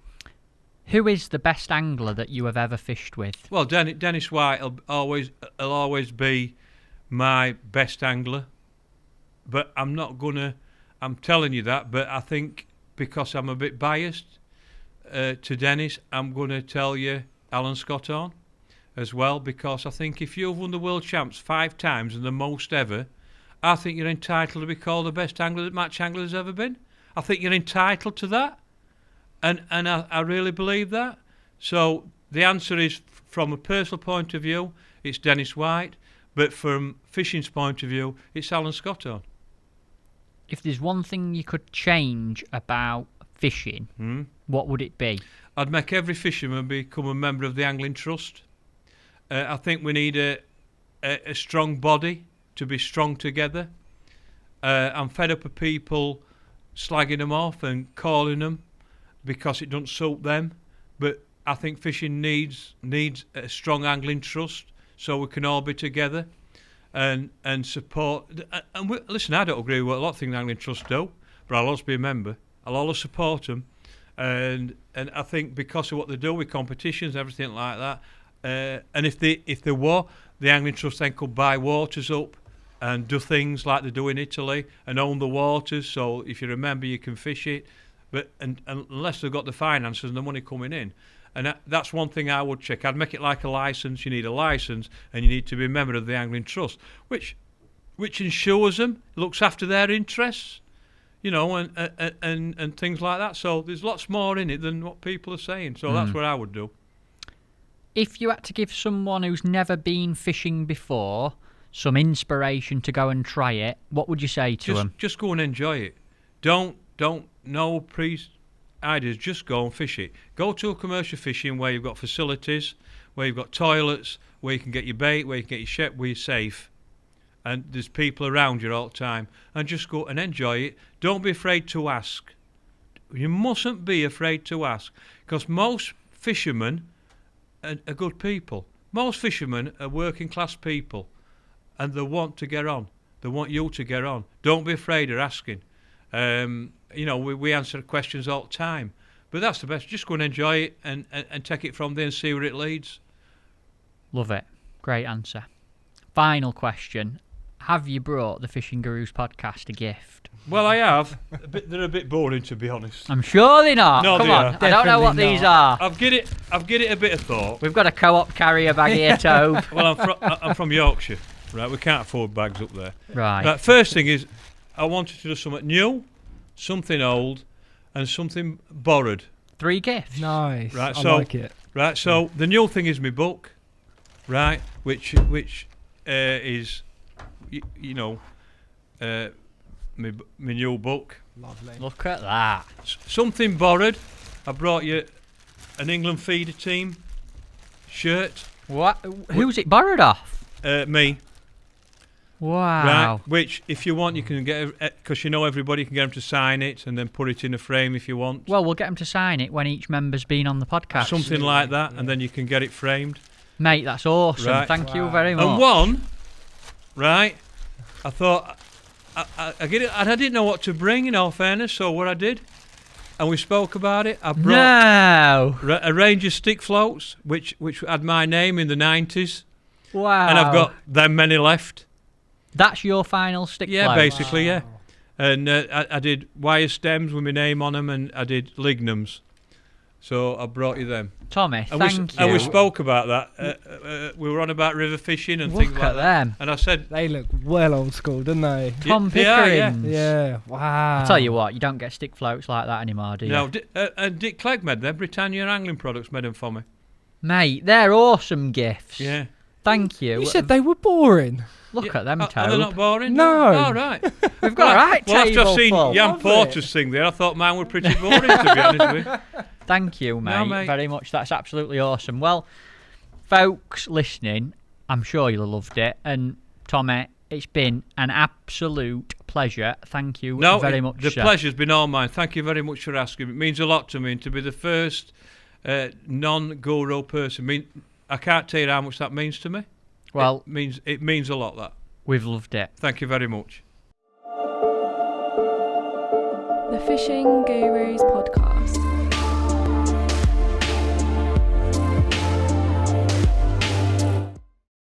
Who is the best angler that you have ever fished with? well, Dennis White will always be my best angler. But I'm telling you that, but I think because I'm a bit biased to Dennis, I'm going to tell you Alan Scott on as well, because I think if you've won the World Champs 5 times and the most ever, I think you're entitled to be called the best angler that match angler has ever been. I think you're entitled to that. And I really believe that. So the answer is, from a personal point of view, it's Dennis White. But from fishing's point of view, it's Alan Scott on. If there's one thing you could change about fishing, what would it be? I'd make every fisherman become a member of the Angling Trust. I think we need a strong body to be strong together. I'm fed up of people slagging them off and calling them because it doesn't suit them, but I think fishing needs a strong angling trust so we can all be together and support. Listen, I don't agree with what a lot of things the Angling Trust do, but I'll always be a member. I'll always support them, and I think because of what they do with competitions, everything like that, and if they were, the Angling Trust then could buy waters up and do things like they do in Italy and own the waters. So if you're a member, you can fish it. But unless they've got the finances and the money coming in, and that's one thing I would check. I'd make it like a license. You need a license, and you need to be a member of the Angling Trust, which ensures them, looks after their interests, and things like that. So there's lots more in it than what people are saying. So that's what I would do. If you had to give someone who's never been fishing before some inspiration to go and try it, what would you say to them? Just go and enjoy it. Don't no pre-ideas. Just go and fish it. Go to a commercial fishing where you've got facilities, where you've got toilets, where you can get your bait, where you can get your ship, where you're safe, and there's people around you all the time. And just go and enjoy it. Don't be afraid to ask. You mustn't be afraid to ask, because most fishermen are good people. Most fishermen are working class people, and they want to get on. They want you to get on. Don't be afraid of asking. We answer questions all the time, but that's the best. Just go and enjoy it and take it from there and see where it leads. Love it. Great answer. Final question. Have you brought the Fishing Gurus podcast a gift? Well, I have. They're a bit boring, to be honest. I'm sure they're not. No, Come they on. are. I don't know what these are. I've give it a bit of thought. We've got a co-op carrier bag here, Tobe. Well, I'm from Yorkshire, right? We can't afford bags up there. Right. First thing is, I wanted to do something new, something old, and something borrowed. 3 gifts. Nice. Right, I so like it. Right, so the new thing is my book, right? Which is, my new book. Lovely. Look at that. Something borrowed. I brought you an England feeder team shirt. What? Who's it borrowed off? Me. Wow. Right, which if you want you can get, because everybody can get them to sign it and then put it in a frame if you want. Well, we'll get them to sign it when each member's been on the podcast. Something like that, and then you can get it framed. Mate, that's awesome. Right. Thank you very much. And one, right, I thought, I get it, and I didn't know what to bring, in all fairness, so what I did, and we spoke about it, I brought a range of stick floats, which had my name in the 90s. Wow. And I've got them many left. That's your final stick float? Yeah, basically, Wow. yeah. And I did wire stems with my name on them, and I did lignums. So I brought you them. Tommy, And thank you. And we spoke about that. We were on about river fishing and Look things like at them. that. And I said, They look well old school, don't they? Tom they are, yeah. Pickering. Yeah. Wow. I'll tell you what, you don't get stick floats like that anymore, do you? no, Dick Clegg made them. Britannia Angling Products made them for me. Mate, they're awesome gifts. Yeah. Thank you. You said they were boring. Look at them, Are Tobe. they not boring? No. Oh, right. We've got a right Well, after table I've seen full. Jan Love Porter's it. thing there, I thought mine were pretty boring, to be honest with you. Thank you, mate, No, mate. very much. That's absolutely awesome. Well, folks listening, I'm sure you'll have loved it. And Tommy, it's been an absolute pleasure. Thank you very much, the sir. pleasure's been all mine. Thank you very much for asking. It means a lot to me, and to be the first non-Guru person. I can't tell you how much that means to me. Well, it means a lot, that. we've loved it. Thank you very much. The Fishing Gurus Podcast.